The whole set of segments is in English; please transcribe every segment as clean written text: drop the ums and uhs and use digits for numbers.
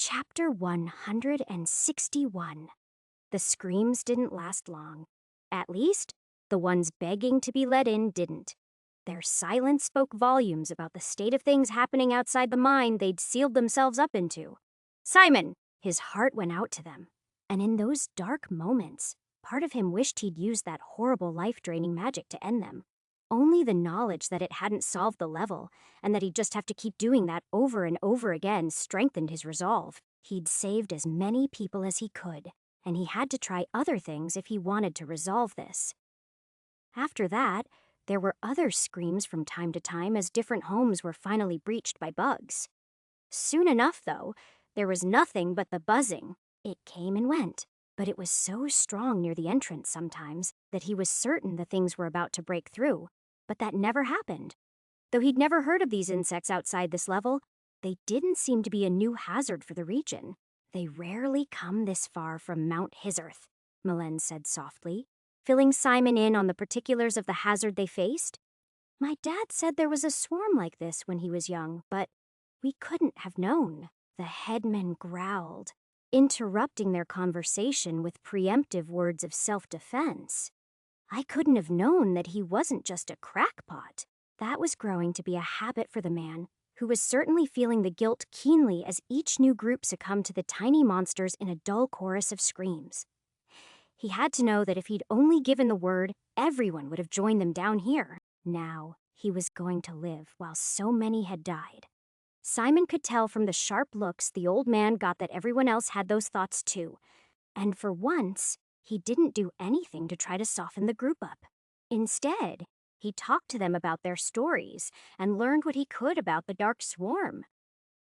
Chapter 161. The screams didn't last long. At least, the ones begging to be let in didn't. Their silence spoke volumes about the state of things happening outside the mine they'd sealed themselves up into. Simon! His heart went out to them. And in those dark moments, part of him wished he'd used that horrible life-draining magic to end them. Only the knowledge that it hadn't solved the level, and that he'd just have to keep doing that over and over again, strengthened his resolve. He'd saved as many people as he could, and he had to try other things if he wanted to resolve this. After that, there were other screams from time to time as different homes were finally breached by bugs. Soon enough, though, there was nothing but the buzzing. It came and went, but it was so strong near the entrance sometimes that he was certain the things were about to break through. But that never happened. Though he'd never heard of these insects outside this level, they didn't seem to be a new hazard for the region. They rarely come this far from Mount Hizarth, Melen said softly, filling Simon in on the particulars of the hazard they faced. My dad said there was a swarm like this when he was young, but we couldn't have known. The headman growled, interrupting their conversation with preemptive words of self-defense. I couldn't have known that he wasn't just a crackpot. That was growing to be a habit for the man, who was certainly feeling the guilt keenly as each new group succumbed to the tiny monsters in a dull chorus of screams. He had to know that if he'd only given the word, everyone would have joined them down here. Now, he was going to live while so many had died. Simon could tell from the sharp looks the old man got that everyone else had those thoughts too. And for once, he didn't do anything to try to soften the group up. Instead, he talked to them about their stories and learned what he could about the Dark Swarm.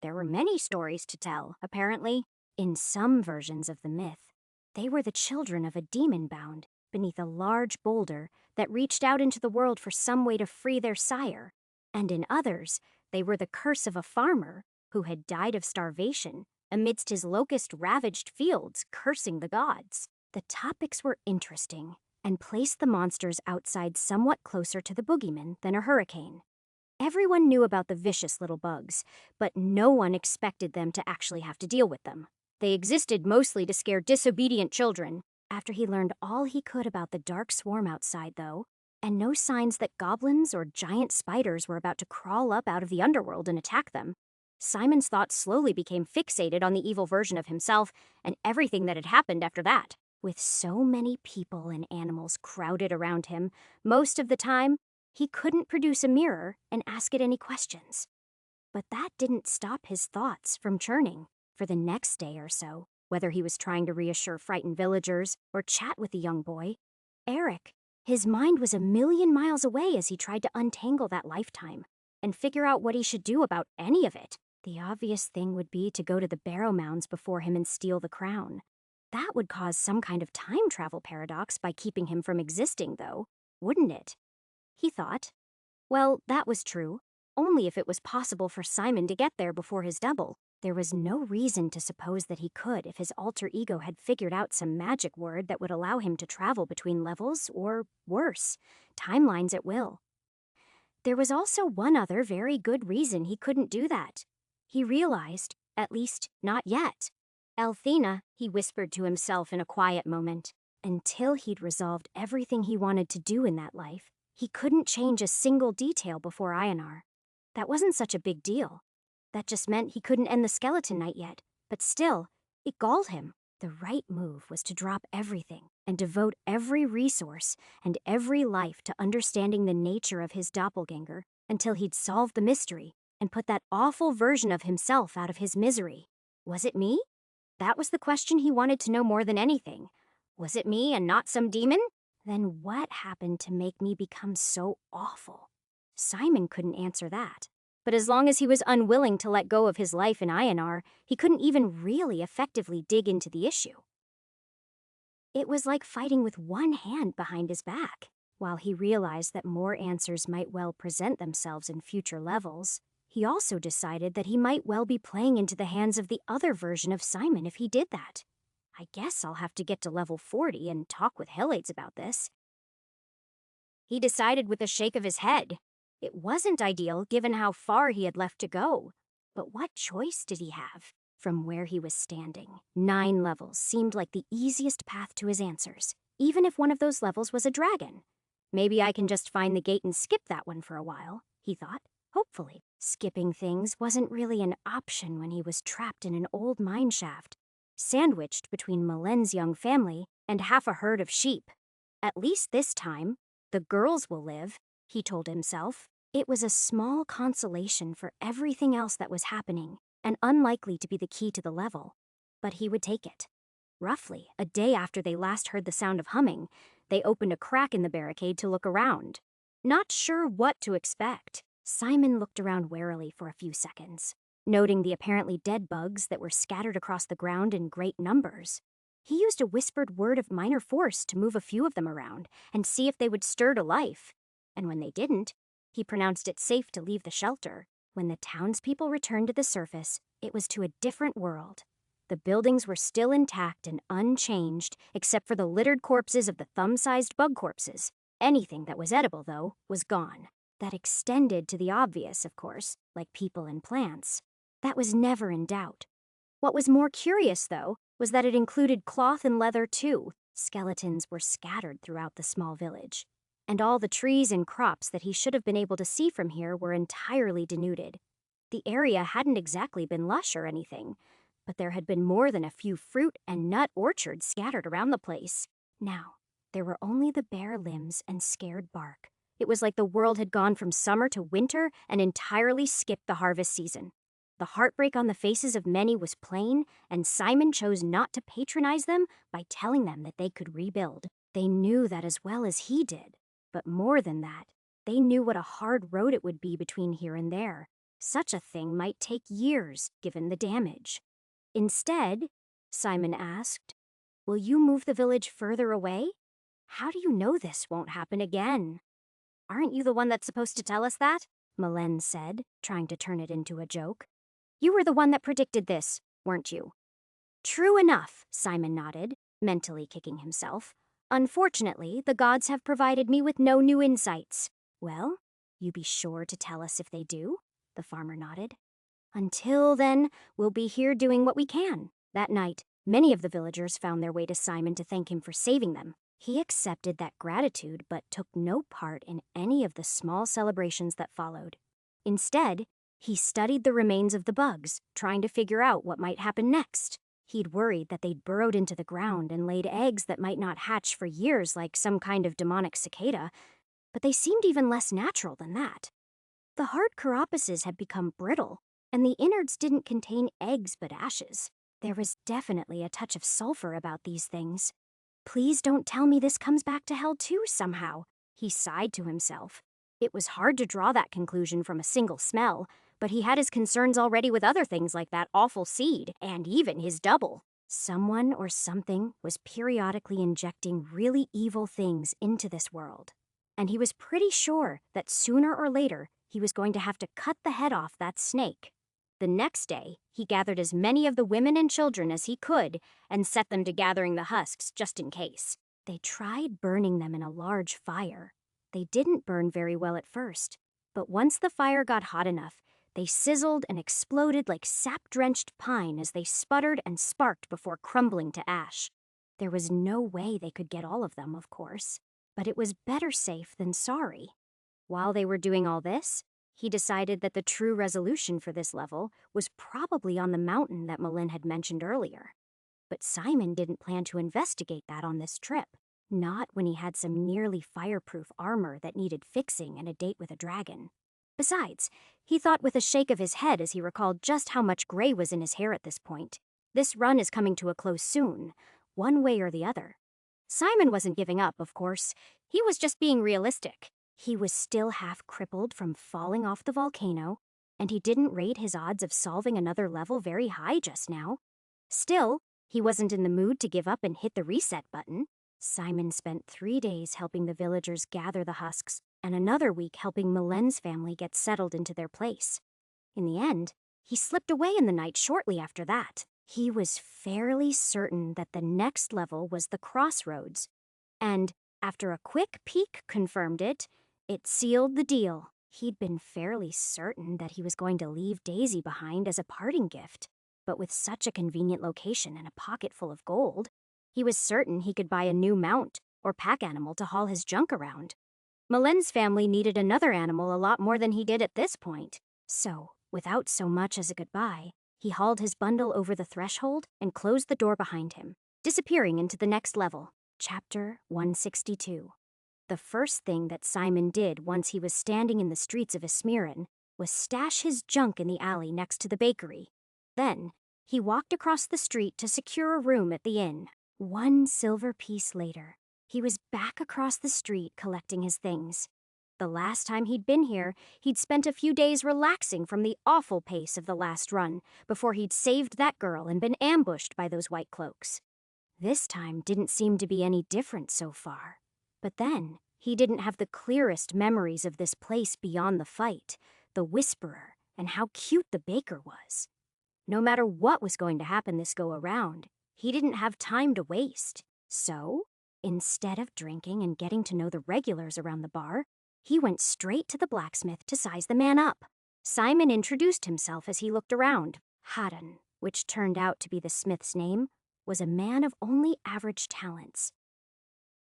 There were many stories to tell, apparently. In some versions of the myth, they were the children of a demon bound beneath a large boulder that reached out into the world for some way to free their sire. And in others, they were the curse of a farmer who had died of starvation amidst his locust-ravaged fields, cursing the gods. The topics were interesting and placed the monsters outside somewhat closer to the boogeyman than a hurricane. Everyone knew about the vicious little bugs, but no one expected them to actually have to deal with them. They existed mostly to scare disobedient children. After he learned all he could about the dark swarm outside, though, and no signs that goblins or giant spiders were about to crawl up out of the underworld and attack them, Simon's thoughts slowly became fixated on the evil version of himself and everything that had happened after that. With so many people and animals crowded around him, most of the time, he couldn't produce a mirror and ask it any questions. But that didn't stop his thoughts from churning for the next day or so, whether he was trying to reassure frightened villagers or chat with the young boy. Eric, his mind was a million miles away as he tried to untangle that lifetime and figure out what he should do about any of it. The obvious thing would be to go to the Barrow Mounds before him and steal the crown. That would cause some kind of time travel paradox by keeping him from existing, though, wouldn't it? He thought. Well, that was true, only if it was possible for Simon to get there before his double. There was no reason to suppose that he could if his alter ego had figured out some magic word that would allow him to travel between levels, or worse, timelines at will. There was also one other very good reason he couldn't do that. He realized, at least not yet. Althena, he whispered to himself in a quiet moment. Until he'd resolved everything he wanted to do in that life, he couldn't change a single detail before Ionar. That wasn't such a big deal. That just meant he couldn't end the skeleton night yet, but still, it galled him. The right move was to drop everything and devote every resource and every life to understanding the nature of his doppelganger until he'd solved the mystery and put that awful version of himself out of his misery. Was it me? That was the question he wanted to know more than anything. Was it me and not some demon? Then what happened to make me become so awful? Simon couldn't answer that. But as long as he was unwilling to let go of his life in Ionar, he couldn't even really effectively dig into the issue. It was like fighting with one hand behind his back. While he realized that more answers might well present themselves in future levels, he also decided that he might well be playing into the hands of the other version of Simon if he did that. I guess I'll have to get to level 40 and talk with Hellades about this. He decided with a shake of his head. It wasn't ideal given how far he had left to go. But what choice did he have? From where he was standing, 9 levels seemed like the easiest path to his answers, even if one of those levels was a dragon. Maybe I can just find the gate and skip that one for a while, he thought. Hopefully, skipping things wasn't really an option when he was trapped in an old mine shaft, sandwiched between Malen's young family and half a herd of sheep. At least this time, the girls will live, he told himself. It was a small consolation for everything else that was happening, and unlikely to be the key to the level. But he would take it. Roughly a day after they last heard the sound of humming, they opened a crack in the barricade to look around. Not sure what to expect, Simon looked around warily for a few seconds, noting the apparently dead bugs that were scattered across the ground in great numbers. He used a whispered word of minor force to move a few of them around and see if they would stir to life. And when they didn't, he pronounced it safe to leave the shelter. When the townspeople returned to the surface, it was to a different world. The buildings were still intact and unchanged, except for the littered corpses of the thumb-sized bug corpses. Anything that was edible, though, was gone. That extended to the obvious, of course, like people and plants. That was never in doubt. What was more curious, though, was that it included cloth and leather, too. Skeletons were scattered throughout the small village. And all the trees and crops that he should have been able to see from here were entirely denuded. The area hadn't exactly been lush or anything, but there had been more than a few fruit and nut orchards scattered around the place. Now, there were only the bare limbs and scared bark. It was like the world had gone from summer to winter and entirely skipped the harvest season. The heartbreak on the faces of many was plain, and Simon chose not to patronize them by telling them that they could rebuild. They knew that as well as he did. But more than that, they knew what a hard road it would be between here and there. Such a thing might take years, given the damage. Instead, Simon asked, "Will you move the village further away? How do you know this won't happen again?" "Aren't you the one that's supposed to tell us that?" Malen said, trying to turn it into a joke. "You were the one that predicted this, weren't you?" "True enough," Simon nodded, mentally kicking himself. "Unfortunately, the gods have provided me with no new insights." "Well, you be sure to tell us if they do," the farmer nodded. "Until then, we'll be here doing what we can." That night, many of the villagers found their way to Simon to thank him for saving them. He accepted that gratitude but took no part in any of the small celebrations that followed. Instead, he studied the remains of the bugs, trying to figure out what might happen next. He'd worried that they'd burrowed into the ground and laid eggs that might not hatch for years like some kind of demonic cicada, but they seemed even less natural than that. The hard carapaces had become brittle, and the innards didn't contain eggs but ashes. There was definitely a touch of sulfur about these things. "Please don't tell me this comes back to hell too somehow," he sighed to himself. It was hard to draw that conclusion from a single smell, but he had his concerns already with other things like that awful seed, and even his double. Someone or something was periodically injecting really evil things into this world, and he was pretty sure that sooner or later he was going to have to cut the head off that snake. The next day, he gathered as many of the women and children as he could and set them to gathering the husks just in case. They tried burning them in a large fire. They didn't burn very well at first, but once the fire got hot enough, they sizzled and exploded like sap-drenched pine as they sputtered and sparked before crumbling to ash. There was no way they could get all of them, of course, but it was better safe than sorry. While they were doing all this, he decided that the true resolution for this level was probably on the mountain that Malin had mentioned earlier. But Simon didn't plan to investigate that on this trip, not when he had some nearly fireproof armor that needed fixing and a date with a dragon. Besides, he thought with a shake of his head as he recalled just how much gray was in his hair at this point. This run is coming to a close soon, one way or the other. Simon wasn't giving up, of course. He was just being realistic. He was still half crippled from falling off the volcano, and he didn't rate his odds of solving another level very high just now. Still, he wasn't in the mood to give up and hit the reset button. Simon spent 3 days helping the villagers gather the husks, and another week helping Malen's family get settled into their place. In the end, he slipped away in the night shortly after that. He was fairly certain that the next level was the crossroads, and after a quick peek confirmed it, it sealed the deal. He'd been fairly certain that he was going to leave Daisy behind as a parting gift. but with such a convenient location and a pocket full of gold, he was certain he could buy a new mount or pack animal to haul his junk around. Malen's family needed another animal a lot more than he did at this point. So, without so much as a goodbye, he hauled his bundle over the threshold and closed the door behind him, disappearing into the next level. Chapter 162. The first thing that Simon did once he was standing in the streets of Ismiran was stash his junk in the alley next to the bakery. Then, he walked across the street to secure a room at the inn. 1 silver piece later, he was back across the street collecting his things. The last time he'd been here, he'd spent a few days relaxing from the awful pace of the last run before he'd saved that girl and been ambushed by those white cloaks. This time didn't seem to be any different so far. But then, he didn't have the clearest memories of this place beyond the fight, the Whisperer, and how cute the baker was. No matter what was going to happen this go-around, he didn't have time to waste. So, instead of drinking and getting to know the regulars around the bar, he went straight to the blacksmith to size the man up. Simon introduced himself as he looked around. Hadan, which turned out to be the smith's name, was a man of only average talents.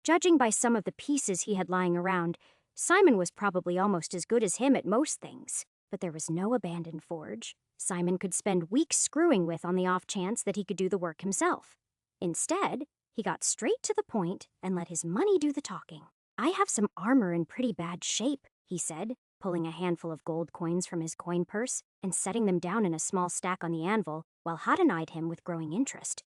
Judging by some of the pieces he had lying around, Simon was probably almost as good as him at most things. But there was no abandoned forge Simon could spend weeks screwing with on the off chance that he could do the work himself. Instead, he got straight to the point and let his money do the talking. "I have some armor in pretty bad shape," he said, pulling a handful of gold coins from his coin purse and setting them down in a small stack on the anvil while Hadan eyed him with growing interest.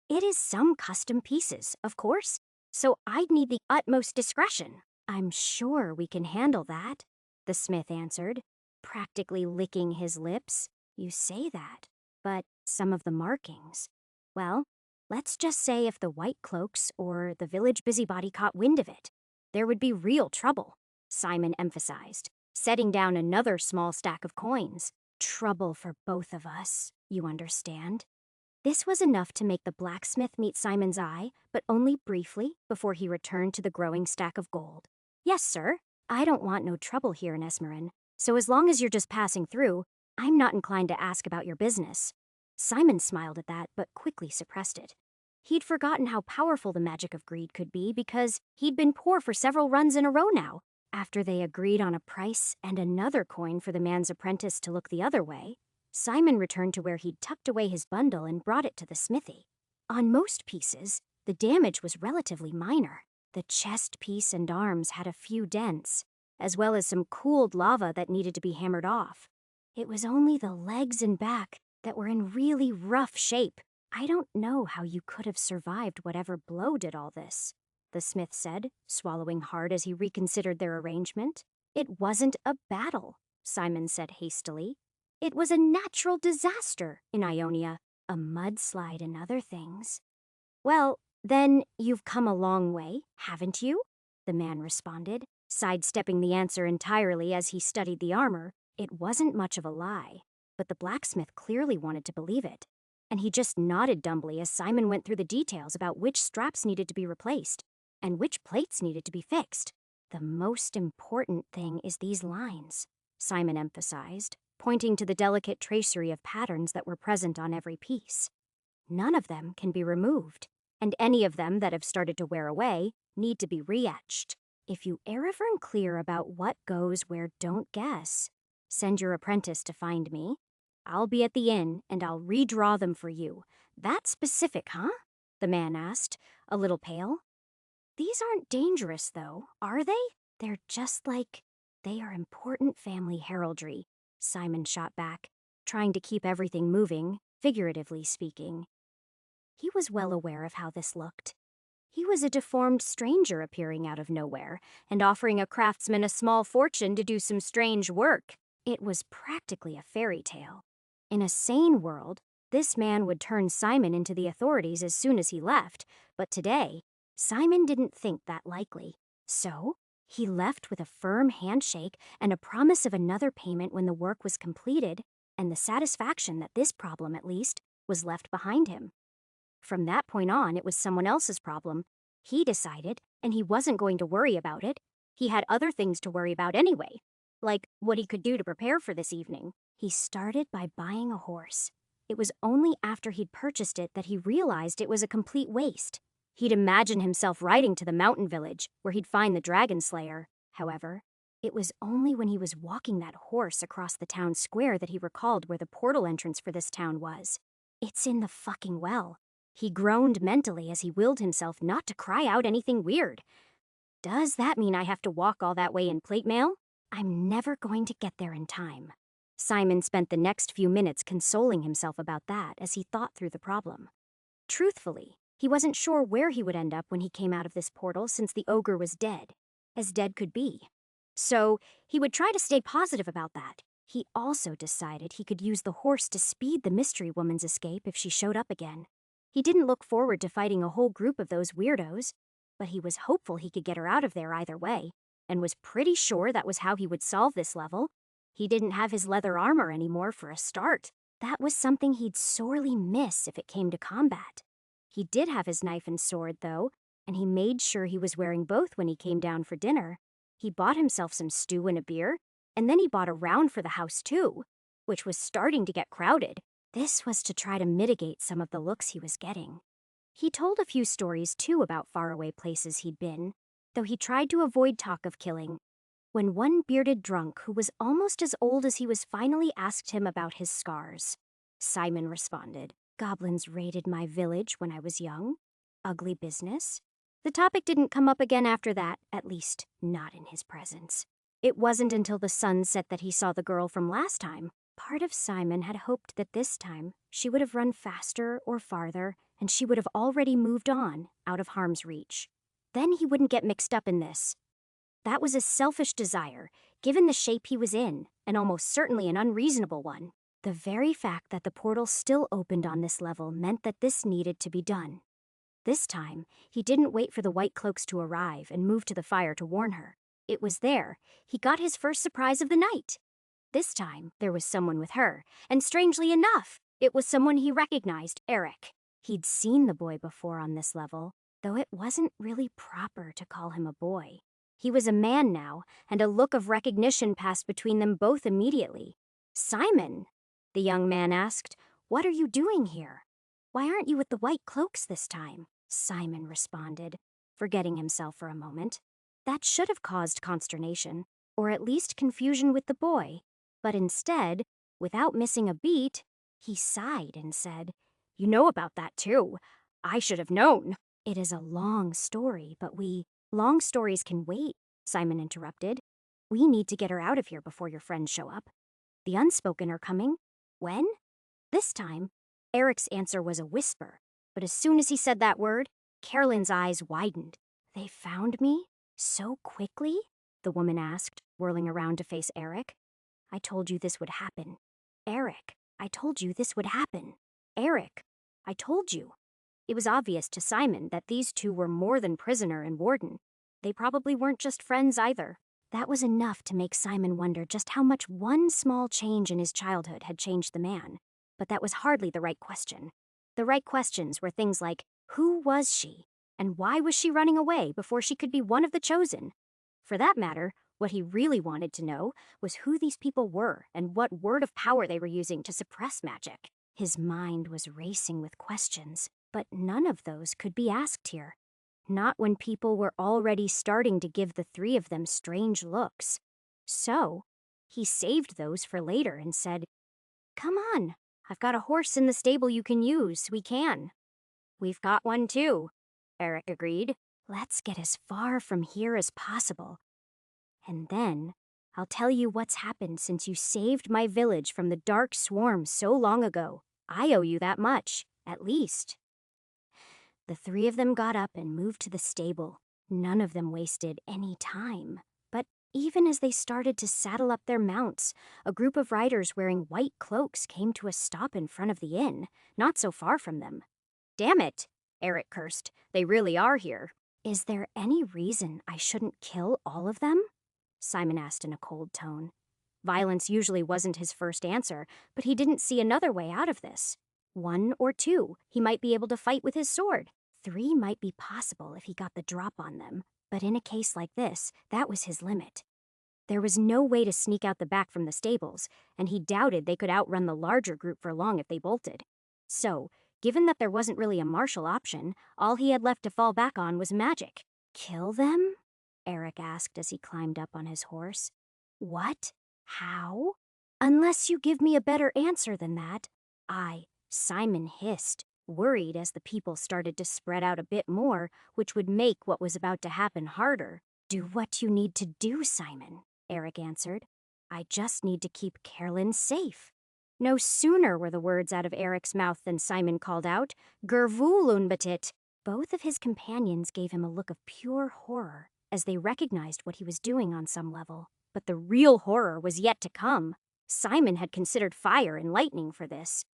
"It is some custom pieces, of course, so I'd need the utmost discretion." "I'm sure we can handle that," the smith answered, practically licking his lips. "You say that, but some of the markings. Well, let's just say if the white cloaks or the village busybody caught wind of it, there would be real trouble," Simon emphasized, setting down another small stack of coins. "Trouble for both of us, you understand?" This was enough to make the blacksmith meet Simon's eye, but only briefly before he returned to the growing stack of gold. "Yes, sir. I don't want no trouble here in Esmerin, so as long as you're just passing through, I'm not inclined to ask about your business." Simon smiled at that, but quickly suppressed it. He'd forgotten how powerful the magic of greed could be because he'd been poor for several runs in a row now. After they agreed on a price and another coin for the man's apprentice to look the other way, Simon returned to where he'd tucked away his bundle and brought it to the smithy. On most pieces, the damage was relatively minor. The chest piece and arms had a few dents, as well as some cooled lava that needed to be hammered off. It was only the legs and back that were in really rough shape. "I don't know how you could have survived whatever blow did all this," the smith said, swallowing hard as he reconsidered their arrangement. "It wasn't a battle," Simon said hastily. "It was a natural disaster in Ionia, a mudslide and other things." "Well, then you've come a long way, haven't you?" the man responded, sidestepping the answer entirely as he studied the armor. It wasn't much of a lie, but the blacksmith clearly wanted to believe it, and he just nodded dumbly as Simon went through the details about which straps needed to be replaced and which plates needed to be fixed. "The most important thing is these lines," Simon emphasized, pointing to the delicate tracery of patterns that were present on every piece. "None of them can be removed, and any of them that have started to wear away need to be re-etched. If you ever clear about what goes where, don't guess. Send your apprentice to find me. I'll be at the inn, and I'll redraw them for you. That specific, huh?" the man asked, a little pale. "These aren't dangerous, though, are they? They're just like... They are important family heraldry," Simon shot back, trying to keep everything moving, figuratively speaking. He was well aware of how this looked. He was a deformed stranger appearing out of nowhere and offering a craftsman a small fortune to do some strange work. It was practically a fairy tale. In a sane world, this man would turn Simon into the authorities as soon as he left, but today, Simon didn't think that likely. So, he left with a firm handshake and a promise of another payment when the work was completed, and the satisfaction that this problem, at least, was left behind him. From that point on, it was someone else's problem. He decided, and he wasn't going to worry about it. He had other things to worry about anyway, like what he could do to prepare for this evening. He started by buying a horse. It was only after he'd purchased it that he realized it was a complete waste. He'd imagined himself riding to the mountain village, where he'd find the dragon slayer. However, it was only when he was walking that horse across the town square that he recalled where the portal entrance for this town was. It's in the fucking well. He groaned mentally as he willed himself not to cry out anything weird. Does that mean I have to walk all that way in plate mail? I'm never going to get there in time. Simon spent the next few minutes consoling himself about that as he thought through the problem. Truthfully, he wasn't sure where he would end up when he came out of this portal since the ogre was dead, as dead could be. So he would try to stay positive about that. He also decided he could use the horse to speed the mystery woman's escape if she showed up again. He didn't look forward to fighting a whole group of those weirdos, but he was hopeful he could get her out of there either way, and was pretty sure that was how he would solve this level. He didn't have his leather armor anymore for a start. That was something he'd sorely miss if it came to combat. He did have his knife and sword, though, and he made sure he was wearing both when he came down for dinner. He bought himself some stew and a beer, and then he bought a round for the house too, which was starting to get crowded. This was to try to mitigate some of the looks he was getting. He told a few stories too about faraway places he'd been, though he tried to avoid talk of killing. When one bearded drunk who was almost as old as he was finally asked him about his scars, Simon responded, "Goblins raided my village when I was young. Ugly business." The topic didn't come up again after that, at least not in his presence. It wasn't until the sun set that he saw the girl from last time. Part of Simon had hoped that this time she would have run faster or farther, and she would have already moved on, out of harm's reach. Then he wouldn't get mixed up in this. That was a selfish desire, given the shape he was in, and almost certainly an unreasonable one. The very fact that the portal still opened on this level meant that this needed to be done. This time, he didn't wait for the white cloaks to arrive and move to the fire to warn her. It was there. He got his first surprise of the night. This time, there was someone with her, and strangely enough, it was someone he recognized, Eric. He'd seen the boy before on this level, though it wasn't really proper to call him a boy. He was a man now, and a look of recognition passed between them both immediately. "Simon," the young man asked, "what are you doing here? Why aren't you with the white cloaks this time?" Simon responded, forgetting himself for a moment. That should have caused consternation, or at least confusion with the boy. But instead, without missing a beat, he sighed and said, "You know about that too. I should have known." "It is a long story, but Long stories can wait," Simon interrupted. "We need to get her out of here before your friends show up. The unspoken are coming. When?" This time, Eric's answer was a whisper, but as soon as he said that word, Carolyn's eyes widened. "They found me? So quickly?" the woman asked, whirling around to face Eric. "I told you this would happen. Eric, I told you this would happen. Eric, I told you." It was obvious to Simon that these two were more than prisoner and warden. They probably weren't just friends either. That was enough to make Simon wonder just how much one small change in his childhood had changed the man. But that was hardly the right question. The right questions were things like, who was she? And why was she running away before she could be one of the chosen? For that matter, what he really wanted to know was who these people were and what word of power they were using to suppress magic. His mind was racing with questions, but none of those could be asked here. Not when people were already starting to give the three of them strange looks. So, he saved those for later and said, "Come on, I've got a horse in the stable you can use, we can." "We've got one too," Eric agreed. "Let's get as far from here as possible. And then, I'll tell you what's happened since you saved my village from the dark swarm so long ago. I owe you that much, at least." The three of them got up and moved to the stable. None of them wasted any time. But even as they started to saddle up their mounts, a group of riders wearing white cloaks came to a stop in front of the inn, not so far from them. "Damn it," Eric cursed. "They really are here." "Is there any reason I shouldn't kill all of them?" Simon asked in a cold tone. Violence usually wasn't his first answer, but he didn't see another way out of this. One or two, he might be able to fight with his sword. 3 might be possible if he got the drop on them, but in a case like this, that was his limit. There was no way to sneak out the back from the stables, and he doubted they could outrun the larger group for long if they bolted. So, given that there wasn't really a martial option, all he had left to fall back on was magic. Kill them? Eric asked as he climbed up on his horse. What? How? Unless you give me a better answer than that. Simon hissed, worried as the people started to spread out a bit more, which would make what was about to happen harder. Do what you need to do, Simon, Eric answered. I just need to keep Carolyn safe. No sooner were the words out of Eric's mouth than Simon called out, Gervulun batit. Both of his companions gave him a look of pure horror, as they recognized what he was doing on some level. But the real horror was yet to come. Simon had considered fire and lightning for this.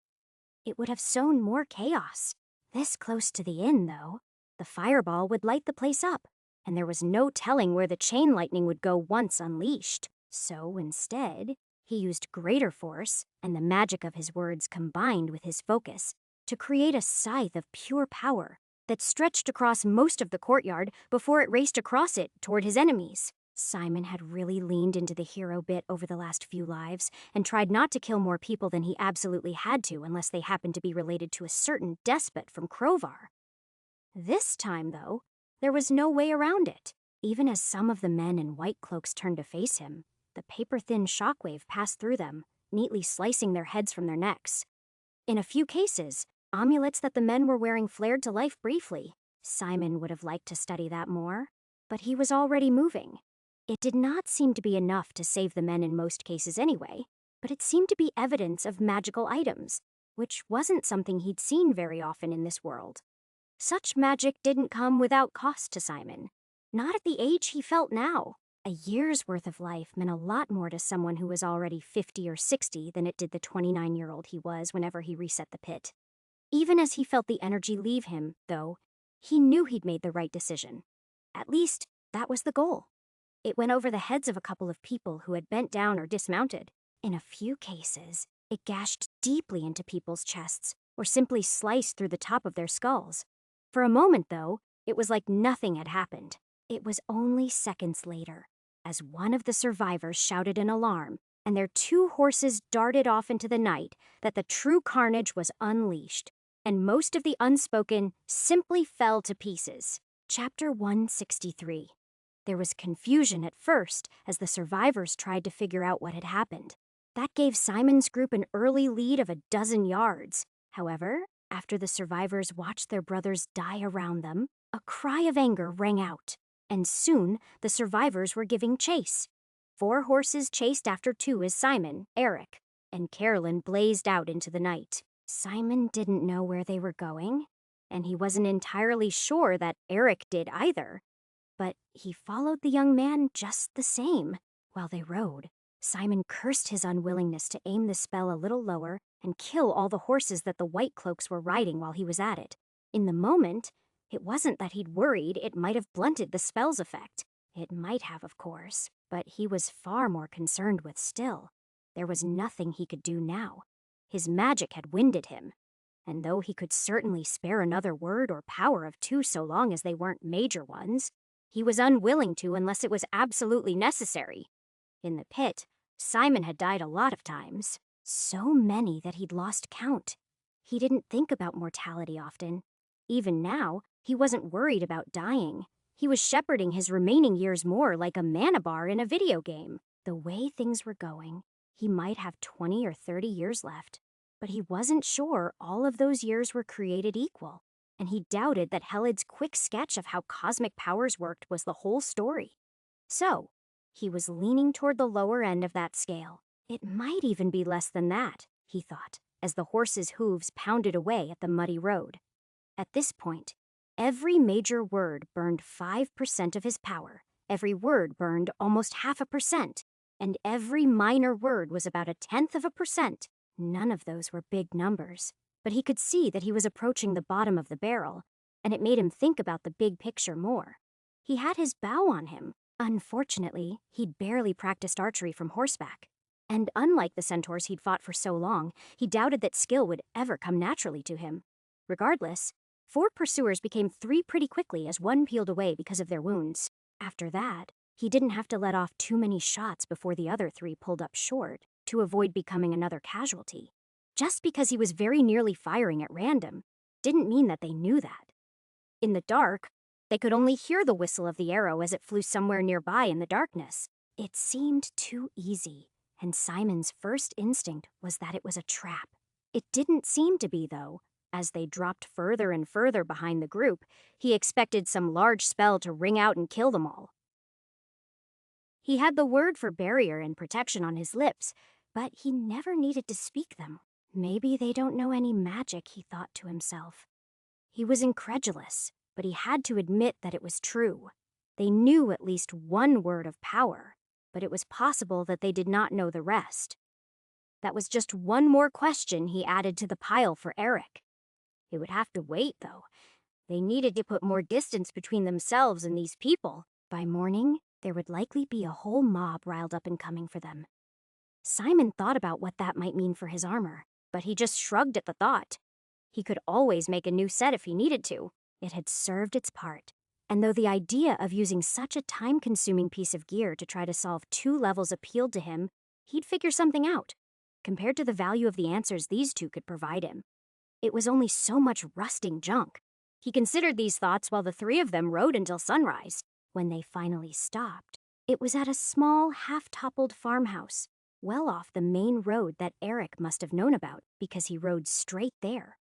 It would have sown more chaos. This close to the inn, though, the fireball would light the place up, and there was no telling where the chain lightning would go once unleashed. So instead, he used greater force, and the magic of his words combined with his focus, to create a scythe of pure power that stretched across most of the courtyard before it raced across it toward his enemies. Simon had really leaned into the hero bit over the last few lives and tried not to kill more people than he absolutely had to unless they happened to be related to a certain despot from Crovar. This time, though, there was no way around it. Even as some of the men in white cloaks turned to face him, the paper-thin shockwave passed through them, neatly slicing their heads from their necks. In a few cases, amulets that the men were wearing flared to life briefly. Simon would have liked to study that more, but he was already moving. It did not seem to be enough to save the men in most cases anyway, but it seemed to be evidence of magical items, which wasn't something he'd seen very often in this world. Such magic didn't come without cost to Simon, not at the age he felt now. A year's worth of life meant a lot more to someone who was already 50 or 60 than it did the 29-year-old he was whenever he reset the pit. Even as he felt the energy leave him, though, he knew he'd made the right decision. At least, that was the goal. It went over the heads of a couple of people who had bent down or dismounted. In a few cases, it gashed deeply into people's chests, or simply sliced through the top of their skulls. For a moment, though, it was like nothing had happened. It was only seconds later, as one of the survivors shouted an alarm, and their 2 horses darted off into the night, that the true carnage was unleashed, and most of the unspoken simply fell to pieces. Chapter 163. There was confusion at first as the survivors tried to figure out what had happened. That gave Simon's group an early lead of 12 yards. However, after the survivors watched their brothers die around them, a cry of anger rang out, and soon the survivors were giving chase. 4 horses chased after 2 as Simon, Eric, and Carolyn blazed out into the night. Simon didn't know where they were going, and he wasn't entirely sure that Eric did either. But he followed the young man just the same. While they rode, Simon cursed his unwillingness to aim the spell a little lower and kill all the horses that the white cloaks were riding while he was at it. In the moment, it wasn't that he'd worried it might have blunted the spell's effect. It might have, of course, but he was far more concerned with still. There was nothing he could do now. His magic had winded him, and though he could certainly spare another word or power of 2 so long as they weren't major ones, he was unwilling to unless it was absolutely necessary. In the pit, Simon had died a lot of times, so many that he'd lost count. He didn't think about mortality often. Even now, he wasn't worried about dying. He was shepherding his remaining years more like a mana bar in a video game. The way things were going, he might have 20 or 30 years left, but he wasn't sure all of those years were created equal. And he doubted that Heled's quick sketch of how cosmic powers worked was the whole story. So, he was leaning toward the lower end of that scale. It might even be less than that, he thought, as the horses' hooves pounded away at the muddy road. At this point, every major word burned 5% of his power, every word burned almost 0.5%, and every minor word was about 0.1%. None of those were big numbers. But he could see that he was approaching the bottom of the barrel, and it made him think about the big picture more. He had his bow on him. Unfortunately, he'd barely practiced archery from horseback, and unlike the centaurs he'd fought for so long, he doubted that skill would ever come naturally to him. Regardless, 4 pursuers became 3 pretty quickly as one peeled away because of their wounds. After that, He didn't have to let off too many shots before the other three pulled up short to avoid becoming another casualty. Just because he was very nearly firing at random didn't mean that they knew that. In the dark, they could only hear the whistle of the arrow as it flew somewhere nearby in the darkness. It seemed too easy, and Simon's first instinct was that it was a trap. It didn't seem to be, though. As they dropped further and further behind the group, he expected some large spell to ring out and kill them all. He had the word for barrier and protection on his lips, but he never needed to speak them. Maybe they don't know any magic, he thought to himself. He was incredulous, but he had to admit that it was true. They knew at least one word of power, but it was possible that they did not know the rest. That was just one more question he added to the pile for Eric. He would have to wait, though. They needed to put more distance between themselves and these people. By morning, there would likely be a whole mob riled up and coming for them. Simon thought about what that might mean for his armor, but he just shrugged at the thought. He could always make a new set if he needed to. It had served its part. And though the idea of using such a time-consuming piece of gear to try to solve 2 levels appealed to him, he'd figure something out, compared to the value of the answers these 2 could provide him. It was only so much rusting junk. He considered these thoughts while the 3 of them rode until sunrise. When they finally stopped, it was at a small, half-toppled farmhouse, well off the main road that Eric must have known about because he rode straight there.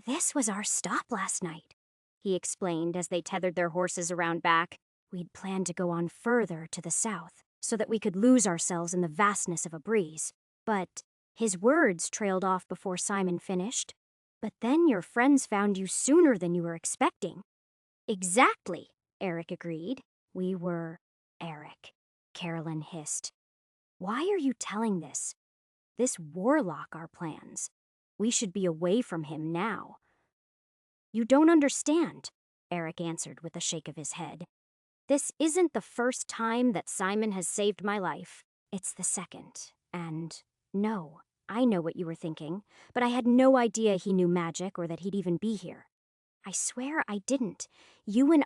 "This was our stop last night," he explained as they tethered their horses around back. "We'd planned to go on further to the south so that we could lose ourselves in the vastness of a breeze. But his words trailed off before Simon finished. But then your friends found you sooner than you were expecting." "Exactly," Eric agreed. "We were..." "Eric," Carolyn hissed. "Why are you telling this? This warlock our plans. We should be away from him now." "You don't understand," Eric answered with a shake of his head. "This isn't the first time that Simon has saved my life. It's the second. And no, I know what you were thinking, but I had no idea he knew magic or that he'd even be here. I swear I didn't. You and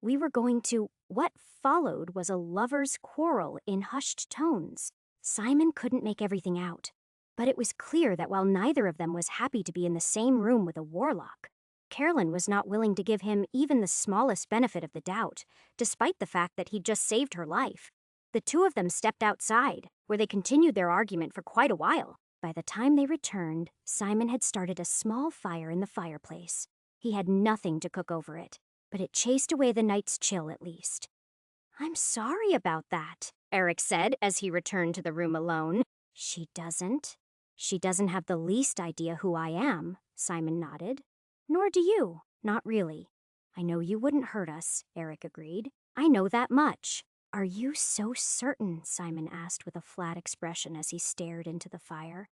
we were going to..." What followed was a lover's quarrel in hushed tones. Simon couldn't make everything out, but it was clear that while neither of them was happy to be in the same room with a warlock, Carolyn was not willing to give him even the smallest benefit of the doubt, despite the fact that he'd just saved her life. The 2 of them stepped outside, where they continued their argument for quite a while. By the time they returned, Simon had started a small fire in the fireplace. He had nothing to cook over it, but it chased away the night's chill at least. "I'm sorry about that," Eric said as he returned to the room alone. She doesn't have the least idea who I am," Simon nodded. "Nor do you. Not really. I know you wouldn't hurt us," Eric agreed. "I know that much." "Are you so certain?" Simon asked with a flat expression as he stared into the fire.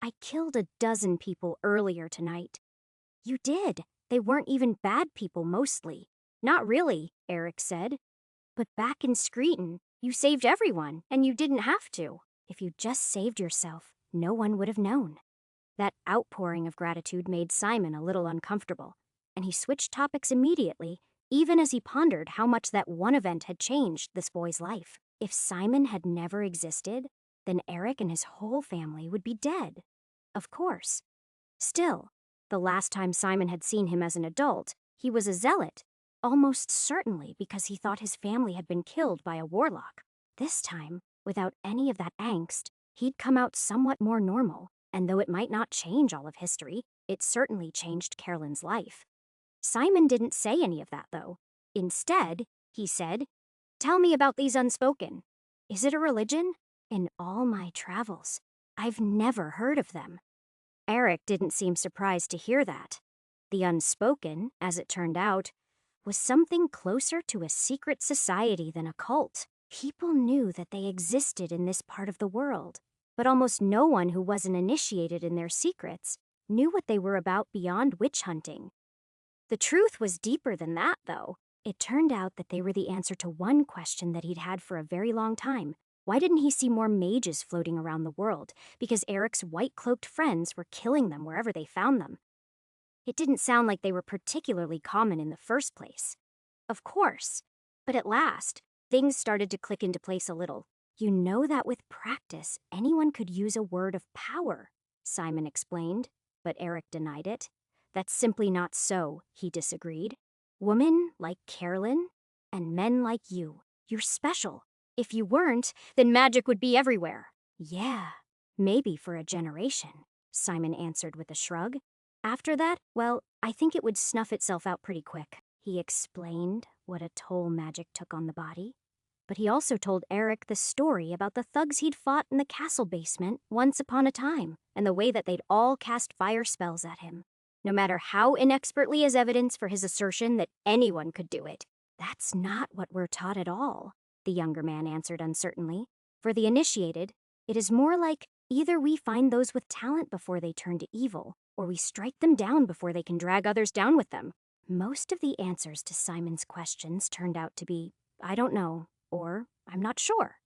"I killed 12 people earlier tonight." "You did. They weren't even bad people mostly." "Not really," Eric said. "But back in Screeton, you saved everyone, and you didn't have to. If you just saved yourself, no one would have known." That outpouring of gratitude made Simon a little uncomfortable, and he switched topics immediately, even as he pondered how much that one event had changed this boy's life. If Simon had never existed, then Eric and his whole family would be dead. Of course. Still, the last time Simon had seen him as an adult, he was a zealot, almost certainly because he thought his family had been killed by a warlock. This time, without any of that angst, he'd come out somewhat more normal, and though it might not change all of history, it certainly changed Carolyn's life. Simon didn't say any of that, though. Instead, he said, "Tell me about these unspoken. Is it a religion? In all my travels, I've never heard of them." Eric didn't seem surprised to hear that. The unspoken, as it turned out, was something closer to a secret society than a cult. People knew that they existed in this part of the world, but almost no one who wasn't initiated in their secrets knew what they were about beyond witch hunting. The truth was deeper than that, though. It turned out that they were the answer to one question that he'd had for a very long time. Why didn't he see more mages floating around the world? Because Eric's white-cloaked friends were killing them wherever they found them. It didn't sound like they were particularly common in the first place. Of course, but at last, Things started to click into place a little. You know that with practice, anyone could use a word of power, Simon explained, but Eric denied it. That's simply not so, he disagreed. Women like Carolyn and men like you, you're special. If you weren't, then magic would be everywhere. Yeah, maybe for a generation, Simon answered with a shrug. After that, well, I think it would snuff itself out pretty quick. He explained what a toll magic took on the body. But he also told Eric the story about the thugs he'd fought in the castle basement once upon a time, and the way that they'd all cast fire spells at him. No matter how inexpertly as evidence for his assertion that anyone could do it. That's not what we're taught at all, the younger man answered uncertainly. For the initiated, it is more like either we find those with talent before they turn to evil, or we strike them down before they can drag others down with them. Most of the answers to Simon's questions turned out to be, I don't know, or I'm not sure.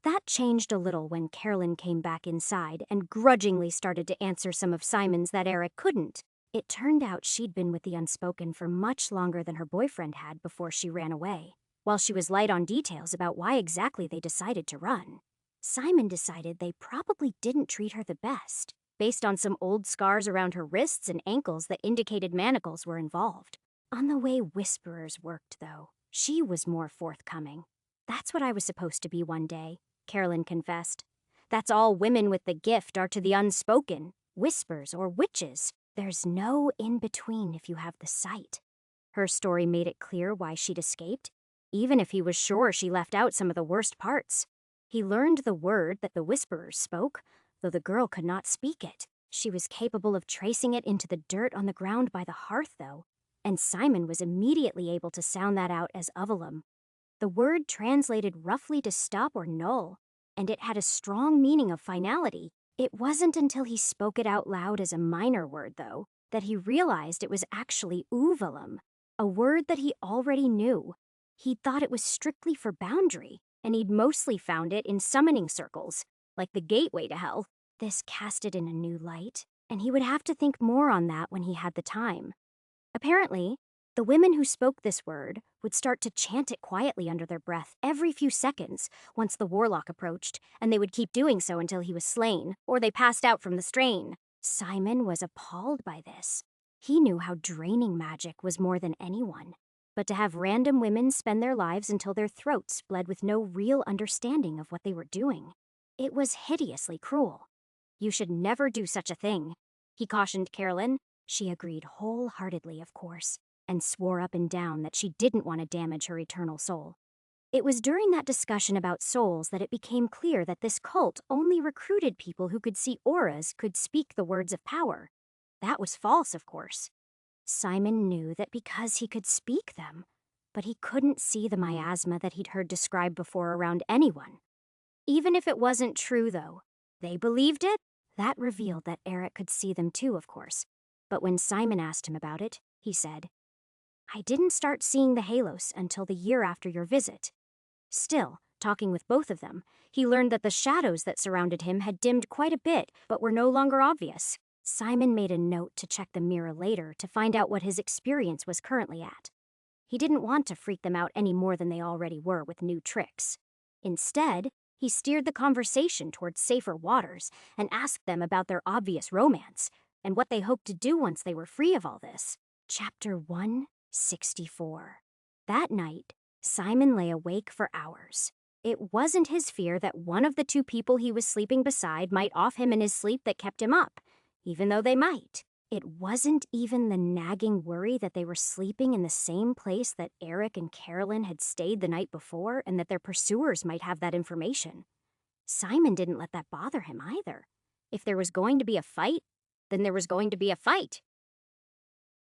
That changed a little when Carolyn came back inside and grudgingly started to answer some of Simon's that Eric couldn't. It turned out she'd been with the Unspoken for much longer than her boyfriend had before she ran away. While she was light on details about why exactly they decided to run, Simon decided they probably didn't treat her the best, based on some old scars around her wrists and ankles that indicated manacles were involved. On the way Whisperers worked, though, she was more forthcoming. That's what I was supposed to be one day, Carolyn confessed. That's all women with the gift are to the Unspoken, Whispers or witches. There's no in-between if you have the sight. Her story made it clear why she'd escaped, even if he was sure she left out some of the worst parts. He learned the word that the Whisperers spoke, though the girl could not speak it. She was capable of tracing it into the dirt on the ground by the hearth, though, and Simon was immediately able to sound that out as Uvalum. The word translated roughly to stop or null, and it had a strong meaning of finality. It wasn't until he spoke it out loud as a minor word, though, that he realized it was actually Uvalum, a word that he already knew. He'd thought it was strictly for boundary, and he'd mostly found it in summoning circles, like the gateway to hell. This cast it in a new light, and he would have to think more on that when he had the time. Apparently, the women who spoke this word would start to chant it quietly under their breath every few seconds once the warlock approached, and they would keep doing so until he was slain, or they passed out from the strain. Simon was appalled by this. He knew how draining magic was more than anyone, but to have random women spend their lives until their throats bled with no real understanding of what they were doing, it was hideously cruel. You should never do such a thing, he cautioned Carolyn. She agreed wholeheartedly, of course, and swore up and down that she didn't want to damage her eternal soul. It was during that discussion about souls that it became clear that this cult only recruited people who could see auras, could speak the words of power. That was false, of course. Simon knew that because he could speak them, but he couldn't see the miasma that he'd heard described before around anyone. Even if it wasn't true, though, they believed it. That revealed that Eric could see them too, of course. But when Simon asked him about it, he said, I didn't start seeing the halos until the year after your visit. Still, talking with both of them, he learned that the shadows that surrounded him had dimmed quite a bit, but were no longer obvious. Simon made a note to check the mirror later to find out what his experience was currently at. He didn't want to freak them out any more than they already were with new tricks. Instead, he steered the conversation towards safer waters and asked them about their obvious romance and what they hoped to do once they were free of all this. Chapter 164. That night, Simon lay awake for hours. It wasn't his fear that one of the two people he was sleeping beside might off him in his sleep that kept him up, even though they might. It wasn't even the nagging worry that they were sleeping in the same place that Eric and Carolyn had stayed the night before and that their pursuers might have that information. Simon didn't let that bother him either. If there was going to be a fight, then there was going to be a fight.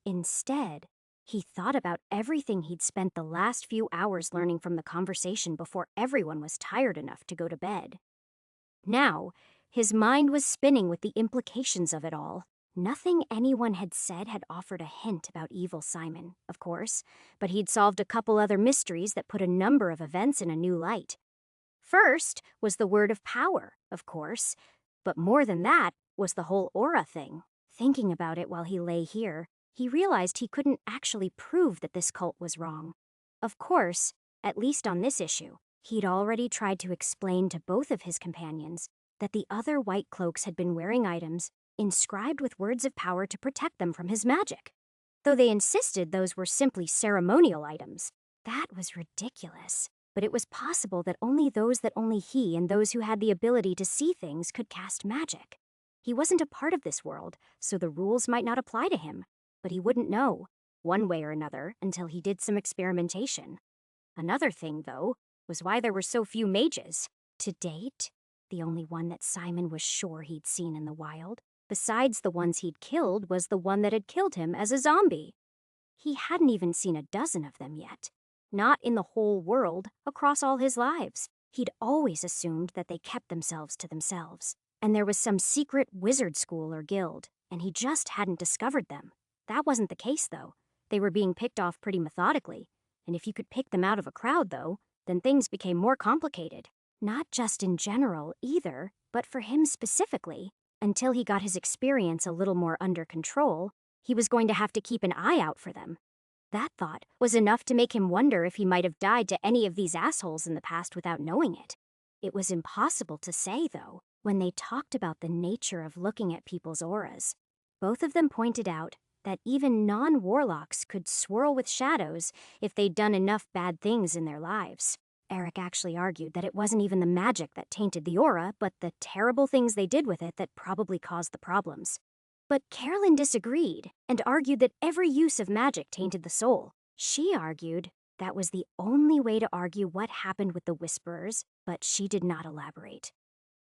Instead, he thought about everything he'd spent the last few hours learning from the conversation before everyone was tired enough to go to bed. Now, his mind was spinning with the implications of it all. Nothing anyone had said had offered a hint about evil Simon, of course, but he'd solved a couple other mysteries that put a number of events in a new light. First was the word of power, of course, but more than that was the whole aura thing. Thinking about it while he lay here, he realized he couldn't actually prove that this cult was wrong. Of course, at least on this issue. He'd already tried to explain to both of his companions that the other white cloaks had been wearing items inscribed with words of power to protect them from his magic, though they insisted those were simply ceremonial items. That was ridiculous. But it was possible that only he and those who had the ability to see things could cast magic. He wasn't a part of this world, so the rules might not apply to him, but he wouldn't know, one way or another, until he did some experimentation. Another thing, though, was why there were so few mages. To date, the only one that Simon was sure he'd seen in the wild, besides the ones he'd killed, was the one that had killed him as a zombie. He hadn't even seen a dozen of them yet. Not in the whole world, across all his lives. He'd always assumed that they kept themselves to themselves, and there was some secret wizard school or guild, and he just hadn't discovered them. That wasn't the case, though. They were being picked off pretty methodically, and if you could pick them out of a crowd, though, then things became more complicated. Not just in general, either, but for him specifically. Until he got his experience a little more under control, he was going to have to keep an eye out for them. That thought was enough to make him wonder if he might have died to any of these assholes in the past without knowing it. It was impossible to say, though, when they talked about the nature of looking at people's auras. Both of them pointed out that even non-warlocks could swirl with shadows if they'd done enough bad things in their lives. Eric actually argued that it wasn't even the magic that tainted the aura, but the terrible things they did with it that probably caused the problems. But Carolyn disagreed and argued that every use of magic tainted the soul. She argued that was the only way to argue what happened with the Whisperers, but she did not elaborate.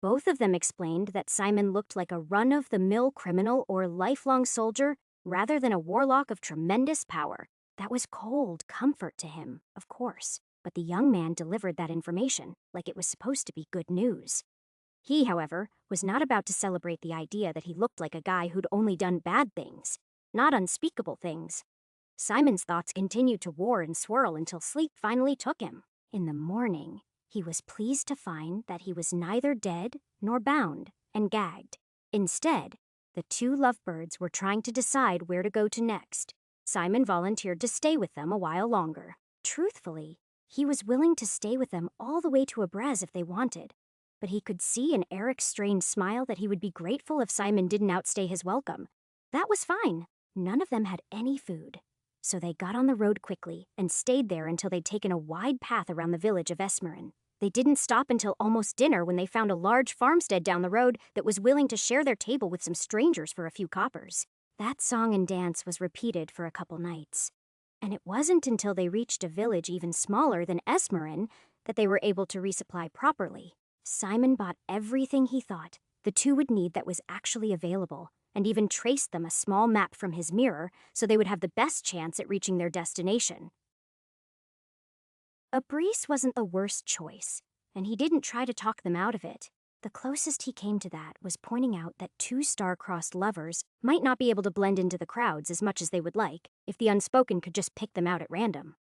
Both of them explained that Simon looked like a run-of-the-mill criminal or lifelong soldier rather than a warlock of tremendous power. That was cold comfort to him, of course, but the young man delivered that information like it was supposed to be good news. He, however, was not about to celebrate the idea that he looked like a guy who'd only done bad things, not unspeakable things. Simon's thoughts continued to war and swirl until sleep finally took him. In the morning, he was pleased to find that he was neither dead nor bound and gagged. Instead, the two lovebirds were trying to decide where to go to next. Simon volunteered to stay with them a while longer. Truthfully, he was willing to stay with them all the way to Abrez if they wanted. But he could see in Eric's strained smile that he would be grateful if Simon didn't outstay his welcome. That was fine. None of them had any food. So they got on the road quickly and stayed there until they'd taken a wide path around the village of Esmerin. They didn't stop until almost dinner when they found a large farmstead down the road that was willing to share their table with some strangers for a few coppers. That song and dance was repeated for a couple nights. And it wasn't until they reached a village even smaller than Esmerin that they were able to resupply properly. Simon bought everything he thought the two would need that was actually available, and even traced them a small map from his mirror so they would have the best chance at reaching their destination. Abrez wasn't the worst choice, and he didn't try to talk them out of it. The closest he came to that was pointing out that two star-crossed lovers might not be able to blend into the crowds as much as they would like if the unspoken could just pick them out at random.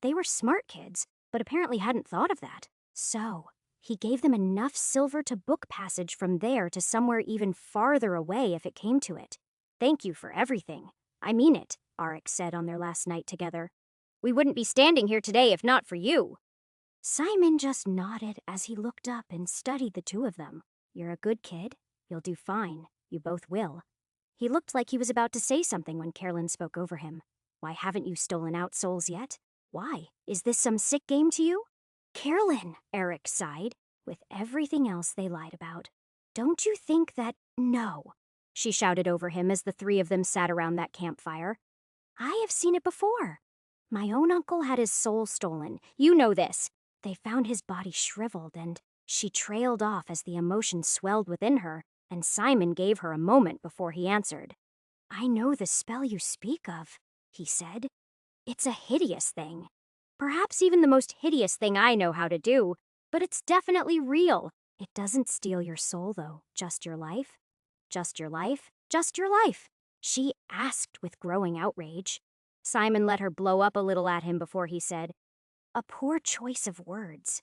They were smart kids, but apparently hadn't thought of that. So he gave them enough silver to book passage from there to somewhere even farther away if it came to it. "Thank you for everything. I mean it," Arik said on their last night together. "We wouldn't be standing here today if not for you." Simon just nodded as he looked up and studied the two of them. "You're a good kid. You'll do fine. You both will." He looked like he was about to say something when Carolyn spoke over him. "Why haven't you stolen out souls yet? Why? Is this some sick game to you?" "Carolyn," Eric sighed. "With everything else they lied about, don't you think that—" "No," she shouted over him as the three of them sat around that campfire. "I have seen it before. My own uncle had his soul stolen. You know this. They found his body shriveled, and she trailed off as the emotion swelled within her, and Simon gave her a moment before he answered. "I know the spell you speak of," he said. "It's a hideous thing. Perhaps even the most hideous thing I know how to do, but it's definitely real. It doesn't steal your soul, though, just your life. Just your life? Just your life," she asked with growing outrage. Simon let her blow up a little at him before he said, "A poor choice of words.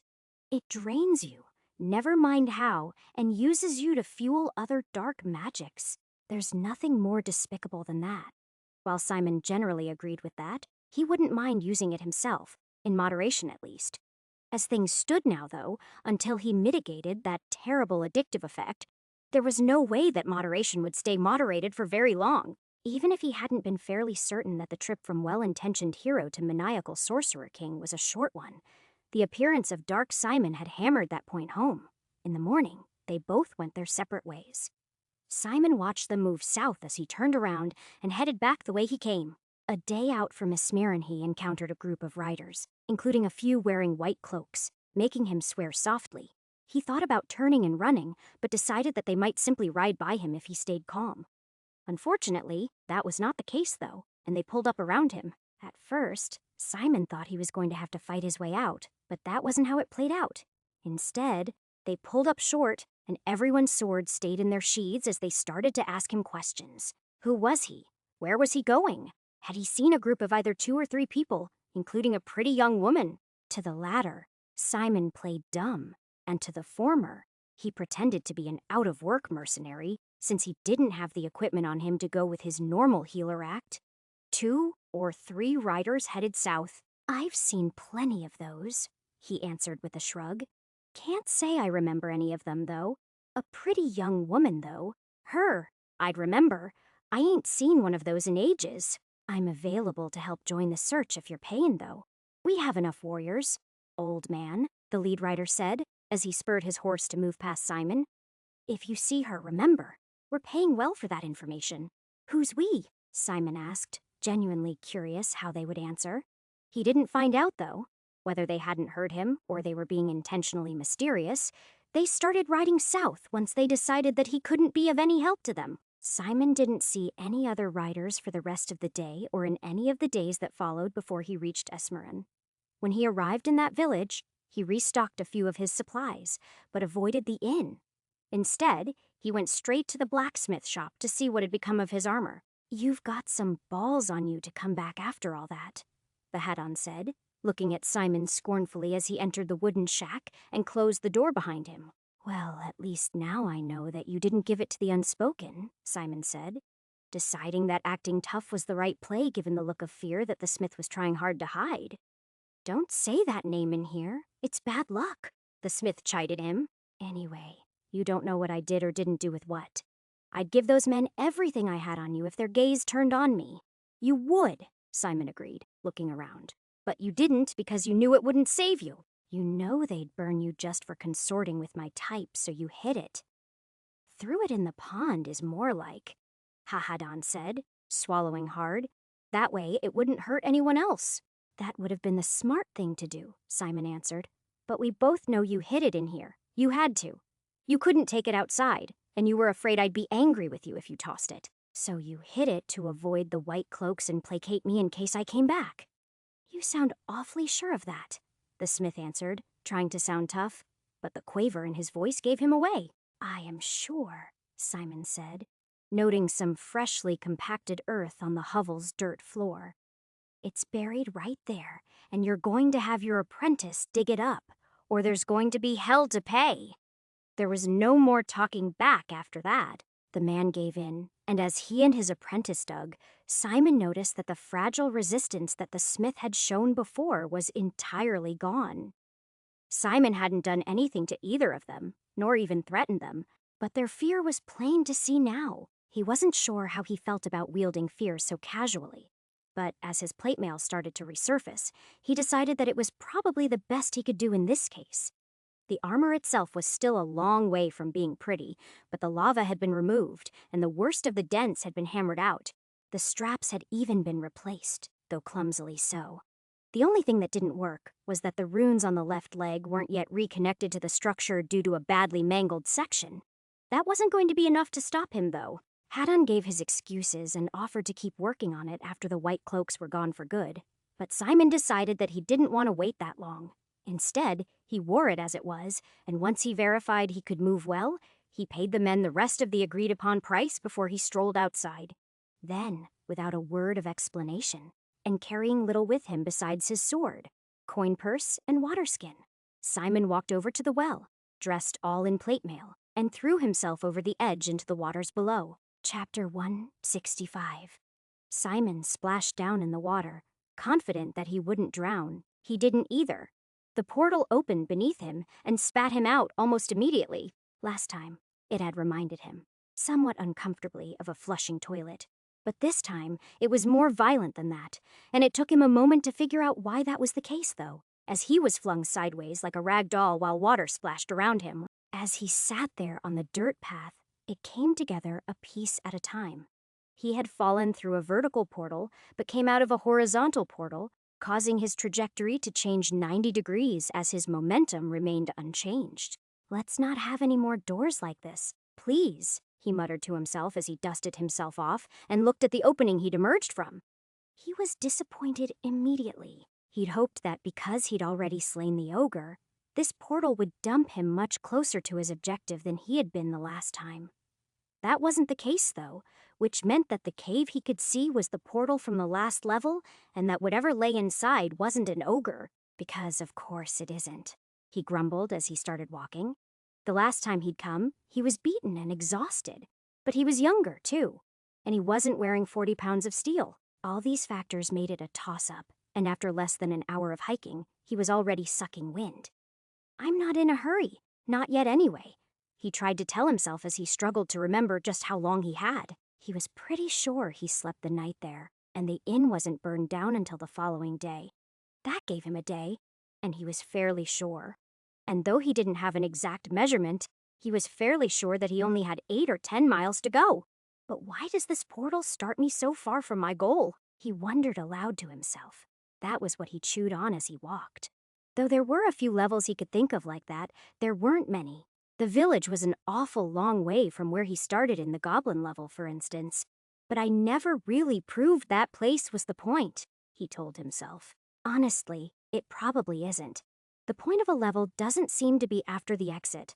It drains you, never mind how, and uses you to fuel other dark magics. There's nothing more despicable than that." While Simon generally agreed with that, he wouldn't mind using it himself. in moderation at least. As things stood now, though, until he mitigated that terrible addictive effect, there was no way that moderation would stay moderated for very long. Even if he hadn't been fairly certain that the trip from well-intentioned hero to maniacal sorcerer king was a short one, the appearance of Dark Simon had hammered that point home. In the morning, they both went their separate ways. Simon watched them move south as he turned around and headed back the way he came. A day out from Ismiran, he encountered a group of riders, including a few wearing white cloaks, making him swear softly. He thought about turning and running, but decided that they might simply ride by him if he stayed calm. Unfortunately, that was not the case, though, and they pulled up around him. At first, Simon thought he was going to have to fight his way out, but that wasn't how it played out. Instead, they pulled up short, and everyone's swords stayed in their sheaths as they started to ask him questions. Who was he? Where was he going? Had he seen a group of either 2 or 3 people, including a pretty young woman? To the latter, Simon played dumb, and to the former, he pretended to be an out-of-work mercenary since he didn't have the equipment on him to go with his normal healer act. 2 or 3 riders headed south. I've seen plenty of those, he answered with a shrug. Can't say I remember any of them, though. A pretty young woman, though. Her, I'd remember. I ain't seen one of those in ages. I'm available to help join the search if you're paying, though. We have enough warriors. Old man, the lead rider said, as he spurred his horse to move past Simon. If you see her, remember, we're paying well for that information. Who's we? Simon asked, genuinely curious how they would answer. He didn't find out, though. Whether they hadn't heard him or they were being intentionally mysterious, they started riding south once they decided that he couldn't be of any help to them. Simon didn't see any other riders for the rest of the day or in any of the days that followed before he reached Esmeran. When he arrived in that village, he restocked a few of his supplies, but avoided the inn. Instead, he went straight to the blacksmith shop to see what had become of his armor. You've got some balls on you to come back after all that, the Hadan said, looking at Simon scornfully as he entered the wooden shack and closed the door behind him. Well, at least now I know that you didn't give it to the unspoken, Simon said, deciding that acting tough was the right play given the look of fear that the smith was trying hard to hide. Don't say that name in here. It's bad luck, the smith chided him. Anyway, you don't know what I did or didn't do with what. I'd give those men everything I had on you if their gaze turned on me. You would, Simon agreed, looking around. But you didn't because you knew it wouldn't save you. You know they'd burn you just for consorting with my type, so you hid it. Threw it in the pond is more like, Hahadan said, swallowing hard. That way it wouldn't hurt anyone else. That would have been the smart thing to do, Simon answered. But we both know you hid it in here. You had to. You couldn't take it outside, and you were afraid I'd be angry with you if you tossed it. So you hid it to avoid the white cloaks and placate me in case I came back. You sound awfully sure of that, the smith answered, trying to sound tough, but the quaver in his voice gave him away. I am sure, Simon said, noting some freshly compacted earth on the hovel's dirt floor. It's buried right there, and you're going to have your apprentice dig it up, or there's going to be hell to pay. There was no more talking back after that. The man gave in, and as he and his apprentice dug, Simon noticed that the fragile resistance that the smith had shown before was entirely gone. Simon hadn't done anything to either of them, nor even threatened them, but their fear was plain to see now. He wasn't sure how he felt about wielding fear so casually, but as his plate mail started to resurface, he decided that it was probably the best he could do in this case. The armor itself was still a long way from being pretty, but the lava had been removed, and the worst of the dents had been hammered out. The straps had even been replaced, though clumsily so. The only thing that didn't work was that the runes on the left leg weren't yet reconnected to the structure due to a badly mangled section. That wasn't going to be enough to stop him, though. Hadan gave his excuses and offered to keep working on it after the white cloaks were gone for good, but Simon decided that he didn't want to wait that long. Instead, he wore it as it was, and once he verified he could move well, he paid the men the rest of the agreed-upon price before he strolled outside. Then, without a word of explanation, and carrying little with him besides his sword, coin purse, and water skin, Simon walked over to the well, dressed all in plate mail, and threw himself over the edge into the waters below. Chapter 165. Simon splashed down in the water, Confident that he wouldn't drown, he didn't either. The portal opened beneath him and spat him out almost immediately. Last time, it had reminded him, somewhat uncomfortably, of a flushing toilet. But this time, it was more violent than that, and it took him a moment to figure out why that was the case, though, as he was flung sideways like a rag doll while water splashed around him. As he sat there on the dirt path, it came together a piece at a time. He had fallen through a vertical portal, but came out of a horizontal portal, causing his trajectory to change 90 degrees as his momentum remained unchanged. Let's not have any more doors like this, please, he muttered to himself as he dusted himself off and looked at the opening he'd emerged from. He was disappointed immediately. He'd hoped that because he'd already slain the ogre, this portal would dump him much closer to his objective than he had been the last time. That wasn't the case, though, which meant that the cave he could see was the portal from the last level, and that whatever lay inside wasn't an ogre, because of course it isn't, he grumbled as he started walking. The last time he'd come, he was beaten and exhausted, but he was younger, too, and he wasn't wearing 40 pounds of steel. All these factors made it a toss-up, and after less than an hour of hiking, he was already sucking wind. I'm not in a hurry, not yet anyway, he tried to tell himself as he struggled to remember just how long he had. He was pretty sure he slept the night there, and the inn wasn't burned down until the following day. That gave him a day, and he was fairly sure. And though he didn't have an exact measurement, he was fairly sure that he only had 8 or 10 miles to go. But why does this portal start me so far from my goal? He wondered aloud to himself. That was what he chewed on as he walked. Though there were a few levels he could think of like that, there weren't many. The village was an awful long way from where he started in the goblin level, for instance. But I never really proved that place was the point, he told himself. Honestly, it probably isn't. The point of a level doesn't seem to be after the exit.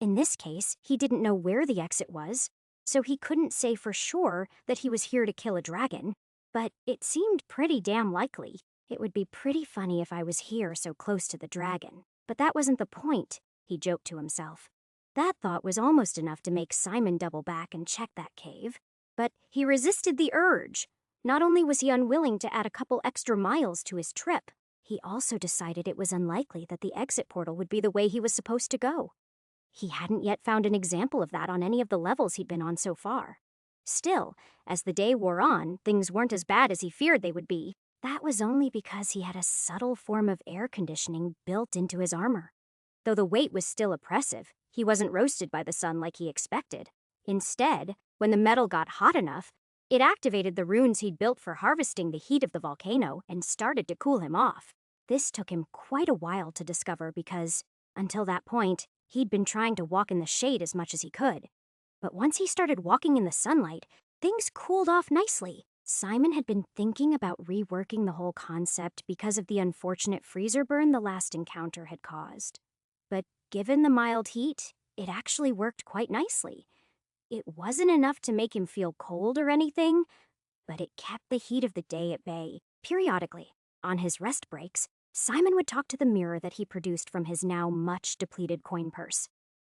In this case, he didn't know where the exit was, so he couldn't say for sure that he was here to kill a dragon. But it seemed pretty damn likely. It would be pretty funny if I was here so close to the dragon. But that wasn't the point, he joked to himself. That thought was almost enough to make Simon double back and check that cave. But he resisted the urge. Not only was he unwilling to add a couple extra miles to his trip, he also decided it was unlikely that the exit portal would be the way he was supposed to go. He hadn't yet found an example of that on any of the levels he'd been on so far. Still, as the day wore on, things weren't as bad as he feared they would be. That was only because he had a subtle form of air conditioning built into his armor. Though the weight was still oppressive, he wasn't roasted by the sun like he expected. Instead, when the metal got hot enough, it activated the runes he'd built for harvesting the heat of the volcano and started to cool him off. This took him quite a while to discover because, until that point, he'd been trying to walk in the shade as much as he could. But once he started walking in the sunlight, things cooled off nicely. Simon had been thinking about reworking the whole concept because of the unfortunate freezer burn the last encounter had caused. But given the mild heat, it actually worked quite nicely. It wasn't enough to make him feel cold or anything, but it kept the heat of the day at bay. Periodically, on his rest breaks, Simon would talk to the mirror that he produced from his now much depleted coin purse.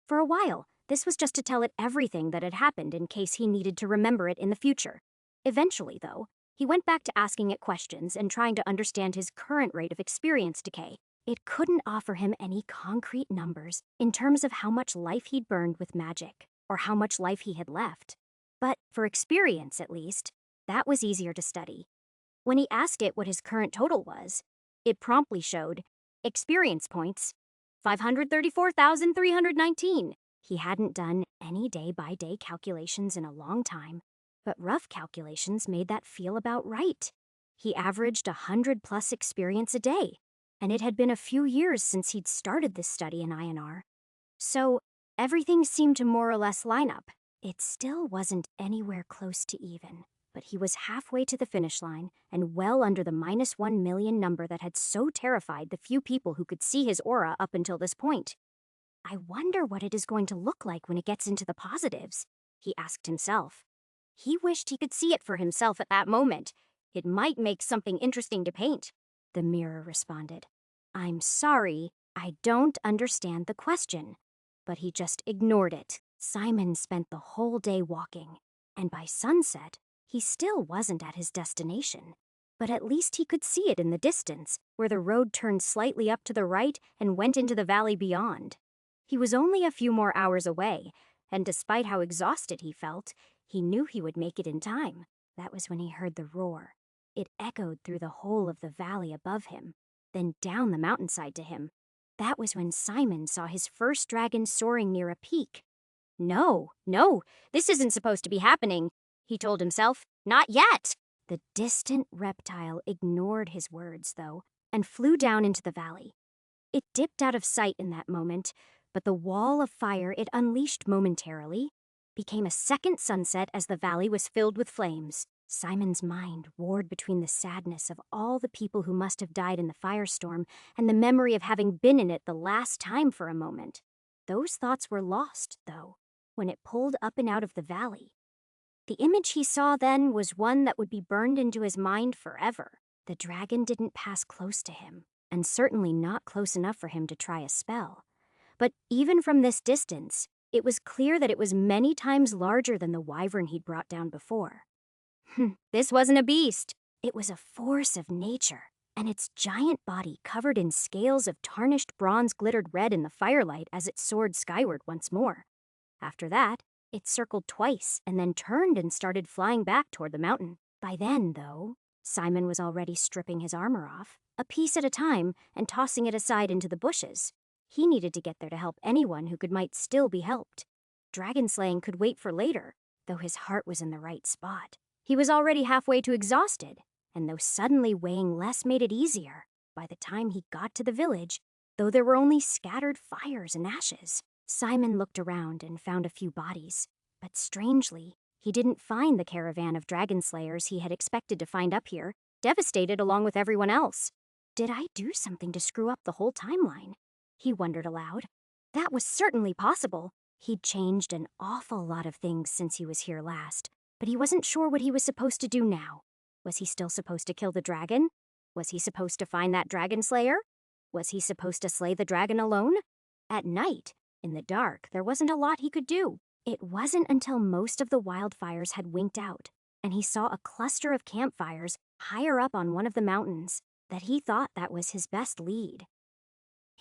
For a while, this was just to tell it everything that had happened in case he needed to remember it in the future. Eventually, though, he went back to asking it questions and trying to understand his current rate of experience decay. It couldn't offer him any concrete numbers in terms of how much life he'd burned with magic, or how much life he had left. But for experience, at least, that was easier to study. When he asked it what his current total was, it promptly showed experience points 534,319. He hadn't done any day-by-day calculations in a long time, but rough calculations made that feel about right. He averaged 100+ experience a day, and it had been a few years since he'd started this study in INR. So everything seemed to more or less line up. It still wasn't anywhere close to even, but he was halfway to the finish line and well under the -1 million number that had so terrified the few people who could see his aura up until this point. I wonder what it is going to look like when it gets into the positives, he asked himself. He wished he could see it for himself at that moment. It might make something interesting to paint. The mirror responded. I'm sorry, I don't understand the question. But he just ignored it. Simon spent the whole day walking, and by sunset, he still wasn't at his destination. but at least he could see it in the distance, where the road turned slightly up to the right and went into the valley beyond. He was only a few more hours away, and despite how exhausted he felt, he knew he would make it in time. That was when he heard the roar. It echoed through the whole of the valley above him, then down the mountainside to him. That was when Simon saw his first dragon soaring near a peak. No, this isn't supposed to be happening, he told himself. Not yet! The distant reptile ignored his words, though, and flew down into the valley. It dipped out of sight in that moment, but the wall of fire it unleashed momentarily became a second sunset as the valley was filled with flames. Simon's mind warred between the sadness of all the people who must have died in the firestorm and the memory of having been in it the last time for a moment. Those thoughts were lost, though, when it pulled up and out of the valley. The image he saw then was one that would be burned into his mind forever. The dragon didn't pass close to him, and certainly not close enough for him to try a spell. But even from this distance, it was clear that it was many times larger than the wyvern he'd brought down before. This wasn't a beast. It was a force of nature, and its giant body covered in scales of tarnished bronze glittered red in the firelight as it soared skyward once more. After that, it circled twice and then turned and started flying back toward the mountain. By then, though, Simon was already stripping his armor off, a piece at a time, and tossing it aside into the bushes. He needed to get there to help anyone who might still be helped. Dragon slaying could wait for later, though his heart was in the right spot. He was already halfway to exhausted, and though suddenly weighing less made it easier, by the time he got to the village, though there were only scattered fires and ashes, Simon looked around and found a few bodies. But strangely, he didn't find the caravan of dragon slayers he had expected to find up here, devastated along with everyone else. Did I do something to screw up the whole timeline? He wondered aloud. That was certainly possible. He'd changed an awful lot of things since he was here last, but he wasn't sure what he was supposed to do now. Was he still supposed to kill the dragon? Was he supposed to find that dragon slayer? Was he supposed to slay the dragon alone? At night, in the dark, there wasn't a lot he could do. It wasn't until most of the wildfires had winked out, and he saw a cluster of campfires higher up on one of the mountains, that he thought that was his best lead.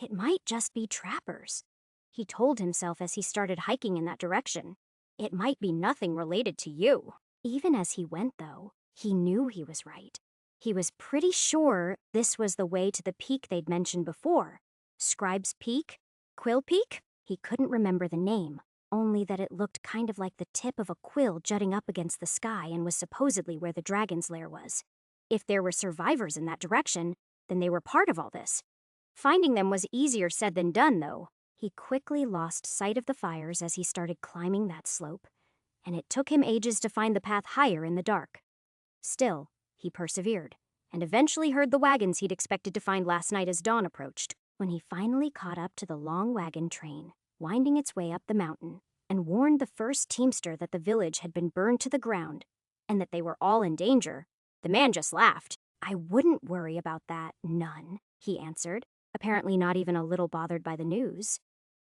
It might just be trappers, he told himself as he started hiking in that direction. It might be nothing related to you. Even as he went, though, he knew he was right. He was pretty sure this was the way to the peak they'd mentioned before. Scribe's Peak? Quill Peak? He couldn't remember the name, only that it looked kind of like the tip of a quill jutting up against the sky and was supposedly where the dragon's lair was. If there were survivors in that direction, then they were part of all this. Finding them was easier said than done, though. He quickly lost sight of the fires as he started climbing that slope, and it took him ages to find the path higher in the dark. Still, he persevered, and eventually heard the wagons he'd expected to find last night as dawn approached. When he finally caught up to the long wagon train, winding its way up the mountain, and warned the first teamster that the village had been burned to the ground, and that they were all in danger, the man just laughed. I wouldn't worry about that, none, he answered, apparently not even a little bothered by the news.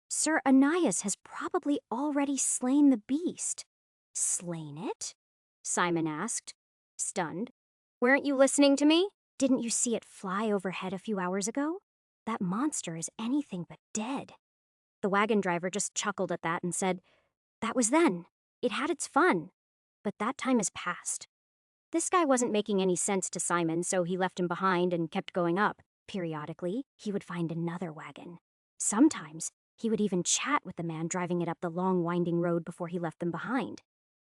Sir Ananias has probably already slain the beast. Slain it? Simon asked, stunned. Weren't you listening to me? Didn't you see it fly overhead a few hours ago? That monster is anything but dead. The wagon driver just chuckled at that and said, That was then. It had its fun. But that time is past. This guy wasn't making any sense to Simon, so he left him behind and kept going up. Periodically, he would find another wagon. Sometimes, he would even chat with the man driving it up the long winding road before he left them behind.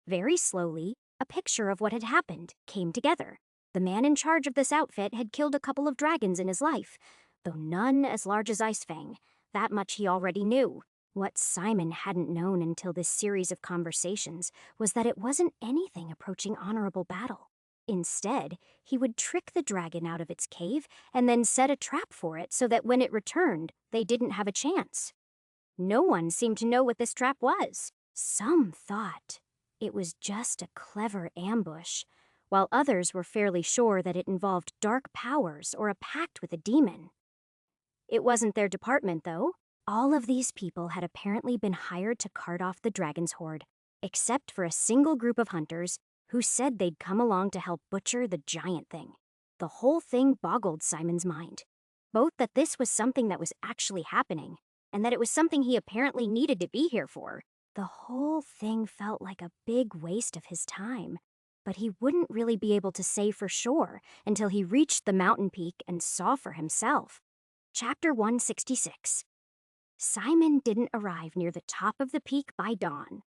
Very slowly, a picture of what had happened came together. The man in charge of this outfit had killed a couple of dragons in his life, though none as large as Icefang. That much he already knew. What Simon hadn't known until this series of conversations was that it wasn't anything approaching honorable battle. Instead, he would trick the dragon out of its cave and then set a trap for it so that when it returned, they didn't have a chance. No one seemed to know what this trap was. Some thought it was just a clever ambush, while others were fairly sure that it involved dark powers or a pact with a demon. It wasn't their department, though. All of these people had apparently been hired to cart off the dragon's horde, except for a single group of hunters who said they'd come along to help butcher the giant thing. The whole thing boggled Simon's mind. Both that this was something that was actually happening, and that it was something he apparently needed to be here for. The whole thing felt like a big waste of his time, but he wouldn't really be able to say for sure until he reached the mountain peak and saw for himself. Chapter 166. Simon didn't arrive near the top of the peak by dawn.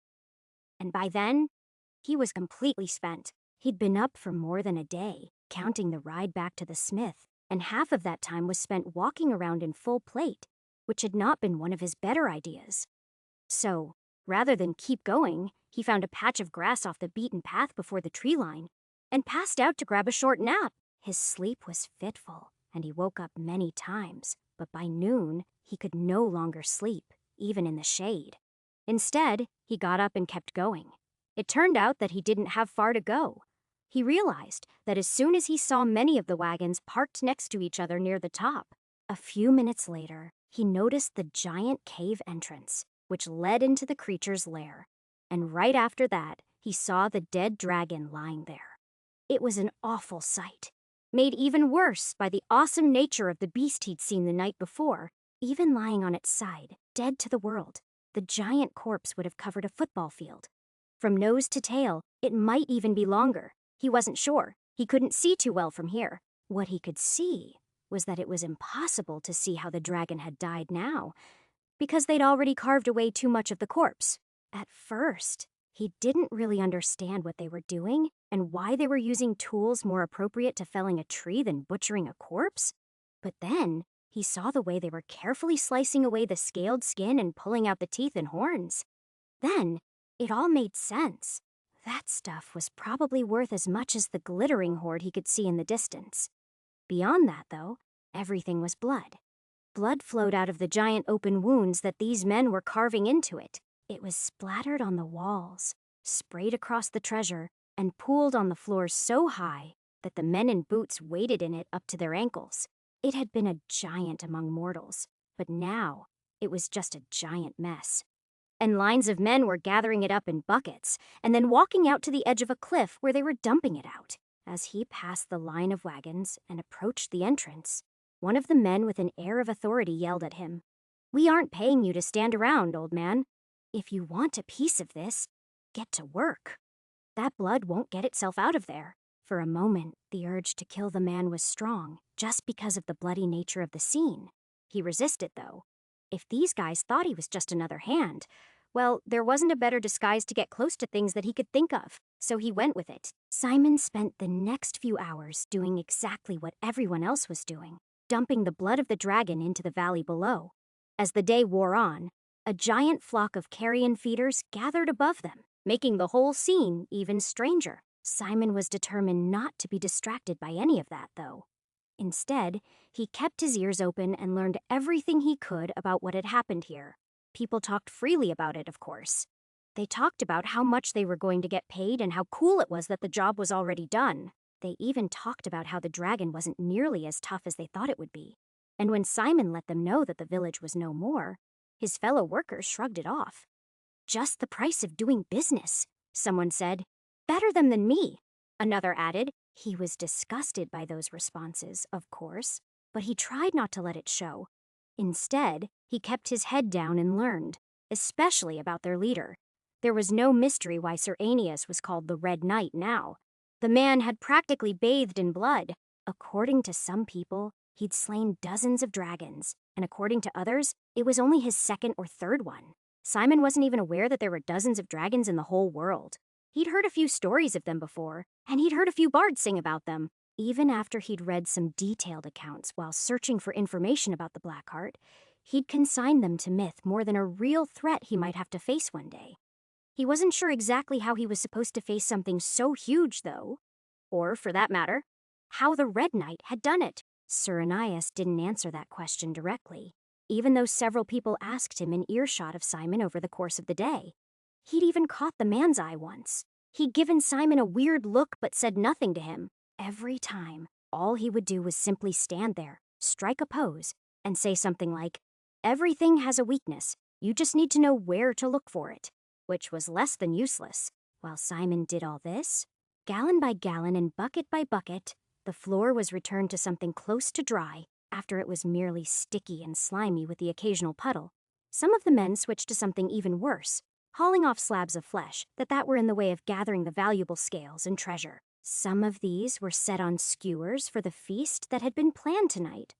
And by then, he was completely spent. He'd been up for more than a day, counting the ride back to the smith, and half of that time was spent walking around in full plate, which had not been one of his better ideas. So, rather than keep going, he found a patch of grass off the beaten path before the tree line, and passed out to grab a short nap. His sleep was fitful, and he woke up many times, but by noon, he could no longer sleep, even in the shade. Instead, he got up and kept going. It turned out that he didn't have far to go. He realized that as soon as he saw many of the wagons parked next to each other near the top, a few minutes later, he noticed the giant cave entrance, which led into the creature's lair. And right after that, he saw the dead dragon lying there. It was an awful sight, made even worse by the awesome nature of the beast he'd seen the night before. Even lying on its side, dead to the world, the giant corpse would have covered a football field. From nose to tail, it might even be longer. He wasn't sure. He couldn't see too well from here. What he could see was that it was impossible to see how the dragon had died now, because they'd already carved away too much of the corpse. At first, he didn't really understand what they were doing and why they were using tools more appropriate to felling a tree than butchering a corpse. But then, he saw the way they were carefully slicing away the scaled skin and pulling out the teeth and horns. Then, it all made sense. That stuff was probably worth as much as the glittering hoard he could see in the distance. Beyond that, though, everything was blood. Blood flowed out of the giant open wounds that these men were carving into it. It was splattered on the walls, sprayed across the treasure, and pooled on the floors so high that the men in boots waded in it up to their ankles. It had been a giant among mortals, but now it was just a giant mess. And lines of men were gathering it up in buckets, and then walking out to the edge of a cliff where they were dumping it out. As he passed the line of wagons and approached the entrance, one of the men with an air of authority yelled at him, "We aren't paying you to stand around, old man. If you want a piece of this, get to work. That blood won't get itself out of there." For a moment, the urge to kill the man was strong, just because of the bloody nature of the scene. He resisted, though. If these guys thought he was just another hand, well, there wasn't a better disguise to get close to things that he could think of, so he went with it. Simon spent the next few hours doing exactly what everyone else was doing, dumping the blood of the dragon into the valley below. As the day wore on, a giant flock of carrion feeders gathered above them, making the whole scene even stranger. Simon was determined not to be distracted by any of that, though. Instead, he kept his ears open and learned everything he could about what had happened here. People talked freely about it, of course. They talked about how much they were going to get paid and how cool it was that the job was already done. They even talked about how the dragon wasn't nearly as tough as they thought it would be. And when Simon let them know that the village was no more, his fellow workers shrugged it off. "Just the price of doing business," someone said. "Better them than me," another added. He was disgusted by those responses, of course, but he tried not to let it show. Instead, he kept his head down and learned, especially about their leader. There was no mystery why Sir Aeneas was called the Red Knight now. The man had practically bathed in blood. According to some people, he'd slain dozens of dragons, and according to others, it was only his second or third one. Simon wasn't even aware that there were dozens of dragons in the whole world. He'd heard a few stories of them before, and he'd heard a few bards sing about them. Even after he'd read some detailed accounts while searching for information about the Blackheart, he'd consign them to myth more than a real threat he might have to face one day. He wasn't sure exactly how he was supposed to face something so huge, though. Or, for that matter, how the Red Knight had done it. Sir Aeneas didn't answer that question directly, even though several people asked him in earshot of Simon over the course of the day. He'd even caught the man's eye once. He'd given Simon a weird look but said nothing to him. Every time, all he would do was simply stand there, strike a pose, and say something like, "Everything has a weakness. You just need to know where to look for it," which was less than useless. While Simon did all this, gallon by gallon and bucket by bucket, The floor was returned to something close to dry after it was merely sticky and slimy with the occasional puddle. Some of the men switched to something even worse, hauling off slabs of flesh that were in the way of gathering the valuable scales and treasure. Some of these were set on skewers for the feast that had been planned tonight,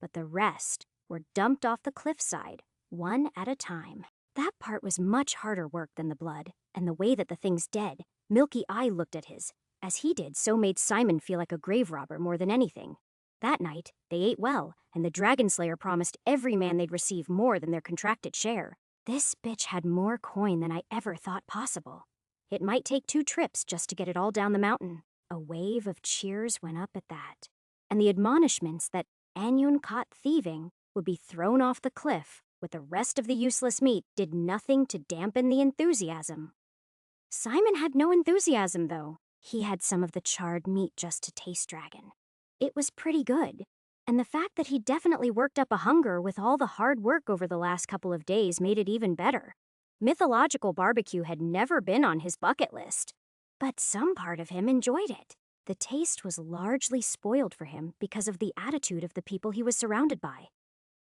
but the rest were dumped off the cliffside, one at a time. That part was much harder work than the blood, and the way that the thing's dead. Milky Eye looked at his. As he did, so made Simon feel like a grave robber more than anything. That night, they ate well, and the Dragon Slayer promised every man they'd receive more than their contracted share. This bitch had more coin than I ever thought possible. It might take 2 trips just to get it all down the mountain. A wave of cheers went up at that, and the admonishments that Anyun caught thieving would be thrown off the cliff with the rest of the useless meat did nothing to dampen the enthusiasm. Simon had no enthusiasm, though. He had some of the charred meat just to taste dragon. It was pretty good, and the fact that he definitely worked up a hunger with all the hard work over the last couple of days made it even better. Mythological barbecue had never been on his bucket list, but some part of him enjoyed it. The taste was largely spoiled for him because of the attitude of the people he was surrounded by.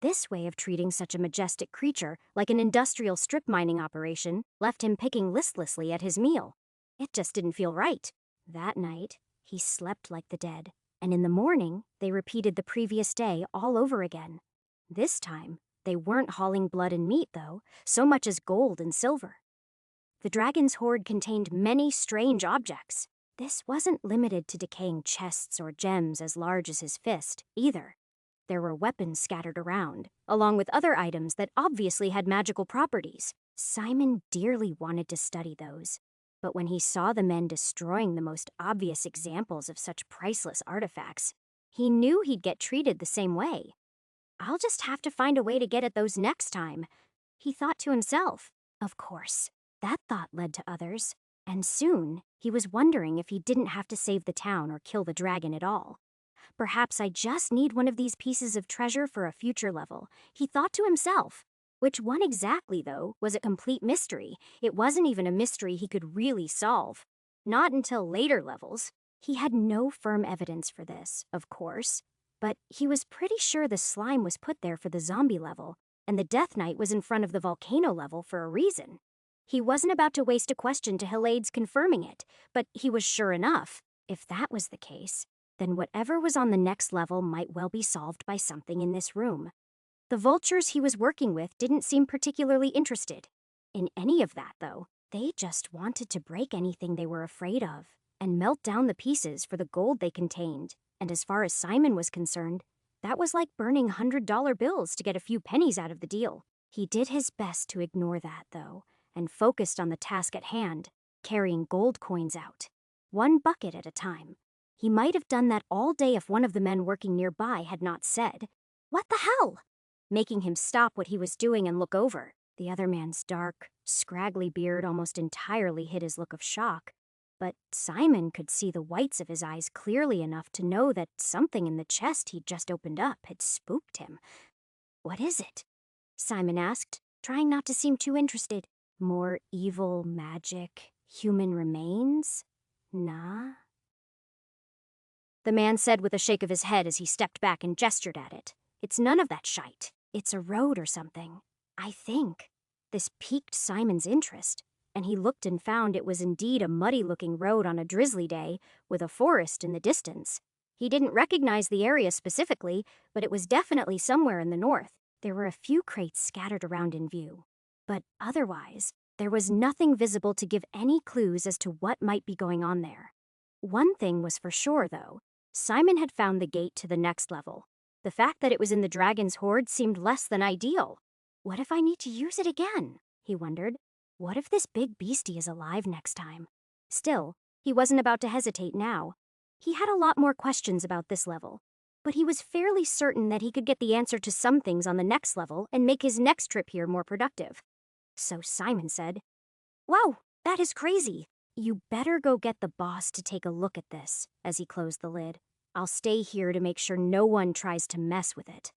This way of treating such a majestic creature like an industrial strip mining operation left him picking listlessly at his meal. It just didn't feel right. That night, he slept like the dead, and in the morning, they repeated the previous day all over again. This time, they weren't hauling blood and meat, though, so much as gold and silver. The dragon's hoard contained many strange objects. This wasn't limited to decaying chests or gems as large as his fist, either. There were weapons scattered around, along with other items that obviously had magical properties. Simon dearly wanted to study those, but when he saw the men destroying the most obvious examples of such priceless artifacts, he knew he'd get treated the same way. I'll just have to find a way to get at those next time, he thought to himself. Of course, that thought led to others, and soon he was wondering if he didn't have to save the town or kill the dragon at all. Perhaps I just need one of these pieces of treasure for a future level, he thought to himself. Which one exactly, though, was a complete mystery. It wasn't even a mystery he could really solve. Not until later levels. He had no firm evidence for this, of course, but he was pretty sure the slime was put there for the zombie level, and the Death Knight was in front of the volcano level for a reason. He wasn't about to waste a question to Hillades confirming it, but he was sure enough. If that was the case, then whatever was on the next level might well be solved by something in this room. The vultures he was working with didn't seem particularly interested in any of that, though. They just wanted to break anything they were afraid of and melt down the pieces for the gold they contained. And as far as Simon was concerned, that was like burning $100 bills to get a few pennies out of the deal. He did his best to ignore that, though, and focused on the task at hand, carrying gold coins out, one bucket at a time. He might have done that all day if one of the men working nearby had not said, "What the hell?" making him stop what he was doing and look over. The other man's dark, scraggly beard almost entirely hid his look of shock, but Simon could see the whites of his eyes clearly enough to know that something in the chest he'd just opened up had spooked him. "What is it?" Simon asked, trying not to seem too interested. "More evil magic, human remains? Nah?" The man said with a shake of his head as he stepped back and gestured at it. "It's none of that shite. It's a road or something, I think." This piqued Simon's interest, and he looked and found it was indeed a muddy-looking road on a drizzly day, with a forest in the distance. He didn't recognize the area specifically, but it was definitely somewhere in the north. There were a few crates scattered around in view, but otherwise, there was nothing visible to give any clues as to what might be going on there. One thing was for sure, though. Simon had found the gate to the next level. The fact that it was in the dragon's hoard seemed less than ideal. What if I need to use it again? He wondered. What if this big beastie is alive next time? Still, he wasn't about to hesitate now. He had a lot more questions about this level, but he was fairly certain that he could get the answer to some things on the next level and make his next trip here more productive. So Simon said, "Wow, that is crazy. You better go get the boss to take a look at this," as he closed the lid. "I'll stay here to make sure no one tries to mess with it."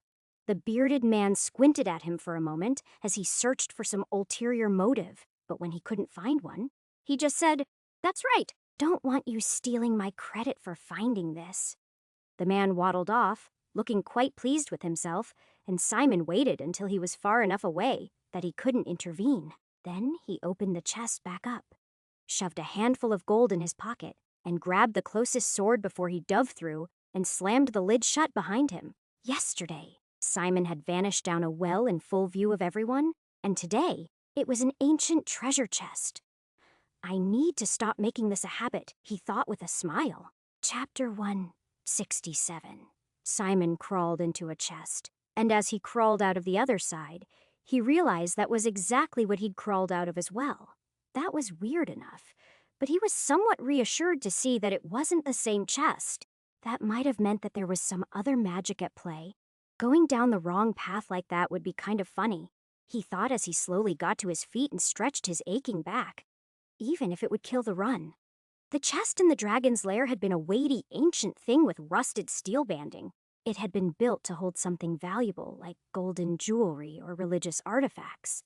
The bearded man squinted at him for a moment as he searched for some ulterior motive, but when he couldn't find one, he just said, "That's right. Don't want you stealing my credit for finding this." The man waddled off, looking quite pleased with himself, and Simon waited until he was far enough away that he couldn't intervene. Then he opened the chest back up, shoved a handful of gold in his pocket, and grabbed the closest sword before he dove through and slammed the lid shut behind him. Yesterday, Simon had vanished down a well in full view of everyone, and today it was an ancient treasure chest. I need to stop making this a habit, he thought with a smile. Chapter 167. Simon crawled into a chest, and as he crawled out of the other side, he realized that was exactly what he'd crawled out of as well. That was weird enough, but he was somewhat reassured to see that it wasn't the same chest. That might have meant that there was some other magic at play. Going down the wrong path like that would be kind of funny, he thought as he slowly got to his feet and stretched his aching back. Even if it would kill the run. The chest in the dragon's lair had been a weighty, ancient thing with rusted steel banding. It had been built to hold something valuable, like golden jewelry or religious artifacts.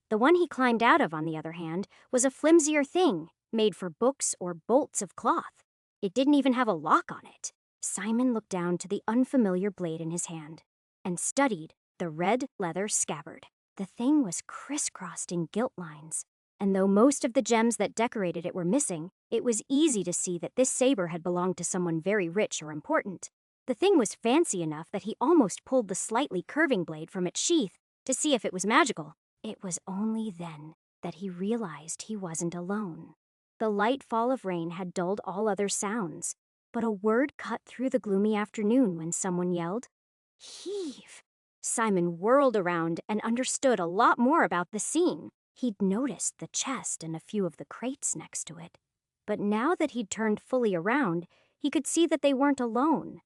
The one he climbed out of, on the other hand, was a flimsier thing, made for books or bolts of cloth. It didn't even have a lock on it. Simon looked down to the unfamiliar blade in his hand and studied the red leather scabbard. The thing was crisscrossed in gilt lines, and though most of the gems that decorated it were missing, it was easy to see that this saber had belonged to someone very rich or important. The thing was fancy enough that he almost pulled the slightly curving blade from its sheath to see if it was magical. It was only then that he realized he wasn't alone. The light fall of rain had dulled all other sounds, but a word cut through the gloomy afternoon when someone yelled, "Heave!" Simon whirled around and understood a lot more about the scene. He'd noticed the chest and a few of the crates next to it, but now that he'd turned fully around, he could see that they weren't alone.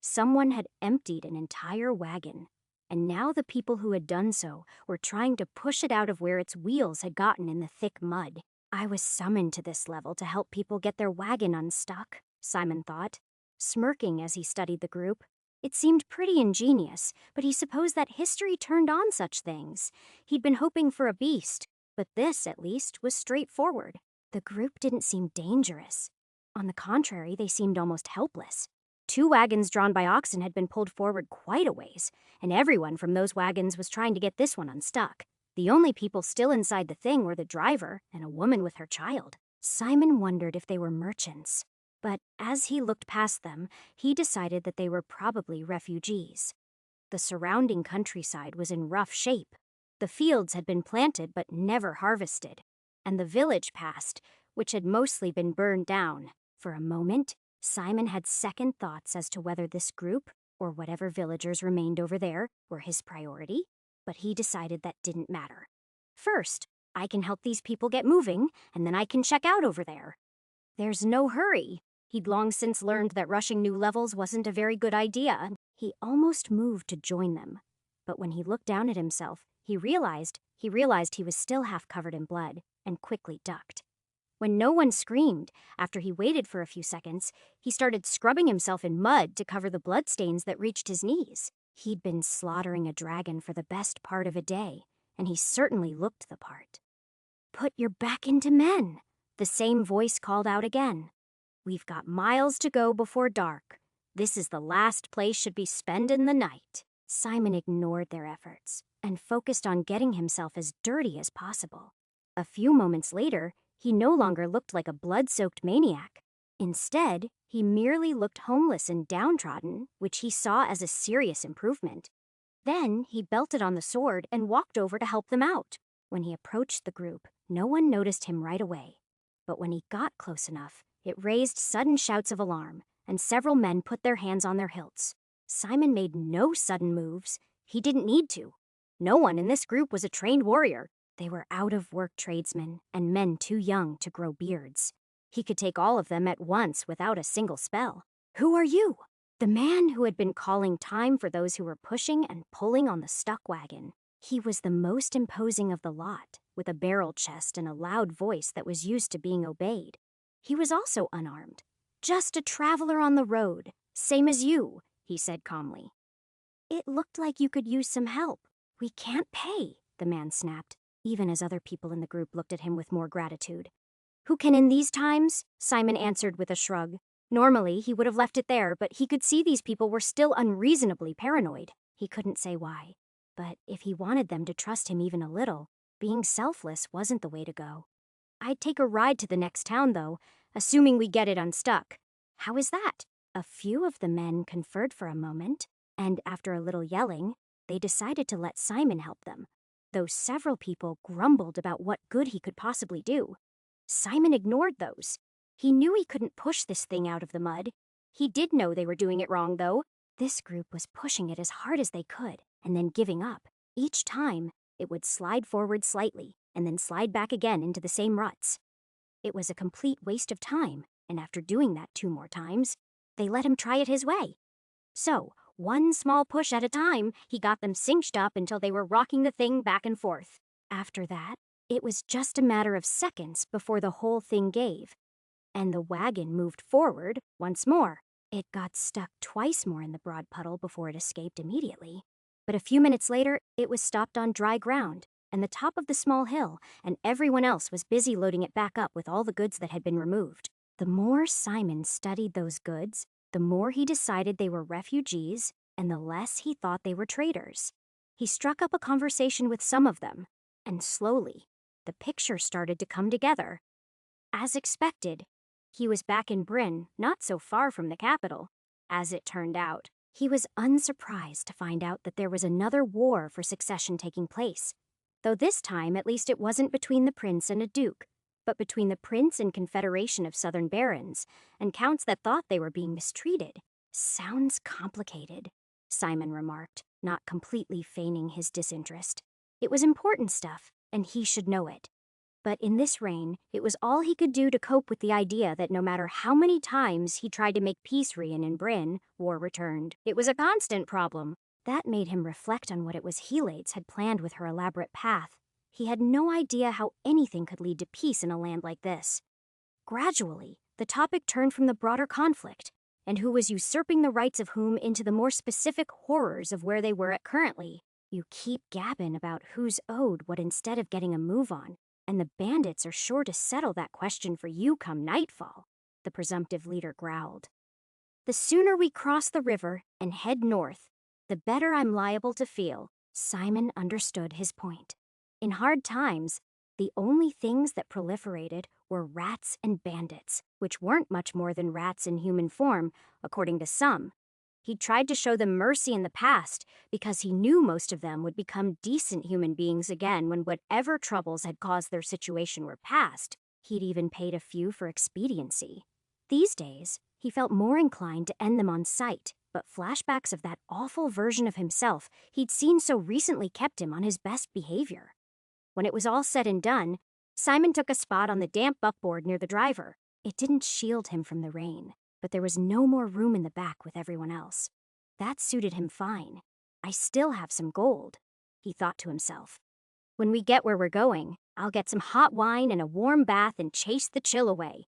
Someone had emptied an entire wagon, and now the people who had done so were trying to push it out of where its wheels had gotten in the thick mud. I was summoned to this level to help people get their wagon unstuck, Simon thought, smirking as he studied the group. It seemed pretty ingenious, but he supposed that history turned on such things. He'd been hoping for a beast, but this, at least, was straightforward. The group didn't seem dangerous. On the contrary, they seemed almost helpless. 2 wagons drawn by oxen had been pulled forward quite a ways, and everyone from those wagons was trying to get this one unstuck. The only people still inside the thing were the driver and a woman with her child. Simon wondered if they were merchants. But as he looked past them, he decided that they were probably refugees. The surrounding countryside was in rough shape. The fields had been planted but never harvested, and the village passed, which had mostly been burned down. For a moment, Simon had second thoughts as to whether this group, or whatever villagers remained over there, were his priority, but he decided that didn't matter. First, I can help these people get moving, and then I can check out over there. There's no hurry. He'd long since learned that rushing new levels wasn't a very good idea. He almost moved to join them, but when he looked down at himself, he realized he was still half covered in blood, and quickly ducked. When no one screamed, after he waited for a few seconds, he started scrubbing himself in mud to cover the bloodstains that reached his knees. He'd been slaughtering a dragon for the best part of a day, and he certainly looked the part. "Put your back into men," the same voice called out again. "We've got miles to go before dark. This is the last place should be spendin' the night." Simon ignored their efforts and focused on getting himself as dirty as possible. A few moments later, he no longer looked like a blood-soaked maniac. Instead, he merely looked homeless and downtrodden, which he saw as a serious improvement. Then he belted on the sword and walked over to help them out. When he approached the group, no one noticed him right away. But when he got close enough, it raised sudden shouts of alarm, and several men put their hands on their hilts. Simon made no sudden moves. He didn't need to. No one in this group was a trained warrior. They were out-of-work tradesmen and men too young to grow beards. He could take all of them at once without a single spell. "Who are you?" The man who had been calling time for those who were pushing and pulling on the stuck wagon. He was the most imposing of the lot, with a barrel chest and a loud voice that was used to being obeyed. He was also unarmed. "Just a traveler on the road, same as you," he said calmly. "It looked like you could use some help. We can't pay," the man snapped, even as other people in the group looked at him with more gratitude. "Who can in these times?" Simon answered with a shrug. Normally, he would have left it there, but he could see these people were still unreasonably paranoid. He couldn't say why. But if he wanted them to trust him even a little, being selfless wasn't the way to go. I'd take a ride to the next town, though, assuming we get it unstuck. How is that? A few of the men conferred for a moment, and after a little yelling, they decided to let Simon help them, though several people grumbled about what good he could possibly do. Simon ignored those. He knew he couldn't push this thing out of the mud. He did know they were doing it wrong, though. This group was pushing it as hard as they could, and then giving up. Each time, it would slide forward slightly, and then slide back again into the same ruts. It was a complete waste of time, and after doing that 2 more times, they let him try it his way. So, one small push at a time, he got them cinched up until they were rocking the thing back and forth. After that, it was just a matter of seconds before the whole thing gave, and the wagon moved forward once more. It got stuck twice more in the broad puddle before it escaped immediately. But a few minutes later, it was stopped on dry ground, and the top of the small hill, and everyone else was busy loading it back up with all the goods that had been removed. The more Simon studied those goods, the more he decided they were refugees, and the less he thought they were traitors. He struck up a conversation with some of them, and slowly, the picture started to come together. As expected, he was back in Bryn, not so far from the capital. As it turned out, he was unsurprised to find out that there was another war for succession taking place, though this time at least it wasn't between the prince and a duke, but between the prince and confederation of southern barons, and counts that thought they were being mistreated. Sounds complicated, Simon remarked, not completely feigning his disinterest. It was important stuff, and he should know it. But in this reign, it was all he could do to cope with the idea that no matter how many times he tried to make peace reign in Bryn, war returned. It was a constant problem. That made him reflect on what it was Helates had planned with her elaborate path. He had no idea how anything could lead to peace in a land like this. Gradually, the topic turned from the broader conflict, and who was usurping the rights of whom, into the more specific horrors of where they were at currently. You keep gabbing about who's owed what instead of getting a move on, and the bandits are sure to settle that question for you come nightfall, the presumptive leader growled. The sooner we cross the river and head north, the better I'm liable to feel. Simon understood his point. In hard times, the only things that proliferated were rats and bandits, which weren't much more than rats in human form, according to some. He tried to show them mercy in the past because he knew most of them would become decent human beings again when whatever troubles had caused their situation were past. He'd even paid a few for expediency. These days, he felt more inclined to end them on sight, but flashbacks of that awful version of himself he'd seen so recently kept him on his best behavior. When it was all said and done, Simon took a spot on the damp buckboard near the driver. It didn't shield him from the rain, but there was no more room in the back with everyone else. That suited him fine. I still have some gold, he thought to himself. When we get where we're going, I'll get some hot wine and a warm bath and chase the chill away.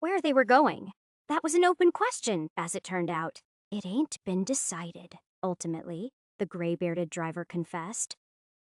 Where they were going? That was an open question, as it turned out. It ain't been decided, ultimately, the gray-bearded driver confessed.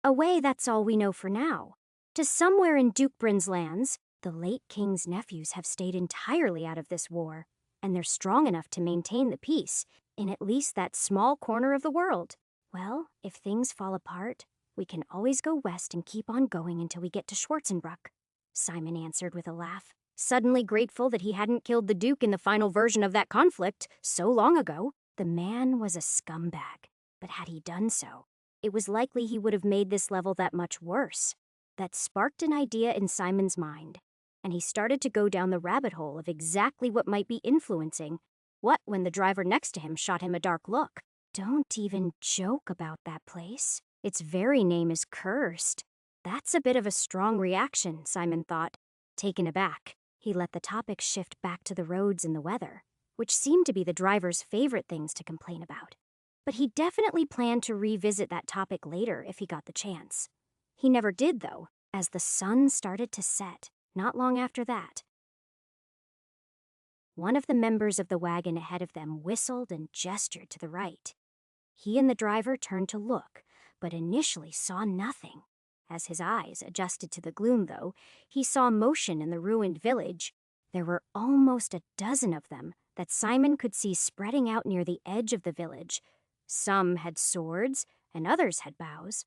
Away, that's all we know for now. To somewhere in Duke Bryn's lands, the late king's nephews have stayed entirely out of this war, and they're strong enough to maintain the peace in at least that small corner of the world. Well, if things fall apart, we can always go west and keep on going until we get to Schwarzenbruck, Simon answered with a laugh, suddenly grateful that he hadn't killed the Duke in the final version of that conflict so long ago. The man was a scumbag, but had he done so, it was likely he would have made this level that much worse. That sparked an idea in Simon's mind, and he started to go down the rabbit hole of exactly what might be influencing what when the driver next to him shot him a dark look. Don't even joke about that place. Its very name is cursed. That's a bit of a strong reaction, Simon thought. Taken aback, he let the topic shift back to the roads and the weather, which seemed to be the driver's favorite things to complain about. But he definitely planned to revisit that topic later if he got the chance. He never did, though, as the sun started to set, not long after that. One of the members of the wagon ahead of them whistled and gestured to the right. He and the driver turned to look, but initially saw nothing. As his eyes adjusted to the gloom, though, he saw motion in the ruined village. There were almost a dozen of them, that Simon could see spreading out near the edge of the village. Some had swords, and others had bows,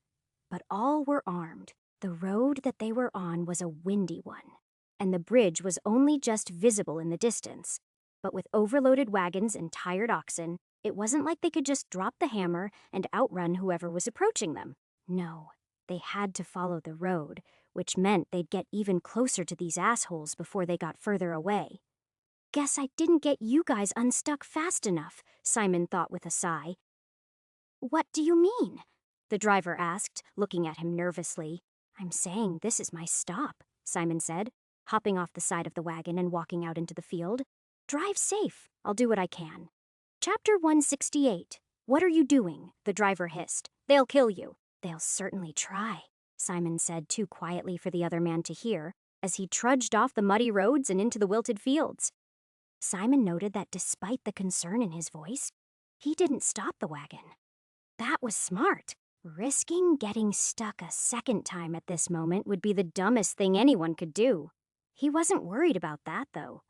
but all were armed. The road that they were on was a windy one, and the bridge was only just visible in the distance. But with overloaded wagons and tired oxen, it wasn't like they could just drop the hammer and outrun whoever was approaching them. No, they had to follow the road, which meant they'd get even closer to these assholes before they got further away. Guess I didn't get you guys unstuck fast enough, Simon thought with a sigh. What do you mean? The driver asked, looking at him nervously. I'm saying this is my stop, Simon said, hopping off the side of the wagon and walking out into the field. Drive safe. I'll do what I can. Chapter 168. What are you doing? The driver hissed. They'll kill you. They'll certainly try, Simon said too quietly for the other man to hear, as he trudged off the muddy roads and into the wilted fields. Simon noted that despite the concern in his voice, he didn't stop the wagon. That was smart. Risking getting stuck a second time at this moment would be the dumbest thing anyone could do. He wasn't worried about that, though.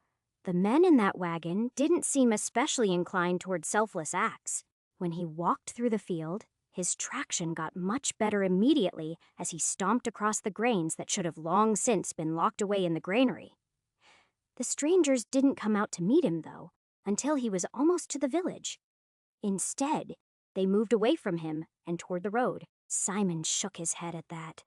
The men in that wagon didn't seem especially inclined toward selfless acts. When he walked through the field, his traction got much better immediately as he stomped across the grains that should have long since been locked away in the granary. The strangers didn't come out to meet him, though, until he was almost to the village. Instead, they moved away from him and toward the road. Simon shook his head at that.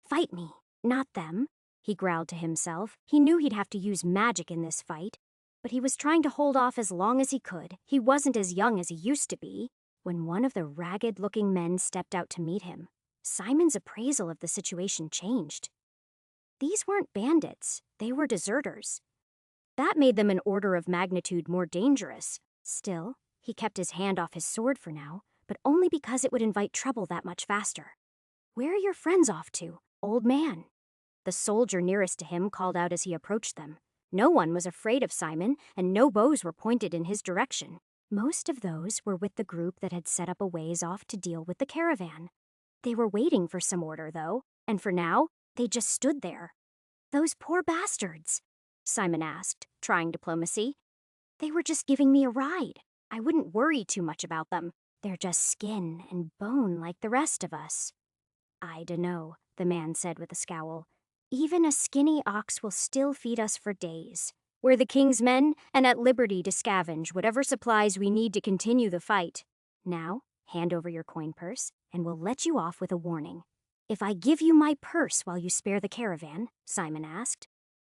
Fight me, not them, he growled to himself. He knew he'd have to use magic in this fight, but he was trying to hold off as long as he could. He wasn't as young as he used to be. When one of the ragged-looking men stepped out to meet him, Simon's appraisal of the situation changed. These weren't bandits, they were deserters. That made them an order of magnitude more dangerous. Still, he kept his hand off his sword for now, but only because it would invite trouble that much faster. Where are your friends off to, old man? The soldier nearest to him called out as he approached them. No one was afraid of Simon, and no bows were pointed in his direction. Most of those were with the group that had set up a ways off to deal with the caravan. They were waiting for some order, though, and for now, they just stood there. Those poor bastards, Simon asked, trying diplomacy. They were just giving me a ride. I wouldn't worry too much about them. They're just skin and bone like the rest of us. I dunno, the man said with a scowl. Even a skinny ox will still feed us for days. We're the king's men and at liberty to scavenge whatever supplies we need to continue the fight. Now, hand over your coin purse, and we'll let you off with a warning. If I give you my purse while you spare the caravan, Simon asked.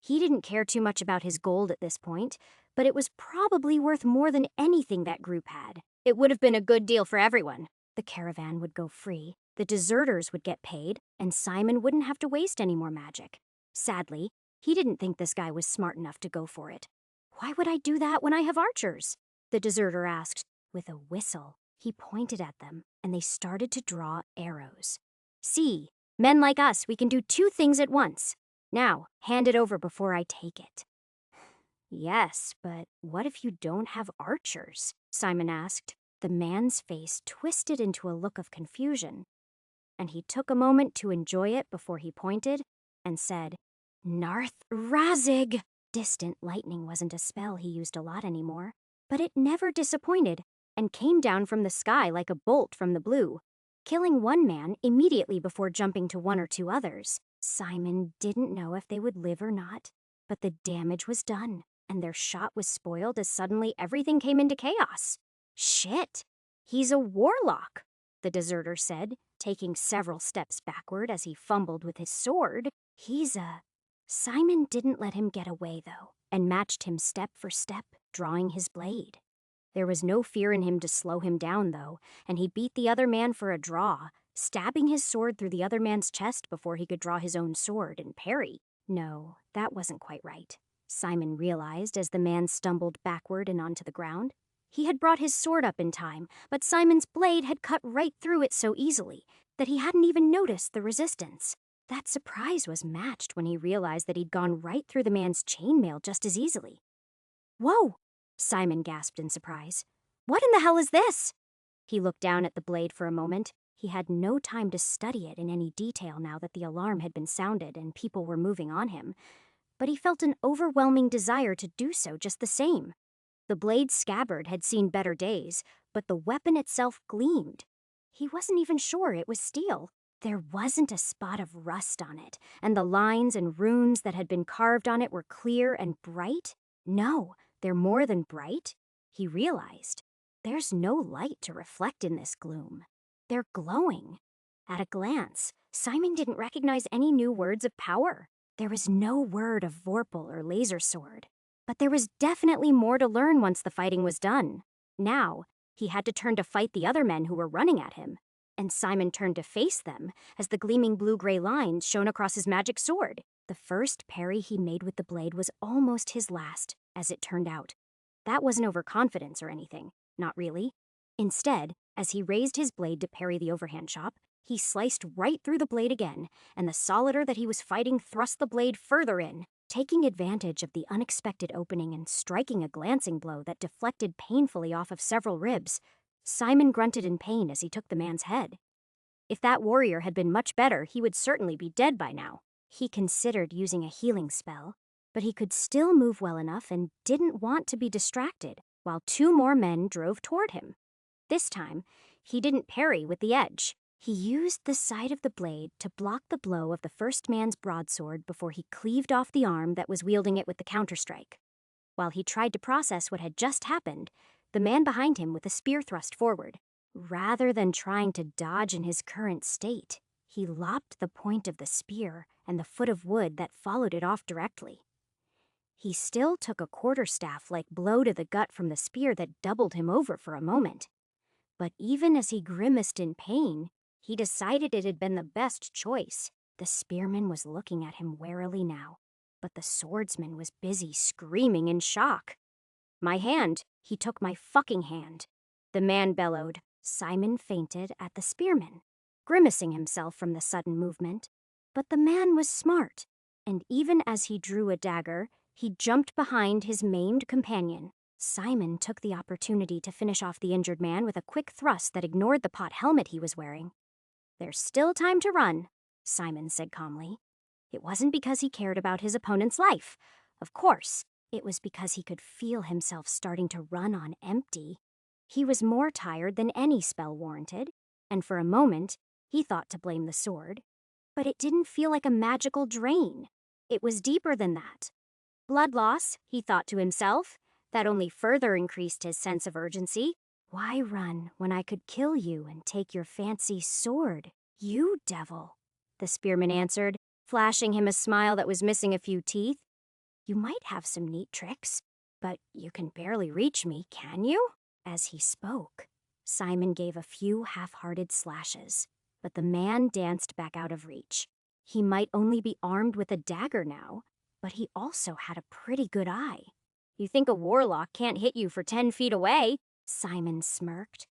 He didn't care too much about his gold at this point, but it was probably worth more than anything that group had. It would have been a good deal for everyone. The caravan would go free, the deserters would get paid, and Simon wouldn't have to waste any more magic. Sadly, he didn't think this guy was smart enough to go for it. Why would I do that when I have archers? The deserter asked. With a whistle, he pointed at them, and they started to draw arrows. See, men like us, we can do two things at once. Now, hand it over before I take it. Yes, but what if you don't have archers? Simon asked. The man's face twisted into a look of confusion, and he took a moment to enjoy it before he pointed and said, Narth Razig! Distant lightning wasn't a spell he used a lot anymore, but it never disappointed and came down from the sky like a bolt from the blue, killing one man immediately before jumping to one or two others. Simon didn't know if they would live or not, but the damage was done, and their shot was spoiled as suddenly everything came into chaos. Shit, he's a warlock, the deserter said, taking several steps backward as he fumbled with his sword. Simon didn't let him get away, though, and matched him step for step, drawing his blade. There was no fear in him to slow him down, though, and he beat the other man for a draw, stabbing his sword through the other man's chest before he could draw his own sword and parry. No, that wasn't quite right, Simon realized as the man stumbled backward and onto the ground. He had brought his sword up in time, but Simon's blade had cut right through it so easily that he hadn't even noticed the resistance. That surprise was matched when he realized that he'd gone right through the man's chainmail just as easily. Whoa! Simon gasped in surprise. What in the hell is this? He looked down at the blade for a moment. He had no time to study it in any detail now that the alarm had been sounded and people were moving on him, but he felt an overwhelming desire to do so just the same. The blade's scabbard had seen better days, but the weapon itself gleamed. He wasn't even sure it was steel. There wasn't a spot of rust on it, and the lines and runes that had been carved on it were clear and bright. No, they're more than bright, he realized. There's no light to reflect in this gloom. They're glowing. At a glance, Simon didn't recognize any new words of power. There was no word of vorpal or laser sword. But there was definitely more to learn once the fighting was done. Now, he had to turn to fight the other men who were running at him. And Simon turned to face them as the gleaming blue-gray lines shone across his magic sword. The first parry he made with the blade was almost his last, as it turned out. That wasn't overconfidence or anything. Not really. Instead, as he raised his blade to parry the overhand chop, he sliced right through the blade again, and the solider that he was fighting thrust the blade further in, taking advantage of the unexpected opening and striking a glancing blow that deflected painfully off of several ribs. Simon grunted in pain as he took the man's head. If that warrior had been much better, he would certainly be dead by now. He considered using a healing spell, but he could still move well enough and didn't want to be distracted while two more men drove toward him. This time, he didn't parry with the edge. He used the side of the blade to block the blow of the first man's broadsword before he cleaved off the arm that was wielding it with the counterstrike. While he tried to process what had just happened, the man behind him with a spear thrust forward. Rather than trying to dodge in his current state, he lopped the point of the spear and the foot of wood that followed it off directly. He still took a quarterstaff-like blow to the gut from the spear that doubled him over for a moment. But even as he grimaced in pain, he decided it had been the best choice. The spearman was looking at him warily now, but the swordsman was busy screaming in shock. "My hand! He took my fucking hand!" the man bellowed. Simon feinted at the spearman, grimacing himself from the sudden movement. But the man was smart, and even as he drew a dagger, he jumped behind his maimed companion. Simon took the opportunity to finish off the injured man with a quick thrust that ignored the pot helmet he was wearing. "There's still time to run," Simon said calmly. It wasn't because he cared about his opponent's life. Of course, it was because he could feel himself starting to run on empty. He was more tired than any spell warranted, and for a moment, he thought to blame the sword. But it didn't feel like a magical drain. It was deeper than that. Blood loss, he thought to himself. That only further increased his sense of urgency. Why run when I could kill you and take your fancy sword, you devil? The spearman answered, flashing him a smile that was missing a few teeth. You might have some neat tricks, but you can barely reach me, can you? As he spoke, Simon gave a few half-hearted slashes, but the man danced back out of reach. He might only be armed with a dagger now, but he also had a pretty good eye. You think a warlock can't hit you for 10 feet away? Simon smirked,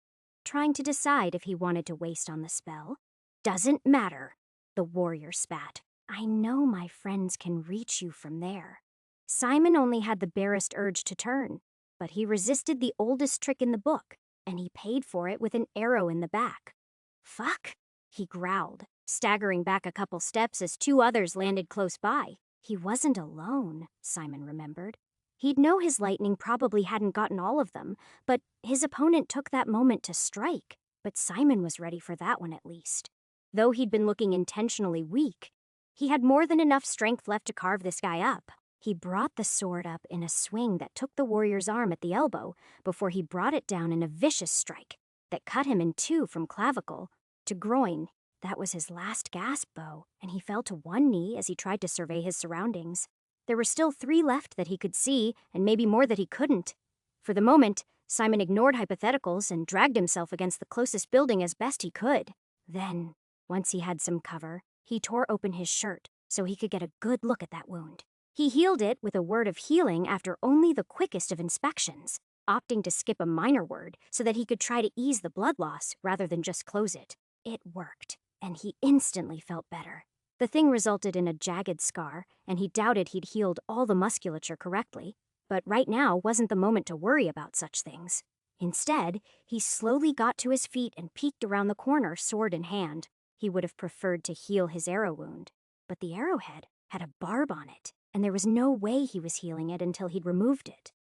trying to decide if he wanted to waste on the spell. Doesn't matter, the warrior spat. I know my friends can reach you from there. Simon only had the barest urge to turn, but he resisted the oldest trick in the book, and he paid for it with an arrow in the back. Fuck, he growled, staggering back a couple steps as two others landed close by. He wasn't alone, Simon remembered. He'd know his lightning probably hadn't gotten all of them, but his opponent took that moment to strike. But Simon was ready for that one at least. Though he'd been looking intentionally weak, he had more than enough strength left to carve this guy up. He brought the sword up in a swing that took the warrior's arm at the elbow before he brought it down in a vicious strike that cut him in two from clavicle to groin. That was his last gasp, Bo, and he fell to one knee as he tried to survey his surroundings. There were still 3 left that he could see, and maybe more that he couldn't. For the moment, Simon ignored hypotheticals and dragged himself against the closest building as best he could. Then, once he had some cover, he tore open his shirt so he could get a good look at that wound. He healed it with a word of healing after only the quickest of inspections, opting to skip a minor word so that he could try to ease the blood loss rather than just close it. It worked, and he instantly felt better. The thing resulted in a jagged scar, and he doubted he'd healed all the musculature correctly, but right now wasn't the moment to worry about such things. Instead, he slowly got to his feet and peeked around the corner, sword in hand. He would have preferred to heal his arrow wound, but the arrowhead had a barb on it, and there was no way he was healing it until he'd removed it.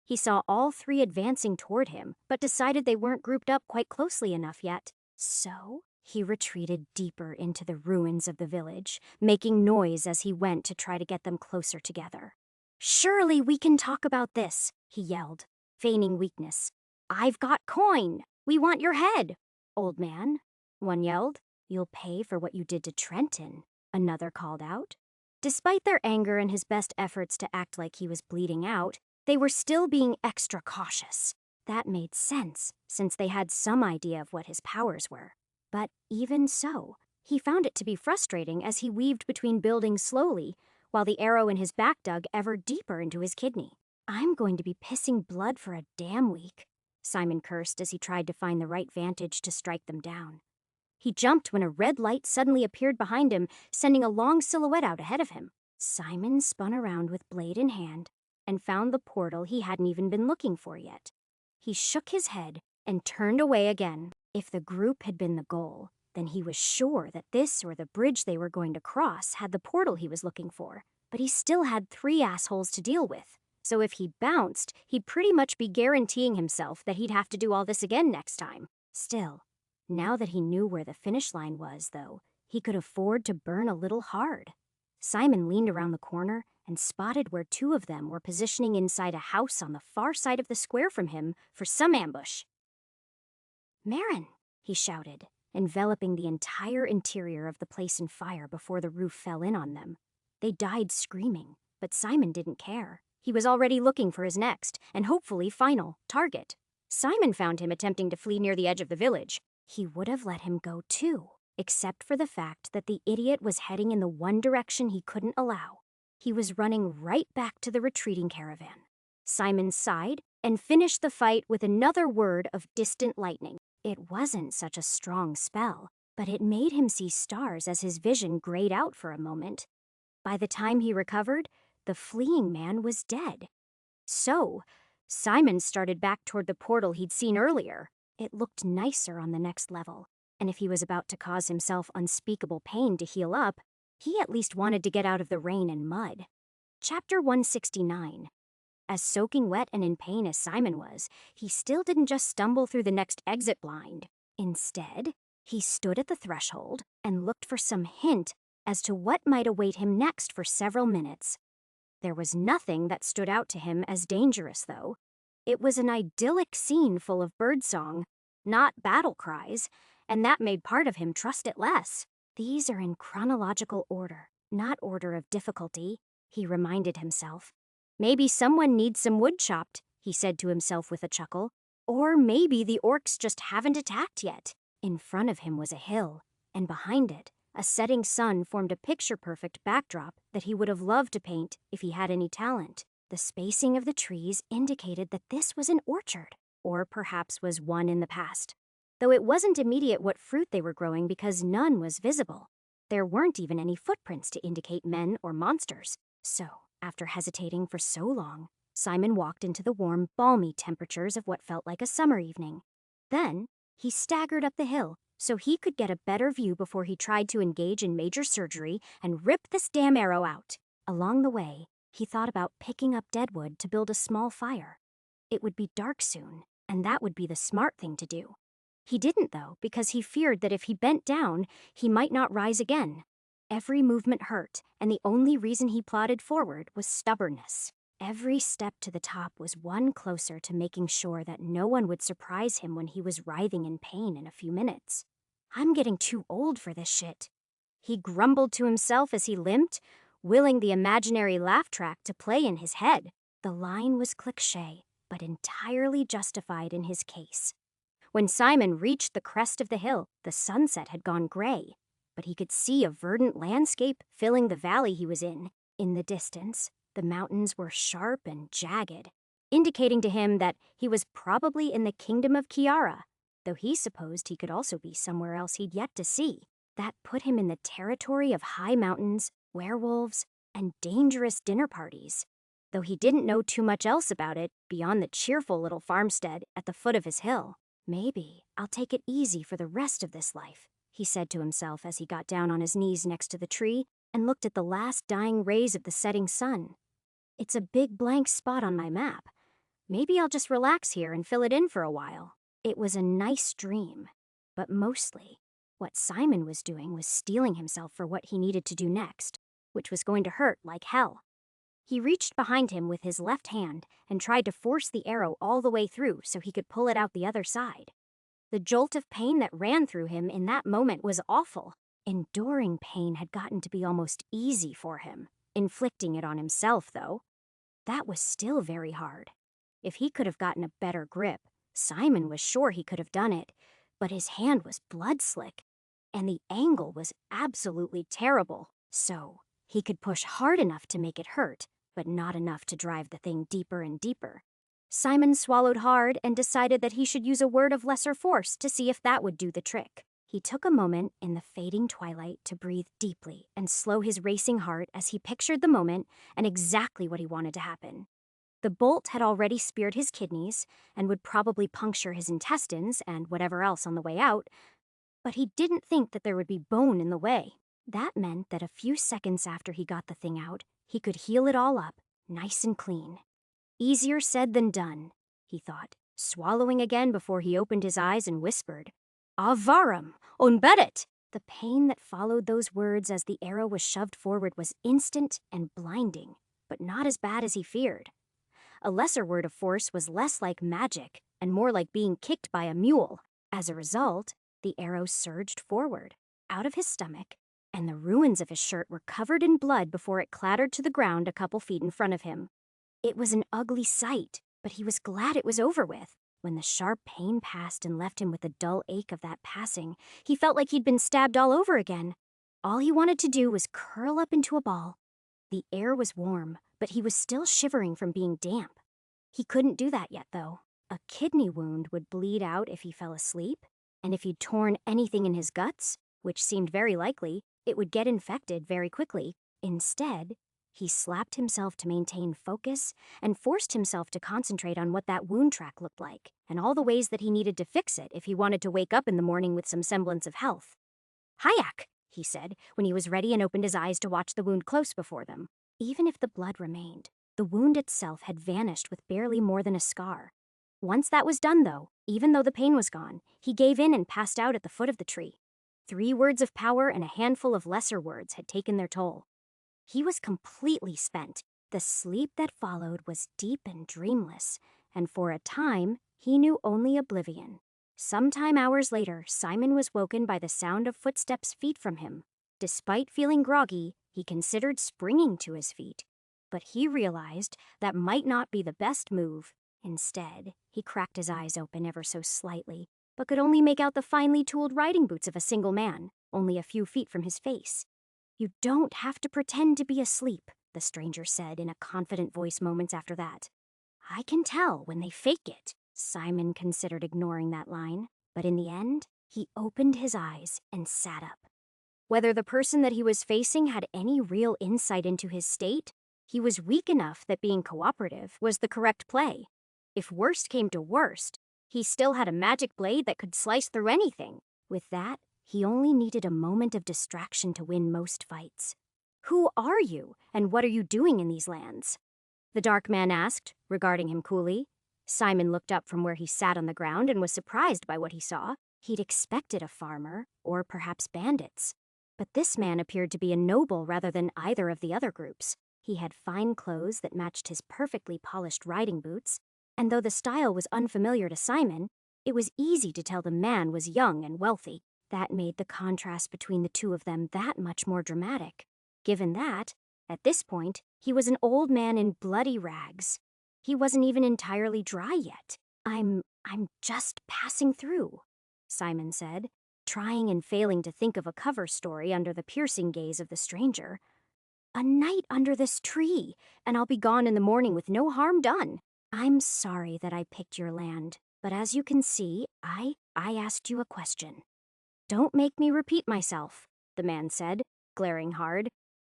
He saw all three advancing toward him, but decided they weren't grouped up quite closely enough yet. So, he retreated deeper into the ruins of the village, making noise as he went to try to get them closer together. "Surely we can talk about this," he yelled, feigning weakness. "I've got coin! We want your head!" "Old man," one yelled. "You'll pay for what you did to Trenton," another called out. Despite their anger and his best efforts to act like he was bleeding out, they were still being extra cautious. That made sense, since they had some idea of what his powers were. But even so, he found it to be frustrating as he weaved between buildings slowly, while the arrow in his back dug ever deeper into his kidney. "I'm going to be pissing blood for a damn week," Simon cursed as he tried to find the right vantage to strike them down. He jumped when a red light suddenly appeared behind him, sending a long silhouette out ahead of him. Simon spun around with blade in hand and found the portal he hadn't even been looking for yet. He shook his head and turned away again. If the group had been the goal, then he was sure that this or the bridge they were going to cross had the portal he was looking for. But he still had 3 assholes to deal with. So if he bounced, he'd pretty much be guaranteeing himself that he'd have to do all this again next time. Still, now that he knew where the finish line was, though, he could afford to burn a little hard. Simon leaned around the corner and spotted where 2 of them were positioning inside a house on the far side of the square from him for some ambush. "Marin!" he shouted, enveloping the entire interior of the place in fire before the roof fell in on them. They died screaming, but Simon didn't care. He was already looking for his next, and hopefully final, target. Simon found him attempting to flee near the edge of the village. He would have let him go too, except for the fact that the idiot was heading in the one direction he couldn't allow. He was running right back to the retreating caravan. Simon sighed and finished the fight with another word of distant lightning. It wasn't such a strong spell, but it made him see stars as his vision grayed out for a moment. By the time he recovered, the fleeing man was dead. So, Simon started back toward the portal he'd seen earlier. It looked nicer on the next level, and if he was about to cause himself unspeakable pain to heal up, he at least wanted to get out of the rain and mud. Chapter 169. As soaking wet and in pain as Simon was, he still didn't just stumble through the next exit blind. Instead, he stood at the threshold and looked for some hint as to what might await him next for several minutes. There was nothing that stood out to him as dangerous, though. It was an idyllic scene full of birdsong, not battle cries, and that made part of him trust it less. "These are in chronological order, not order of difficulty," he reminded himself. "Maybe someone needs some wood chopped," he said to himself with a chuckle. "Or maybe the orcs just haven't attacked yet." In front of him was a hill, and behind it, a setting sun formed a picture-perfect backdrop that he would have loved to paint if he had any talent. The spacing of the trees indicated that this was an orchard, or perhaps was one in the past. Though it wasn't immediate what fruit they were growing because none was visible. There weren't even any footprints to indicate men or monsters. So, after hesitating for so long, Simon walked into the warm, balmy temperatures of what felt like a summer evening. Then, he staggered up the hill so he could get a better view before he tried to engage in major surgery and rip this damn arrow out. Along the way, he thought about picking up deadwood to build a small fire. It would be dark soon, and that would be the smart thing to do. He didn't, though, because he feared that if he bent down, he might not rise again. Every movement hurt, and the only reason he plodded forward was stubbornness. Every step to the top was one closer to making sure that no one would surprise him when he was writhing in pain in a few minutes. "I'm getting too old for this shit," he grumbled to himself as he limped, willing the imaginary laugh track to play in his head. The line was cliché, but entirely justified in his case. When Simon reached the crest of the hill, the sunset had gone gray, but he could see a verdant landscape filling the valley he was in. In the distance, the mountains were sharp and jagged, indicating to him that he was probably in the kingdom of Kiara, though he supposed he could also be somewhere else he'd yet to see. That put him in the territory of high mountains, werewolves, and dangerous dinner parties, though he didn't know too much else about it beyond the cheerful little farmstead at the foot of his hill. "Maybe I'll take it easy for the rest of this life," he said to himself as he got down on his knees next to the tree and looked at the last dying rays of the setting sun. "It's a big blank spot on my map, Maybe I'll just relax here and fill it in for a while. It was a nice dream, but mostly, what Simon was doing was steeling himself for what he needed to do next, which was going to hurt like hell. He reached behind him with his left hand and tried to force the arrow all the way through so he could pull it out the other side. The jolt of pain that ran through him in that moment was awful. Enduring pain had gotten to be almost easy for him. Inflicting it on himself, though, that was still very hard. If he could have gotten a better grip, Simon was sure he could have done it, but his hand was blood-slick, and the angle was absolutely terrible. So, he could push hard enough to make it hurt, but not enough to drive the thing deeper and deeper. Simon swallowed hard and decided that he should use a word of lesser force to see if that would do the trick. He took a moment in the fading twilight to breathe deeply and slow his racing heart as he pictured the moment and exactly what he wanted to happen. The bolt had already speared his kidneys and would probably puncture his intestines and whatever else on the way out, but he didn't think that there would be bone in the way. That meant that a few seconds after he got the thing out, he could heal it all up, nice and clean. Easier said than done, he thought, swallowing again before he opened his eyes and whispered, Avarum, unbedit! The pain that followed those words as the arrow was shoved forward was instant and blinding, but not as bad as he feared. A lesser word of force was less like magic and more like being kicked by a mule. As a result, the arrow surged forward, out of his stomach, and the ruins of his shirt were covered in blood before it clattered to the ground a couple feet in front of him. It was an ugly sight, but he was glad it was over with. When the sharp pain passed and left him with the dull ache of that passing, he felt like he'd been stabbed all over again. All he wanted to do was curl up into a ball. The air was warm, but he was still shivering from being damp. He couldn't do that yet, though. A kidney wound would bleed out if he fell asleep, and if he'd torn anything in his guts, which seemed very likely, it would get infected very quickly. Instead, he slapped himself to maintain focus and forced himself to concentrate on what that wound track looked like and all the ways that he needed to fix it if he wanted to wake up in the morning with some semblance of health. Hayak, he said, when he was ready and opened his eyes to watch the wound close before them. Even if the blood remained, the wound itself had vanished with barely more than a scar. Once that was done, though, even though the pain was gone, he gave in and passed out at the foot of the tree. 3 words of power and a handful of lesser words had taken their toll. He was completely spent. The sleep that followed was deep and dreamless, and for a time, he knew only oblivion. Sometime hours later, Simon was woken by the sound of footsteps feet from him. Despite feeling groggy, he considered springing to his feet, but he realized that might not be the best move. Instead, he cracked his eyes open ever so slightly, but could only make out the finely tooled riding boots of a single man, only a few feet from his face. You don't have to pretend to be asleep, the stranger said in a confident voice moments after that. I can tell when they fake it. Simon considered ignoring that line, but in the end, he opened his eyes and sat up. Whether the person that he was facing had any real insight into his state, he was weak enough that being cooperative was the correct play. If worst came to worst, he still had a magic blade that could slice through anything. With that, he only needed a moment of distraction to win most fights. Who are you, and what are you doing in these lands? The dark man asked, regarding him coolly. Simon looked up from where he sat on the ground and was surprised by what he saw. He'd expected a farmer, or perhaps bandits. But this man appeared to be a noble rather than either of the other groups. He had fine clothes that matched his perfectly polished riding boots, and though the style was unfamiliar to Simon, it was easy to tell the man was young and wealthy. That made the contrast between the two of them that much more dramatic. Given that, at this point, he was an old man in bloody rags. He wasn't even entirely dry yet. I'm just passing through, Simon said, trying and failing to think of a cover story under the piercing gaze of the stranger. A night under this tree, and I'll be gone in the morning with no harm done. I'm sorry that I picked your land, but as you can see, I asked you a question. Don't make me repeat myself, the man said, glaring hard.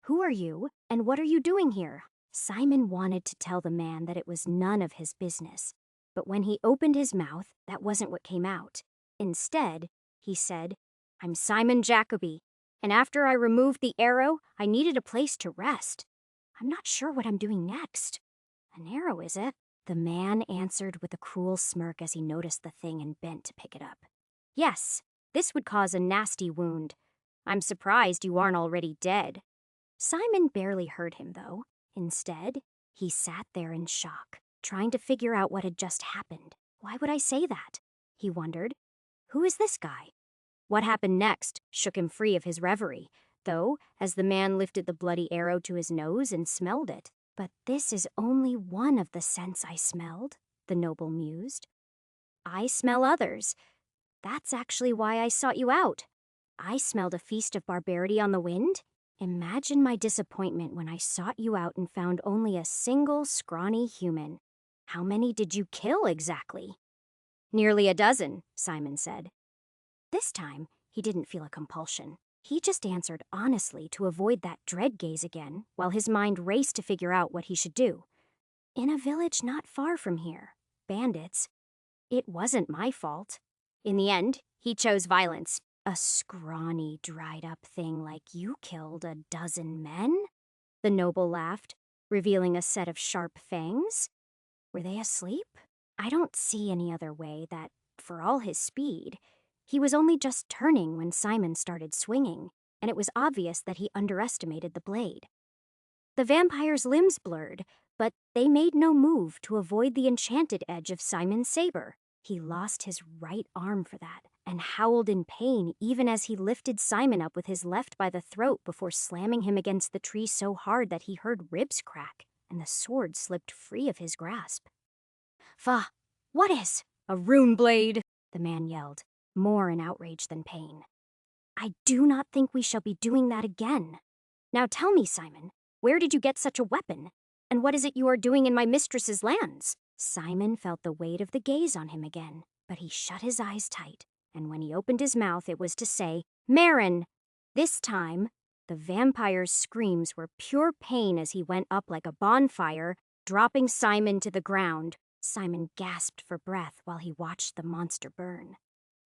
Who are you, and what are you doing here? Simon wanted to tell the man that it was none of his business, but when he opened his mouth, that wasn't what came out. Instead, he said, I'm Simon Jacoby, and after I removed the arrow, I needed a place to rest. I'm not sure what I'm doing next. An arrow, is it? The man answered with a cruel smirk as he noticed the thing and bent to pick it up. Yes, this would cause a nasty wound. I'm surprised you aren't already dead. Simon barely heard him, though. Instead, he sat there in shock, trying to figure out what had just happened. Why would I say that? He wondered. Who is this guy? What happened next shook him free of his reverie, though, as the man lifted the bloody arrow to his nose and smelled it. But this is only one of the scents I smelled, the noble mused. I smell others. That's actually why I sought you out. I smelled a feast of barbarity on the wind. Imagine my disappointment when I sought you out and found only a single scrawny human. How many did you kill exactly? Nearly a dozen, Simon said. This time, he didn't feel a compulsion. He just answered honestly to avoid that dread gaze again, while his mind raced to figure out what he should do. In a village not far from here, bandits. It wasn't my fault. In the end, he chose violence. A scrawny, dried-up thing like you killed a dozen men? The noble laughed, revealing a set of sharp fangs. Were they asleep? I don't see any other way that, for all his speed, he was only just turning when Simon started swinging, and it was obvious that he underestimated the blade. The vampire's limbs blurred, but they made no move to avoid the enchanted edge of Simon's saber. He lost his right arm for that, and howled in pain even as he lifted Simon up with his left by the throat before slamming him against the tree so hard that he heard ribs crack, and the sword slipped free of his grasp. "Fa, what is?" "A rune blade," the man yelled, more in outrage than pain. "I do not think we shall be doing that again. Now tell me, Simon, where did you get such a weapon? And what is it you are doing in my mistress's lands?" Simon felt the weight of the gaze on him again, but he shut his eyes tight, and when he opened his mouth it was to say, "Marin!" This time, the vampire's screams were pure pain as he went up like a bonfire, dropping Simon to the ground. Simon gasped for breath while he watched the monster burn.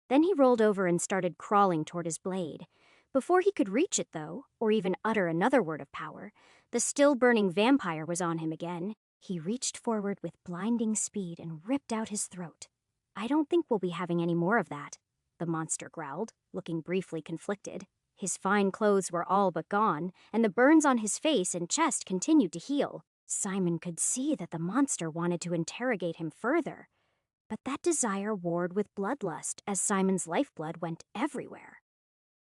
Then he rolled over and started crawling toward his blade. Before he could reach it, though, or even utter another word of power, the still-burning vampire was on him again. He reached forward with blinding speed and ripped out his throat. "I don't think we'll be having any more of that," the monster growled, looking briefly conflicted. His fine clothes were all but gone, and the burns on his face and chest continued to heal. Simon could see that the monster wanted to interrogate him further, but that desire warred with bloodlust as Simon's lifeblood went everywhere.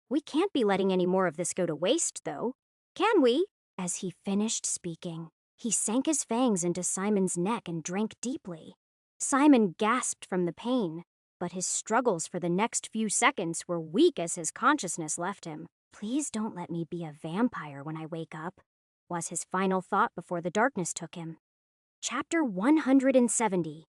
"We can't be letting any more of this go to waste, though, can we?" As he finished speaking, he sank his fangs into Simon's neck and drank deeply. Simon gasped from the pain, but his struggles for the next few seconds were weak as his consciousness left him. "Please don't let me be a vampire when I wake up," was his final thought before the darkness took him. Chapter 170.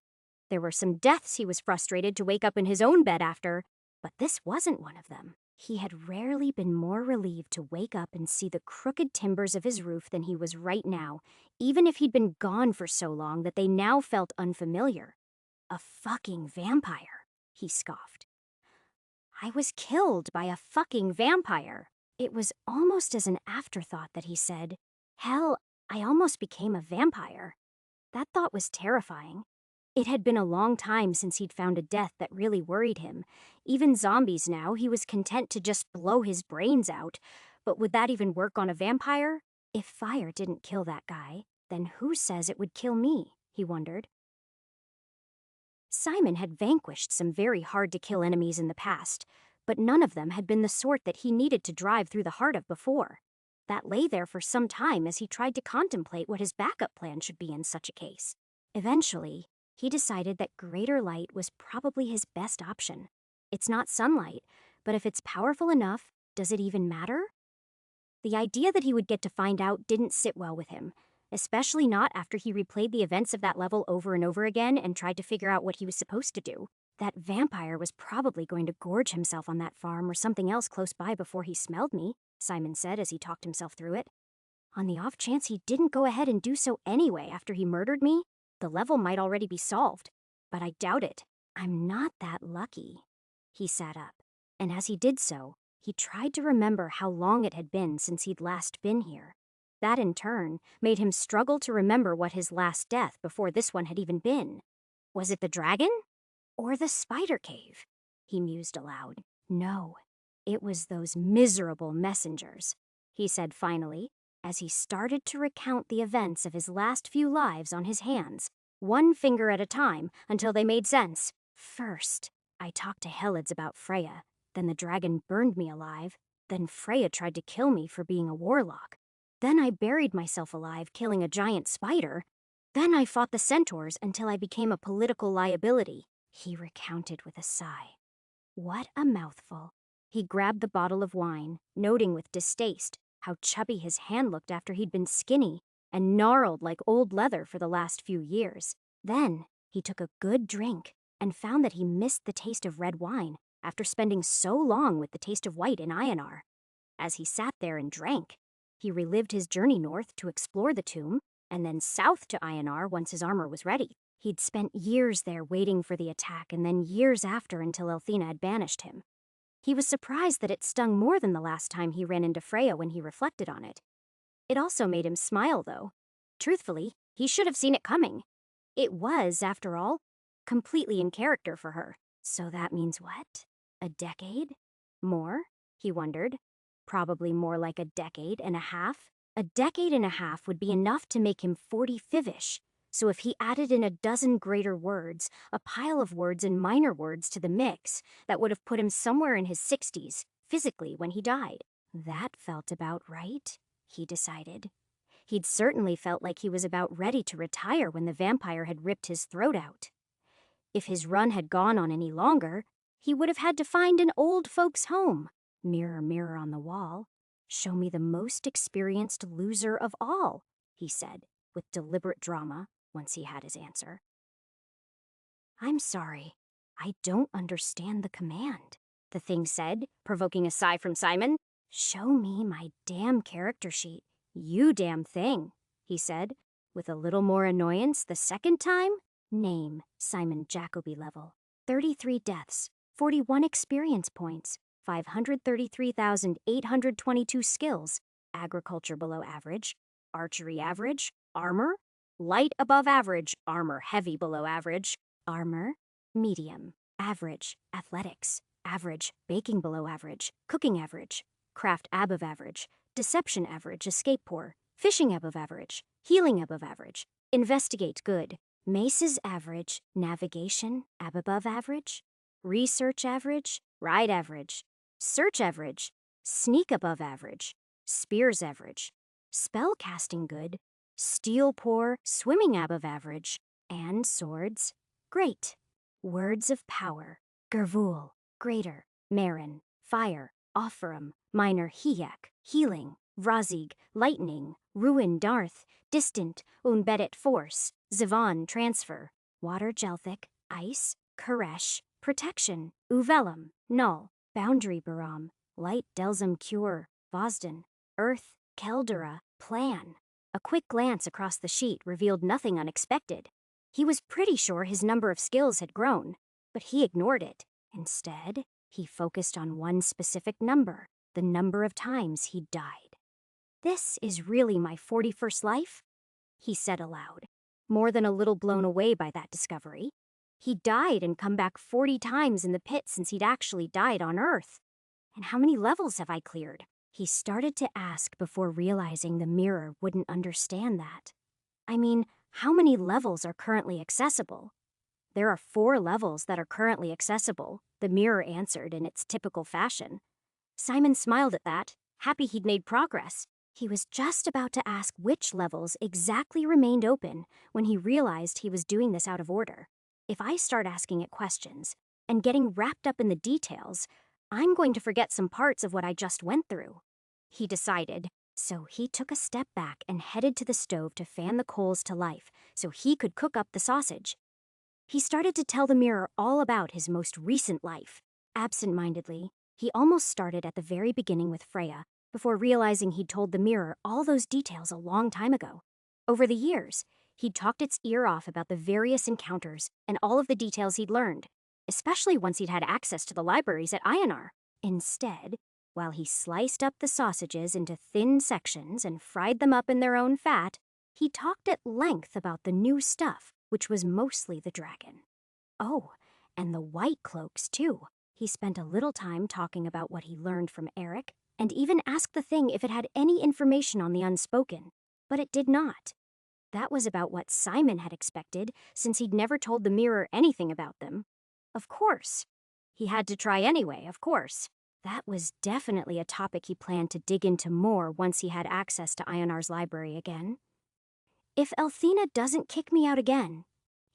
There were some deaths he was frustrated to wake up in his own bed after, but this wasn't one of them. He had rarely been more relieved to wake up and see the crooked timbers of his roof than he was right now, even if he'd been gone for so long that they now felt unfamiliar. "A fucking vampire," he scoffed. "I was killed by a fucking vampire." It was almost as an afterthought that he said, "Hell, I almost became a vampire." That thought was terrifying. It had been a long time since he'd found a death that really worried him. Even zombies now, he was content to just blow his brains out. But would that even work on a vampire? If fire didn't kill that guy, then who says it would kill me? He wondered. Simon had vanquished some very hard-to-kill enemies in the past, but none of them had been the sort that he needed to drive through the heart of before. That lay there for some time as he tried to contemplate what his backup plan should be in such a case. Eventually, he decided that greater light was probably his best option. It's not sunlight, but if it's powerful enough, does it even matter? The idea that he would get to find out didn't sit well with him, especially not after he replayed the events of that level over and over again and tried to figure out what he was supposed to do. That vampire was probably going to gorge himself on that farm or something else close by before he smelled me, Simon said as he talked himself through it. On the off chance he didn't go ahead and do so anyway after he murdered me, the level might already be solved, but I doubt it. I'm not that lucky. He sat up, and as he did so, he tried to remember how long it had been since he'd last been here. That, in turn, made him struggle to remember what his last death before this one had even been. Was it the dragon? Or the spider cave? He mused aloud. No, it was those miserable messengers, he said finally, as he started to recount the events of his last few lives on his hands, one finger at a time, until they made sense. First, I talked to Helids about Freya, then the dragon burned me alive, then Freya tried to kill me for being a warlock. Then I buried myself alive, killing a giant spider. Then I fought the centaurs until I became a political liability, he recounted with a sigh. What a mouthful. He grabbed the bottle of wine, noting with distaste how chubby his hand looked after he'd been skinny and gnarled like old leather for the last few years. Then he took a good drink and found that he missed the taste of red wine after spending so long with the taste of white in Ionar. As he sat there and drank, he relived his journey north to explore the tomb, and then south to Ionar once his armor was ready. He'd spent years there waiting for the attack, and then years after until Elthina had banished him. He was surprised that it stung more than the last time he ran into Freya when he reflected on it. It also made him smile, though. Truthfully, he should have seen it coming. It was, after all, completely in character for her. So that means what? A decade? More? He wondered. Probably more like a decade and a half. A decade and a half would be enough to make him 45-ish. So if he added in a dozen greater words, a pile of words and minor words to the mix, that would have put him somewhere in his 60s, physically, when he died. That felt about right, he decided. He'd certainly felt like he was about ready to retire when the vampire had ripped his throat out. If his run had gone on any longer, he would have had to find an old folks' home. Mirror, mirror on the wall, show me the most experienced loser of all, he said, with deliberate drama, once he had his answer. I'm sorry, I don't understand the command, the thing said, provoking a sigh from Simon. Show me my damn character sheet, you damn thing, he said, with a little more annoyance the second time. Name, Simon Jacoby level. 33 deaths, 41 experience points, 533,822 skills, agriculture below average, archery average, armor, light above average, armor heavy below average, armor, medium, average, athletics, average, baking below average, cooking average, craft above average, deception average, escape poor, fishing above average, healing above average, investigate good, maces average, navigation above average, research average, ride average, search average, sneak above average, spears average, spell casting good, steel poor, swimming above average, and swords great. Words of power, Gervul, greater, Marin, fire, Offerum, minor Hiak, healing, Vrazig, lightning, ruin Darth, distant, Unbedet force, Zivan transfer, water Jelthic, ice, Koresh, protection, Uvelum, null, boundary Baram, light Delzum cure, Vosden, earth, Keldura, plan. A quick glance across the sheet revealed nothing unexpected. He was pretty sure his number of skills had grown, but he ignored it. Instead, he focused on one specific number, the number of times he'd died. This is really my 41st life? He said aloud, more than a little blown away by that discovery. He died and come back 40 times in the pit since he'd actually died on Earth. And how many levels have I cleared? He started to ask before realizing the mirror wouldn't understand that. I mean, how many levels are currently accessible? There are 4 levels that are currently accessible, the mirror answered in its typical fashion. Simon smiled at that, happy he'd made progress. He was just about to ask which levels exactly remained open when he realized he was doing this out of order. If I start asking it questions and getting wrapped up in the details, I'm going to forget some parts of what I just went through, he decided. So he took a step back and headed to the stove to fan the coals to life so he could cook up the sausage. He started to tell the mirror all about his most recent life. Absent-mindedly, he almost started at the very beginning with Freya, before realizing he'd told the mirror all those details a long time ago. Over the years, he'd talked its ear off about the various encounters and all of the details he'd learned, especially once he'd had access to the libraries at Ionar. Instead, While he sliced up the sausages into thin sections and fried them up in their own fat, he talked at length about the new stuff, which was mostly the dragon. Oh, and the white cloaks, too. He spent a little time talking about what he learned from Eric, and even asked the thing if it had any information on the unspoken, but it did not. That was about what Simon had expected, since he'd never told the mirror anything about them. Of course. He had to try anyway, of course. That was definitely a topic he planned to dig into more once he had access to Ionar's library again. If Elthina doesn't kick me out again,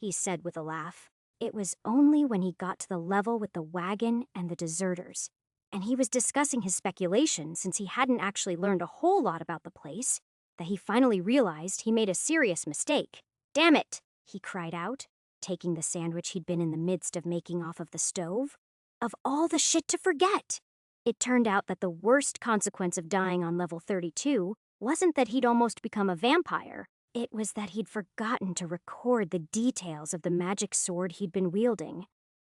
he said with a laugh. It was only when he got to the level with the wagon and the deserters, and he was discussing his speculation since he hadn't actually learned a whole lot about the place, that he finally realized he made a serious mistake. "Damn it!" he cried out, taking the sandwich he'd been in the midst of making off of the stove. Of all the shit to forget! It turned out that the worst consequence of dying on level 32 wasn't that he'd almost become a vampire. It was that he'd forgotten to record the details of the magic sword he'd been wielding.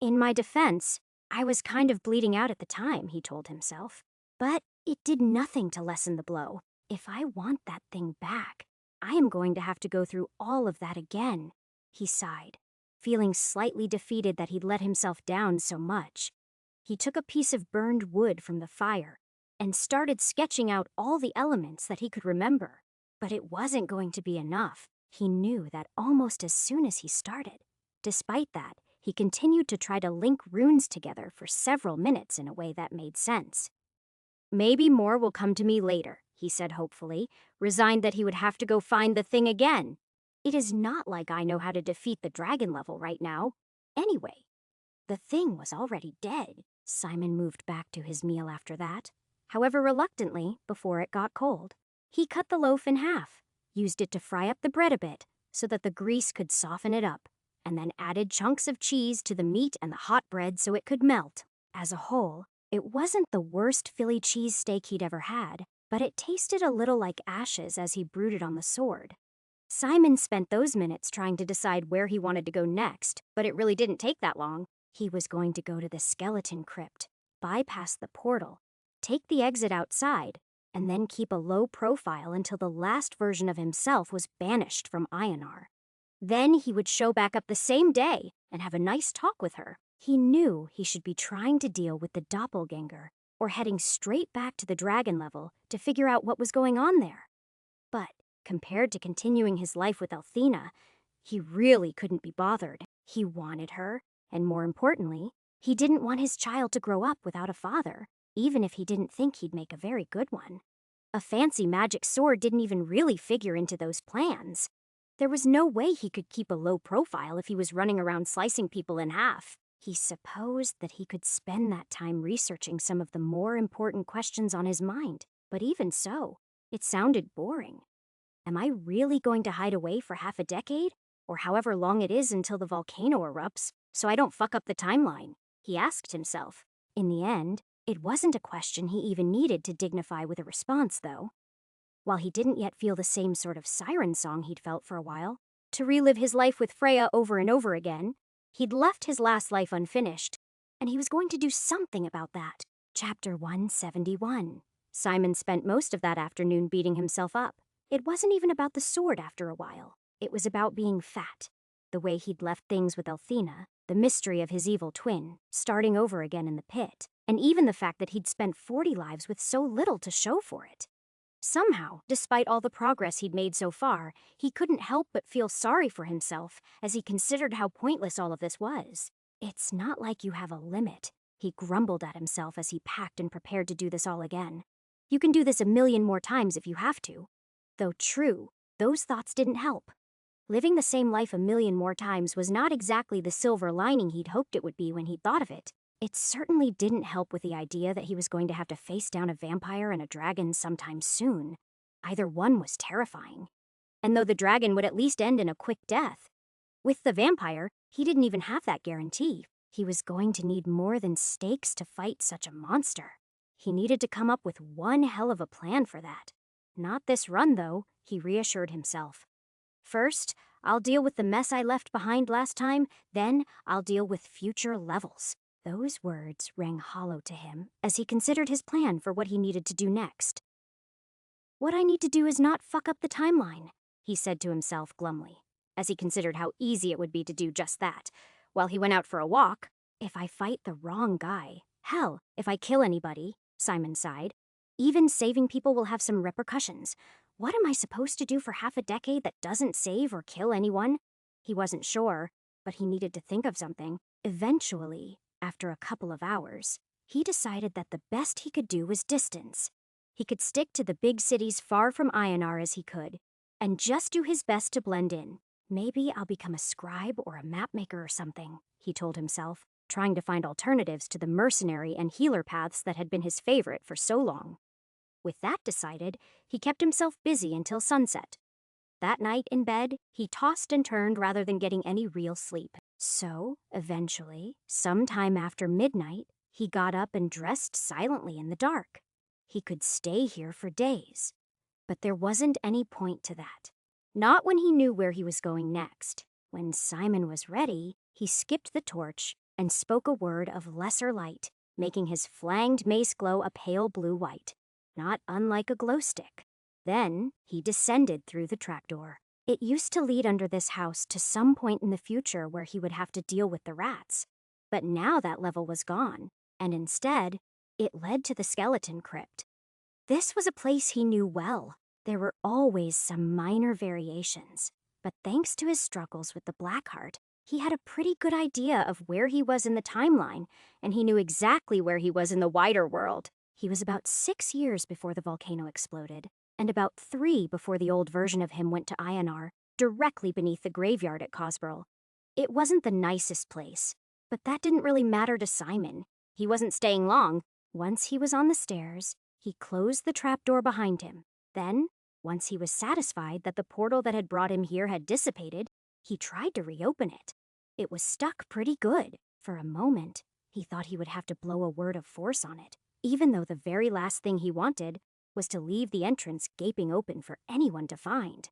In my defense, I was kind of bleeding out at the time, he told himself. But it did nothing to lessen the blow. If I want that thing back, I am going to have to go through all of that again, he sighed, feeling slightly defeated that he'd let himself down so much. He took a piece of burned wood from the fire and started sketching out all the elements that he could remember. But it wasn't going to be enough. He knew that almost as soon as he started. Despite that, he continued to try to link runes together for several minutes in a way that made sense. Maybe more will come to me later, he said hopefully, resigned that he would have to go find the thing again. It is not like I know how to defeat the dragon level right now. Anyway, the thing was already dead. Simon moved back to his meal after that, however reluctantly, before it got cold. He cut the loaf in half, used it to fry up the bread a bit so that the grease could soften it up, and then added chunks of cheese to the meat and the hot bread so it could melt. As a whole, it wasn't the worst Philly cheesesteak he'd ever had, but it tasted a little like ashes as he brooded on the sword. Simon spent those minutes trying to decide where he wanted to go next, but it really didn't take that long. He was going to go to the skeleton crypt, bypass the portal, take the exit outside, and then keep a low profile until the last version of himself was banished from Ionar. Then he would show back up the same day and have a nice talk with her. He knew he should be trying to deal with the doppelganger or heading straight back to the dragon level to figure out what was going on there. But compared to continuing his life with Elthina, he really couldn't be bothered. He wanted her, and more importantly, he didn't want his child to grow up without a father, even if he didn't think he'd make a very good one. A fancy magic sword didn't even really figure into those plans. There was no way he could keep a low profile if he was running around slicing people in half. He supposed that he could spend that time researching some of the more important questions on his mind, but even so, it sounded boring. Am I really going to hide away for half a decade, or however long it is until the volcano erupts, so I don't fuck up the timeline? He asked himself. In the end, it wasn't a question he even needed to dignify with a response, though. While he didn't yet feel the same sort of siren song he'd felt for a while, to relive his life with Freya over and over again, he'd left his last life unfinished, and he was going to do something about that. Chapter 171. Simon spent most of that afternoon beating himself up. It wasn't even about the sword after a while. It was about being fat. The way he'd left things with Elthina, the mystery of his evil twin, starting over again in the pit, and even the fact that he'd spent 40 lives with so little to show for it. Somehow, despite all the progress he'd made so far, he couldn't help but feel sorry for himself as he considered how pointless all of this was. It's not like you have a limit, he grumbled at himself as he packed and prepared to do this all again. You can do this 1,000,000 more times if you have to. Though true, those thoughts didn't help. Living the same life 1,000,000 more times was not exactly the silver lining he'd hoped it would be when he'd thought of it. It certainly didn't help with the idea that he was going to have to face down a vampire and a dragon sometime soon. Either one was terrifying. And though the dragon would at least end in a quick death, with the vampire, he didn't even have that guarantee. He was going to need more than stakes to fight such a monster. He needed to come up with one hell of a plan for that. Not this run, though, he reassured himself. First, I'll deal with the mess I left behind last time, then I'll deal with future levels. Those words rang hollow to him as he considered his plan for what he needed to do next. What I need to do is not fuck up the timeline, he said to himself glumly, as he considered how easy it would be to do just that. While he went out for a walk, if I fight the wrong guy, hell, if I kill anybody, Simon sighed, even saving people will have some repercussions. What am I supposed to do for half a decade that doesn't save or kill anyone? He wasn't sure, but he needed to think of something. Eventually, after a couple of hours, he decided that the best he could do was distance. He could stick to the big cities far from Ionar as he could, and just do his best to blend in. Maybe I'll become a scribe or a mapmaker or something, he told himself, trying to find alternatives to the mercenary and healer paths that had been his favorite for so long. With that decided, he kept himself busy until sunset. That night in bed, he tossed and turned rather than getting any real sleep. So, eventually, sometime after midnight, he got up and dressed silently in the dark. He could stay here for days. But there wasn't any point to that. Not when he knew where he was going next. When Simon was ready, he skipped the torch and spoke a word of lesser light, making his flanged mace glow a pale blue-white, not unlike a glow stick. Then he descended through the trapdoor. It used to lead under this house to some point in the future where he would have to deal with the rats. But now that level was gone, and instead, it led to the skeleton crypt. This was a place he knew well. There were always some minor variations, but thanks to his struggles with the Blackheart, he had a pretty good idea of where he was in the timeline, and he knew exactly where he was in the wider world. He was about 6 years before the volcano exploded, and about 3 before the old version of him went to Ionar, directly beneath the graveyard at Cosborough. It wasn't the nicest place, but that didn't really matter to Simon. He wasn't staying long. Once he was on the stairs, he closed the trapdoor behind him. Then, once he was satisfied that the portal that had brought him here had dissipated, he tried to reopen it. It was stuck pretty good. For a moment, he thought he would have to blow a word of force on it, even though the very last thing he wanted was to leave the entrance gaping open for anyone to find.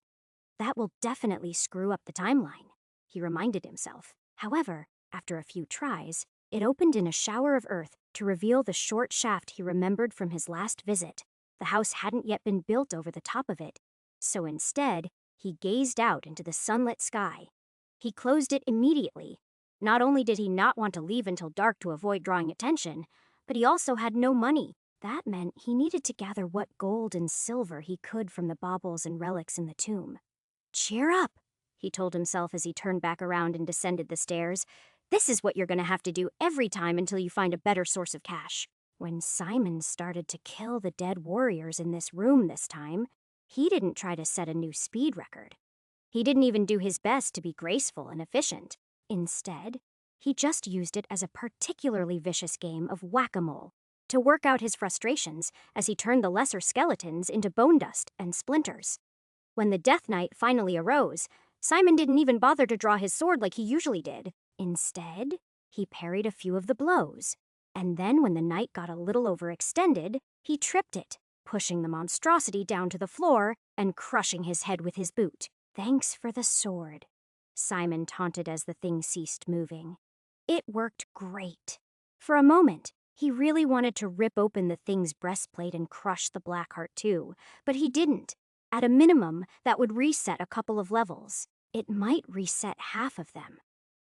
That will definitely screw up the timeline, he reminded himself. However, after a few tries, it opened in a shower of earth to reveal the short shaft he remembered from his last visit. The house hadn't yet been built over the top of it, so instead, he gazed out into the sunlit sky. He closed it immediately. Not only did he not want to leave until dark to avoid drawing attention, but he also had no money. That meant he needed to gather what gold and silver he could from the baubles and relics in the tomb. Cheer up, he told himself as he turned back around and descended the stairs. This is what you're going to have to do every time until you find a better source of cash. When Simon started to kill the dead warriors in this room this time, he didn't try to set a new speed record. He didn't even do his best to be graceful and efficient. Instead, he just used it as a particularly vicious game of whack-a-mole to work out his frustrations as he turned the lesser skeletons into bone dust and splinters. When the Death Knight finally arose, Simon didn't even bother to draw his sword like he usually did. Instead, he parried a few of the blows, and then when the knight got a little overextended, he tripped it, pushing the monstrosity down to the floor and crushing his head with his boot. Thanks for the sword, Simon taunted as the thing ceased moving. It worked great. For a moment, he really wanted to rip open the thing's breastplate and crush the Blackheart too, but he didn't. At a minimum, that would reset a couple of levels. It might reset half of them.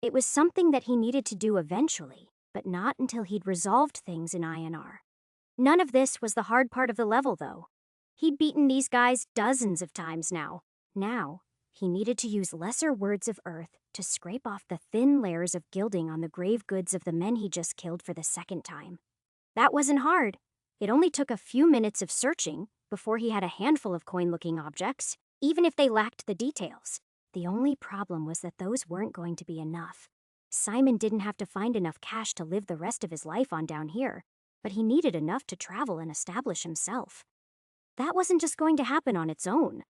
It was something that he needed to do eventually, but not until he'd resolved things in Ionar. None of this was the hard part of the level, though. He'd beaten these guys dozens of times now. Now, he needed to use lesser words of earth to scrape off the thin layers of gilding on the grave goods of the men he just killed for the second time. That wasn't hard. It only took a few minutes of searching before he had a handful of coin-looking objects, even if they lacked the details. The only problem was that those weren't going to be enough. Simon didn't have to find enough cash to live the rest of his life on down here, but he needed enough to travel and establish himself. That wasn't just going to happen on its own.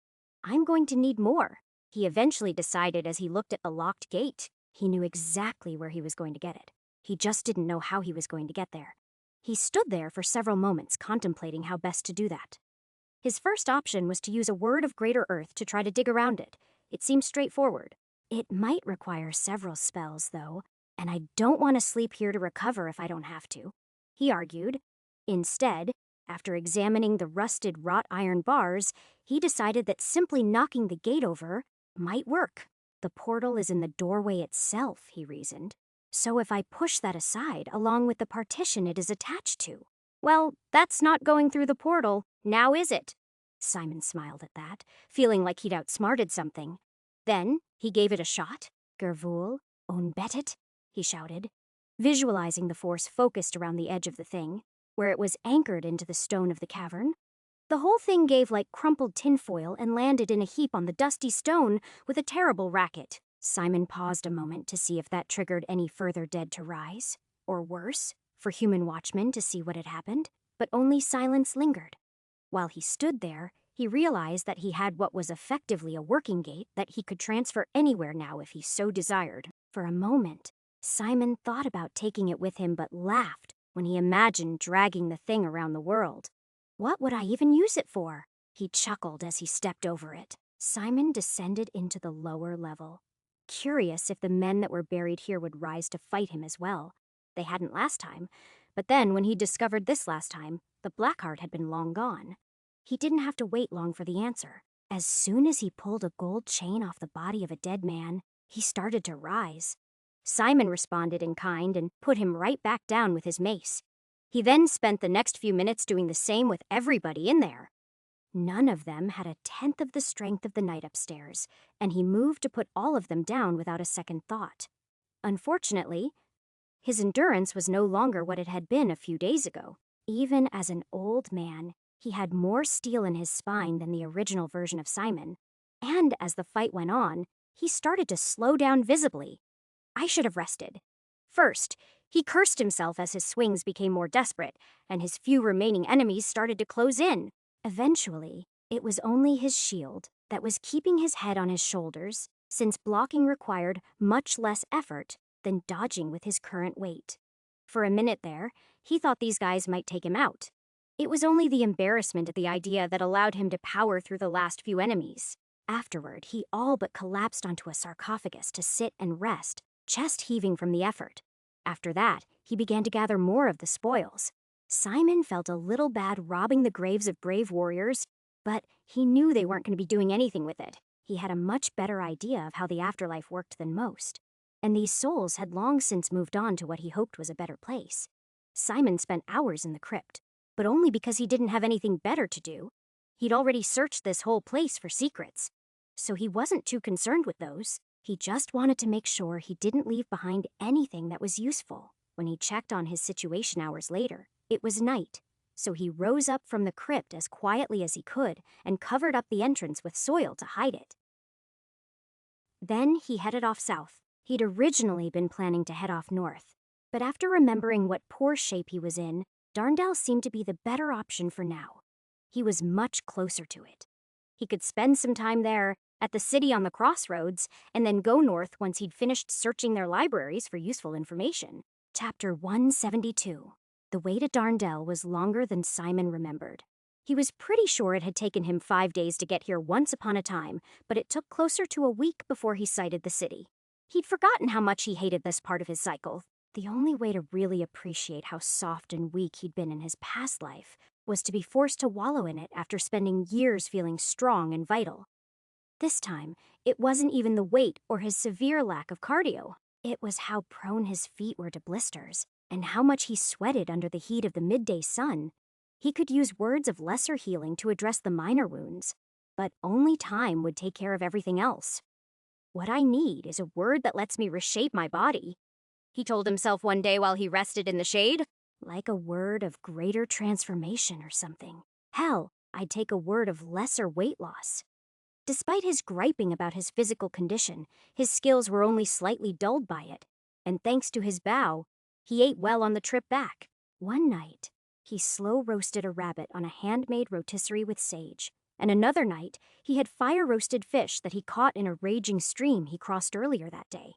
I'm going to need more, he eventually decided as he looked at the locked gate. He knew exactly where he was going to get it. He just didn't know how he was going to get there. He stood there for several moments contemplating how best to do that. His first option was to use a word of greater earth to try to dig around it. It seemed straightforward. It might require several spells, though, And I don't want to sleep here to recover if I don't have to, he argued. Instead, after examining the rusted wrought iron bars, he decided that simply knocking the gate over might work. The portal is in the doorway itself, he reasoned. So if I push that aside along with the partition it is attached to, well, that's not going through the portal, now is it? Simon smiled at that, feeling like he'd outsmarted something. Then he gave it a shot. Gervul, on betet, he shouted, visualizing the force focused around the edge of the thing, where it was anchored into the stone of the cavern. The whole thing gave like crumpled tinfoil and landed in a heap on the dusty stone with a terrible racket. Simon paused a moment to see if that triggered any further dead to rise, or worse, for human watchmen to see what had happened, but only silence lingered. While he stood there, he realized that he had what was effectively a working gate that he could transfer anywhere now if he so desired. For a moment, Simon thought about taking it with him but laughed when he imagined dragging the thing around the world. What would I even use it for? He chuckled as he stepped over it. Simon descended into the lower level, curious if the men that were buried here would rise to fight him as well. They hadn't last time, but then when he discovered this last time, the Blackheart had been long gone. He didn't have to wait long for the answer. As soon as he pulled a gold chain off the body of a dead man, he started to rise. Simon responded in kind and put him right back down with his mace. He then spent the next few minutes doing the same with everybody in there. None of them had a tenth of the strength of the knight upstairs, and he moved to put all of them down without a second thought. Unfortunately, his endurance was no longer what it had been a few days ago. Even as an old man, he had more steel in his spine than the original version of Simon, and as the fight went on, he started to slow down visibly. I should have rested. First, he cursed himself as his swings became more desperate, and his few remaining enemies started to close in. Eventually, it was only his shield that was keeping his head on his shoulders, since blocking required much less effort than dodging with his current weight. For a minute there, he thought these guys might take him out. It was only the embarrassment at the idea that allowed him to power through the last few enemies. Afterward, he all but collapsed onto a sarcophagus to sit and rest, chest heaving from the effort. After that, he began to gather more of the spoils. Simon felt a little bad robbing the graves of brave warriors, but he knew they weren't going to be doing anything with it. He had a much better idea of how the afterlife worked than most, and these souls had long since moved on to what he hoped was a better place. Simon spent hours in the crypt, but only because he didn't have anything better to do. He'd already searched this whole place for secrets, so he wasn't too concerned with those. He just wanted to make sure he didn't leave behind anything that was useful. When he checked on his situation hours later, it was night, so he rose up from the crypt as quietly as he could and covered up the entrance with soil to hide it. Then he headed off south. He'd originally been planning to head off north, but after remembering what poor shape he was in, Darndale seemed to be the better option for now. He was much closer to it. He could spend some time there, at the city on the crossroads, and then go north once he'd finished searching their libraries for useful information. Chapter 172. The way to Darndale was longer than Simon remembered. He was pretty sure it had taken him 5 days to get here once upon a time, but it took closer to a week before he sighted the city. He'd forgotten how much he hated this part of his cycle. The only way to really appreciate how soft and weak he'd been in his past life was to be forced to wallow in it after spending years feeling strong and vital. This time, it wasn't even the weight or his severe lack of cardio. It was how prone his feet were to blisters, and how much he sweated under the heat of the midday sun. He could use words of lesser healing to address the minor wounds, but only time would take care of everything else. What I need is a word that lets me reshape my body, he told himself one day while he rested in the shade. Like a word of greater transformation or something. Hell, I'd take a word of lesser weight loss. Despite his griping about his physical condition, his skills were only slightly dulled by it, and thanks to his bow, he ate well on the trip back. One night, he slow-roasted a rabbit on a handmade rotisserie with sage, and another night, he had fire-roasted fish that he caught in a raging stream he crossed earlier that day.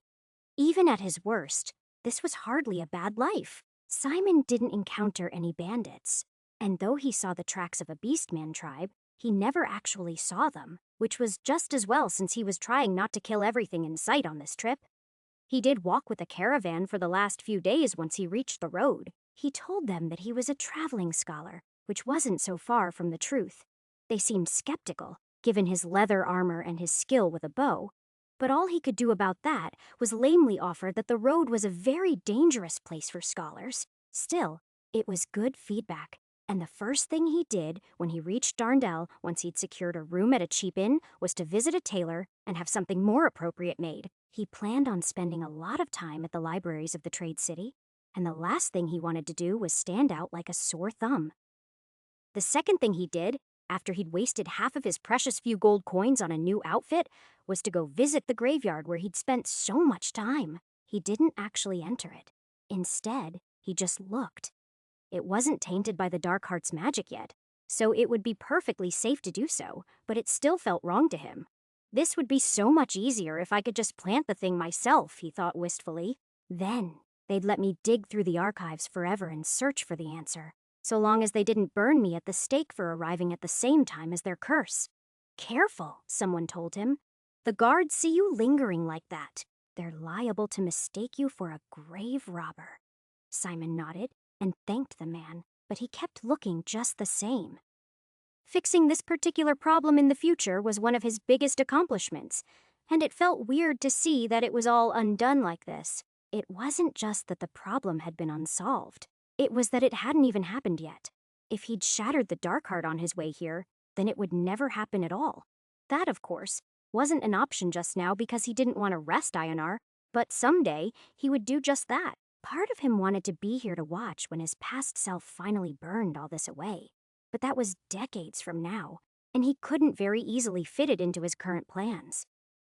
Even at his worst, this was hardly a bad life. Simon didn't encounter any bandits, and though he saw the tracks of a beastman tribe, he never actually saw them, which was just as well since he was trying not to kill everything in sight on this trip. He did walk with a caravan for the last few days once he reached the road. He told them that he was a traveling scholar, which wasn't so far from the truth. They seemed skeptical, given his leather armor and his skill with a bow. But all he could do about that was lamely offer that the road was a very dangerous place for scholars. Still, it was good feedback, and the first thing he did when he reached Darndell, once he'd secured a room at a cheap inn, was to visit a tailor and have something more appropriate made. He planned on spending a lot of time at the libraries of the trade city, and the last thing he wanted to do was stand out like a sore thumb. The second thing he did, after he'd wasted half of his precious few gold coins on a new outfit, was to go visit the graveyard where he'd spent so much time. He didn't actually enter it. Instead, he just looked. It wasn't tainted by the Dark Heart's magic yet, so it would be perfectly safe to do so, but it still felt wrong to him. This would be so much easier if I could just plant the thing myself, he thought wistfully. Then, they'd let me dig through the archives forever and search for the answer, so long as they didn't burn me at the stake for arriving at the same time as their curse. Careful, someone told him. The guards see you lingering like that. They're liable to mistake you for a grave robber. Simon nodded and thanked the man, but he kept looking just the same. Fixing this particular problem in the future was one of his biggest accomplishments, and it felt weird to see that it was all undone like this. It wasn't just that the problem had been unsolved. It was that it hadn't even happened yet. If he'd shattered the Darkheart on his way here, then it would never happen at all. That, of course, wasn't an option just now because he didn't want to rest Ionar, but someday he would do just that. Part of him wanted to be here to watch when his past self finally burned all this away. But that was decades from now, and he couldn't very easily fit it into his current plans.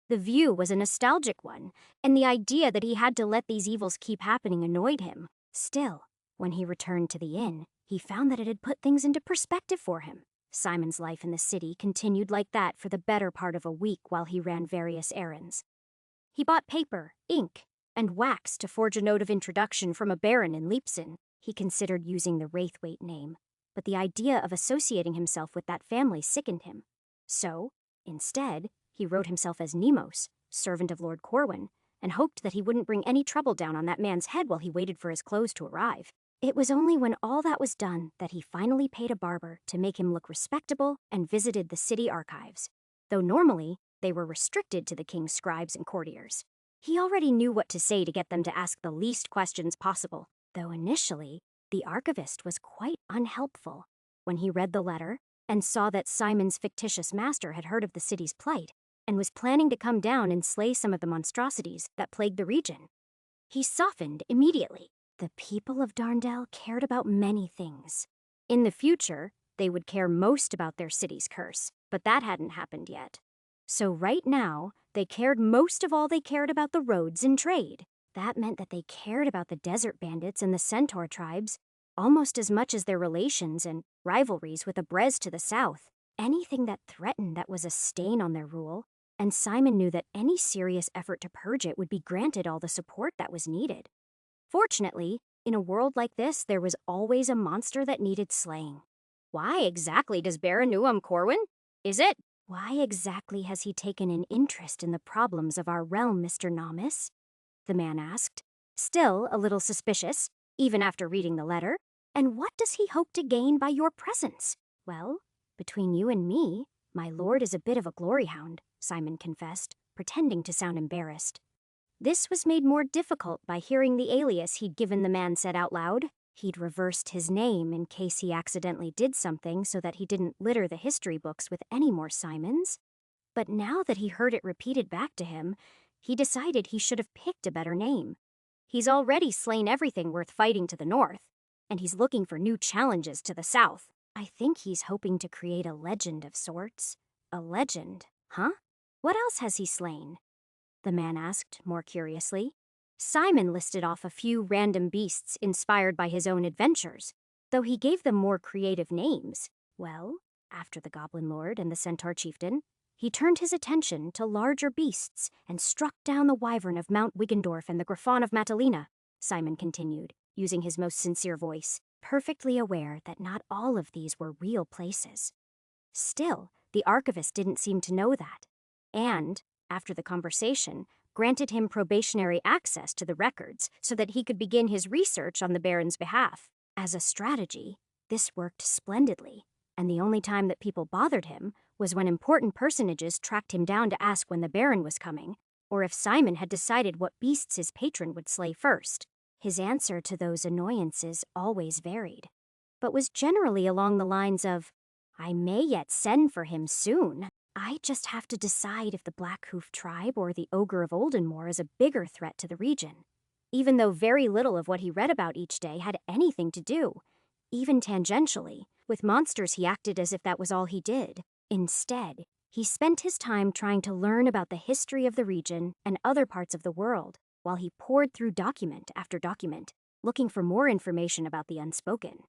The view was a nostalgic one, and the idea that he had to let these evils keep happening annoyed him. Still, when he returned to the inn, he found that it had put things into perspective for him. Simon's life in the city continued like that for the better part of a week while he ran various errands. He bought paper, ink, and wax to forge a note of introduction from a baron in Leipzig. He considered using the Wraithwaite name, but the idea of associating himself with that family sickened him. So, instead, he wrote himself as Nemos, servant of Lord Corwin, and hoped that he wouldn't bring any trouble down on that man's head while he waited for his clothes to arrive. It was only when all that was done that he finally paid a barber to make him look respectable and visited the city archives, though normally they were restricted to the king's scribes and courtiers. He already knew what to say to get them to ask the least questions possible, though initially the archivist was quite unhelpful. When he read the letter and saw that Simon's fictitious master had heard of the city's plight and was planning to come down and slay some of the monstrosities that plagued the region, he softened immediately. The people of Darndell cared about many things. In the future, they would care most about their city's curse, but that hadn't happened yet. So right now, they cared most of all they cared about the roads and trade. That meant that they cared about the desert bandits and the centaur tribes almost as much as their relations and rivalries with the Brez to the south. Anything that threatened that was a stain on their rule, and Simon knew that any serious effort to purge it would be granted all the support that was needed. Fortunately, in a world like this, there was always a monster that needed slaying. Why exactly does Baron Nuam Corwin? Is it? Why exactly has he taken an interest in the problems of our realm, Mr. Nomis? The man asked, still a little suspicious, even after reading the letter. And what does he hope to gain by your presence? Well, between you and me, my lord is a bit of a glory hound, Simon confessed, pretending to sound embarrassed. This was made more difficult by hearing the alias he'd given the man said out loud. He'd reversed his name in case he accidentally did something so that he didn't litter the history books with any more Simons. But now that he heard it repeated back to him, he decided he should have picked a better name. He's already slain everything worth fighting to the north, and he's looking for new challenges to the south. I think he's hoping to create a legend of sorts. A legend, huh? What else has he slain? The man asked, more curiously. Simon listed off a few random beasts inspired by his own adventures, though he gave them more creative names. Well, after the Goblin Lord and the Centaur Chieftain, he turned his attention to larger beasts and struck down the wyvern of Mount Wiggendorf and the Griffon of Matalina, Simon continued, using his most sincere voice, perfectly aware that not all of these were real places. Still, the archivist didn't seem to know that. And, after the conversation, granted him probationary access to the records so that he could begin his research on the Baron's behalf. As a strategy, this worked splendidly, and the only time that people bothered him was when important personages tracked him down to ask when the Baron was coming, or if Simon had decided what beasts his patron would slay first. His answer to those annoyances always varied, but was generally along the lines of, "I may yet send for him soon. I just have to decide if the Blackhoof tribe or the Ogre of Oldenmoor is a bigger threat to the region," even though very little of what he read about each day had anything to do, even tangentially, with monsters. He acted as if that was all he did. Instead, he spent his time trying to learn about the history of the region and other parts of the world, while he pored through document after document, looking for more information about the unspoken.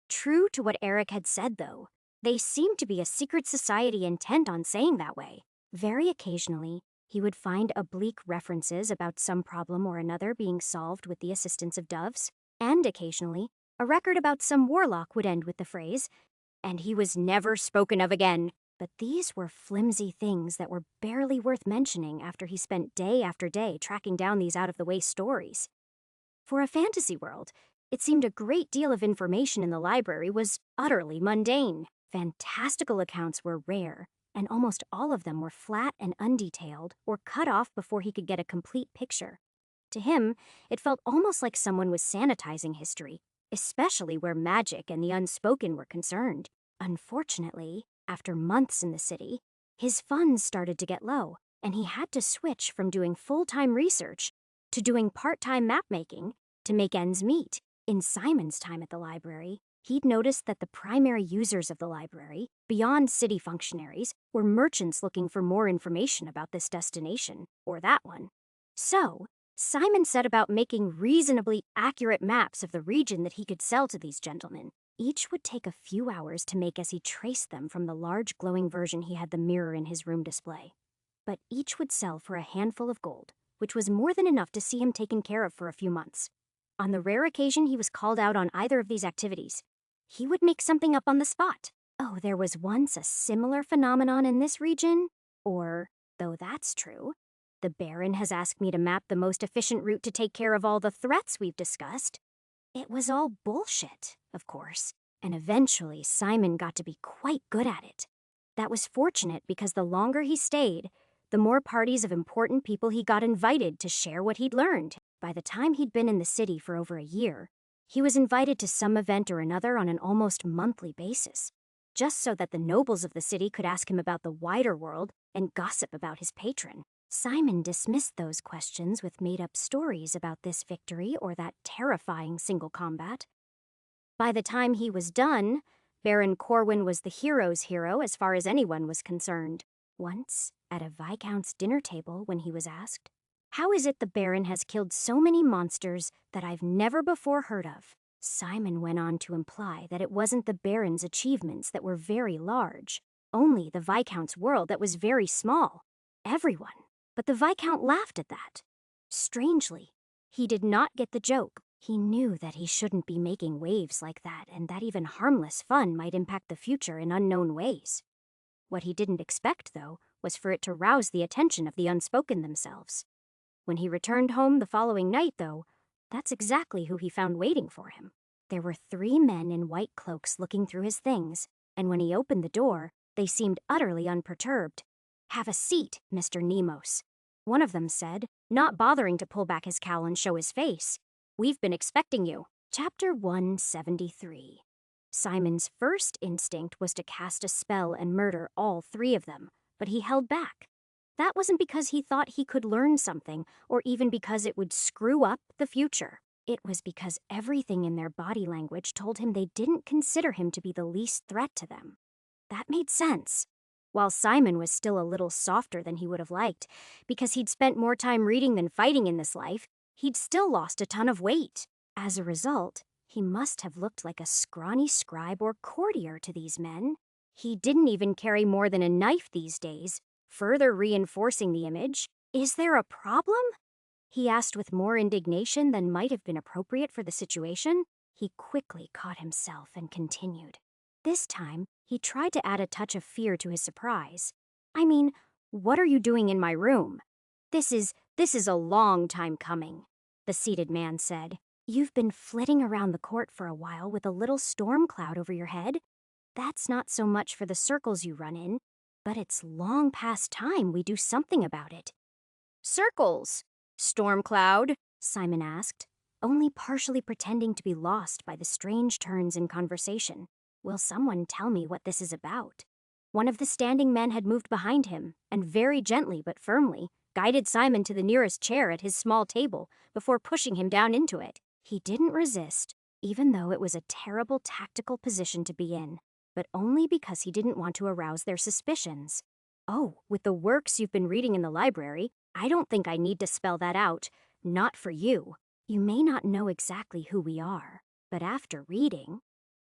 True to what Eric had said, though, they seemed to be a secret society intent on saying that way. Very occasionally, he would find oblique references about some problem or another being solved with the assistance of doves, and occasionally, a record about some warlock would end with the phrase, "and he was never spoken of again." But these were flimsy things that were barely worth mentioning after he spent day after day tracking down these out-of-the-way stories. For a fantasy world, it seemed a great deal of information in the library was utterly mundane. Fantastical accounts were rare, and almost all of them were flat and undetailed or cut off before he could get a complete picture. To him, it felt almost like someone was sanitizing history, especially where magic and the unspoken were concerned. Unfortunately, after months in the city, his funds started to get low, and he had to switch from doing full-time research to doing part-time map-making to make ends meet. In Simon's time at the library, he'd noticed that the primary users of the library, beyond city functionaries, were merchants looking for more information about this destination, or that one. So, Simon set about making reasonably accurate maps of the region that he could sell to these gentlemen. Each would take a few hours to make as he traced them from the large glowing version he had the mirror in his room display. But each would sell for a handful of gold, which was more than enough to see him taken care of for a few months. On the rare occasion he was called out on either of these activities, he would make something up on the spot. "Oh, there was once a similar phenomenon in this region," or, "Though that's true, the Baron has asked me to map the most efficient route to take care of all the threats we've discussed." It was all bullshit, of course, and eventually Simon got to be quite good at it. That was fortunate because the longer he stayed, the more parties of important people he got invited to share what he'd learned. By the time he'd been in the city for over a year, he was invited to some event or another on an almost monthly basis, just so that the nobles of the city could ask him about the wider world and gossip about his patron. Simon dismissed those questions with made-up stories about this victory or that terrifying single combat. By the time he was done, Baron Corwin was the hero's hero as far as anyone was concerned. Once, at a Viscount's dinner table, when he was asked, "How is it the Baron has killed so many monsters that I've never before heard of?" Simon went on to imply that it wasn't the Baron's achievements that were very large, only the Viscount's world that was very small. Everyone. But the Viscount laughed at that. Strangely, he did not get the joke. He knew that he shouldn't be making waves like that, and that even harmless fun might impact the future in unknown ways. What he didn't expect, though, was for it to rouse the attention of the unspoken themselves. When he returned home the following night, though, that's exactly who he found waiting for him. There were 3 men in white cloaks looking through his things, and when he opened the door, they seemed utterly unperturbed. "Have a seat, Mr. Nemos," one of them said, not bothering to pull back his cowl and show his face. "We've been expecting you." Chapter 173. Simon's first instinct was to cast a spell and murder all 3 of them, but he held back. That wasn't because he thought he could learn something, or even because it would screw up the future. It was because everything in their body language told him they didn't consider him to be the least threat to them. That made sense. While Simon was still a little softer than he would have liked, because he'd spent more time reading than fighting in this life, he'd still lost a ton of weight. As a result, he must have looked like a scrawny scribe or courtier to these men. He didn't even carry more than a knife these days, further reinforcing the image. "Is there a problem?" he asked with more indignation than might have been appropriate for the situation. He quickly caught himself and continued. This time, he tried to add a touch of fear to his surprise. "I mean, what are you doing in my room? This is This is a long time coming, the seated man said. You've been flitting around the court for a while with a little storm cloud over your head. That's not so much for the circles you run in, but it's long past time we do something about it. Circles? Storm cloud? Simon asked, only partially pretending to be lost by the strange turns in conversation. Will someone tell me what this is about? One of the standing men had moved behind him, and very gently but firmly guided Simon to the nearest chair at his small table before pushing him down into it. He didn't resist, even though it was a terrible tactical position to be in, but only because he didn't want to arouse their suspicions. Oh, with the works you've been reading in the library, I don't think I need to spell that out. Not for you. You may not know exactly who we are, but after reading...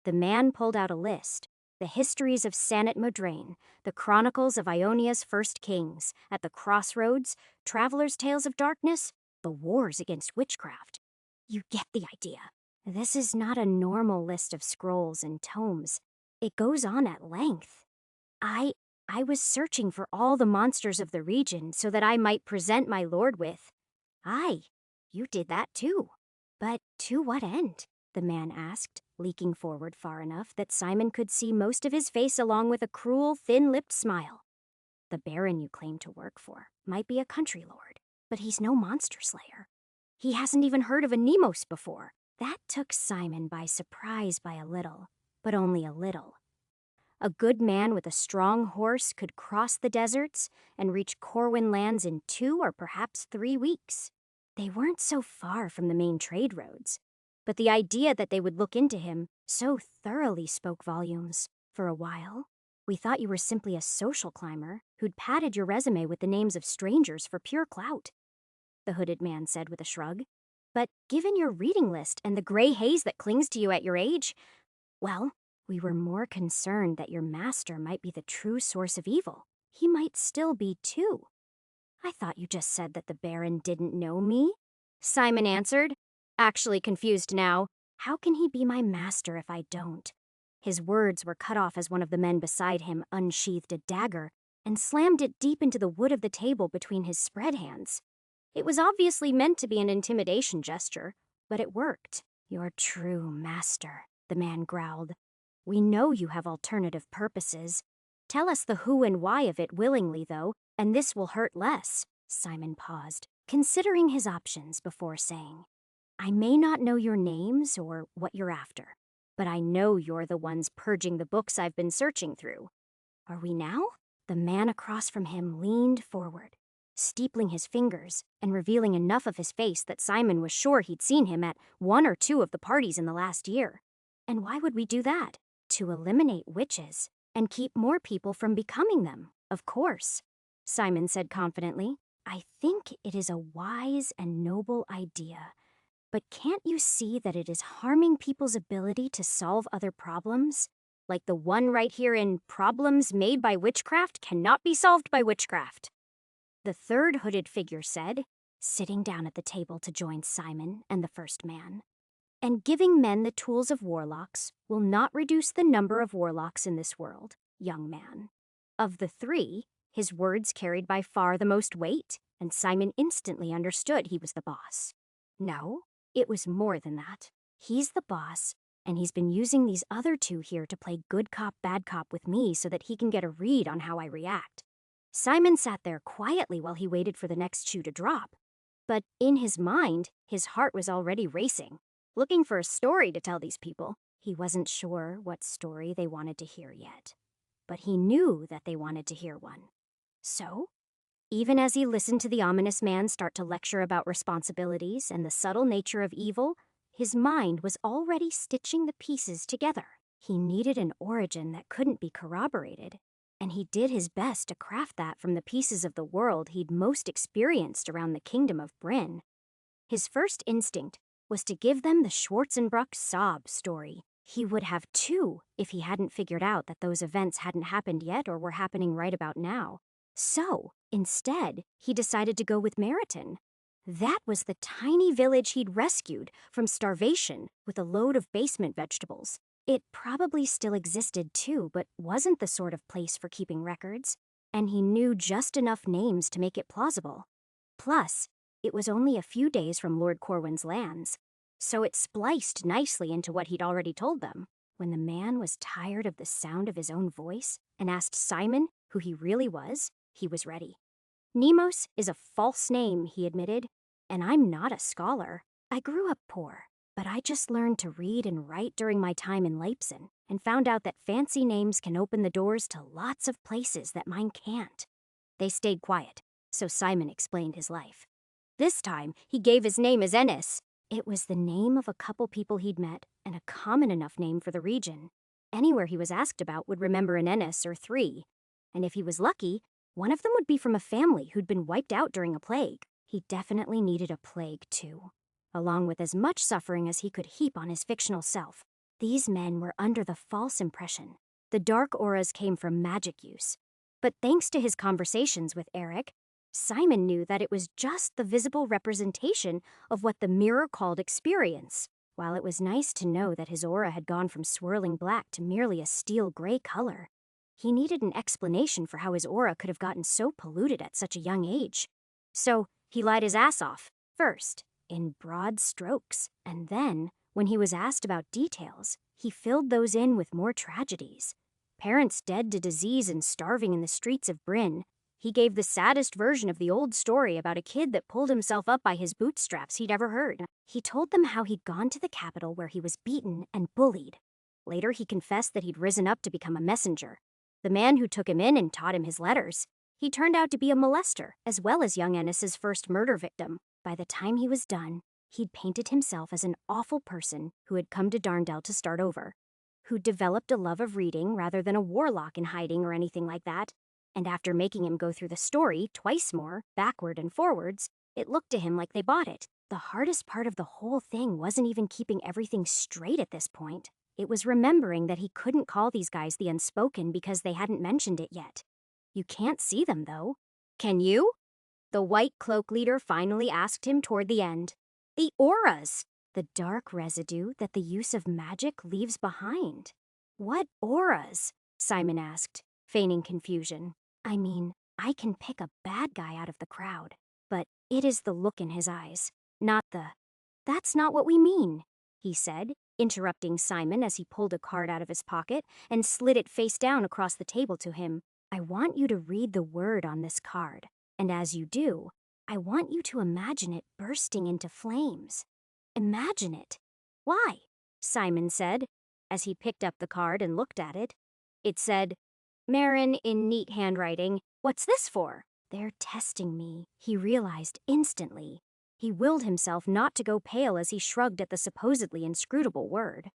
The man pulled out a list. The histories of Sanat Modraine, the chronicles of Ionia's first kings, At the Crossroads, Traveler's Tales of Darkness, the wars against witchcraft. You get the idea. This is not a normal list of scrolls and tomes. It goes on at length. I was searching for all the monsters of the region so that I might present my lord with. Aye, you did that too. But to what end? The man asked, leaking forward far enough that Simon could see most of his face along with a cruel, thin-lipped smile. The baron you claim to work for might be a country lord, but he's no monster slayer. He hasn't even heard of a Nemos before. That took Simon by surprise by a little, but only a little. A good man with a strong horse could cross the deserts and reach Corwin lands in 2 or perhaps 3 weeks. They weren't so far from the main trade roads, but the idea that they would look into him so thoroughly spoke volumes. For a while, we thought you were simply a social climber who'd padded your resume with the names of strangers for pure clout, the hooded man said with a shrug. But given your reading list and the gray haze that clings to you at your age, well, we were more concerned that your master might be the true source of evil. He might still be too. I thought you just said that the Baron didn't know me, Simon answered, actually confused now. How can he be my master if I don't? His words were cut off as one of the men beside him unsheathed a dagger and slammed it deep into the wood of the table between his spread hands. It was obviously meant to be an intimidation gesture, but it worked. Your true master, the man growled. We know you have alternative purposes. Tell us the who and why of it willingly, though, and this will hurt less. Simon paused, considering his options before saying, I may not know your names or what you're after, but I know you're the ones purging the books I've been searching through. Are we now? The man across from him leaned forward, steepling his fingers and revealing enough of his face that Simon was sure he'd seen him at 1 or 2 of the parties in the last year. And why would we do that? To eliminate witches and keep more people from becoming them, of course, Simon said confidently. I think it is a wise and noble idea. But can't you see that it is harming people's ability to solve other problems? Like the one right here in Problems Made by Witchcraft Cannot Be Solved by Witchcraft. The third hooded figure said, sitting down at the table to join Simon and the first man. And giving men the tools of warlocks will not reduce the number of warlocks in this world, young man. Of the 3, his words carried by far the most weight, and Simon instantly understood he was the boss. No, it was more than that. He's the boss, and he's been using these other 2 here to play good cop, bad cop with me so that he can get a read on how I react. Simon sat there quietly while he waited for the next shoe to drop. But in his mind, his heart was already racing, looking for a story to tell these people. He wasn't sure what story they wanted to hear yet, but he knew that they wanted to hear one. So, even as he listened to the ominous man start to lecture about responsibilities and the subtle nature of evil, his mind was already stitching the pieces together. He needed an origin that couldn't be corroborated, and he did his best to craft that from the pieces of the world he'd most experienced around the kingdom of Bryn. His first instinct was to give them the Schwarzenbruck sob story. He would have too if he hadn't figured out that those events hadn't happened yet or were happening right about now. So, instead, he decided to go with Meriton. That was the tiny village he'd rescued from starvation with a load of basement vegetables. It probably still existed too, but wasn't the sort of place for keeping records, and he knew just enough names to make it plausible. Plus, It was only a few days from Lord Corwin's lands, so it spliced nicely into what he'd already told them. When the man was tired of the sound of his own voice and asked Simon who he really was, he was ready. Nemos is a false name, he admitted, and I'm not a scholar. I grew up poor, but I just learned to read and write during my time in Leipzig and found out that fancy names can open the doors to lots of places that mine can't. They stayed quiet, so Simon explained his life. This time, he gave his name as Ennis. It was the name of a couple people he'd met and a common enough name for the region. Anywhere he was asked about would remember an Ennis or three, and if he was lucky, one of them would be from a family who'd been wiped out during a plague. He definitely needed a plague, too, along with as much suffering as he could heap on his fictional self. These men were under the false impression the dark auras came from magic use. But thanks to his conversations with Eric, Simon knew that it was just the visible representation of what the mirror called experience. While it was nice to know that his aura had gone from swirling black to merely a steel gray color, he needed an explanation for how his aura could have gotten so polluted at such a young age. So he lied his ass off, first, in broad strokes, and then, when he was asked about details, he filled those in with more tragedies. Parents dead to disease and starving in the streets of Bryn. He gave the saddest version of the old story about a kid that pulled himself up by his bootstraps he'd ever heard. He told them how he'd gone to the capital where he was beaten and bullied. Later, he confessed that he'd risen up to become a messenger. The man who took him in and taught him his letters. He turned out to be a molester, as well as young Ennis's first murder victim. By the time he was done, he'd painted himself as an awful person who had come to Darndell to start over, who developed a love of reading rather than a warlock in hiding or anything like that. And after making him go through the story twice more, backward and forwards, it looked to him like they bought it. The hardest part of the whole thing wasn't even keeping everything straight at this point. It was remembering that he couldn't call these guys the Unspoken because they hadn't mentioned it yet. You can't see them, though. Can you? The White Cloak leader finally asked him toward the end. The auras! The dark residue that the use of magic leaves behind. What auras? Simon asked, feigning confusion. I mean, I can pick a bad guy out of the crowd, but it is the look in his eyes, not the, "That's not what we mean," he said, interrupting Simon as he pulled a card out of his pocket and slid it face down across the table to him. I want you to read the word on this card, and as you do, I want you to imagine it bursting into flames. Imagine it. Why? Simon said, as he picked up the card and looked at it. It said, Marin in neat handwriting, "What's this for?" They're testing me, he realized instantly. He willed himself not to go pale as he shrugged at the supposedly inscrutable word.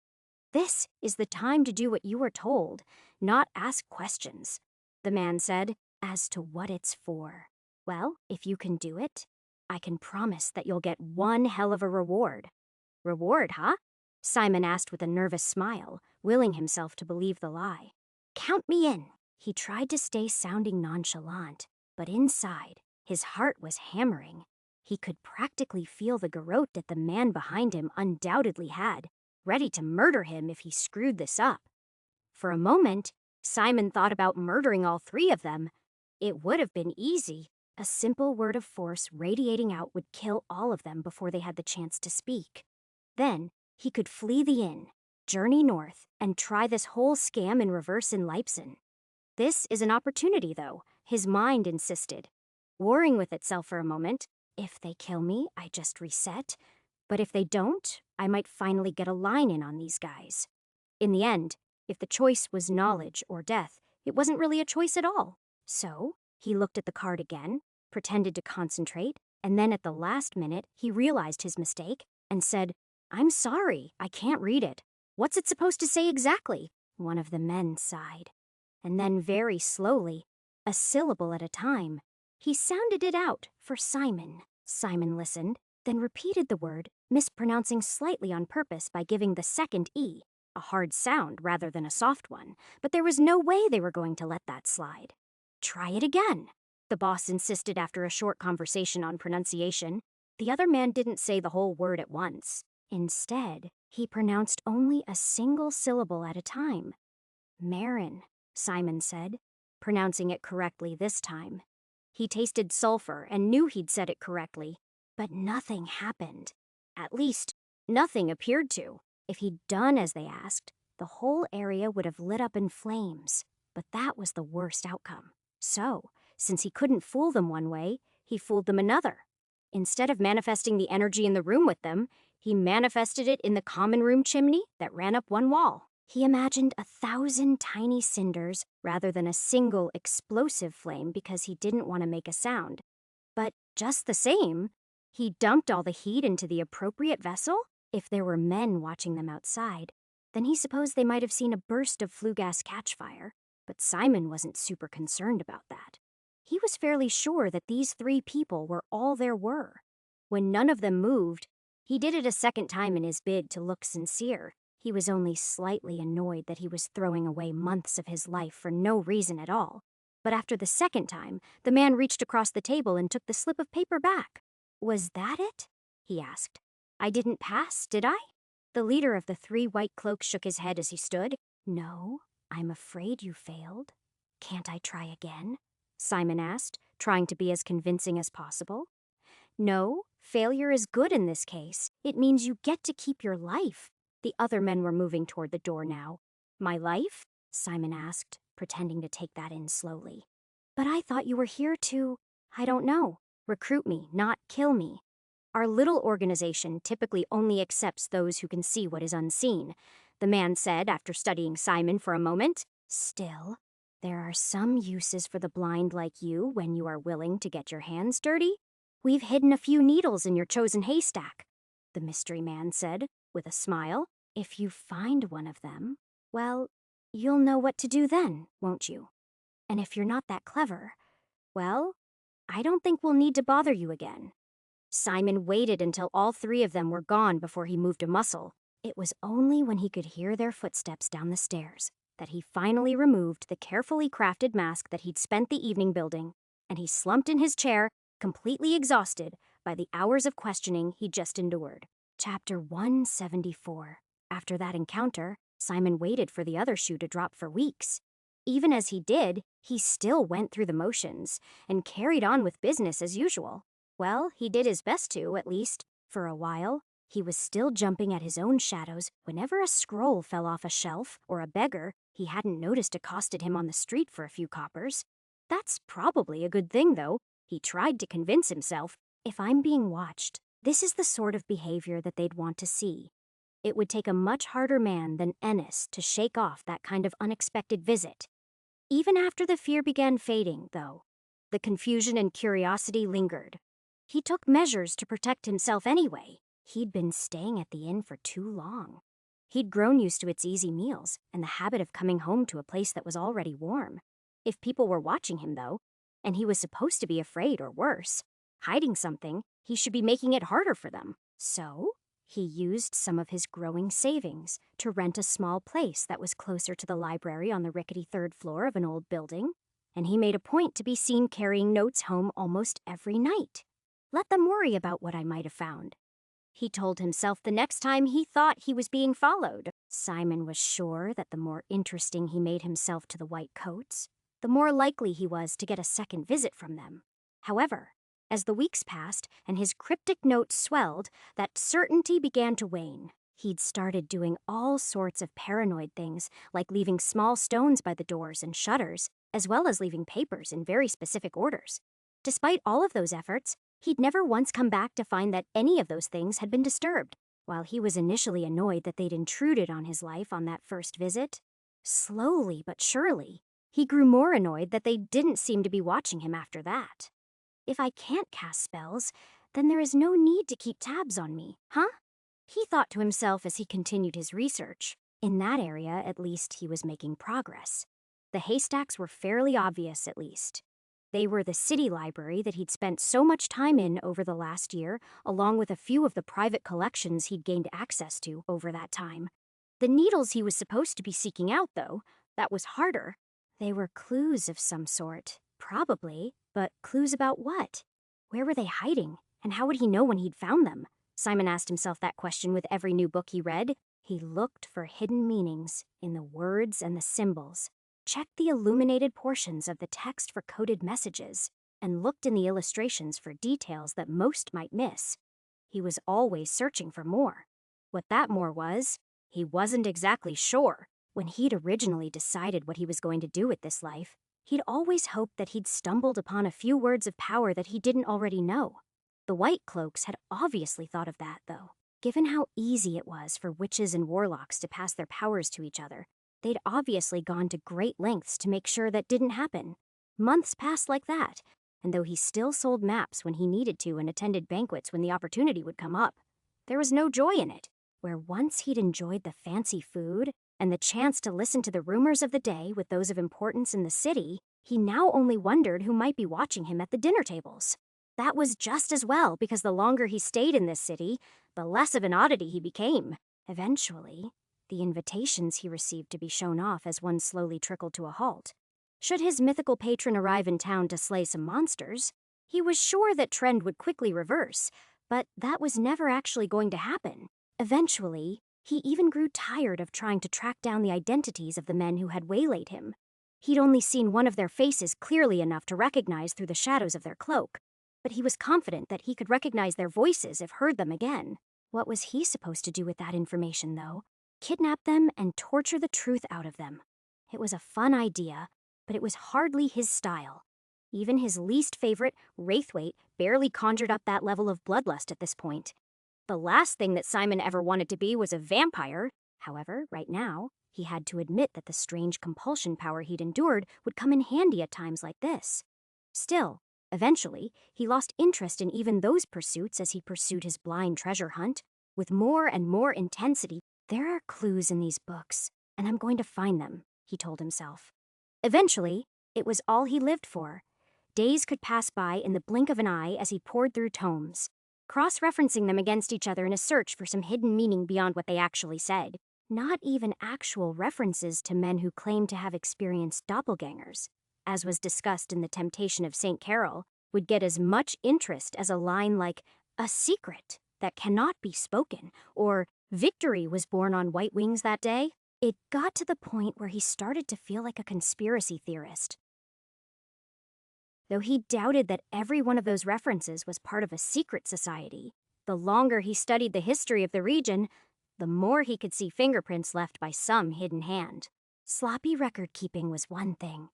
This is the time to do what you were told, not ask questions, the man said, as to what it's for. Well, if you can do it, I can promise that you'll get one hell of a reward. Reward, huh? Simon asked with a nervous smile, willing himself to believe the lie. Count me in. He tried to stay sounding nonchalant, but inside, his heart was hammering. He could practically feel the garrote that the man behind him undoubtedly had, ready to murder him if he screwed this up. For a moment, Simon thought about murdering all three of them. It would have been easy. A simple word of force radiating out would kill all of them before they had the chance to speak. Then, he could flee the inn, journey north, and try this whole scam in reverse in Leipzig. This is an opportunity, though, his mind insisted. Warring with itself for a moment, if they kill me, I just reset. But if they don't, I might finally get a line in on these guys. In the end, if the choice was knowledge or death, it wasn't really a choice at all. So, he looked at the card again, pretended to concentrate, and then at the last minute, he realized his mistake and said, I'm sorry, I can't read it. What's it supposed to say exactly? One of the men sighed. And then very slowly, a syllable at a time, he sounded it out for Simon. Simon listened, then repeated the word, mispronouncing slightly on purpose by giving the second E, a hard sound rather than a soft one, but there was no way they were going to let that slide. Try it again, the boss insisted after a short conversation on pronunciation. The other man didn't say the whole word at once. Instead, he pronounced only a single syllable at a time. Marin, Simon said, pronouncing it correctly this time. He tasted sulfur and knew he'd said it correctly. But nothing happened. At least, nothing appeared to. If he'd done as they asked, the whole area would have lit up in flames. But that was the worst outcome. So, since he couldn't fool them one way, he fooled them another. Instead of manifesting the energy in the room with them, he manifested it in the common room chimney that ran up one wall. He imagined 1,000 tiny cinders rather than a single explosive flame because he didn't want to make a sound. But just the same, he dumped all the heat into the appropriate vessel. If there were men watching them outside, then he supposed they might have seen a burst of flue gas catch fire. But Simon wasn't super concerned about that. He was fairly sure that these 3 people were all there were. When none of them moved, he did it a second time in his bid to look sincere. He was only slightly annoyed that he was throwing away months of his life for no reason at all. But after the second time, the man reached across the table and took the slip of paper back. "Was that it?" he asked. "I didn't pass, did I?" The leader of the 3 white cloaks shook his head as he stood. "No, I'm afraid you failed. Can't I try again?" Simon asked, trying to be as convincing as possible. "No, failure is good in this case. It means you get to keep your life." The other men were moving toward the door now. "My life?" Simon asked, pretending to take that in slowly. "But I thought you were here to, I don't know, recruit me, not kill me. Our little organization typically only accepts those who can see what is unseen," the man said after studying Simon for a moment. "Still, there are some uses for the blind like you when you are willing to get your hands dirty. We've hidden a few needles in your chosen haystack," the mystery man said, with a smile. "If you find one of them, well, you'll know what to do then, won't you? And if you're not that clever, well, I don't think we'll need to bother you again." Simon waited until all 3 of them were gone before he moved a muscle. It was only when he could hear their footsteps down the stairs that he finally removed the carefully crafted mask that he'd spent the evening building, and he slumped in his chair, completely exhausted by the hours of questioning he'd just endured. Chapter 174. After that encounter, Simon waited for the other shoe to drop for weeks. Even as he did, he still went through the motions and carried on with business as usual. Well, he did his best to, at least, for a while. He was still jumping at his own shadows whenever a scroll fell off a shelf or a beggar he hadn't noticed accosted him on the street for a few coppers. That's probably a good thing, though. He tried to convince himself, if I'm being watched, this is the sort of behavior that they'd want to see. It would take a much harder man than Ennis to shake off that kind of unexpected visit. Even after the fear began fading, though, the confusion and curiosity lingered. He took measures to protect himself anyway. He'd been staying at the inn for too long. He'd grown used to its easy meals and the habit of coming home to a place that was already warm. If people were watching him, though, and he was supposed to be afraid or worse, hiding something, he should be making it harder for them. So, he used some of his growing savings to rent a small place that was closer to the library on the rickety 3rd floor of an old building, and he made a point to be seen carrying notes home almost every night. Let them worry about what I might have found, he told himself the next time he thought he was being followed. Simon was sure that the more interesting he made himself to the white coats, the more likely he was to get a second visit from them. However, as the weeks passed and his cryptic notes swelled, that certainty began to wane. He'd started doing all sorts of paranoid things, like leaving small stones by the doors and shutters, as well as leaving papers in very specific orders. Despite all of those efforts, he'd never once come back to find that any of those things had been disturbed. While he was initially annoyed that they'd intruded on his life on that first visit, slowly but surely, he grew more annoyed that they didn't seem to be watching him after that. If I can't cast spells, then there is no need to keep tabs on me, huh? He thought to himself as he continued his research. In that area, at least, he was making progress. The haystacks were fairly obvious, at least. They were the city library that he'd spent so much time in over the last year, along with a few of the private collections he'd gained access to over that time. The needles he was supposed to be seeking out, though, that was harder. They were clues of some sort, probably, but clues about what? Where were they hiding, and how would he know when he'd found them? Simon asked himself that question with every new book he read. He looked for hidden meanings in the words and the symbols, checked the illuminated portions of the text for coded messages, and looked in the illustrations for details that most might miss. He was always searching for more. What that more was, he wasn't exactly sure. When he'd originally decided what he was going to do with this life, he'd always hoped that he'd stumbled upon a few words of power that he didn't already know. The White Cloaks had obviously thought of that, though. Given how easy it was for witches and warlocks to pass their powers to each other, they'd obviously gone to great lengths to make sure that didn't happen. Months passed like that, and though he still sold maps when he needed to and attended banquets when the opportunity would come up, there was no joy in it. Where once he'd enjoyed the fancy food and the chance to listen to the rumors of the day with those of importance in the city, he now only wondered who might be watching him at the dinner tables. That was just as well, because the longer he stayed in this city, the less of an oddity he became. Eventually, the invitations he received to be shown off as one slowly trickled to a halt. Should his mythical patron arrive in town to slay some monsters, he was sure that trend would quickly reverse, but that was never actually going to happen. Eventually, he even grew tired of trying to track down the identities of the men who had waylaid him. He'd only seen one of their faces clearly enough to recognize through the shadows of their cloak, but he was confident that he could recognize their voices if heard them again. What was he supposed to do with that information, though? Kidnap them and torture the truth out of them. It was a fun idea, but it was hardly his style. Even his least favorite, Wraithwaite, barely conjured up that level of bloodlust at this point. The last thing that Simon ever wanted to be was a vampire. However, right now, he had to admit that the strange compulsion power he'd endured would come in handy at times like this. Still, eventually, he lost interest in even those pursuits as he pursued his blind treasure hunt. With more and more intensity, there are clues in these books, and I'm going to find them, he told himself. Eventually, it was all he lived for. Days could pass by in the blink of an eye as he pored through tomes, cross-referencing them against each other in a search for some hidden meaning beyond what they actually said. Not even actual references to men who claimed to have experienced doppelgangers, as was discussed in The Temptation of St. Carol, would get as much interest as a line like, "A secret that cannot be spoken," or "Victory was born on white wings that day." It got to the point where he started to feel like a conspiracy theorist. Though he doubted that every one of those references was part of a secret society, the longer he studied the history of the region, the more he could see fingerprints left by some hidden hand. Sloppy record-keeping was one thing,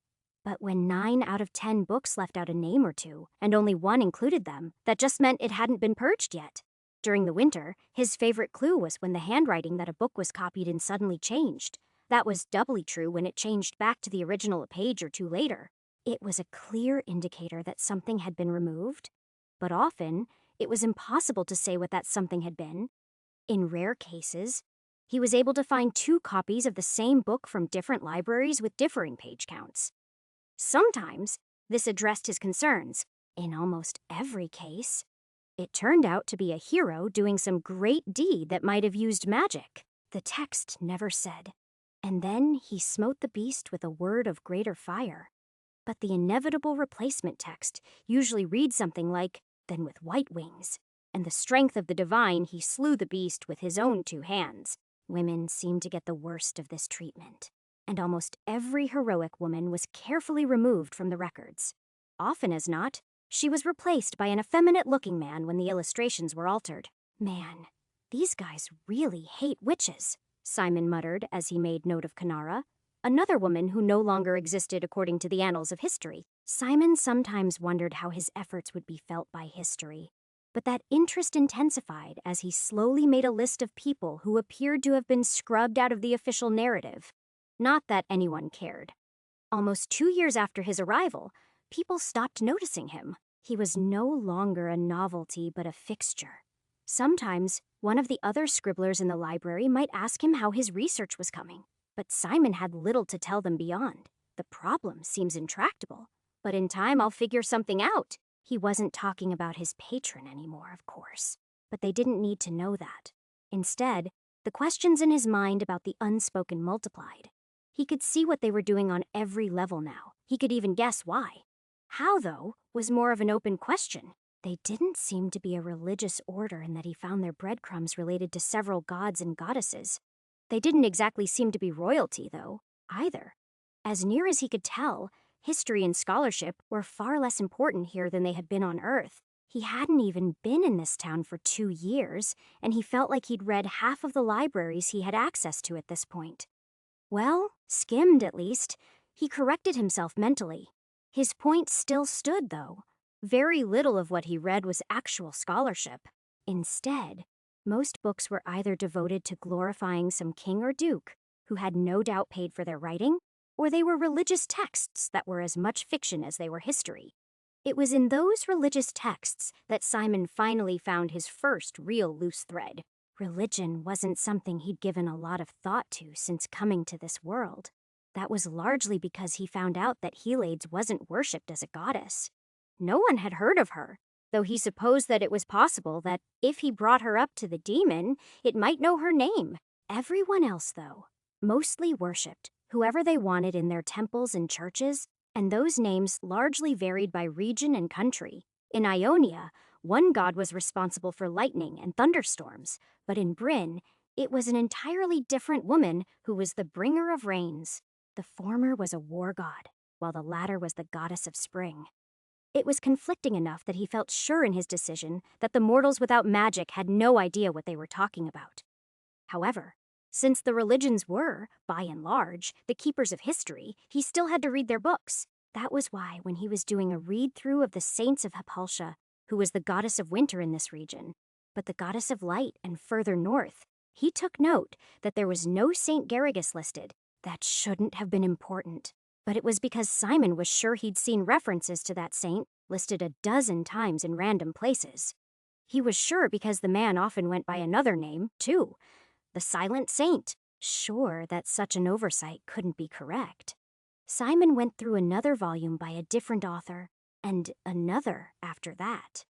but when 9 out of 10 books left out a name or two, and only one included them, that just meant it hadn't been purged yet. During the winter, his favorite clue was when the handwriting that a book was copied in suddenly changed. That was doubly true when it changed back to the original a page or two later. It was a clear indicator that something had been removed, but often it was impossible to say what that something had been. In rare cases, he was able to find 2 copies of the same book from different libraries with differing page counts. Sometimes this addressed his concerns. In almost every case, it turned out to be a hero doing some great deed that might have used magic. The text never said. And then he smote the beast with a word of greater fire. But the inevitable replacement text usually reads something like, "Then with white wings, and the strength of the divine he slew the beast with his own 2 hands. Women seemed to get the worst of this treatment, and almost every heroic woman was carefully removed from the records. Often as not, she was replaced by an effeminate-looking man when the illustrations were altered. Man, these guys really hate witches, Simon muttered as he made note of Kanara, another woman who no longer existed according to the annals of history. Simon sometimes wondered how his efforts would be felt by history, but that interest intensified as he slowly made a list of people who appeared to have been scrubbed out of the official narrative. Not that anyone cared. Almost 2 years after his arrival, people stopped noticing him. He was no longer a novelty but a fixture. Sometimes, one of the other scribblers in the library might ask him how his research was coming, but Simon had little to tell them beyond. "The problem seems intractable, but in time I'll figure something out." He wasn't talking about his patron anymore, of course, but they didn't need to know that. Instead, the questions in his mind about the unspoken multiplied. He could see what they were doing on every level now. He could even guess why. How, though, was more of an open question. They didn't seem to be a religious order in that he found their breadcrumbs related to several gods and goddesses. They didn't exactly seem to be royalty, though, either. As near as he could tell, History and scholarship were far less important here than they had been on Earth. He hadn't even been in this town for 2 years, and he felt like he'd read half of the libraries he had access to at this point. Well, skimmed at least. He corrected himself mentally. His point still stood, though. Very little of what he read was actual scholarship. Instead, most books were either devoted to glorifying some king or duke, who had no doubt paid for their writing, or they were religious texts that were as much fiction as they were history. It was in those religious texts that Simon finally found his first real loose thread. Religion wasn't something he'd given a lot of thought to since coming to this world. That was largely because he found out that Helades wasn't worshipped as a goddess. No one had heard of her, though he supposed that it was possible that if he brought her up to the demon, it might know her name. Everyone else, though, mostly worshipped whoever they wanted in their temples and churches, and those names largely varied by region and country. In Ionia, one god was responsible for lightning and thunderstorms, but in Bryn, it was an entirely different woman who was the bringer of rains. The former was a war god, while the latter was the goddess of spring. It was conflicting enough that he felt sure in his decision that the mortals without magic had no idea what they were talking about. However, since the religions were, by and large, the keepers of history, he still had to read their books. That was why, when he was doing a read-through of the saints of Hypaltia, who was the goddess of winter in this region, but the goddess of light and further north, he took note that there was no Saint Garrigus listed. That shouldn't have been important. But it was because Simon was sure he'd seen references to that saint listed a dozen times in random places. He was sure because the man often went by another name, too. The Silent Saint. Sure that such an oversight couldn't be correct. Simon went through another volume by a different author, and another after that.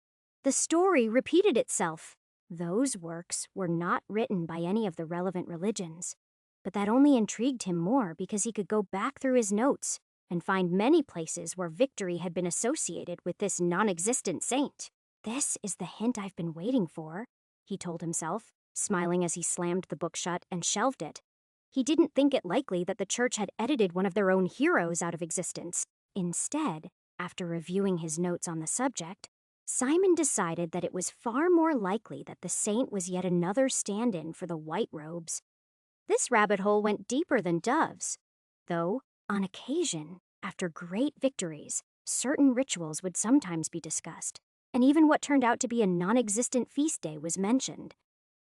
The story repeated itself. Those works were not written by any of the relevant religions. But that only intrigued him more because he could go back through his notes and find many places where victory had been associated with this non-existent saint. This is the hint I've been waiting for, he told himself, smiling as he slammed the book shut and shelved it. He didn't think it likely that the church had edited one of their own heroes out of existence. Instead, after reviewing his notes on the subject, Simon decided that it was far more likely that the saint was yet another stand-in for the white robes. This rabbit hole went deeper than Dove's, though, on occasion, after great victories, certain rituals would sometimes be discussed, and even what turned out to be a non-existent feast day was mentioned.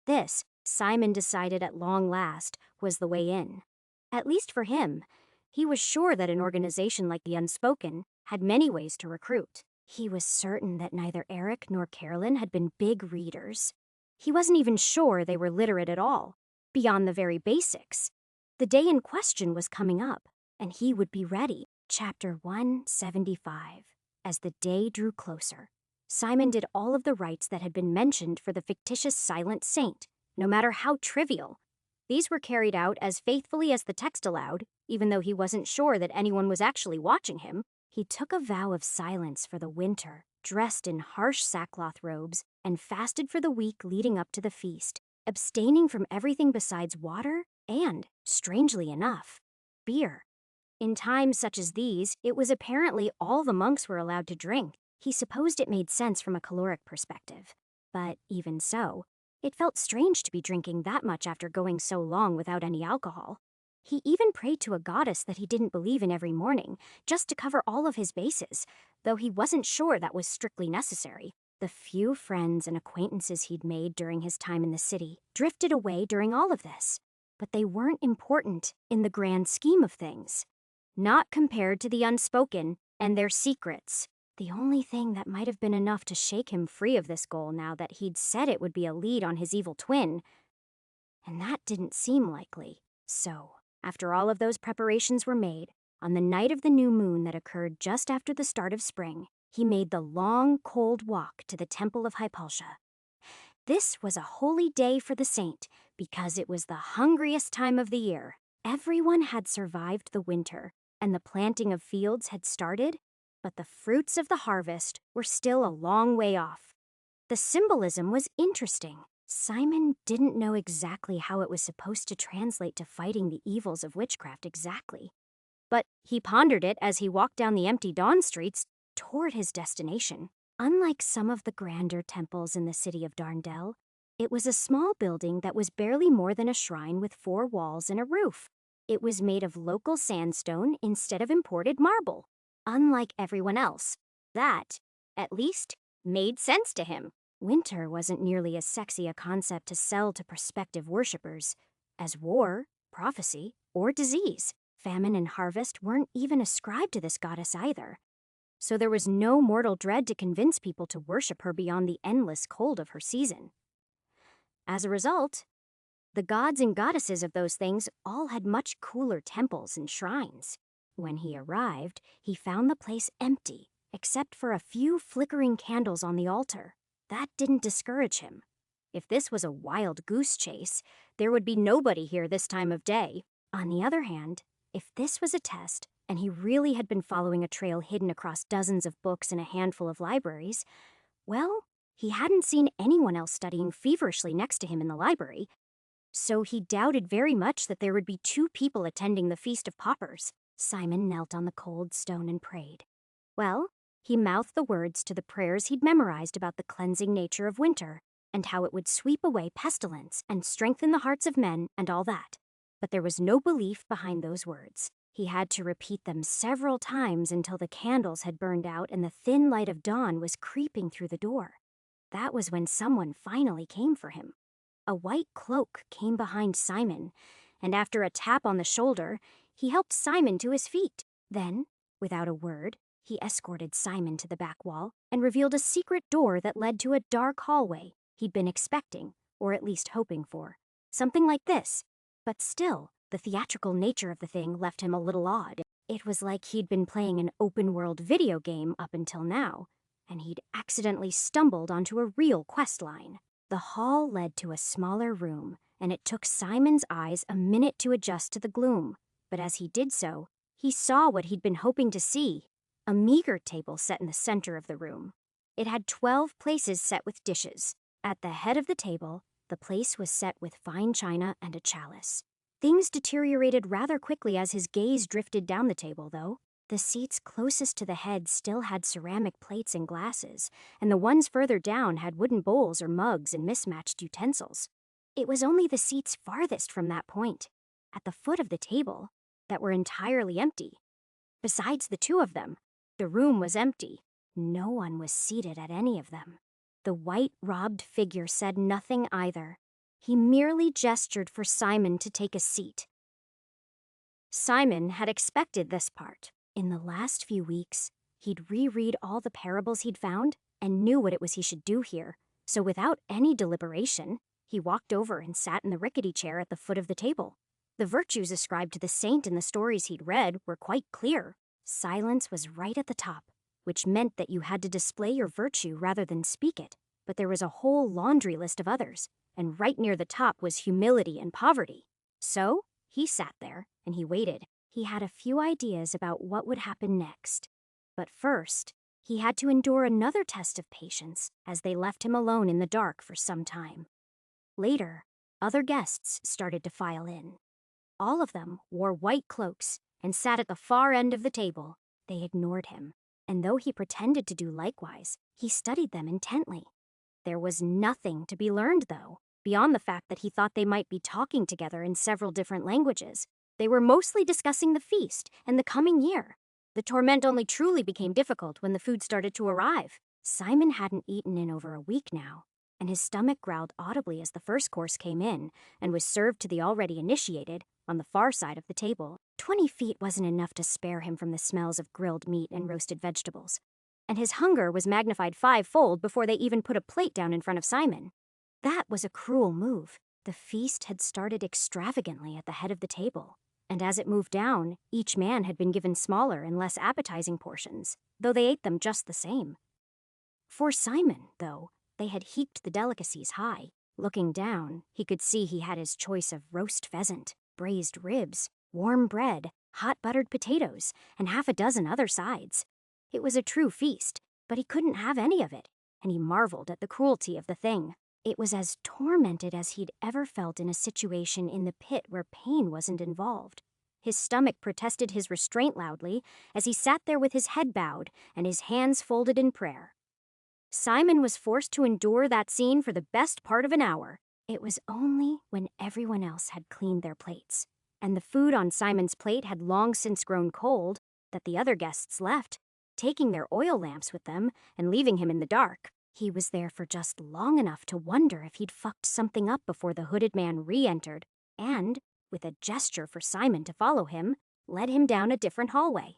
This, Simon decided at long last, was the way in. At least for him. He was sure that an organization like the Unspoken had many ways to recruit. He was certain that neither Eric nor Carolyn had been big readers. He wasn't even sure they were literate at all, beyond the very basics. The day in question was coming up, and he would be ready. Chapter 175. As the day drew closer, Simon did all of the rites that had been mentioned for the fictitious Silent Saint, no matter how trivial. These were carried out as faithfully as the text allowed, even though he wasn't sure that anyone was actually watching him. He took a vow of silence for the winter, dressed in harsh sackcloth robes, and fasted for the week leading up to the feast, abstaining from everything besides water and, strangely enough, beer. In times such as these, it was apparently all the monks were allowed to drink. He supposed it made sense from a caloric perspective. But even so, it felt strange to be drinking that much after going so long without any alcohol. He even prayed to a goddess that he didn't believe in every morning, just to cover all of his bases, though he wasn't sure that was strictly necessary. The few friends and acquaintances he'd made during his time in the city drifted away during all of this, but they weren't important in the grand scheme of things. Not compared to the Unspoken and their secrets. The only thing that might have been enough to shake him free of this goal now that he'd said it would be a lead on his evil twin. And that didn't seem likely. So, after all of those preparations were made, on the night of the new moon that occurred just after the start of spring, he made the long, cold walk to the Temple of Hypaltia. This was a holy day for the saint because it was the hungriest time of the year. Everyone had survived the winter, and the planting of fields had started, but the fruits of the harvest were still a long way off. The symbolism was interesting. Simon didn't know exactly how it was supposed to translate to fighting the evils of witchcraft exactly. But he pondered it as he walked down the empty dawn streets toward his destination. Unlike some of the grander temples in the city of Darndell, it was a small building that was barely more than a shrine with 4 walls and a roof. It was made of local sandstone instead of imported marble. Unlike everyone else, that, at least, made sense to him. Winter wasn't nearly as sexy a concept to sell to prospective worshippers as war, prophecy, or disease. Famine and harvest weren't even ascribed to this goddess either. So there was no mortal dread to convince people to worship her beyond the endless cold of her season. As a result, the gods and goddesses of those things all had much cooler temples and shrines. When he arrived, he found the place empty, except for a few flickering candles on the altar. That didn't discourage him. If this was a wild goose chase, there would be nobody here this time of day. On the other hand, if this was a test, and he really had been following a trail hidden across dozens of books and a handful of libraries, well, he hadn't seen anyone else studying feverishly next to him in the library, so he doubted very much that there would be 2 people attending the Feast of Paupers. Simon knelt on the cold stone and prayed. Well, he mouthed the words to the prayers he'd memorized about the cleansing nature of winter, and how it would sweep away pestilence and strengthen the hearts of men and all that. But there was no belief behind those words. He had to repeat them several times until the candles had burned out and the thin light of dawn was creeping through the door. That was when someone finally came for him. A white cloak came behind Simon, and after a tap on the shoulder, he helped Simon to his feet. Then, without a word, he escorted Simon to the back wall and revealed a secret door that led to a dark hallway he'd been expecting, or at least hoping for. Something like this. But still, the theatrical nature of the thing left him a little odd. It was like he'd been playing an open-world video game up until now, and he'd accidentally stumbled onto a real quest line. The hall led to a smaller room, and it took Simon's eyes a minute to adjust to the gloom. But as he did so, he saw what he'd been hoping to see. A meager table set in the center of the room. It had 12 places set with dishes. At the head of the table, the place was set with fine china and a chalice. Things deteriorated rather quickly as his gaze drifted down the table, though. The seats closest to the head still had ceramic plates and glasses, and the ones further down had wooden bowls or mugs and mismatched utensils. It was only the seats farthest from that point, at the foot of the table, that were entirely empty. Besides the 2 of them, the room was empty. No one was seated at any of them. The white-robed figure said nothing either. He merely gestured for Simon to take a seat. Simon had expected this part. In the last few weeks, he'd reread all the parables he'd found and knew what it was he should do here. So without any deliberation, he walked over and sat in the rickety chair at the foot of the table. The virtues ascribed to the saint in the stories he'd read were quite clear. Silence was right at the top, which meant that you had to display your virtue rather than speak it. But there was a whole laundry list of others, and right near the top was humility and poverty. So he sat there, and he waited. He had a few ideas about what would happen next. But first, he had to endure another test of patience as they left him alone in the dark for some time. Later, other guests started to file in. All of them wore white cloaks and sat at the far end of the table. They ignored him, and though he pretended to do likewise, he studied them intently. There was nothing to be learned, though, beyond the fact that he thought they might be talking together in several different languages. They were mostly discussing the feast and the coming year. The torment only truly became difficult when the food started to arrive. Simon hadn't eaten in over a week now, and his stomach growled audibly as the first course came in and was served to the already initiated on the far side of the table. 20 feet wasn't enough to spare him from the smells of grilled meat and roasted vegetables, and his hunger was magnified 5-fold before they even put a plate down in front of Simon. That was a cruel move. The feast had started extravagantly at the head of the table, and as it moved down, each man had been given smaller and less appetizing portions, though they ate them just the same. For Simon, though, they had heaped the delicacies high. Looking down, he could see he had his choice of roast pheasant, braised ribs, warm bread, hot buttered potatoes, and half a dozen other sides. It was a true feast, but he couldn't have any of it, and he marveled at the cruelty of the thing. It was as tormented as he'd ever felt in a situation in the pit where pain wasn't involved. His stomach protested his restraint loudly as he sat there with his head bowed and his hands folded in prayer. Simon was forced to endure that scene for the best part of an hour. It was only when everyone else had cleaned their plates, and the food on Simon's plate had long since grown cold, that the other guests left, taking their oil lamps with them and leaving him in the dark. He was there for just long enough to wonder if he'd fucked something up before the hooded man re-entered, and, with a gesture for Simon to follow him, led him down a different hallway.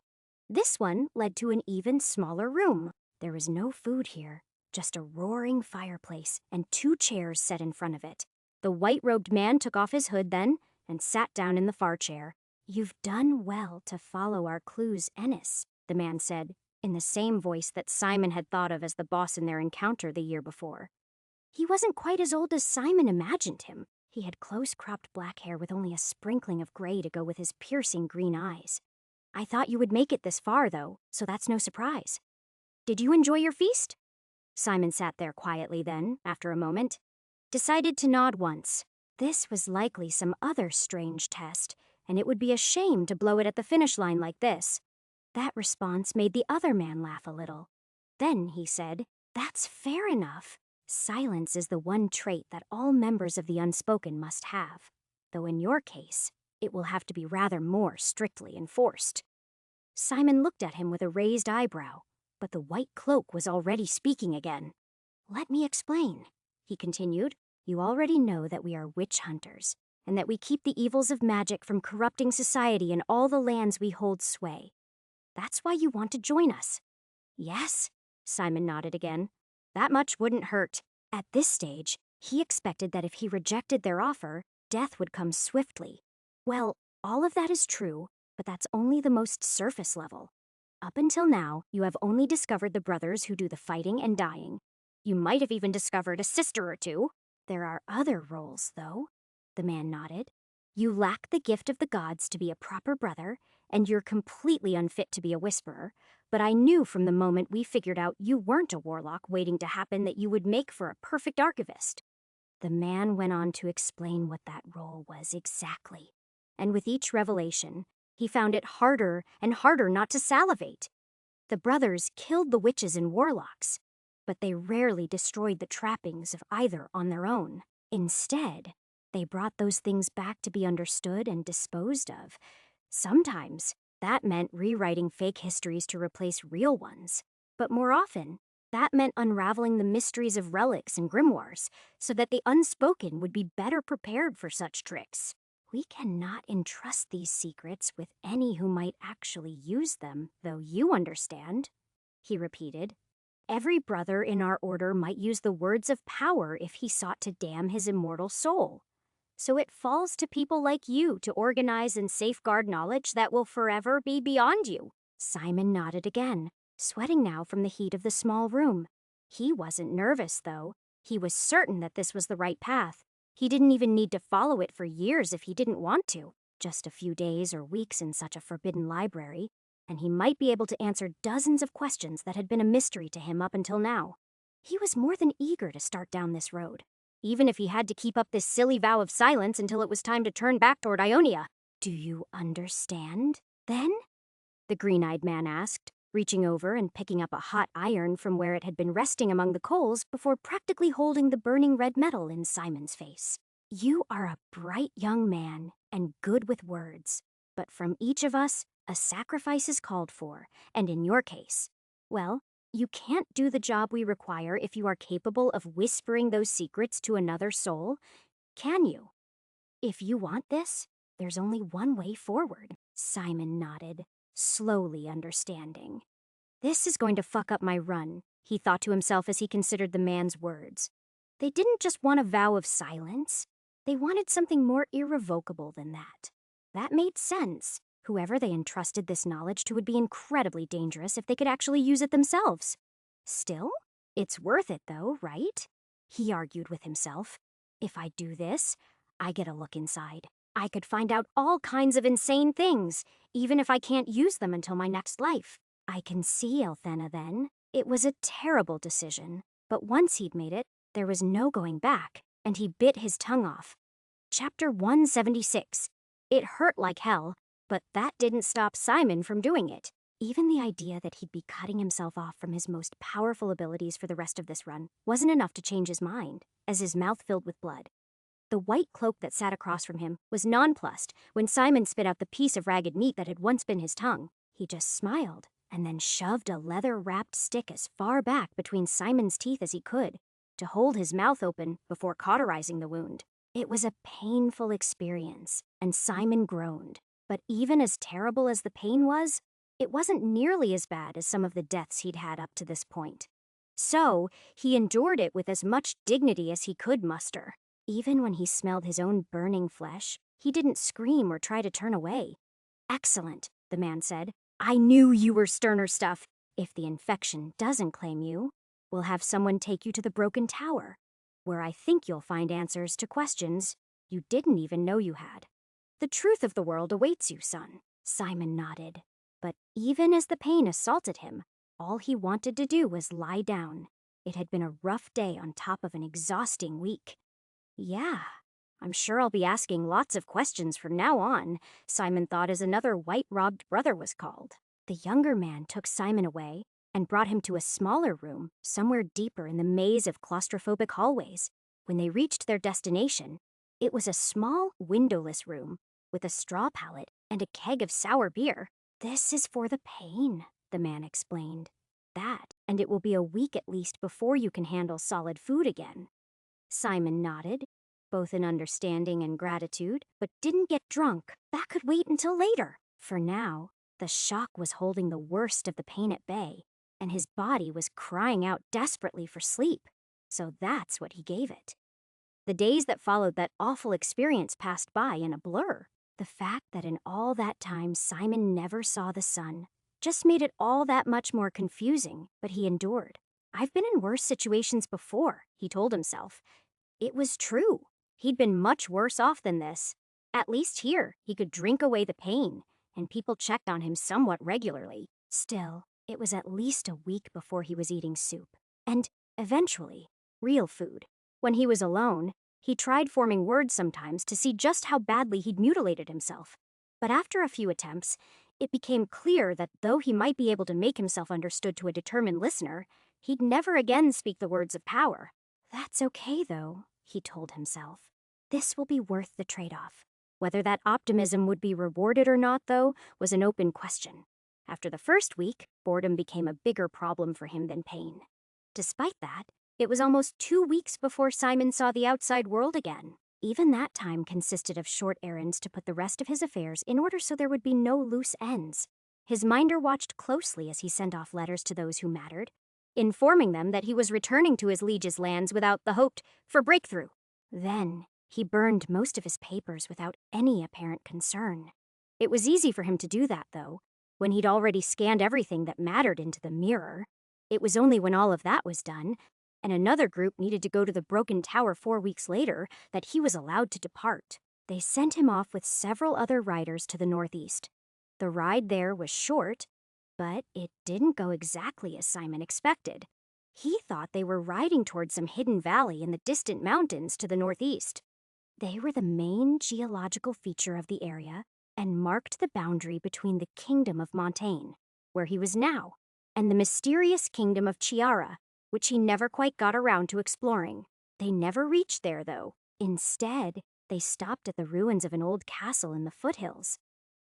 This one led to an even smaller room. There was no food here, just a roaring fireplace and 2 chairs set in front of it. The white-robed man took off his hood then and sat down in the far chair. "You've done well to follow our clues, Ennis," the man said, in the same voice that Simon had thought of as the boss in their encounter the year before. He wasn't quite as old as Simon imagined him. He had close-cropped black hair with only a sprinkling of gray to go with his piercing green eyes. "I thought you would make it this far, though, so that's no surprise. Did you enjoy your feast?" Simon sat there quietly then, after a moment. Decided to nod once. This was likely some other strange test, and it would be a shame to blow it at the finish line like this. That response made the other man laugh a little. Then he said, "That's fair enough. Silence is the one trait that all members of the unspoken must have, though in your case, it will have to be rather more strictly enforced." Simon looked at him with a raised eyebrow, but the white cloak was already speaking again. "Let me explain," he continued. "You already know that we are witch hunters, and that we keep the evils of magic from corrupting society in all the lands we hold sway. That's why you want to join us." "Yes," Simon nodded again. "That much wouldn't hurt." At this stage, he expected that if he rejected their offer, death would come swiftly. Well, all of that is true, but that's only the most surface level. Up until now, you have only discovered the brothers who do the fighting and dying. You might have even discovered a sister or two. There are other roles, though. The man nodded. You lack the gift of the gods to be a proper brother, and you're completely unfit to be a whisperer, but I knew from the moment we figured out you weren't a warlock waiting to happen that you would make for a perfect archivist. The man went on to explain what that role was exactly, and with each revelation, he found it harder and harder not to salivate. The brothers killed the witches and warlocks, but they rarely destroyed the trappings of either on their own. Instead, they brought those things back to be understood and disposed of. Sometimes, that meant rewriting fake histories to replace real ones. But more often, that meant unraveling the mysteries of relics and grimoires so that the unspoken would be better prepared for such tricks. We cannot entrust these secrets with any who might actually use them, though you understand, he repeated. Every brother in our order might use the words of power if he sought to damn his immortal soul. So it falls to people like you to organize and safeguard knowledge that will forever be beyond you. Simon nodded again, sweating now from the heat of the small room. He wasn't nervous, though. He was certain that this was the right path. He didn't even need to follow it for years if he didn't want to. Just a few days or weeks in such a forbidden library, and he might be able to answer dozens of questions that had been a mystery to him up until now. He was more than eager to start down this road, even if he had to keep up this silly vow of silence until it was time to turn back toward Ionia. "Do you understand, then?" the green-eyed man asked, reaching over and picking up a hot iron from where it had been resting among the coals before practically holding the burning red metal in Simon's face. "You are a bright young man and good with words, but from each of us, a sacrifice is called for, and in your case, well, you can't do the job we require if you are capable of whispering those secrets to another soul, can you? If you want this, there's only one way forward." Simon nodded, slowly understanding. This is going to fuck up my run, he thought to himself as he considered the man's words. They didn't just want a vow of silence. They wanted something more irrevocable than that. That made sense. Whoever they entrusted this knowledge to would be incredibly dangerous if they could actually use it themselves. Still, it's worth it though, right? He argued with himself. If I do this, I get a look inside. I could find out all kinds of insane things, even if I can't use them until my next life. I can see Elthena then. It was a terrible decision, but once he'd made it, there was no going back, and he bit his tongue off. Chapter 176. It hurt like hell, But that didn't stop Simon from doing it. Even the idea that he'd be cutting himself off from his most powerful abilities for the rest of this run wasn't enough to change his mind, as his mouth filled with blood. The white cloak that sat across from him was nonplussed when Simon spit out the piece of ragged meat that had once been his tongue. He just smiled and then shoved a leather-wrapped stick as far back between Simon's teeth as he could to hold his mouth open before cauterizing the wound. It was a painful experience, and Simon groaned. But even as terrible as the pain was, it wasn't nearly as bad as some of the deaths he'd had up to this point. So, he endured it with as much dignity as he could muster. Even when he smelled his own burning flesh, he didn't scream or try to turn away. "Excellent," the man said. "I knew you were sterner stuff. If the infection doesn't claim you, we'll have someone take you to the broken tower, where I think you'll find answers to questions you didn't even know you had. The truth of the world awaits you, son." Simon nodded. But even as the pain assaulted him, all he wanted to do was lie down. It had been a rough day on top of an exhausting week. "Yeah, I'm sure I'll be asking lots of questions from now on," Simon thought as another white-robed brother was called. The younger man took Simon away and brought him to a smaller room somewhere deeper in the maze of claustrophobic hallways. When they reached their destination, it was a small, windowless room with a straw pallet and a keg of sour beer. "This is for the pain," the man explained. "That, and it will be a week at least before you can handle solid food again." Simon nodded, both in understanding and gratitude, but didn't get drunk. That could wait until later. For now, the shock was holding the worst of the pain at bay, and his body was crying out desperately for sleep. So that's what he gave it. The days that followed that awful experience passed by in a blur. The fact that in all that time Simon never saw the sun just made it all that much more confusing, but he endured. "I've been in worse situations before," he told himself. It was true. He'd been much worse off than this. At least here, he could drink away the pain, and people checked on him somewhat regularly. Still, it was at least a week before he was eating soup. And, eventually, real food. When he was alone, he tried forming words sometimes to see just how badly he'd mutilated himself. But after a few attempts, it became clear that though he might be able to make himself understood to a determined listener, he'd never again speak the words of power. "That's okay, though," he told himself. "This will be worth the trade-off." Whether that optimism would be rewarded or not, though, was an open question. After the first week, boredom became a bigger problem for him than pain. Despite that, it was almost 2 weeks before Simon saw the outside world again. Even that time consisted of short errands to put the rest of his affairs in order so there would be no loose ends. His minder watched closely as he sent off letters to those who mattered, informing them that he was returning to his liege's lands without the hoped for breakthrough. Then, he burned most of his papers without any apparent concern. It was easy for him to do that, though, when he'd already scanned everything that mattered into the mirror. It was only when all of that was done, and another group needed to go to the broken tower 4 weeks later, that he was allowed to depart. They sent him off with several other riders to the northeast. The ride there was short, but it didn't go exactly as Simon expected. He thought they were riding towards some hidden valley in the distant mountains to the northeast. They were the main geological feature of the area and marked the boundary between the kingdom of Montaigne, where he was now, and the mysterious kingdom of Chiara, which he never quite got around to exploring. They never reached there, though. Instead, they stopped at the ruins of an old castle in the foothills.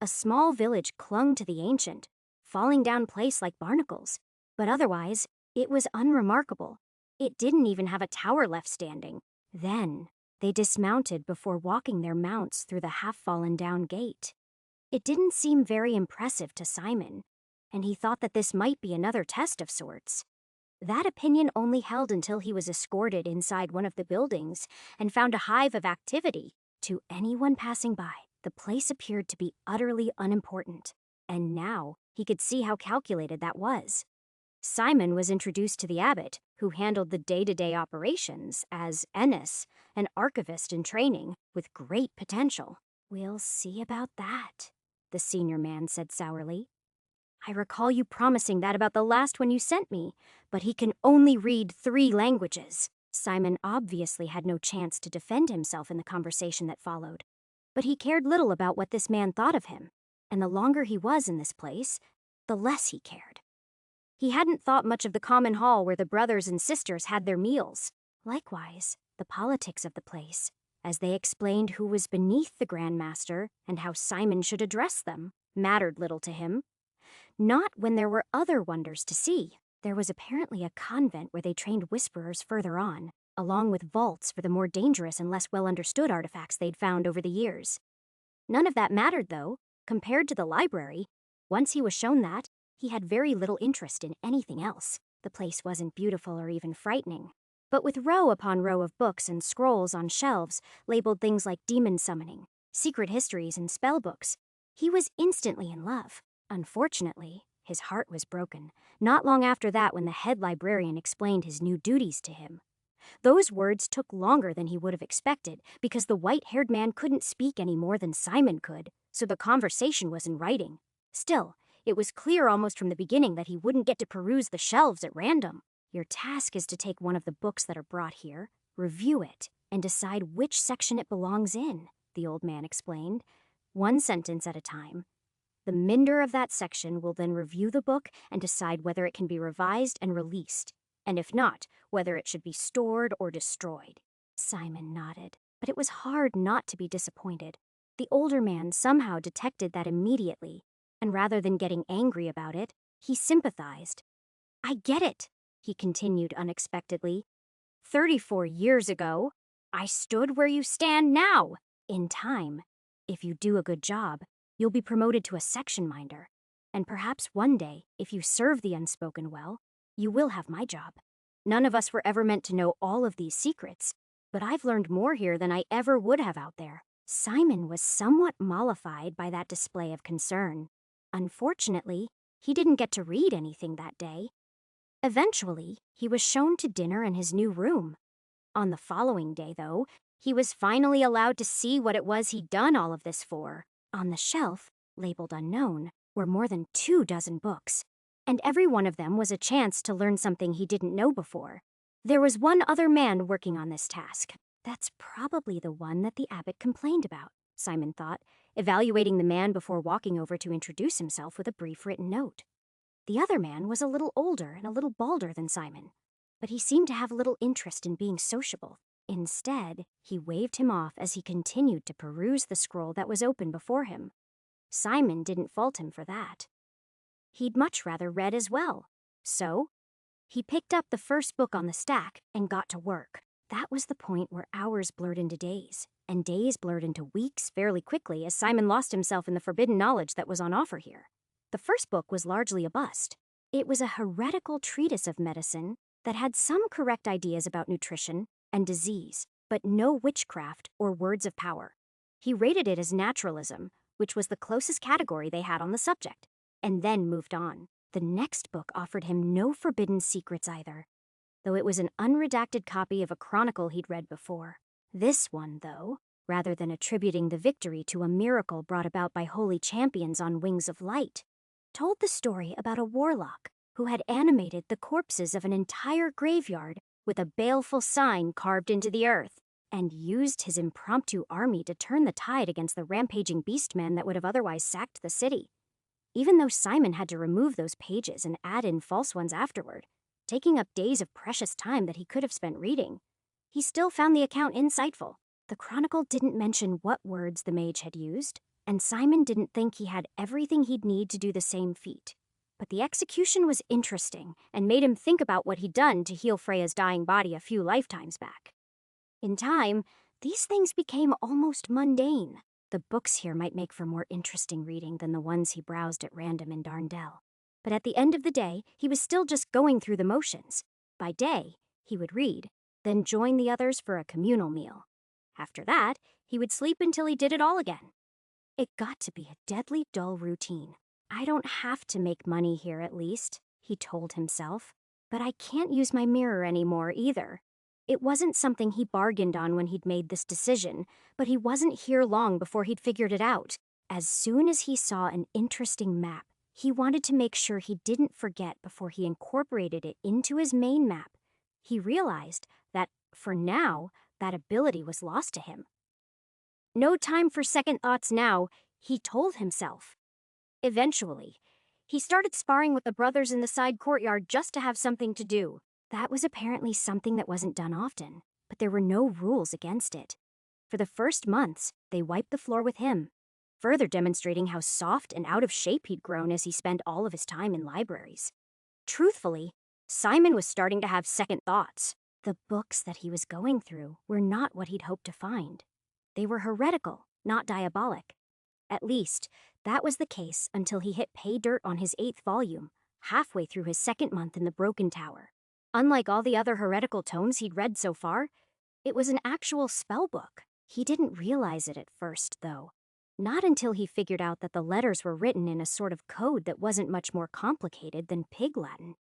A small village clung to the ancient, falling down place like barnacles, but otherwise, it was unremarkable. It didn't even have a tower left standing. Then, they dismounted before walking their mounts through the half-fallen down gate. It didn't seem very impressive to Simon, and he thought that this might be another test of sorts. That opinion only held until he was escorted inside one of the buildings and found a hive of activity. To anyone passing by, the place appeared to be utterly unimportant, and now he could see how calculated that was. Simon was introduced to the abbot, who handled the day-to-day operations, as Ennis, an archivist in training with great potential. "We'll see about that," the senior man said sourly. "I recall you promising that about the last one you sent me, but he can only read 3 languages." Simon obviously had no chance to defend himself in the conversation that followed, but he cared little about what this man thought of him. and the longer he was in this place, the less he cared. He hadn't thought much of the common hall where the brothers and sisters had their meals. Likewise, the politics of the place, as they explained who was beneath the Grand Master and how Simon should address them, mattered little to him. Not when there were other wonders to see. There was apparently a convent where they trained whisperers further on, along with vaults for the more dangerous and less well-understood artifacts they'd found over the years. None of that mattered, though, compared to the library. Once he was shown that, he had very little interest in anything else. The place wasn't beautiful or even frightening. But with row upon row of books and scrolls on shelves labeled things like demon summoning, secret histories, and spell books, he was instantly in love. Unfortunately, his heart was broken, not long after that when the head librarian explained his new duties to him. Those words took longer than he would have expected because the white-haired man couldn't speak any more than Simon could, so the conversation was in writing. Still, it was clear almost from the beginning that he wouldn't get to peruse the shelves at random. Your task is to take one of the books that are brought here, review it, and decide which section it belongs in, the old man explained, one sentence at a time. The mender of that section will then review the book and decide whether it can be revised and released, and if not, whether it should be stored or destroyed. Simon nodded, but it was hard not to be disappointed. The older man somehow detected that immediately, and rather than getting angry about it, he sympathized. "I get it," he continued unexpectedly. 34 years ago, I stood where you stand now, in time. If you do a good job, you'll be promoted to a section minder. And perhaps one day, if you serve the unspoken well, you will have my job. None of us were ever meant to know all of these secrets, but I've learned more here than I ever would have out there. Simon was somewhat mollified by that display of concern. Unfortunately, he didn't get to read anything that day. Eventually, he was shown to dinner in his new room. On the following day, though, he was finally allowed to see what it was he'd done all of this for. On the shelf, labeled unknown, were more than 24 books, and every one of them was a chance to learn something he didn't know before. There was one other man working on this task. That's probably the one that the abbot complained about, Simon thought, evaluating the man before walking over to introduce himself with a brief written note. The other man was a little older and a little balder than Simon, but he seemed to have little interest in being sociable. Instead, he waved him off as he continued to peruse the scroll that was open before him. Simon didn't fault him for that. He'd much rather read as well. So, he picked up the first book on the stack and got to work. That was the point where hours blurred into days, and days blurred into weeks fairly quickly as Simon lost himself in the forbidden knowledge that was on offer here. The first book was largely a bust. It was a heretical treatise of medicine that had some correct ideas about nutrition and disease, but no witchcraft or words of power. He rated it as naturalism, which was the closest category they had on the subject, and then moved on. The next book offered him no forbidden secrets either, though it was an unredacted copy of a chronicle he'd read before. This one, though, rather than attributing the victory to a miracle brought about by holy champions on wings of light, told the story about a warlock who had animated the corpses of an entire graveyard with a baleful sign carved into the earth, and used his impromptu army to turn the tide against the rampaging beastmen that would have otherwise sacked the city. Even though Simon had to remove those pages and add in false ones afterward, taking up days of precious time that he could have spent reading, he still found the account insightful. The chronicle didn't mention what words the mage had used, and Simon didn't think he had everything he'd need to do the same feat. But the execution was interesting and made him think about what he'd done to heal Freya's dying body a few lifetimes back. In time, these things became almost mundane. The books here might make for more interesting reading than the ones he browsed at random in Darndell. But at the end of the day, he was still just going through the motions. By day, he would read, then join the others for a communal meal. After that, he would sleep until he did it all again. It got to be a deadly dull routine. I don't have to make money here at least, he told himself. But I can't use my mirror anymore either. It wasn't something he bargained on when he'd made this decision, but he wasn't here long before he'd figured it out. As soon as he saw an interesting map, he wanted to make sure he didn't forget before he incorporated it into his main map. He realized that, for now, that ability was lost to him. No time for second thoughts now, he told himself. Eventually, he started sparring with the brothers in the side courtyard just to have something to do. That was apparently something that wasn't done often, but there were no rules against it. For the first months, they wiped the floor with him, further demonstrating how soft and out of shape he'd grown as he spent all of his time in libraries. Truthfully, Simon was starting to have second thoughts. The books that he was going through were not what he'd hoped to find. They were heretical, not diabolic. At least, that was the case until he hit pay dirt on his 8th volume, halfway through his 2nd month in the Broken Tower. Unlike all the other heretical tomes he'd read so far, it was an actual spell book. He didn't realize it at first, though. Not until he figured out that the letters were written in a sort of code that wasn't much more complicated than Pig Latin.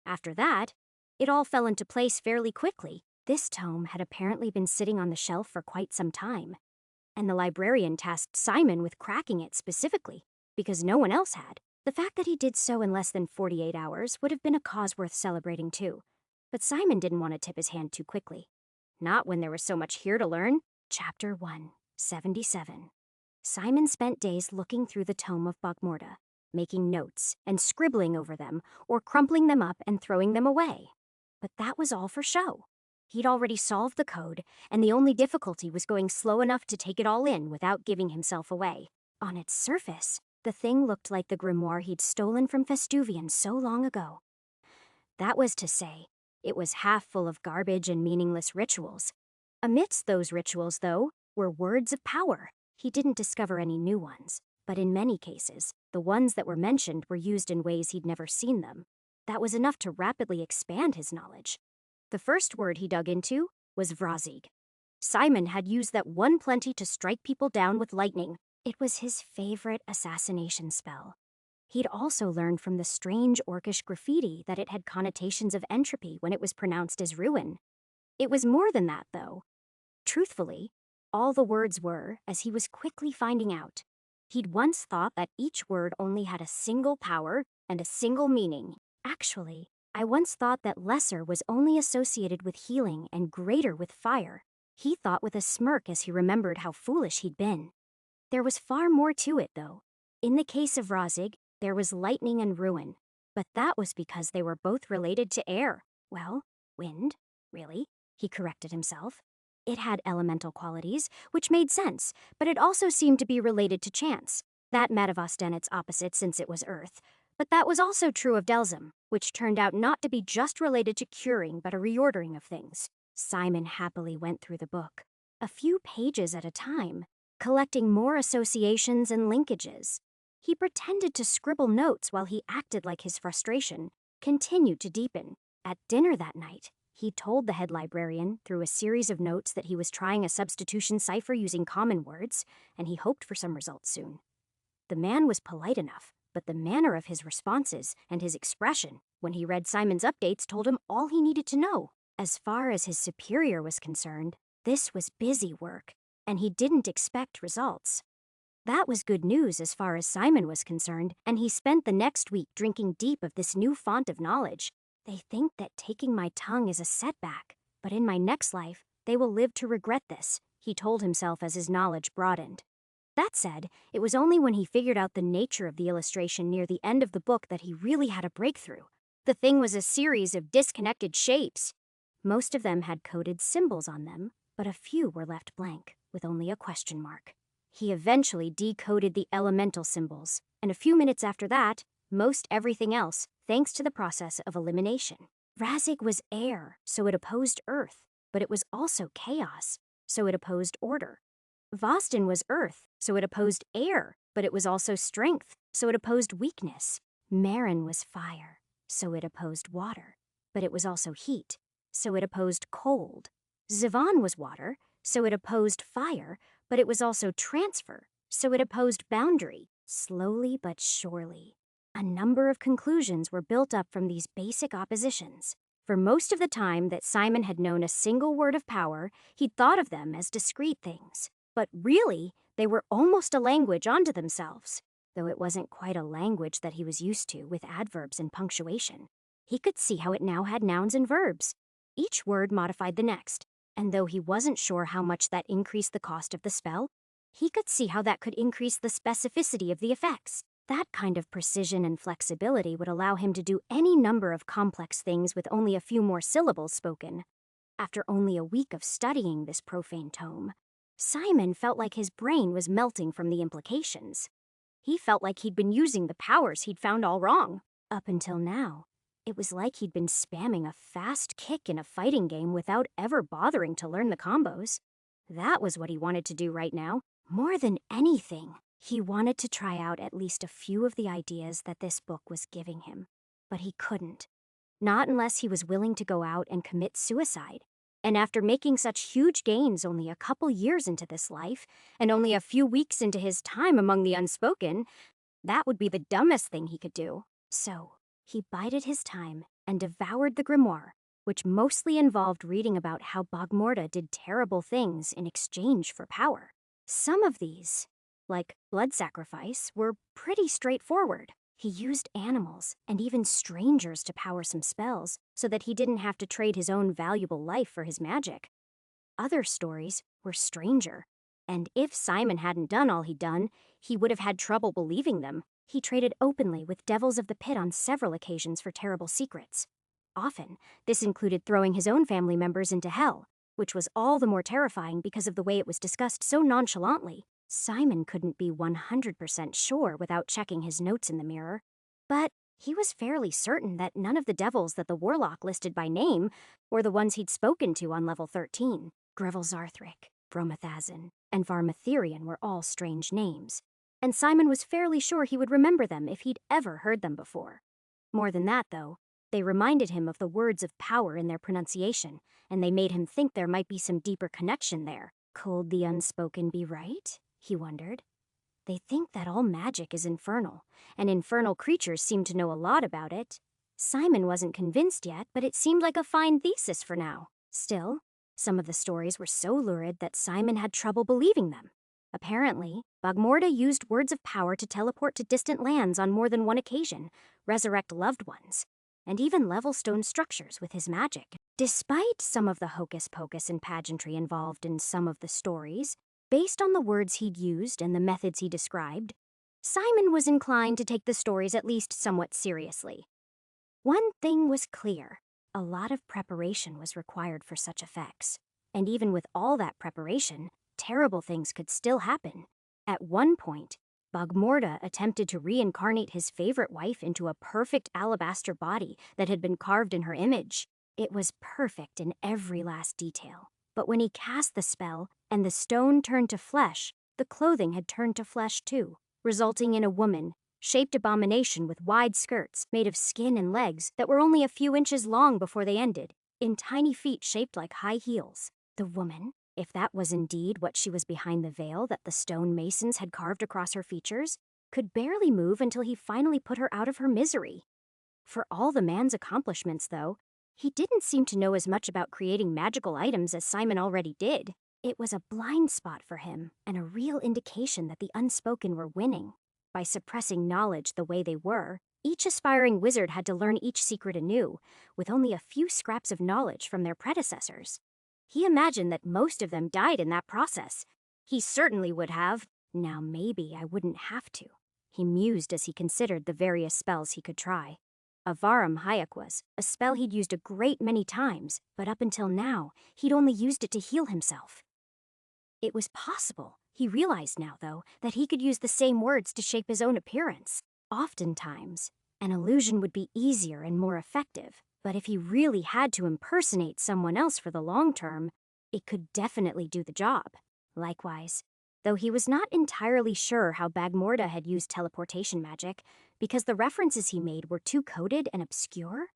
After that, it all fell into place fairly quickly. This tome had apparently been sitting on the shelf for quite some time, and the librarian tasked Simon with cracking it specifically, because no one else had. The fact that he did so in less than 48 hours would have been a cause worth celebrating too, but Simon didn't want to tip his hand too quickly. Not when there was so much here to learn. Chapter 1, 77. Simon spent days looking through the tome of Bogmorda, making notes and scribbling over them, or crumpling them up and throwing them away. But that was all for show. He'd already solved the code, and the only difficulty was going slow enough to take it all in without giving himself away. On its surface, the thing looked like the grimoire he'd stolen from Festuvian so long ago. That was to say, it was half full of garbage and meaningless rituals. Amidst those rituals, though, were words of power. He didn't discover any new ones, but in many cases, the ones that were mentioned were used in ways he'd never seen them. That was enough to rapidly expand his knowledge. The first word he dug into was Vrazig. Simon had used that one plenty to strike people down with lightning. It was his favorite assassination spell. He'd also learned from the strange orcish graffiti that it had connotations of entropy when it was pronounced as ruin. It was more than that, though. Truthfully, all the words were, as he was quickly finding out. He'd once thought that each word only had a single power and a single meaning. Actually, I once thought that lesser was only associated with healing and greater with fire. He thought with a smirk as he remembered how foolish he'd been. There was far more to it, though. In the case of Razig, there was lightning and ruin, but that was because they were both related to air. Well, wind, really, he corrected himself. It had elemental qualities, which made sense, but it also seemed to be related to chance. That met Avastan its opposite since it was earth. But that was also true of Delzim, which turned out not to be just related to curing but a reordering of things. Simon happily went through the book, a few pages at a time, collecting more associations and linkages. He pretended to scribble notes while he acted like his frustration continued to deepen. At dinner that night, he told the head librarian through a series of notes that he was trying a substitution cipher using common words, and he hoped for some results soon. The man was polite enough, but the manner of his responses and his expression when he read Simon's updates told him all he needed to know. As far as his superior was concerned, this was busy work, and he didn't expect results. That was good news as far as Simon was concerned, and he spent the next week drinking deep of this new font of knowledge. They think that taking my tongue is a setback, but in my next life, they will live to regret this, he told himself as his knowledge broadened. That said, it was only when he figured out the nature of the illustration near the end of the book that he really had a breakthrough. The thing was a series of disconnected shapes. Most of them had coded symbols on them, but a few were left blank, with only a question mark. He eventually decoded the elemental symbols, and a few minutes after that, most everything else, thanks to the process of elimination. Razig was air, so it opposed earth, but it was also chaos, so it opposed order. Vostin was earth, so it opposed air, but it was also strength, so it opposed weakness. Marin was fire, so it opposed water, but it was also heat, so it opposed cold. Zivan was water, so it opposed fire, but it was also transfer, so it opposed boundary. Slowly but surely, a number of conclusions were built up from these basic oppositions. For most of the time that Simon had known a single word of power, he'd thought of them as discrete things. But really, they were almost a language unto themselves, though it wasn't quite a language that he was used to with adverbs and punctuation. He could see how it now had nouns and verbs. Each word modified the next, and though he wasn't sure how much that increased the cost of the spell, he could see how that could increase the specificity of the effects. That kind of precision and flexibility would allow him to do any number of complex things with only a few more syllables spoken. After only a week of studying this profane tome, Simon felt like his brain was melting from the implications. He felt like he'd been using the powers he'd found all wrong. Up until now, it was like he'd been spamming a fast kick in a fighting game without ever bothering to learn the combos. That was what he wanted to do right now. More than anything, he wanted to try out at least a few of the ideas that this book was giving him. But he couldn't. Not unless he was willing to go out and commit suicide. And after making such huge gains only a couple years into this life, and only a few weeks into his time among the unspoken, that would be the dumbest thing he could do. So, he bided his time and devoured the grimoire, which mostly involved reading about how Bogmorda did terrible things in exchange for power. Some of these, like blood sacrifice, were pretty straightforward. He used animals and even strangers to power some spells so that he didn't have to trade his own valuable life for his magic. Other stories were stranger, and if Simon hadn't done all he'd done, he would have had trouble believing them. He traded openly with devils of the pit on several occasions for terrible secrets. Often, this included throwing his own family members into hell, which was all the more terrifying because of the way it was discussed so nonchalantly. Simon couldn't be 100% sure without checking his notes in the mirror, but he was fairly certain that none of the devils that the warlock listed by name were the ones he'd spoken to on level 13. Grevilzarthric, Bromothazin, and Varmatherian were all strange names, and Simon was fairly sure he would remember them if he'd ever heard them before. More than that, though, they reminded him of the words of power in their pronunciation, and they made him think there might be some deeper connection there. Could the unspoken be right? He wondered. They think that all magic is infernal, and infernal creatures seem to know a lot about it. Simon wasn't convinced yet, but it seemed like a fine thesis for now. Still, some of the stories were so lurid that Simon had trouble believing them. Apparently, Bogmorda used words of power to teleport to distant lands on more than one occasion, resurrect loved ones, and even level stone structures with his magic. Despite some of the hocus-pocus and pageantry involved in some of the stories, based on the words he'd used and the methods he described, Simon was inclined to take the stories at least somewhat seriously. One thing was clear. A lot of preparation was required for such effects. And even with all that preparation, terrible things could still happen. At one point, Bogmorda attempted to reincarnate his favorite wife into a perfect alabaster body that had been carved in her image. It was perfect in every last detail. But when he cast the spell and the stone turned to flesh, the clothing had turned to flesh too, resulting in a woman-shaped abomination with wide skirts made of skin and legs that were only a few inches long before they ended, in tiny feet shaped like high heels. The woman, if that was indeed what she was behind the veil that the stone masons had carved across her features, could barely move until he finally put her out of her misery. For all the man's accomplishments, though, he didn't seem to know as much about creating magical items as Simon already did. It was a blind spot for him, and a real indication that the unspoken were winning. By suppressing knowledge the way they were, each aspiring wizard had to learn each secret anew, with only a few scraps of knowledge from their predecessors. He imagined that most of them died in that process. He certainly would have. Now maybe I wouldn't have to, he mused as he considered the various spells he could try. Avarum Hayak was a spell he'd used a great many times, but up until now, he'd only used it to heal himself. It was possible. He realized now, though, that he could use the same words to shape his own appearance. Oftentimes, an illusion would be easier and more effective, but if he really had to impersonate someone else for the long term, it could definitely do the job. Likewise, though he was not entirely sure how Bogmorda had used teleportation magic, because the references he made were too coded and obscure,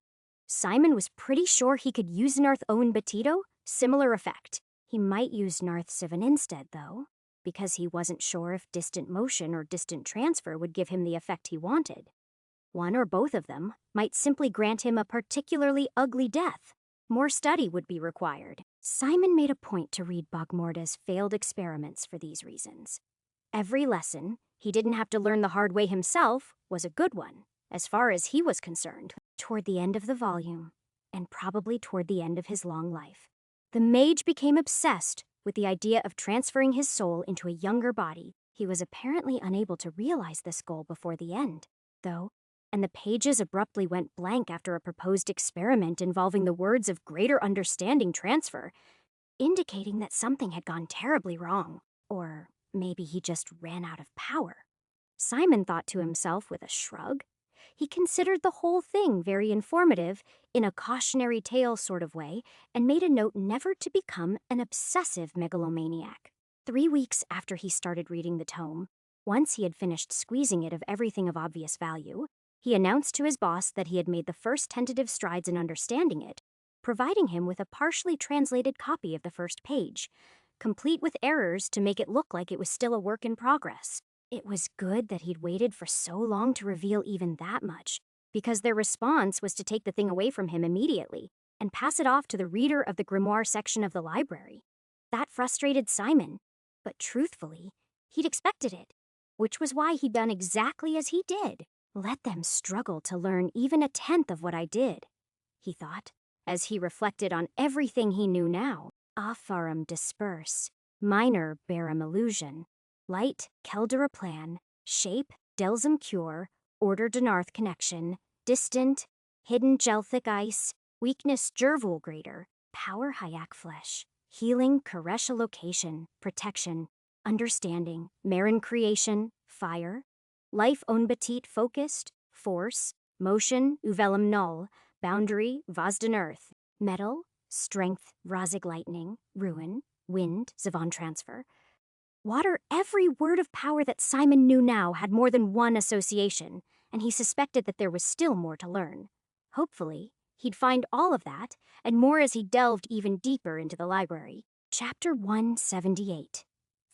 Simon was pretty sure he could use Narth Owen Batito, similar effect. He might use Narth Sivan instead, though, because he wasn't sure if distant motion or distant transfer would give him the effect he wanted. One or both of them might simply grant him a particularly ugly death. More study would be required. Simon made a point to read Bogmorda's failed experiments for these reasons. Every lesson he didn't have to learn the hard way himself was a good one, as far as he was concerned. Toward the end of the volume, and probably toward the end of his long life, the mage became obsessed with the idea of transferring his soul into a younger body He was apparently unable to realize this goal before the end, though, and the pages abruptly went blank after a proposed experiment involving the words of greater understanding transfer, indicating that something had gone terribly wrong. Or maybe he just ran out of power. Simon thought to himself with a shrug. He considered the whole thing very informative, in a cautionary tale sort of way, and made a note never to become an obsessive megalomaniac. 3 weeks after he started reading the tome, once he had finished squeezing it of everything of obvious value, he announced to his boss that he had made the first tentative strides in understanding it, providing him with a partially translated copy of the first page, complete with errors to make it look like it was still a work in progress. It was good that he'd waited for so long to reveal even that much, because their response was to take the thing away from him immediately and pass it off to the reader of the grimoire section of the library. That frustrated Simon, but truthfully, he'd expected it, which was why he'd done exactly as he did. Let them struggle to learn even a tenth of what I did, he thought, as he reflected on everything he knew now. Apharum disperse, minor barum illusion, light keldera plan, shape delsum cure, order denarth connection, distant, hidden gelthic ice, weakness jervul greater, power hyak flesh, healing karesha location, protection, understanding, marin creation, fire, life onbatit focused, force, motion uvelum null, boundary vazden earth, metal, strength razig lightning, ruin, wind zavon transfer. Water, every word of power that Simon knew now had more than one association, and he suspected that there was still more to learn. Hopefully, he'd find all of that, and more as he delved even deeper into the library. Chapter 178.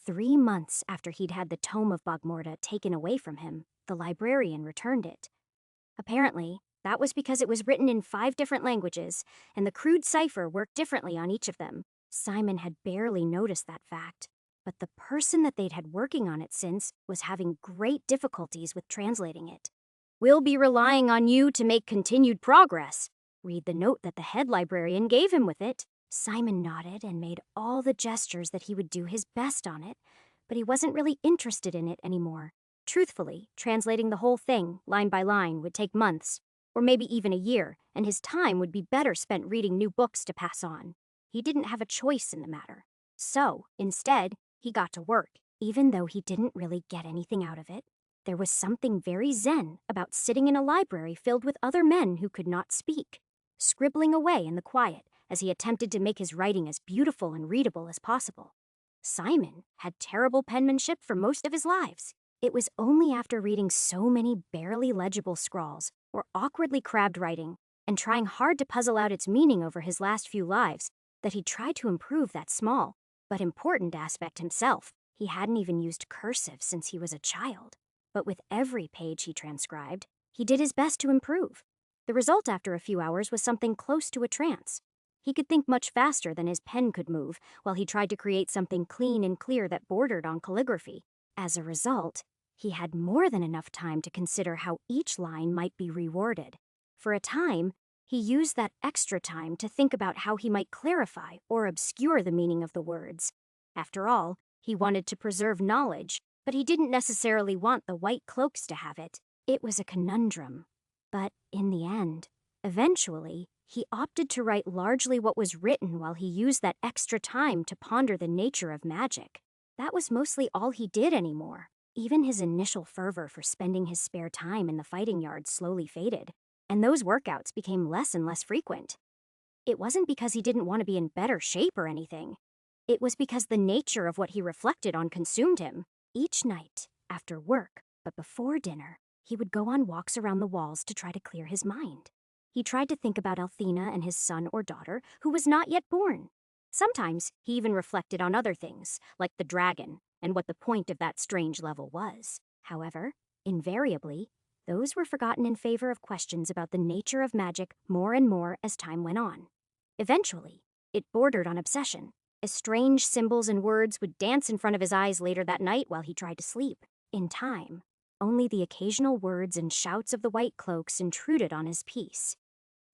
3 months after he'd had the Tome of Bogmorda taken away from him, the librarian returned it. Apparently, that was because it was written in 5 different languages, and the crude cipher worked differently on each of them. Simon had barely noticed that fact, but the person that they'd had working on it since was having great difficulties with translating it. "We'll be relying on you to make continued progress," read the note that the head librarian gave him with it. Simon nodded and made all the gestures that he would do his best on it, but he wasn't really interested in it anymore. Truthfully, translating the whole thing, line by line, would take months, or maybe even a year, and his time would be better spent reading new books to pass on. He didn't have a choice in the matter. So, instead, he got to work. Even though he didn't really get anything out of it, there was something very zen about sitting in a library filled with other men who could not speak, scribbling away in the quiet as he attempted to make his writing as beautiful and readable as possible. Simon had terrible penmanship for most of his lives. It was only after reading so many barely legible scrawls, or awkwardly crabbed writing, and trying hard to puzzle out its meaning over his last few lives, that he tried to improve that small but important aspect himself. He hadn't even used cursive since he was a child. But with every page he transcribed, he did his best to improve. The result after a few hours was something close to a trance. He could think much faster than his pen could move while he tried to create something clean and clear that bordered on calligraphy. As a result, he had more than enough time to consider how each line might be reworded. For a time, he used that extra time to think about how he might clarify or obscure the meaning of the words. After all, he wanted to preserve knowledge, but he didn't necessarily want the white cloaks to have it. It was a conundrum. But in the end, eventually, he opted to write largely what was written while he used that extra time to ponder the nature of magic. That was mostly all he did anymore. Even his initial fervor for spending his spare time in the fighting yard slowly faded, and those workouts became less and less frequent. It wasn't because he didn't want to be in better shape or anything. It was because the nature of what he reflected on consumed him. Each night, after work, but before dinner, he would go on walks around the walls to try to clear his mind. He tried to think about Althena and his son or daughter, who was not yet born. Sometimes he even reflected on other things, like the dragon, and what the point of that strange level was. However, invariably, those were forgotten in favor of questions about the nature of magic more and more as time went on. Eventually, it bordered on obsession, as strange symbols and words would dance in front of his eyes later that night while he tried to sleep. In time, only the occasional words and shouts of the white cloaks intruded on his peace.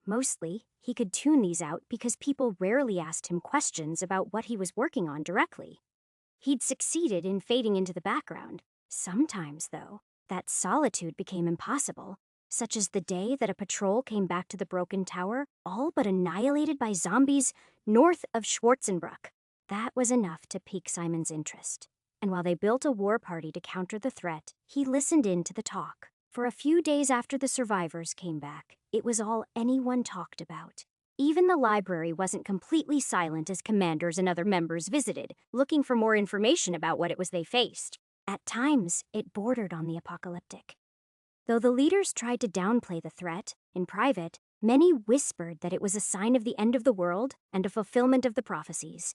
Mostly, he could tune these out because people rarely asked him questions about what he was working on directly. He'd succeeded in fading into the background. Sometimes, though, that solitude became impossible, such as the day that a patrol came back to the broken tower, all but annihilated by zombies north of Schwarzenbruck. That was enough to pique Simon's interest. And while they built a war party to counter the threat, he listened in to the talk. For a few days after the survivors came back, it was all anyone talked about. Even the library wasn't completely silent as commanders and other members visited, looking for more information about what it was they faced. At times, it bordered on the apocalyptic. Though the leaders tried to downplay the threat, in private, many whispered that it was a sign of the end of the world and a fulfillment of the prophecies.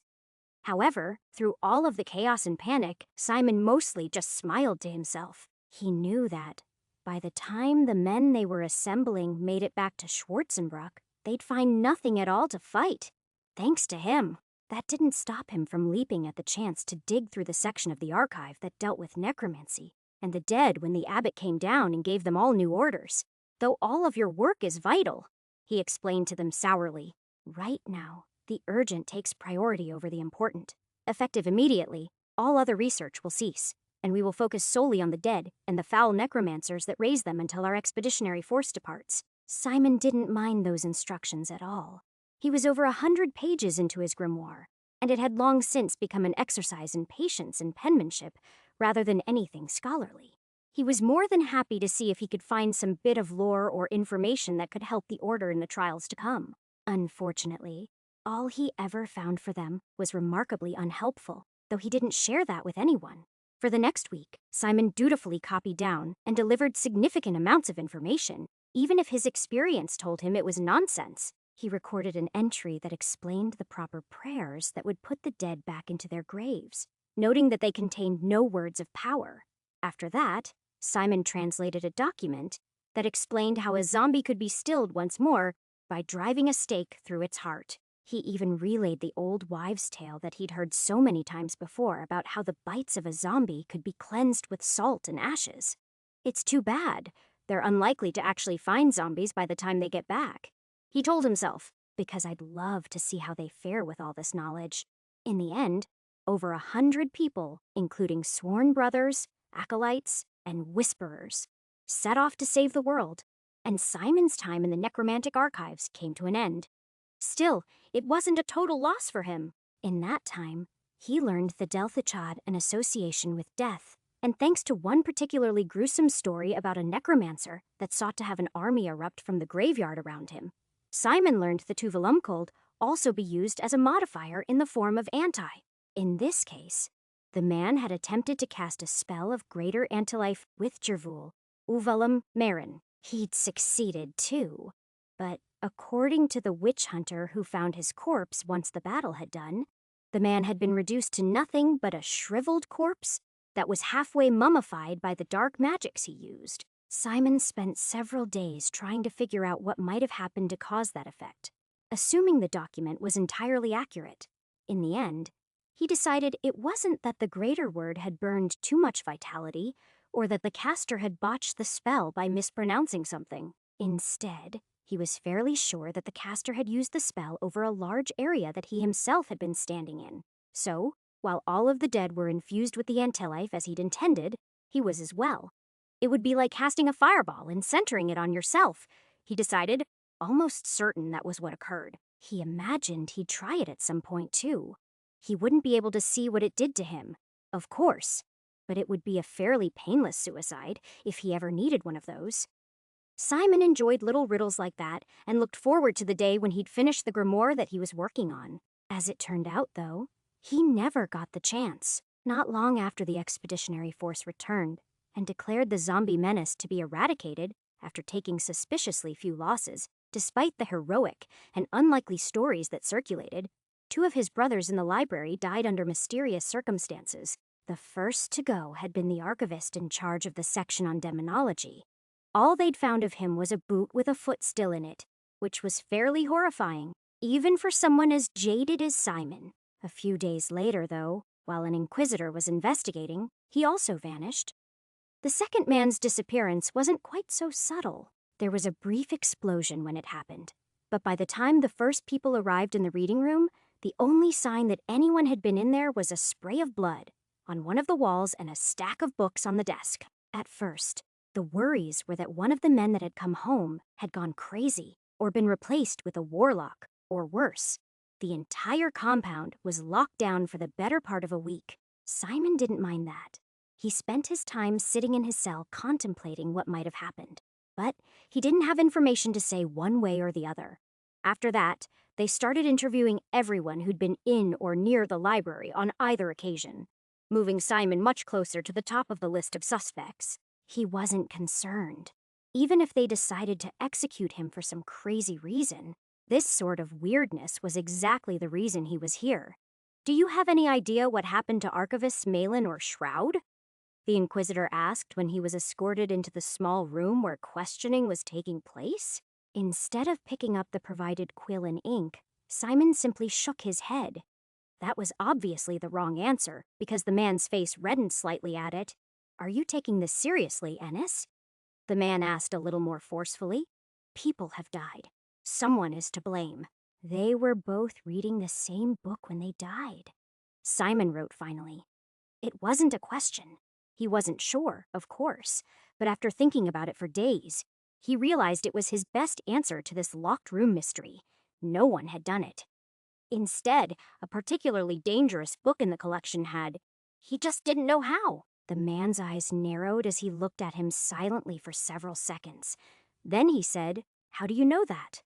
However, through all of the chaos and panic, Simon mostly just smiled to himself. He knew that, by the time the men they were assembling made it back to Schwarzenbruck, they'd find nothing at all to fight. Thanks to him. That didn't stop him from leaping at the chance to dig through the section of the archive that dealt with necromancy and the dead when the abbot came down and gave them all new orders. Though all of your work is vital, he explained to them sourly. Right now, the urgent takes priority over the important. Effective immediately, all other research will cease, and we will focus solely on the dead and the foul necromancers that raise them until our expeditionary force departs. Simon didn't mind those instructions at all. He was over 100 pages into his grimoire, and it had long since become an exercise in patience and penmanship rather than anything scholarly. He was more than happy to see if he could find some bit of lore or information that could help the Order in the trials to come. Unfortunately, all he ever found for them was remarkably unhelpful, though he didn't share that with anyone. For the next week, Simon dutifully copied down and delivered significant amounts of information, even if his experience told him it was nonsense. He recorded an entry that explained the proper prayers that would put the dead back into their graves, noting that they contained no words of power. After that, Simon translated a document that explained how a zombie could be stilled once more by driving a stake through its heart. He even relayed the old wives' tale that he'd heard so many times before about how the bites of a zombie could be cleansed with salt and ashes. It's too bad. They're unlikely to actually find zombies by the time they get back, he told himself, because I'd love to see how they fare with all this knowledge. In the end, over 100 people, including sworn brothers, acolytes, and whisperers, set off to save the world, and Simon's time in the necromantic archives came to an end. Still, it wasn't a total loss for him. In that time, he learned the Delthichad an association with death, and thanks to one particularly gruesome story about a necromancer that sought to have an army erupt from the graveyard around him, Simon learned the Tuvalumcold also be used as a modifier in the form of anti. In this case, the man had attempted to cast a spell of greater antilife with Jervul, Uvalum Marin. He'd succeeded too, but according to the witch hunter who found his corpse once the battle had done, the man had been reduced to nothing but a shriveled corpse that was halfway mummified by the dark magics he used. Simon spent several days trying to figure out what might have happened to cause that effect, assuming the document was entirely accurate. In the end, he decided it wasn't that the greater word had burned too much vitality, or that the caster had botched the spell by mispronouncing something. Instead, he was fairly sure that the caster had used the spell over a large area that he himself had been standing in. So, while all of the dead were infused with the antilife as he'd intended, he was as well. It would be like casting a fireball and centering it on yourself, he decided, almost certain that was what occurred. He imagined he'd try it at some point, too. He wouldn't be able to see what it did to him, of course, but it would be a fairly painless suicide if he ever needed one of those. Simon enjoyed little riddles like that and looked forward to the day when he'd finish the grimoire that he was working on. As it turned out, though, he never got the chance. Not long after the expeditionary force returned and declared the zombie menace to be eradicated after taking suspiciously few losses, despite the heroic and unlikely stories that circulated, 2 of his brothers in the library died under mysterious circumstances. The first to go had been the archivist in charge of the section on demonology. All they'd found of him was a boot with a foot still in it, which was fairly horrifying, even for someone as jaded as Simon. A few days later, though, while an inquisitor was investigating, he also vanished. The second man's disappearance wasn't quite so subtle. There was a brief explosion when it happened, but by the time the first people arrived in the reading room, The only sign that anyone had been in there was a spray of blood on one of the walls and a stack of books on the desk. At first, the worries were that one of the men that had come home had gone crazy or been replaced with a warlock, or worse. The entire compound was locked down for the better part of a week. Simon didn't mind that. He spent his time sitting in his cell contemplating what might have happened. But he didn't have information to say one way or the other. After that, they started interviewing everyone who'd been in or near the library on either occasion, moving Simon much closer to the top of the list of suspects. He wasn't concerned. Even if they decided to execute him for some crazy reason, this sort of weirdness was exactly the reason he was here. Do you have any idea what happened to Archivists Malin or Shroud? The Inquisitor asked when he was escorted into the small room where questioning was taking place. Instead of picking up the provided quill and ink, Simon simply shook his head. That was obviously the wrong answer, because the man's face reddened slightly at it. Are you taking this seriously, Ennis? The man asked a little more forcefully. People have died. Someone is to blame. They were both reading the same book when they died. Simon wrote finally. It wasn't a question. He wasn't sure, of course, but after thinking about it for days, he realized it was his best answer to this locked room mystery. No one had done it. Instead, a particularly dangerous book in the collection had. He just didn't know how. The man's eyes narrowed as he looked at him silently for several seconds. Then he said, "How do you know that?"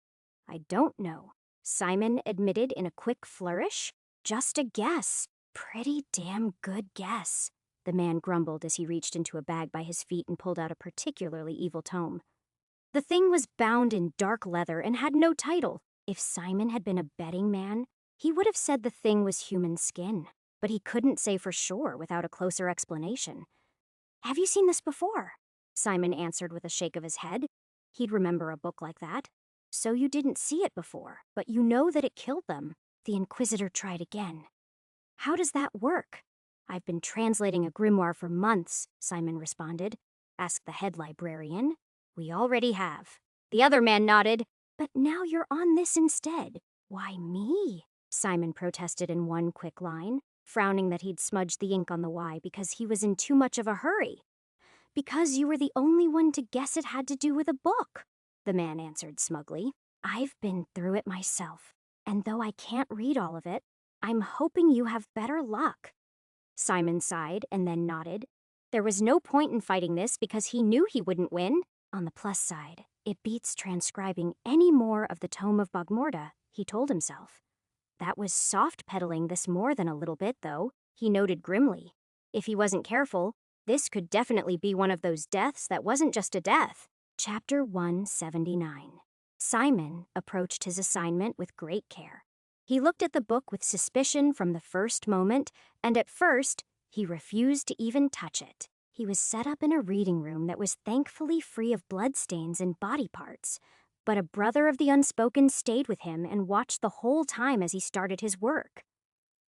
"I don't know," Simon admitted in a quick flourish. "Just a guess. Pretty damn good guess," the man grumbled as he reached into a bag by his feet and pulled out a particularly evil tome. The thing was bound in dark leather and had no title. If Simon had been a betting man, he would have said the thing was human skin, but he couldn't say for sure without a closer explanation. "Have you seen this before?" Simon answered with a shake of his head. He'd remember a book like that. "So you didn't see it before, but you know that it killed them." The Inquisitor tried again. "How does that work?" "I've been translating a grimoire for months," Simon responded. "Ask the head librarian." "We already have." The other man nodded. "But now you're on this instead." "Why me?" Simon protested in one quick line, frowning that he'd smudged the ink on the Y because he was in too much of a hurry. "Because you were the only one to guess it had to do with a book," the man answered smugly. "I've been through it myself, and though I can't read all of it, I'm hoping you have better luck." Simon sighed and then nodded. There was no point in fighting this because he knew he wouldn't win. On the plus side, it beats transcribing any more of the Tome of Bogmorda, he told himself. That was soft-pedaling this more than a little bit, though, he noted grimly. If he wasn't careful, this could definitely be one of those deaths that wasn't just a death. Chapter 179. Simon approached his assignment with great care. He looked at the book with suspicion from the first moment, and at first, he refused to even touch it. He was set up in a reading room that was thankfully free of bloodstains and body parts, but a brother of the unspoken stayed with him and watched the whole time as he started his work.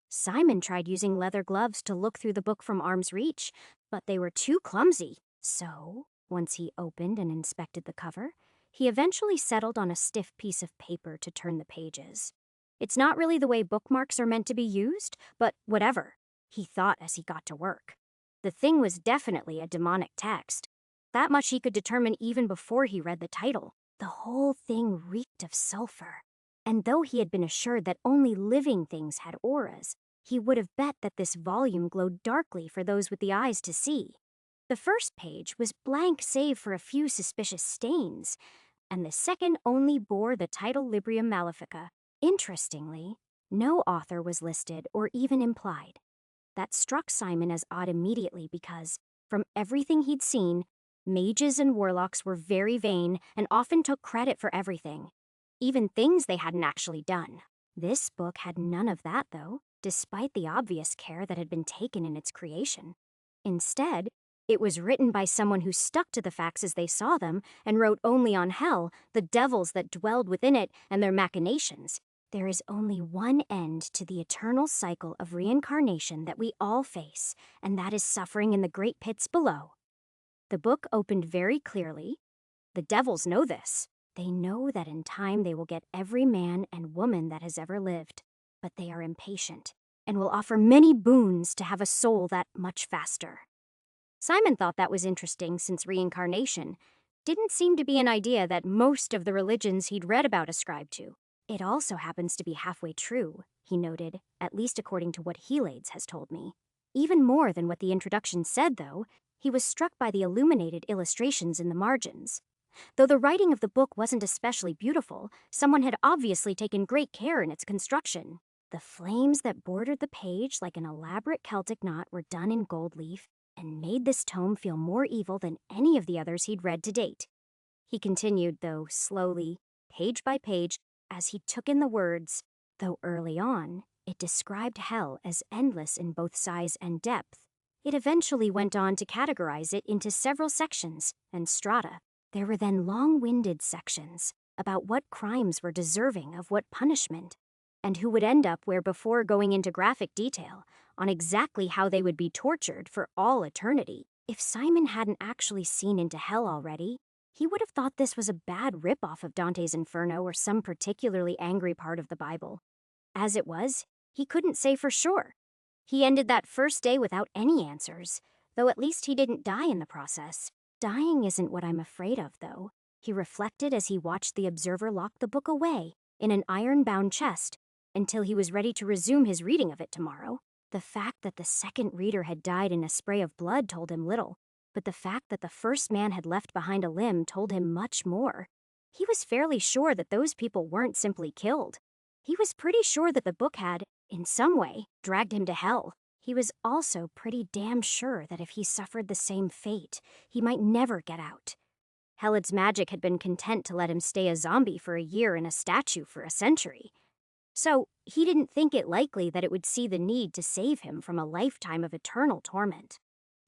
Simon tried using leather gloves to look through the book from arm's reach, but they were too clumsy. So, once he opened and inspected the cover, he eventually settled on a stiff piece of paper to turn the pages. It's not really the way bookmarks are meant to be used, but whatever, he thought as he got to work. The thing was definitely a demonic text. That much he could determine even before he read the title. The whole thing reeked of sulfur. And though he had been assured that only living things had auras, he would have bet that this volume glowed darkly for those with the eyes to see. The first page was blank save for a few suspicious stains, and the second only bore the title Librium Malefica. Interestingly, no author was listed or even implied. That struck Simon as odd immediately because, from everything he'd seen, mages and warlocks were very vain and often took credit for everything, even things they hadn't actually done. This book had none of that, though, despite the obvious care that had been taken in its creation. Instead, it was written by someone who stuck to the facts as they saw them and wrote only on hell, the devils that dwelled within it, and their machinations. There is only one end to the eternal cycle of reincarnation that we all face, and that is suffering in the great pits below. The book opened very clearly. The devils know this. They know that in time they will get every man and woman that has ever lived. but they are impatient and will offer many boons to have a soul that much faster. Simon thought that was interesting since reincarnation didn't seem to be an idea that most of the religions he'd read about ascribed to. It also happens to be halfway true, he noted, at least according to what Helades has told me. Even more than what the introduction said, though, he was struck by the illuminated illustrations in the margins. Though the writing of the book wasn't especially beautiful, someone had obviously taken great care in its construction. The flames that bordered the page like an elaborate Celtic knot were done in gold leaf and made this tome feel more evil than any of the others he'd read to date. He continued, though, slowly, page by page, as he took in the words, though early on, it described hell as endless in both size and depth. It eventually went on to categorize it into several sections and strata. There were then long-winded sections about what crimes were deserving of what punishment, and who would end up where before going into graphic detail on exactly how they would be tortured for all eternity. If Simon hadn't actually seen into hell already, he would have thought this was a bad rip-off of Dante's Inferno or some particularly angry part of the Bible. As it was, he couldn't say for sure. He ended that first day without any answers, though at least he didn't die in the process. Dying isn't what I'm afraid of, though, he reflected as he watched the observer lock the book away in an iron-bound chest until he was ready to resume his reading of it tomorrow. The fact that the second reader had died in a spray of blood told him little, but the fact that the first man had left behind a limb told him much more. He was fairly sure that those people weren't simply killed. He was pretty sure that the book had, in some way, dragged him to hell. He was also pretty damn sure that if he suffered the same fate, he might never get out. Herod's magic had been content to let him stay a zombie for a year and a statue for a century. So he didn't think it likely that it would see the need to save him from a lifetime of eternal torment.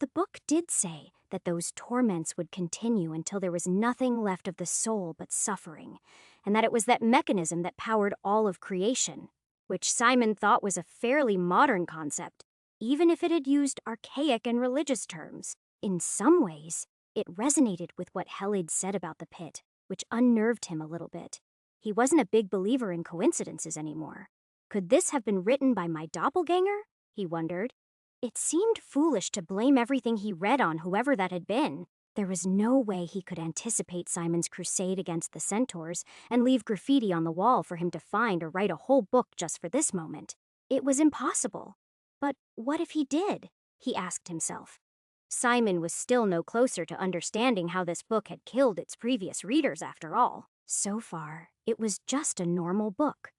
The book did say that those torments would continue until there was nothing left of the soul but suffering, and that it was that mechanism that powered all of creation, which Simon thought was a fairly modern concept, even if it had used archaic and religious terms. In some ways, it resonated with what Helid said about the pit, which unnerved him a little bit. He wasn't a big believer in coincidences anymore. Could this have been written by my doppelganger? He wondered. It seemed foolish to blame everything he read on whoever that had been. There was no way he could anticipate Simon's crusade against the centaurs and leave graffiti on the wall for him to find or write a whole book just for this moment. It was impossible. But what if he did? He asked himself. Simon was still no closer to understanding how this book had killed its previous readers after all. So far, it was just a normal book.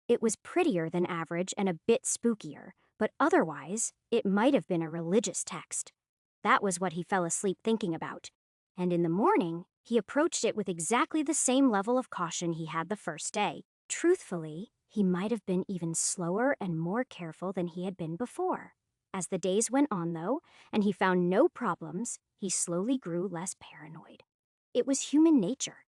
It was prettier than average and a bit spookier, but otherwise, it might have been a religious text. That was what he fell asleep thinking about. And in the morning, he approached it with exactly the same level of caution he had the first day. Truthfully, he might have been even slower and more careful than he had been before. As the days went on, though, and he found no problems, he slowly grew less paranoid. It was human nature.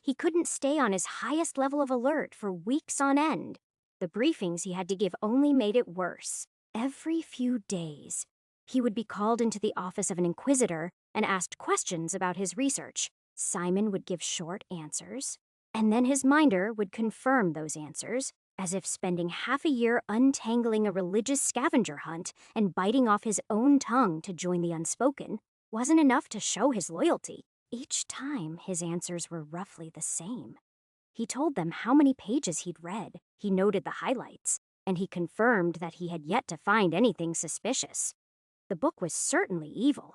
He couldn't stay on his highest level of alert for weeks on end. The briefings he had to give only made it worse. Every few days, he would be called into the office of an inquisitor and asked questions about his research. Simon would give short answers, and then his minder would confirm those answers, as if spending half a year untangling a religious scavenger hunt and biting off his own tongue to join the unspoken wasn't enough to show his loyalty. Each time, his answers were roughly the same. He told them how many pages he'd read, he noted the highlights, and he confirmed that he had yet to find anything suspicious. The book was certainly evil.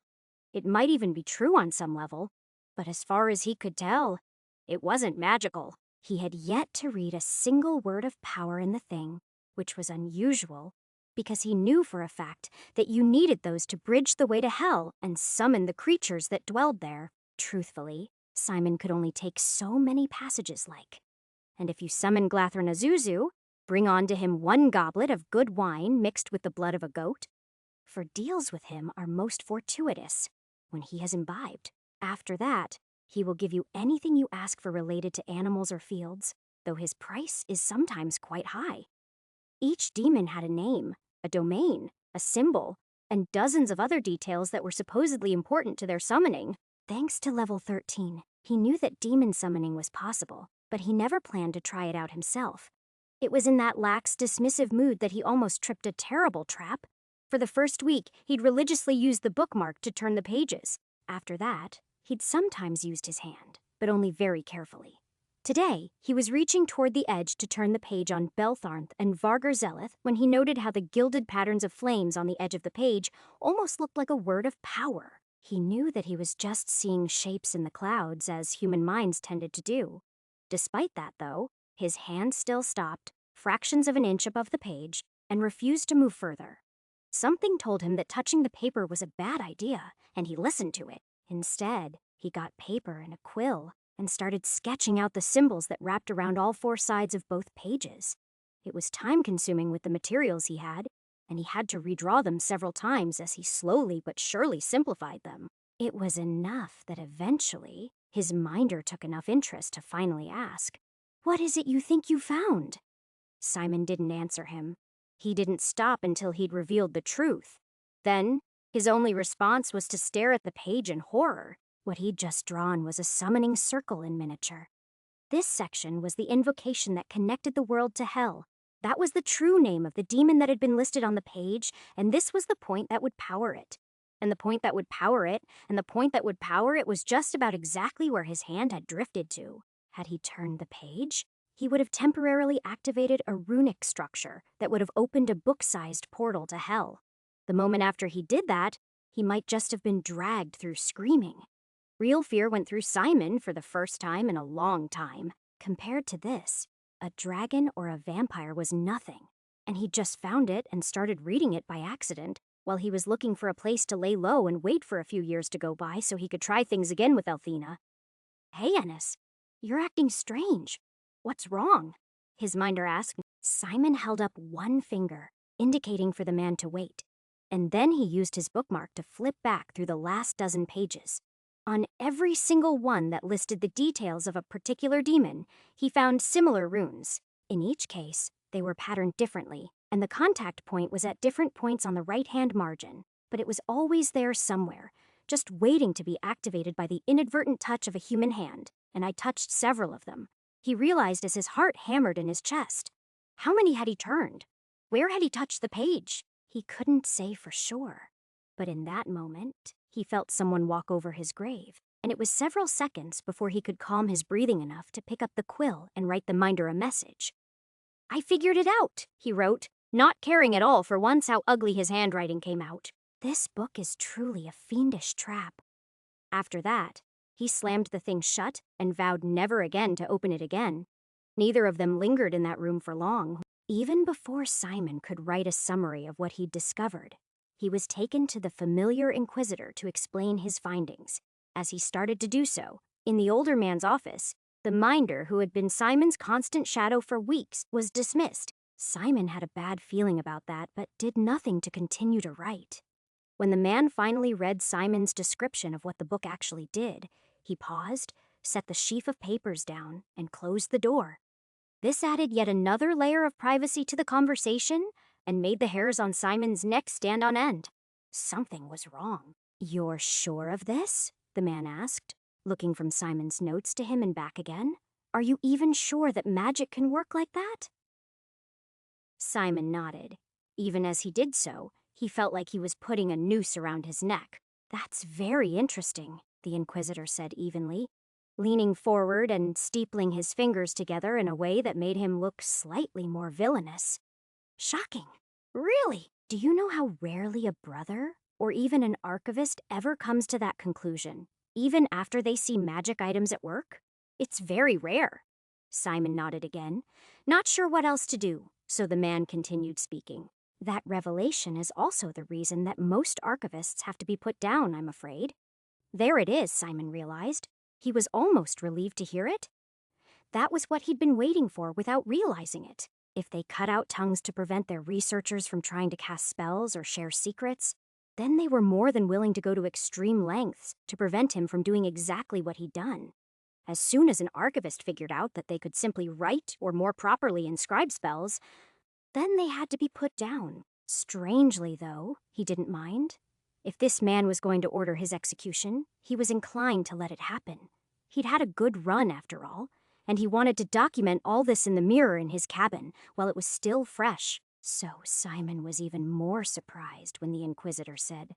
It might even be true on some level, but as far as he could tell, it wasn't magical. He had yet to read a single word of power in the thing, which was unusual, because he knew for a fact that you needed those to bridge the way to hell and summon the creatures that dwelled there. Truthfully, Simon could only take so many passages like. And if you summon Glathrin Azuzu, bring on to him one goblet of good wine mixed with the blood of a goat. For deals with him are most fortuitous when he has imbibed. After that, he will give you anything you ask for related to animals or fields, though his price is sometimes quite high. Each demon had a name, a domain, a symbol, and dozens of other details that were supposedly important to their summoning. Thanks to level 13, he knew that demon summoning was possible, but he never planned to try it out himself. It was in that lax, dismissive mood that he almost tripped a terrible trap. For the first week, he'd religiously used the bookmark to turn the pages. After that, he'd sometimes used his hand, but only very carefully. Today, he was reaching toward the edge to turn the page on Beltharnth and Vargurzeleth when he noted how the gilded patterns of flames on the edge of the page almost looked like a word of power. He knew that he was just seeing shapes in the clouds, as human minds tended to do. Despite that, though, his hand still stopped, fractions of an inch above the page, and refused to move further. Something told him that touching the paper was a bad idea, and he listened to it. Instead, he got paper and a quill and started sketching out the symbols that wrapped around all four sides of both pages. It was time-consuming with the materials he had, and he had to redraw them several times as he slowly but surely simplified them. It was enough that eventually his minder took enough interest to finally ask, "What is it you think you found?" Simon didn't answer him. He didn't stop until he'd revealed the truth. Then, his only response was to stare at the page in horror. What he'd just drawn was a summoning circle in miniature. This section was the invocation that connected the world to hell. That was the true name of the demon that had been listed on the page, and this was the point that would power it. And the point that would power it, and the point that would power it was just about exactly where his hand had drifted to. Had he turned the page, he would have temporarily activated a runic structure that would have opened a book-sized portal to hell. The moment after he did that, he might just have been dragged through screaming. Real fear went through Simon for the first time in a long time. Compared to this, a dragon or a vampire was nothing, and he'd just found it and started reading it by accident while he was looking for a place to lay low and wait for a few years to go by so he could try things again with Althena. "Hey, Ennis, you're acting strange. What's wrong?" his minder asked. Simon held up one finger, indicating for the man to wait, and then he used his bookmark to flip back through the last dozen pages. On every single one that listed the details of a particular demon, he found similar runes. In each case, they were patterned differently, and the contact point was at different points on the right-hand margin, but it was always there somewhere, just waiting to be activated by the inadvertent touch of a human hand, and I touched several of them. He realized as his heart hammered in his chest. How many had he turned? Where had he touched the page? He couldn't say for sure. But in that moment, he felt someone walk over his grave, and it was several seconds before he could calm his breathing enough to pick up the quill and write the minder a message. "I figured it out," he wrote, not caring at all for once how ugly his handwriting came out. "This book is truly a fiendish trap." After that, he slammed the thing shut and vowed never again to open it again. Neither of them lingered in that room for long. Even before Simon could write a summary of what he'd discovered, he was taken to the familiar Inquisitor to explain his findings. As he started to do so, in the older man's office, the minder who had been Simon's constant shadow for weeks was dismissed. Simon had a bad feeling about that, but did nothing to continue to write. When the man finally read Simon's description of what the book actually did, he paused, set the sheaf of papers down, and closed the door. This added yet another layer of privacy to the conversation and made the hairs on Simon's neck stand on end. Something was wrong. "You're sure of this?" the man asked, looking from Simon's notes to him and back again. "Are you even sure that magic can work like that?" Simon nodded. Even as he did so, he felt like he was putting a noose around his neck. "That's very interesting," the Inquisitor said evenly, leaning forward and steepling his fingers together in a way that made him look slightly more villainous. "Shocking. Really? Do you know how rarely a brother, or even an archivist, ever comes to that conclusion, even after they see magic items at work? It's very rare." Simon nodded again, not sure what else to do, so the man continued speaking. "That revelation is also the reason that most archivists have to be put down, I'm afraid." There it is, Simon realized. He was almost relieved to hear it. That was what he'd been waiting for without realizing it. If they cut out tongues to prevent their researchers from trying to cast spells or share secrets, then they were more than willing to go to extreme lengths to prevent him from doing exactly what he'd done. As soon as an archivist figured out that they could simply write or more properly inscribe spells, then they had to be put down. Strangely, though, he didn't mind. If this man was going to order his execution, he was inclined to let it happen. He'd had a good run, after all, and he wanted to document all this in the mirror in his cabin while it was still fresh. So Simon was even more surprised when the Inquisitor said,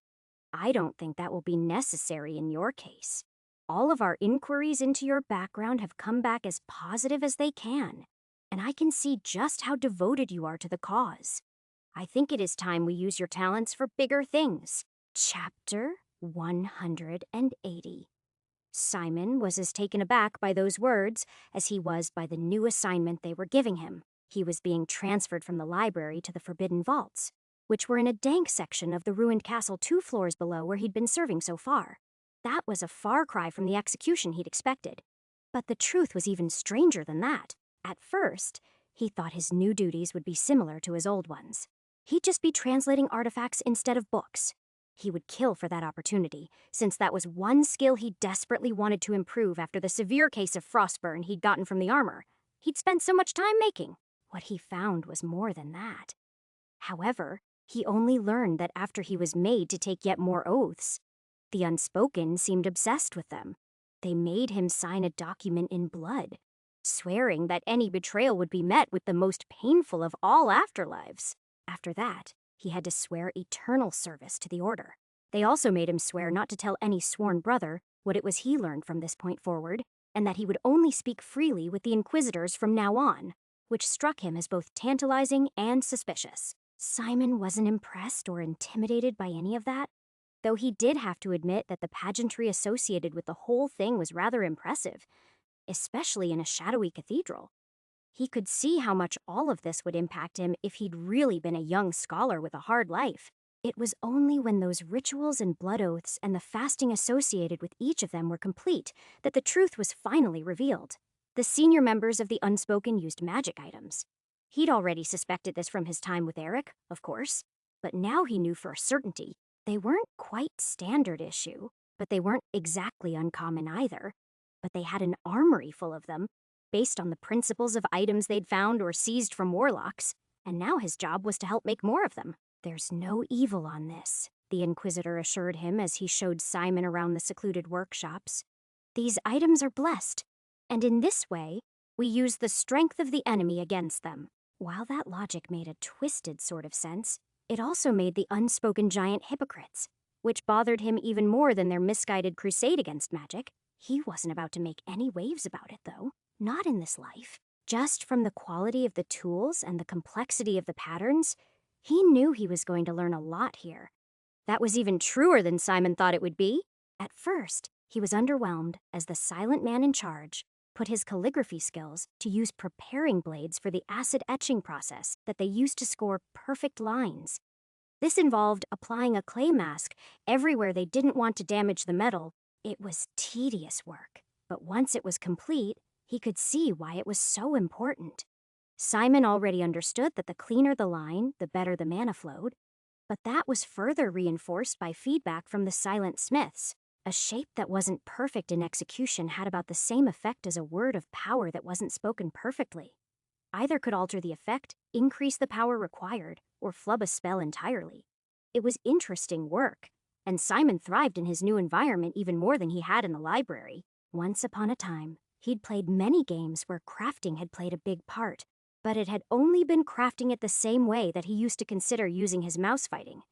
"I don't think that will be necessary in your case. All of our inquiries into your background have come back as positive as they can, and I can see just how devoted you are to the cause. I think it is time we use your talents for bigger things." Chapter 180. Simon was as taken aback by those words as he was by the new assignment they were giving him. He was being transferred from the library to the Forbidden Vaults, which were in a dank section of the ruined castle 2 floors below where he'd been serving so far. That was a far cry from the execution he'd expected. But the truth was even stranger than that. At first, he thought his new duties would be similar to his old ones. He'd just be translating artifacts instead of books. He would kill for that opportunity, since that was one skill he desperately wanted to improve after the severe case of frostburn he'd gotten from the armor he'd spent so much time making. What he found was more than that. However, he only learned that after he was made to take yet more oaths, the Unspoken seemed obsessed with them. They made him sign a document in blood, swearing that any betrayal would be met with the most painful of all afterlives. After that, he had to swear eternal service to the Order. They also made him swear not to tell any sworn brother what it was he learned from this point forward, and that he would only speak freely with the Inquisitors from now on, which struck him as both tantalizing and suspicious. Simon wasn't impressed or intimidated by any of that, though he did have to admit that the pageantry associated with the whole thing was rather impressive, especially in a shadowy cathedral. He could see how much all of this would impact him if he'd really been a young scholar with a hard life. It was only when those rituals and blood oaths and the fasting associated with each of them were complete that the truth was finally revealed. The senior members of the Unspoken used magic items. He'd already suspected this from his time with Eric, of course, but now he knew for a certainty they weren't quite standard issue, but they weren't exactly uncommon either. But they had an armory full of them, based on the principles of items they'd found or seized from warlocks, and now his job was to help make more of them. "There's no evil on this," the Inquisitor assured him as he showed Simon around the secluded workshops. "These items are blessed, and in this way, we use the strength of the enemy against them." While that logic made a twisted sort of sense, it also made the Unspoken giant hypocrites, which bothered him even more than their misguided crusade against magic. He wasn't about to make any waves about it, though. Not in this life. Just from the quality of the tools and the complexity of the patterns, he knew he was going to learn a lot here. That was even truer than Simon thought it would be. At first, he was underwhelmed as the silent man in charge put his calligraphy skills to use preparing blades for the acid etching process that they used to score perfect lines. This involved applying a clay mask everywhere they didn't want to damage the metal. It was tedious work, but once it was complete, he could see why it was so important. Simon already understood that the cleaner the line, the better the mana flowed, but that was further reinforced by feedback from the silent smiths. A shape that wasn't perfect in execution had about the same effect as a word of power that wasn't spoken perfectly. Either could alter the effect, increase the power required, or flub a spell entirely. It was interesting work, and Simon thrived in his new environment even more than he had in the library. Once upon a time, he'd played many games where crafting had played a big part, but it had only been crafting it the same way that he used to consider using his mouse fighting.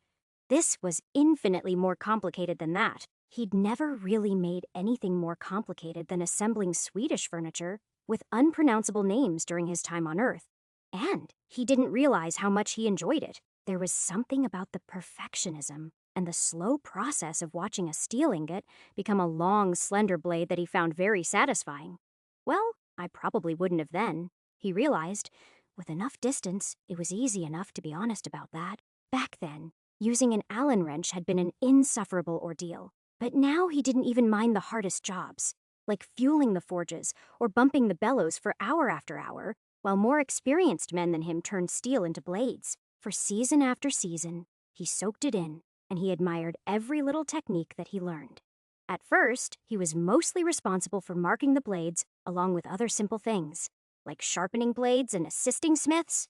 This was infinitely more complicated than that. He'd never really made anything more complicated than assembling Swedish furniture with unpronounceable names during his time on Earth. And he didn't realize how much he enjoyed it. There was something about the perfectionism and the slow process of watching a steel ingot become a long, slender blade that he found very satisfying. Well, I probably wouldn't have then, he realized. With enough distance, it was easy enough to be honest about that. Back then, using an Allen wrench had been an insufferable ordeal. But now he didn't even mind the hardest jobs, like fueling the forges or bumping the bellows for hour after hour, while more experienced men than him turned steel into blades. For season after season, he soaked it in, and he admired every little technique that he learned. At first, he was mostly responsible for marking the blades along with other simple things, like sharpening blades and assisting smiths.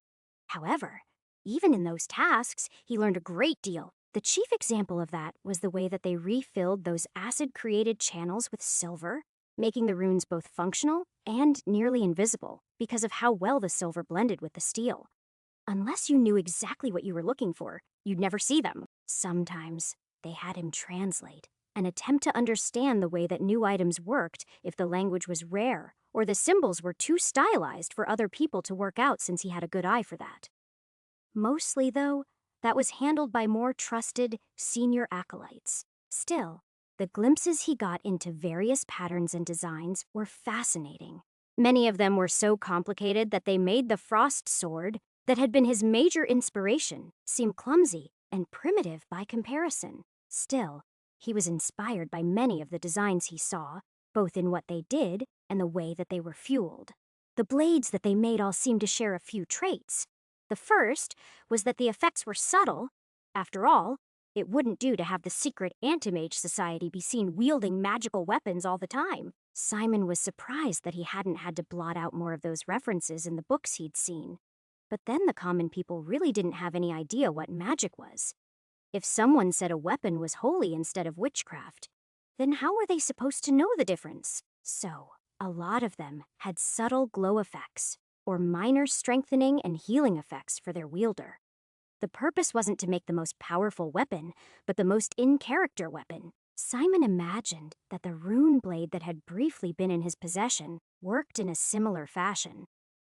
However, even in those tasks, he learned a great deal. The chief example of that was the way that they refilled those acid-created channels with silver. making the runes both functional and nearly invisible because of how well the silver blended with the steel. Unless you knew exactly what you were looking for, you'd never see them. Sometimes they had him translate and attempt to understand the way that new items worked if the language was rare or the symbols were too stylized for other people to work out since he had a good eye for that. Mostly, though, that was handled by more trusted, senior acolytes. Still, the glimpses he got into various patterns and designs were fascinating. Many of them were so complicated that they made the frost sword, that had been his major inspiration, seem clumsy and primitive by comparison. Still, he was inspired by many of the designs he saw, both in what they did and the way that they were fueled. The blades that they made all seemed to share a few traits. The first was that the effects were subtle. After all, it wouldn't do to have the secret Anti-Mage Society be seen wielding magical weapons all the time. Simon was surprised that he hadn't had to blot out more of those references in the books he'd seen. But then the common people really didn't have any idea what magic was. If someone said a weapon was holy instead of witchcraft, then how were they supposed to know the difference? So, a lot of them had subtle glow effects, or minor strengthening and healing effects for their wielder. The purpose wasn't to make the most powerful weapon, but the most in-character weapon. Simon imagined that the rune blade that had briefly been in his possession worked in a similar fashion.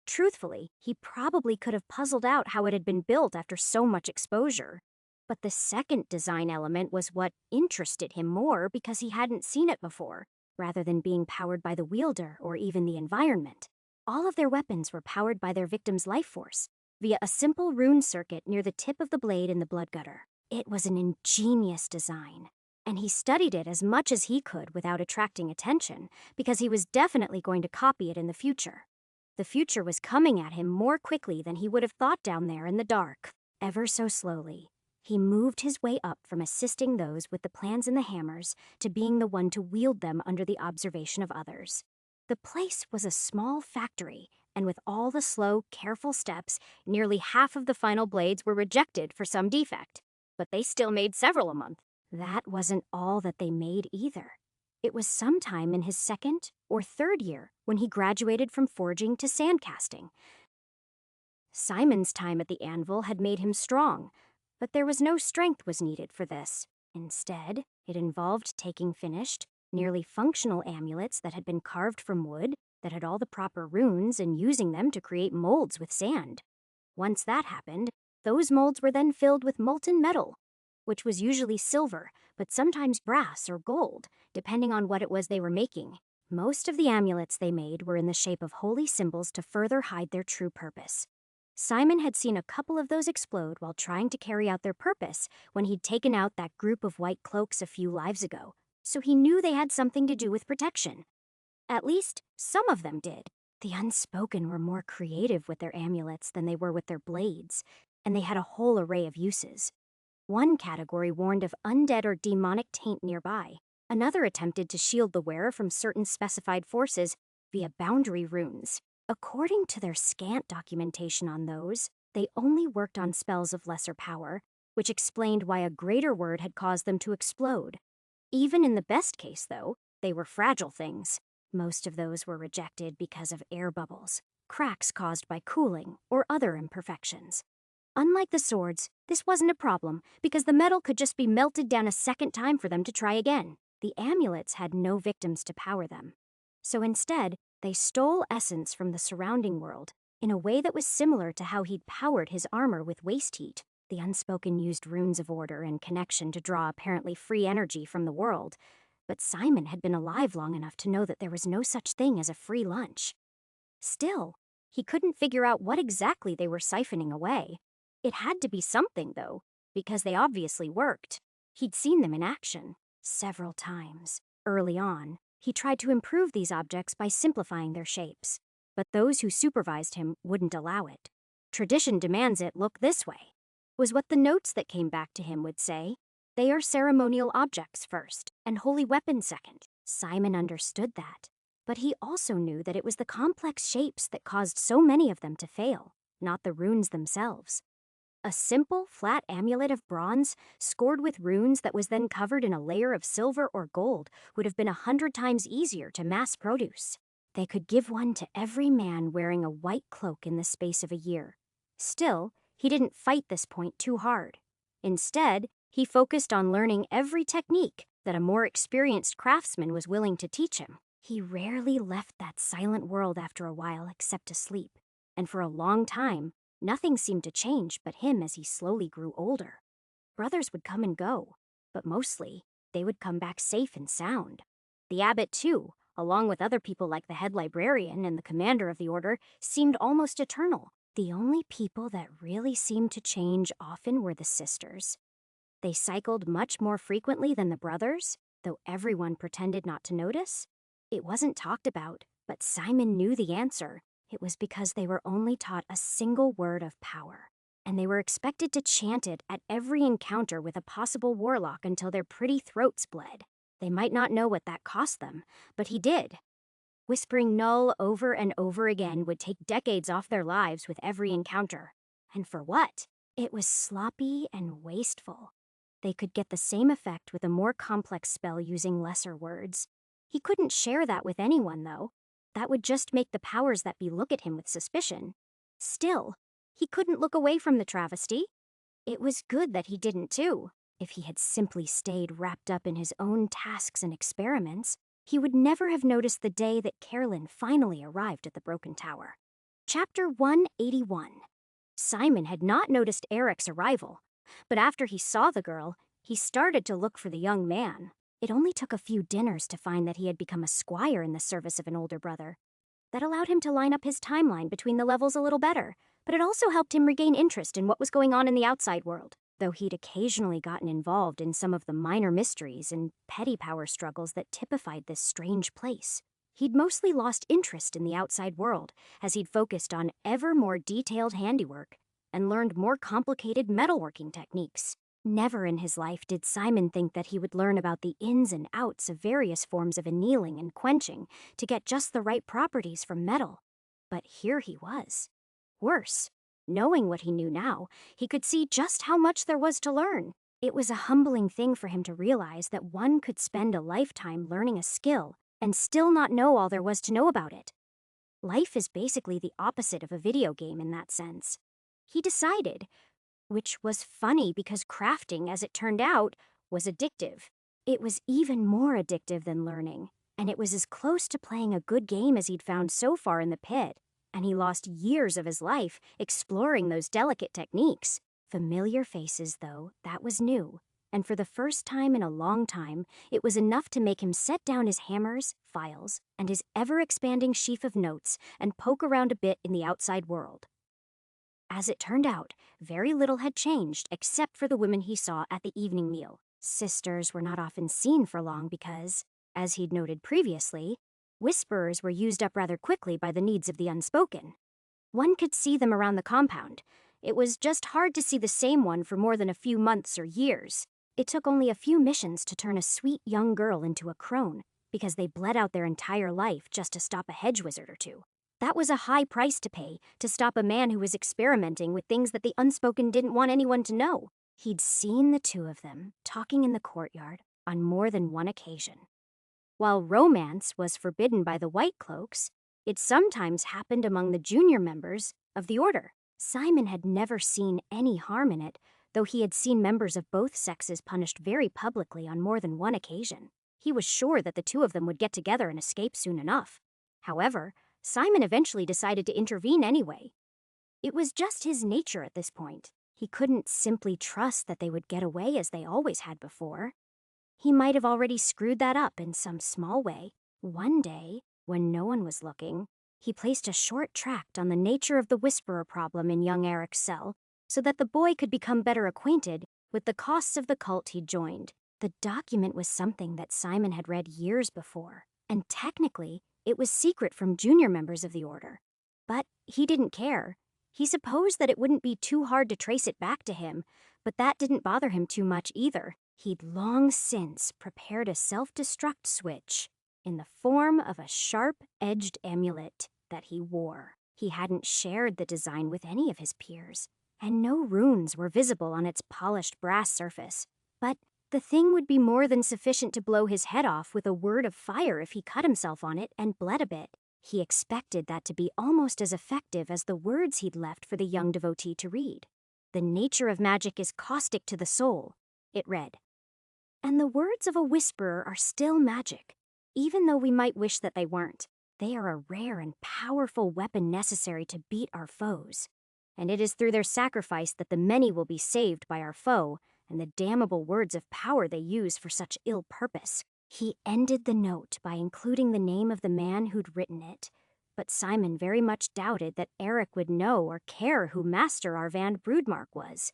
Truthfully, he probably could have puzzled out how it had been built after so much exposure. But the second design element was what interested him more because he hadn't seen it before, rather than being powered by the wielder or even the environment. All of their weapons were powered by their victim's life force, via a simple rune circuit near the tip of the blade in the blood gutter. It was an ingenious design, and he studied it as much as he could without attracting attention, because he was definitely going to copy it in the future. The future was coming at him more quickly than he would have thought down there in the dark. Ever so slowly, he moved his way up from assisting those with the plans and the hammers to being the one to wield them under the observation of others. The place was a small factory, and with all the slow, careful steps, nearly half of the final blades were rejected for some defect. But they still made several a month. That wasn't all that they made either. It was sometime in his second or third year when he graduated from forging to sandcasting. Simon's time at the anvil had made him strong, but there was no strength was needed for this. Instead, it involved taking finished, nearly functional amulets that had been carved from wood, that had all the proper runes, and using them to create molds with sand. Once that happened, those molds were then filled with molten metal, which was usually silver, but sometimes brass or gold, depending on what it was they were making. Most of the amulets they made were in the shape of holy symbols to further hide their true purpose. Simon had seen a couple of those explode while trying to carry out their purpose when he'd taken out that group of white cloaks a few lives ago, so he knew they had something to do with protection. At least, some of them did. The Unspoken were more creative with their amulets than they were with their blades, and they had a whole array of uses. One category warned of undead or demonic taint nearby. Another attempted to shield the wearer from certain specified forces via boundary runes. According to their scant documentation on those, they only worked on spells of lesser power, which explained why a greater word had caused them to explode. Even in the best case, though, they were fragile things. Most of those were rejected because of air bubbles, cracks caused by cooling, or other imperfections. Unlike the swords, this wasn't a problem because the metal could just be melted down a second time for them to try again. The amulets had no victims to power them. So instead, they stole essence from the surrounding world in a way that was similar to how he'd powered his armor with waste heat. The Unspoken used runes of order and connection to draw apparently free energy from the world, but Simon had been alive long enough to know that there was no such thing as a free lunch. Still, he couldn't figure out what exactly they were siphoning away. It had to be something, though, because they obviously worked. He'd seen them in action several times. Early on, he tried to improve these objects by simplifying their shapes, but those who supervised him wouldn't allow it. Tradition demands it look this way, was what the notes that came back to him would say. They are ceremonial objects first, and holy weapons second. Simon understood that, but he also knew that it was the complex shapes that caused so many of them to fail, not the runes themselves. A simple, flat amulet of bronze, scored with runes that was then covered in a layer of silver or gold, would have been 100 times easier to mass produce. They could give one to every man wearing a white cloak in the space of a year. Still, he didn't fight this point too hard. Instead, he focused on learning every technique that a more experienced craftsman was willing to teach him. He rarely left that silent world after a while except to sleep, and for a long time, nothing seemed to change but him as he slowly grew older. Brothers would come and go, but mostly, they would come back safe and sound. The abbot, too, along with other people like the head librarian and the commander of the order, seemed almost eternal. The only people that really seemed to change often were the sisters. They cycled much more frequently than the brothers, though everyone pretended not to notice. It wasn't talked about, but Simon knew the answer. It was because they were only taught a single word of power, and they were expected to chant it at every encounter with a possible warlock until their pretty throats bled. They might not know what that cost them, but he did. Whispering null over and over again would take decades off their lives with every encounter. And for what? It was sloppy and wasteful. They could get the same effect with a more complex spell using lesser words. He couldn't share that with anyone, though. That would just make the powers that be look at him with suspicion. Still, he couldn't look away from the travesty. It was good that he didn't, too. If he had simply stayed wrapped up in his own tasks and experiments, he would never have noticed the day that Carolyn finally arrived at the Broken Tower. Chapter 181. Simon had not noticed Eric's arrival, but after he saw the girl, he started to look for the young man. It only took a few dinners to find that he had become a squire in the service of an older brother. That allowed him to line up his timeline between the levels a little better, but it also helped him regain interest in what was going on in the outside world. Though he'd occasionally gotten involved in some of the minor mysteries and petty power struggles that typified this strange place, he'd mostly lost interest in the outside world as he'd focused on ever more detailed handiwork and learned more complicated metalworking techniques. Never in his life did Simon think that he would learn about the ins and outs of various forms of annealing and quenching to get just the right properties from metal. But here he was. Worse, knowing what he knew now, he could see just how much there was to learn. It was a humbling thing for him to realize that one could spend a lifetime learning a skill and still not know all there was to know about it. Life is basically the opposite of a video game in that sense. He decided, which was funny because crafting, as it turned out, was addictive. It was even more addictive than learning, and it was as close to playing a good game as he'd found so far in the pit, and he lost years of his life exploring those delicate techniques. Familiar faces, though, that was new, and for the first time in a long time, it was enough to make him set down his hammers, files, and his ever-expanding sheaf of notes and poke around a bit in the outside world. As it turned out, very little had changed except for the women he saw at the evening meal. Sisters were not often seen for long because, as he'd noted previously, whisperers were used up rather quickly by the needs of the unspoken. One could see them around the compound. It was just hard to see the same one for more than a few months or years. It took only a few missions to turn a sweet young girl into a crone, because they bled out their entire life just to stop a hedge wizard or two. That was a high price to pay to stop a man who was experimenting with things that the unspoken didn't want anyone to know. He'd seen the two of them talking in the courtyard on more than one occasion. While romance was forbidden by the White Cloaks, it sometimes happened among the junior members of the Order. Simon had never seen any harm in it, though he had seen members of both sexes punished very publicly on more than one occasion. He was sure that the two of them would get together and escape soon enough. However, Simon eventually decided to intervene anyway. It was just his nature at this point. He couldn't simply trust that they would get away as they always had before. He might have already screwed that up in some small way. One day, when no one was looking, he placed a short tract on the nature of the Whisperer problem in young Eric's cell so that the boy could become better acquainted with the costs of the cult he'd joined. The document was something that Simon had read years before, and technically, it was secret from junior members of the Order. But he didn't care. He supposed that it wouldn't be too hard to trace it back to him, but that didn't bother him too much either. He'd long since prepared a self-destruct switch in the form of a sharp-edged amulet that he wore. He hadn't shared the design with any of his peers, and no runes were visible on its polished brass surface. But the thing would be more than sufficient to blow his head off with a word of fire if he cut himself on it and bled a bit. He expected that to be almost as effective as the words he'd left for the young devotee to read. "The nature of magic is caustic to the soul," it read. "And the words of a whisperer are still magic, even though we might wish that they weren't. They are a rare and powerful weapon necessary to beat our foes. And it is through their sacrifice that the many will be saved by our foe and the damnable words of power they use for such ill purpose." He ended the note by including the name of the man who'd written it, but Simon very much doubted that Eric would know or care who Master Arvand Broodmark was,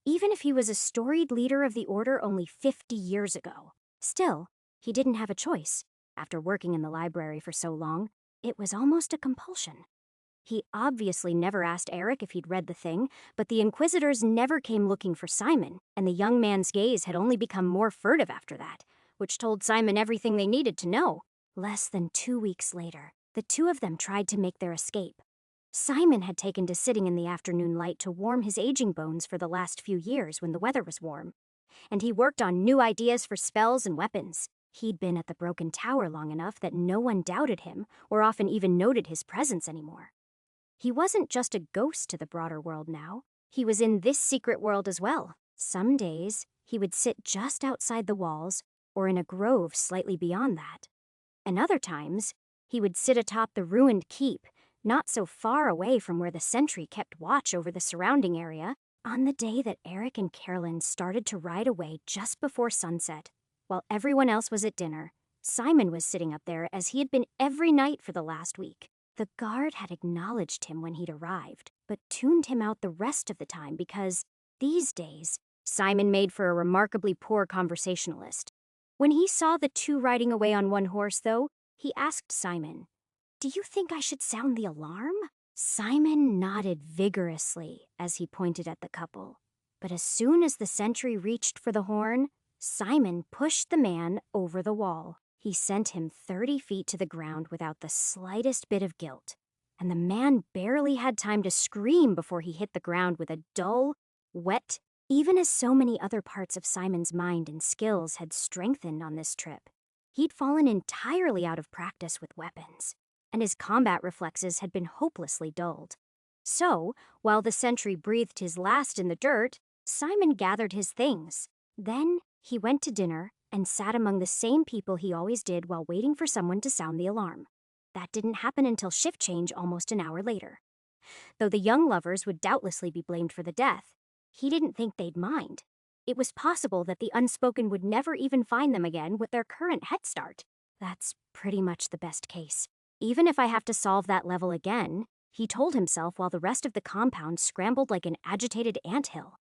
even if he was a storied leader of the Order only 50 years ago. Still, he didn't have a choice. After working in the library for so long, it was almost a compulsion. He obviously never asked Eric if he'd read the thing, but the Inquisitors never came looking for Simon, and the young man's gaze had only become more furtive after that, which told Simon everything they needed to know. Less than 2 weeks later, the two of them tried to make their escape. Simon had taken to sitting in the afternoon light to warm his aging bones for the last few years when the weather was warm, and he worked on new ideas for spells and weapons. He'd been at the Broken Tower long enough that no one doubted him or often even noted his presence anymore. He wasn't just a ghost to the broader world now. He was in this secret world as well. Some days, he would sit just outside the walls or in a grove slightly beyond that. And other times, he would sit atop the ruined keep, not so far away from where the sentry kept watch over the surrounding area. On the day that Eric and Carolyn started to ride away just before sunset, while everyone else was at dinner, Simon was sitting up there as he had been every night for the last week. The guard had acknowledged him when he'd arrived, but tuned him out the rest of the time because, these days, Simon made for a remarkably poor conversationalist. When he saw the two riding away on one horse, though, he asked Simon, "Do you think I should sound the alarm?" Simon nodded vigorously as he pointed at the couple, but as soon as the sentry reached for the horn, Simon pushed the man over the wall. He sent him 30 feet to the ground without the slightest bit of guilt, and the man barely had time to scream before he hit the ground with a dull, wet. Even as so many other parts of Simon's mind and skills had strengthened on this trip, he'd fallen entirely out of practice with weapons, and his combat reflexes had been hopelessly dulled. So, while the sentry breathed his last in the dirt, Simon gathered his things. Then he went to dinner and sat among the same people he always did while waiting for someone to sound the alarm. That didn't happen until shift change almost an hour later. Though the young lovers would doubtlessly be blamed for the death, he didn't think they'd mind. It was possible that the Unspoken would never even find them again with their current head start. That's pretty much the best case. Even if I have to solve that level again, he told himself while the rest of the compound scrambled like an agitated anthill.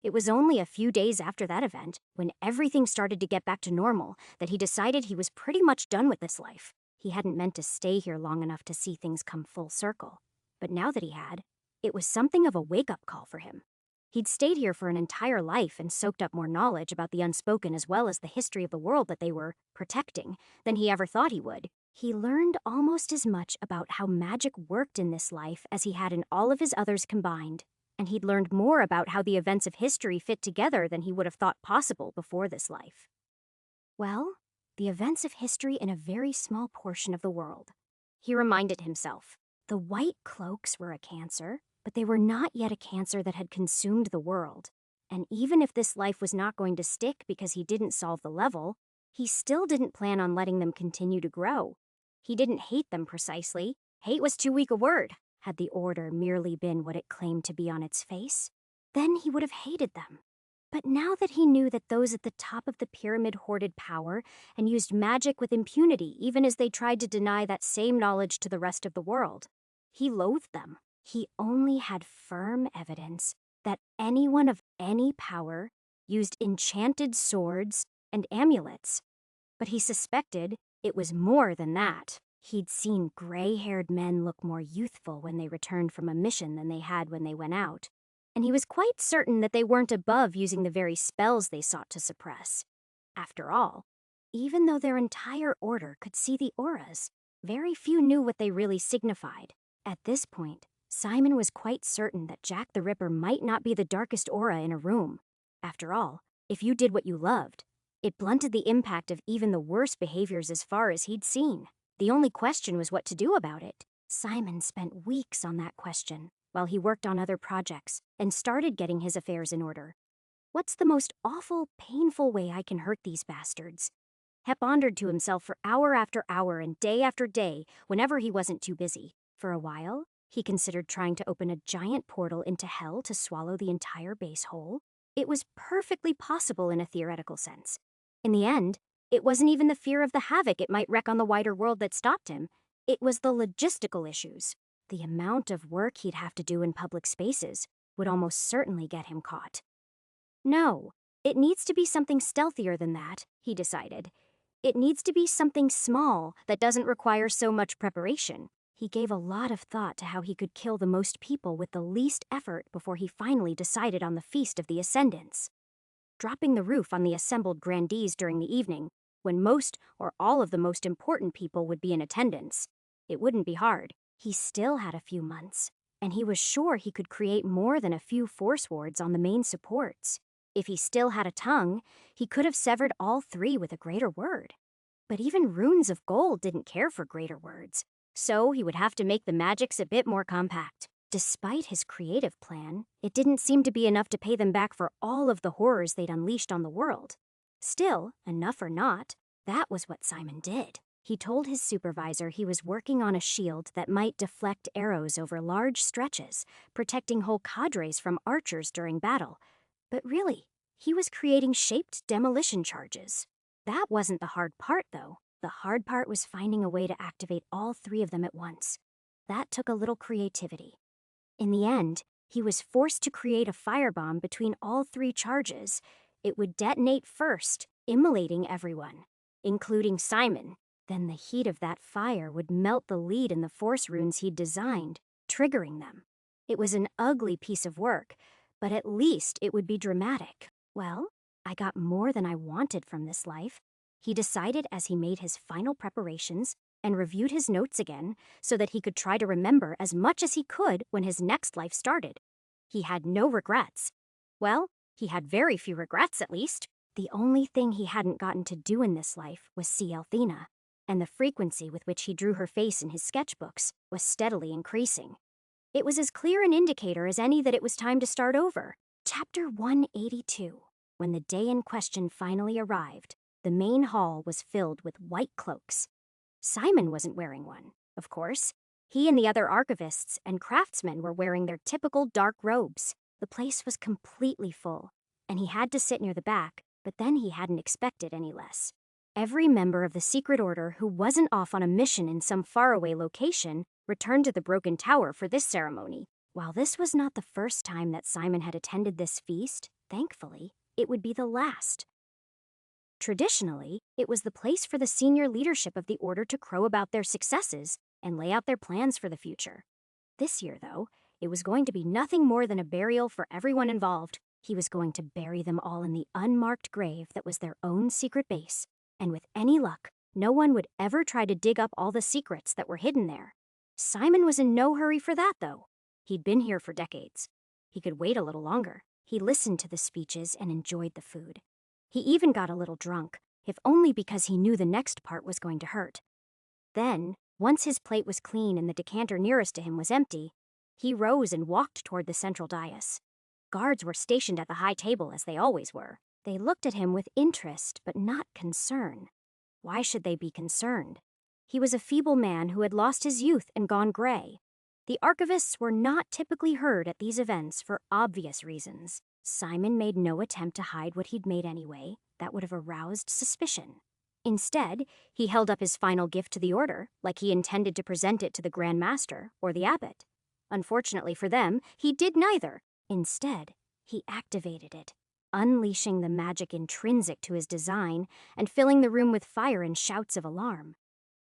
It was only a few days after that event, when everything started to get back to normal, that he decided he was pretty much done with this life. He hadn't meant to stay here long enough to see things come full circle. But now that he had, it was something of a wake-up call for him. He'd stayed here for an entire life and soaked up more knowledge about the Unspoken as well as the history of the world that they were protecting than he ever thought he would. He learned almost as much about how magic worked in this life as he had in all of his others combined. And he'd learned more about how the events of history fit together than he would have thought possible before this life. Well, the events of history in a very small portion of the world. He reminded himself. The white cloaks were a cancer, but they were not yet a cancer that had consumed the world. And even if this life was not going to stick because he didn't solve the level, he still didn't plan on letting them continue to grow. He didn't hate them precisely. Hate was too weak a word. Had the Order merely been what it claimed to be on its face, then he would have hated them. But now that he knew that those at the top of the pyramid hoarded power and used magic with impunity even as they tried to deny that same knowledge to the rest of the world, he loathed them. He only had firm evidence that anyone of any power used enchanted swords and amulets. But he suspected it was more than that. He'd seen gray-haired men look more youthful when they returned from a mission than they had when they went out, and he was quite certain that they weren't above using the very spells they sought to suppress. After all, even though their entire order could see the auras, very few knew what they really signified. At this point, Simon was quite certain that Jack the Ripper might not be the darkest aura in a room. After all, if you did what you loved, it blunted the impact of even the worst behaviors as far as he'd seen. The only question was what to do about it. Simon spent weeks on that question, while he worked on other projects and started getting his affairs in order. What's the most awful, painful way I can hurt these bastards? He pondered to himself for hour after hour and day after day whenever he wasn't too busy. For a while, he considered trying to open a giant portal into hell to swallow the entire base whole. It was perfectly possible in a theoretical sense. In the end, it wasn't even the fear of the havoc it might wreak on the wider world that stopped him. It was the logistical issues. The amount of work he'd have to do in public spaces would almost certainly get him caught. No, it needs to be something stealthier than that, he decided. It needs to be something small that doesn't require so much preparation. He gave a lot of thought to how he could kill the most people with the least effort before he finally decided on the Feast of the Ascendants. Dropping the roof on the assembled grandees during the evening, when most or all of the most important people would be in attendance. It wouldn't be hard. He still had a few months, and he was sure he could create more than a few force wards on the main supports. If he still had a tongue, he could have severed all three with a greater word. But even runes of gold didn't care for greater words, so he would have to make the magics a bit more compact. Despite his creative plan, it didn't seem to be enough to pay them back for all of the horrors they'd unleashed on the world. Still, enough or not, that was what Simon did. He told his supervisor he was working on a shield that might deflect arrows over large stretches, protecting whole cadres from archers during battle. But really, he was creating shaped demolition charges. That wasn't the hard part, though. The hard part was finding a way to activate all three of them at once. That took a little creativity. In the end, he was forced to create a firebomb between all three charges. It would detonate first, immolating everyone, including Simon. Then the heat of that fire would melt the lead in the force runes he'd designed, triggering them. It was an ugly piece of work, but at least it would be dramatic. Well, I got more than I wanted from this life, he decided as he made his final preparations and reviewed his notes again so that he could try to remember as much as he could when his next life started. He had no regrets. Well, he had very few regrets at least. The only thing he hadn't gotten to do in this life was see Althena, and the frequency with which he drew her face in his sketchbooks was steadily increasing. It was as clear an indicator as any that it was time to start over. Chapter 182. When the day in question finally arrived, the main hall was filled with white cloaks. Simon wasn't wearing one, of course. He and the other archivists and craftsmen were wearing their typical dark robes. The place was completely full, and he had to sit near the back, but then he hadn't expected any less. Every member of the secret order who wasn't off on a mission in some faraway location returned to the Broken Tower for this ceremony. While this was not the first time that Simon had attended this feast, thankfully, it would be the last. Traditionally, it was the place for the senior leadership of the order to crow about their successes and lay out their plans for the future. This year, though, it was going to be nothing more than a burial for everyone involved. He was going to bury them all in the unmarked grave that was their own secret base, and with any luck, no one would ever try to dig up all the secrets that were hidden there. Simon was in no hurry for that, though. He'd been here for decades. He could wait a little longer. He listened to the speeches and enjoyed the food. He even got a little drunk, if only because he knew the next part was going to hurt. Then, once his plate was clean and the decanter nearest to him was empty, he rose and walked toward the central dais. Guards were stationed at the high table as they always were. They looked at him with interest, but not concern. Why should they be concerned? He was a feeble man who had lost his youth and gone gray. The archivists were not typically heard at these events for obvious reasons. Simon made no attempt to hide what he'd made anyway. That would have aroused suspicion. Instead, he held up his final gift to the order, like he intended to present it to the Grand Master or the abbot. Unfortunately for them, he did neither. Instead, he activated it, unleashing the magic intrinsic to his design and filling the room with fire and shouts of alarm.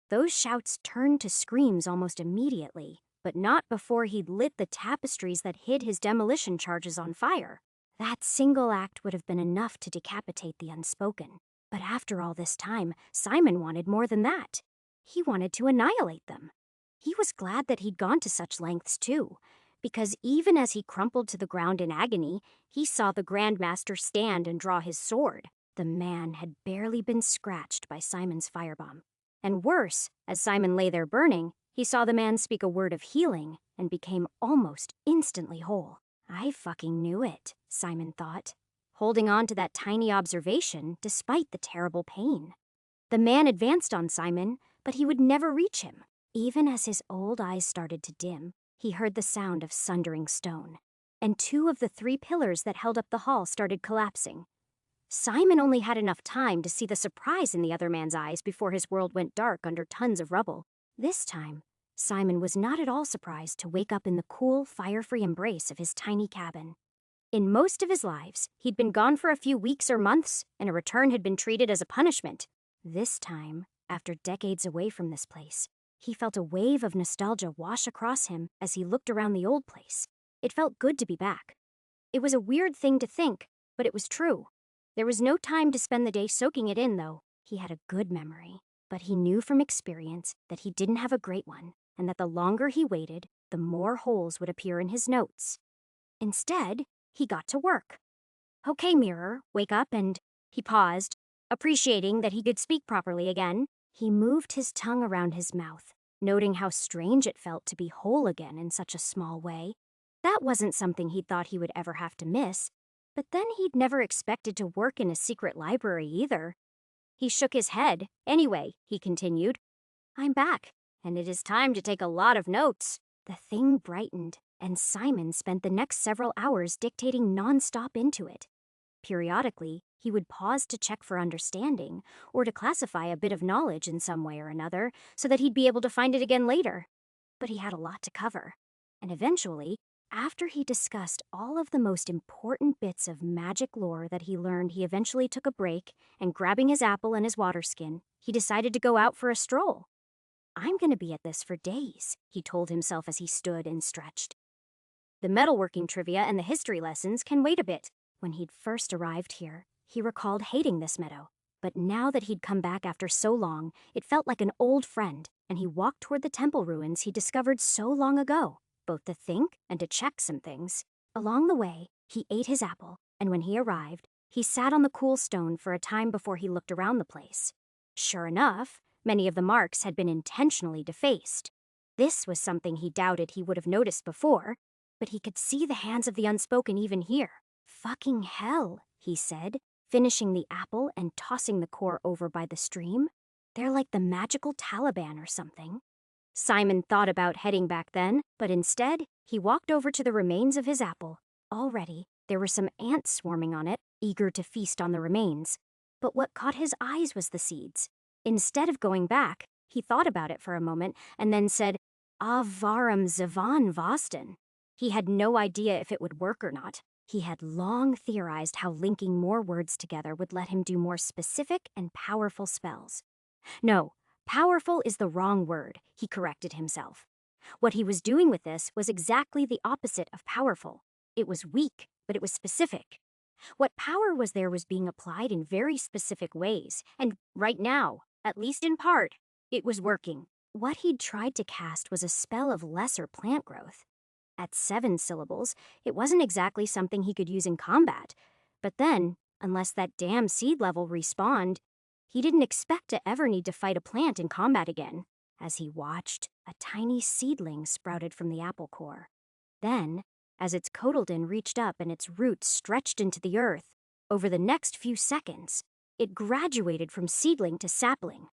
Those shouts turned to screams almost immediately, but not before he'd lit the tapestries that hid his demolition charges on fire. That single act would have been enough to decapitate the unspoken. But after all this time, Simon wanted more than that. He wanted to annihilate them. He was glad that he'd gone to such lengths, too, because even as he crumpled to the ground in agony, he saw the Grandmaster stand and draw his sword. The man had barely been scratched by Simon's firebomb. And worse, as Simon lay there burning, he saw the man speak a word of healing and became almost instantly whole. I fucking knew it, Simon thought, holding on to that tiny observation despite the terrible pain. The man advanced on Simon, but he would never reach him. Even as his old eyes started to dim, he heard the sound of sundering stone, and 2 of the 3 pillars that held up the hall started collapsing. Simon only had enough time to see the surprise in the other man's eyes before his world went dark under tons of rubble. This time, Simon was not at all surprised to wake up in the cool, fire-free embrace of his tiny cabin. In most of his lives, he'd been gone for a few weeks or months, and a return had been treated as a punishment. This time, after decades away from this place, he felt a wave of nostalgia wash across him as he looked around the old place. It felt good to be back. It was a weird thing to think, but it was true. There was no time to spend the day soaking it in, though. He had a good memory, but he knew from experience that he didn't have a great one, and that the longer he waited, the more holes would appear in his notes. Instead, he got to work. "Okay, Mirror, wake up," and he paused, appreciating that he could speak properly again. He moved his tongue around his mouth, noting how strange it felt to be whole again in such a small way. That wasn't something he'd thought he would ever have to miss, but then he'd never expected to work in a secret library either. He shook his head. "Anyway," he continued, "I'm back, and it is time to take a lot of notes." The thing brightened, and Simon spent the next several hours dictating non-stop into it. Periodically, he would pause to check for understanding, or to classify a bit of knowledge in some way or another, so that he'd be able to find it again later. But he had a lot to cover, and eventually, after he discussed all of the most important bits of magic lore that he learned, he eventually took a break, and grabbing his apple and his water skin, he decided to go out for a stroll. "I'm going to be at this for days," he told himself as he stood and stretched. The metalworking trivia and the history lessons can wait a bit. When he'd first arrived here, he recalled hating this meadow. But now that he'd come back after so long, it felt like an old friend, and he walked toward the temple ruins he discovered so long ago, both to think and to check some things. Along the way, he ate his apple, and when he arrived, he sat on the cool stone for a time before he looked around the place. Sure enough, many of the marks had been intentionally defaced. This was something he doubted he would have noticed before, but he could see the hands of the unspoken even here. "Fucking hell," he said, finishing the apple and tossing the core over by the stream. "They're like the magical Taliban or something." Simon thought about heading back then, but instead, he walked over to the remains of his apple. Already, there were some ants swarming on it, eager to feast on the remains. But what caught his eyes was the seeds. Instead of going back, he thought about it for a moment and then said, "Avaram Zavan Voston." He had no idea if it would work or not. He had long theorized how linking more words together would let him do more specific and powerful spells. No, powerful is the wrong word, he corrected himself. What he was doing with this was exactly the opposite of powerful. It was weak, but it was specific. What power was there was being applied in very specific ways, and right now, at least in part, it was working. What he'd tried to cast was a spell of lesser plant growth. At 7 syllables, it wasn't exactly something he could use in combat. But then, unless that damn seed level respawned, he didn't expect to ever need to fight a plant in combat again. As he watched, a tiny seedling sprouted from the apple core. Then, as its cotyledon reached up and its roots stretched into the earth, over the next few seconds, it graduated from seedling to sapling,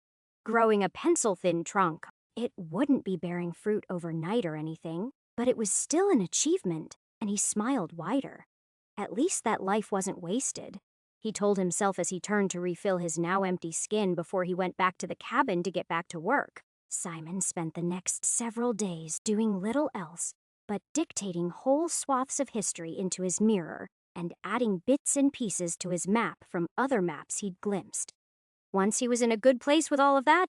growing a pencil-thin trunk. It wouldn't be bearing fruit overnight or anything, but it was still an achievement, and he smiled wider. At least that life wasn't wasted, he told himself as he turned to refill his now empty skin before he went back to the cabin to get back to work. Simon spent the next several days doing little else but dictating whole swaths of history into his mirror and adding bits and pieces to his map from other maps he'd glimpsed. Once he was in a good place with all of that,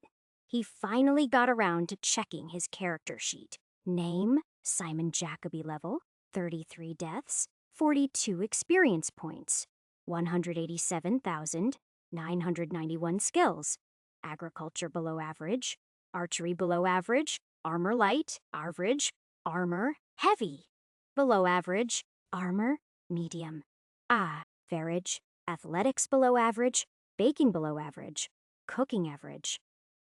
he finally got around to checking his character sheet. Name, Simon Jacoby level, 33 deaths, 42 experience points, 187,991 skills, agriculture below average, archery below average, armor light, average, armor, heavy. Below average, armor, medium. Average, athletics below average, baking below average, cooking average,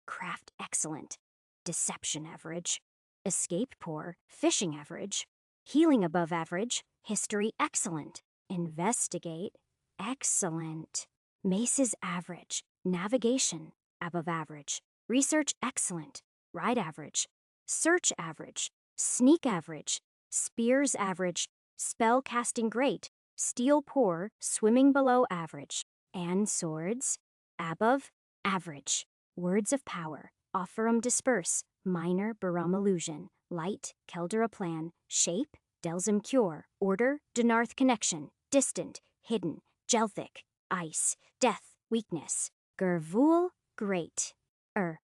craft excellent, deception average, escape poor, fishing average, healing above average, history excellent, investigate excellent, maces average, navigation above average, research excellent, ride average, search average, sneak average, spears average, spell casting great, steel poor, swimming below average, and swords above average, words of power, offerum disperse, minor barum illusion, light, keldera plan, shape, delsum cure, order, denarth connection, distant, hidden, gelthic, ice, death, weakness, gervul, great,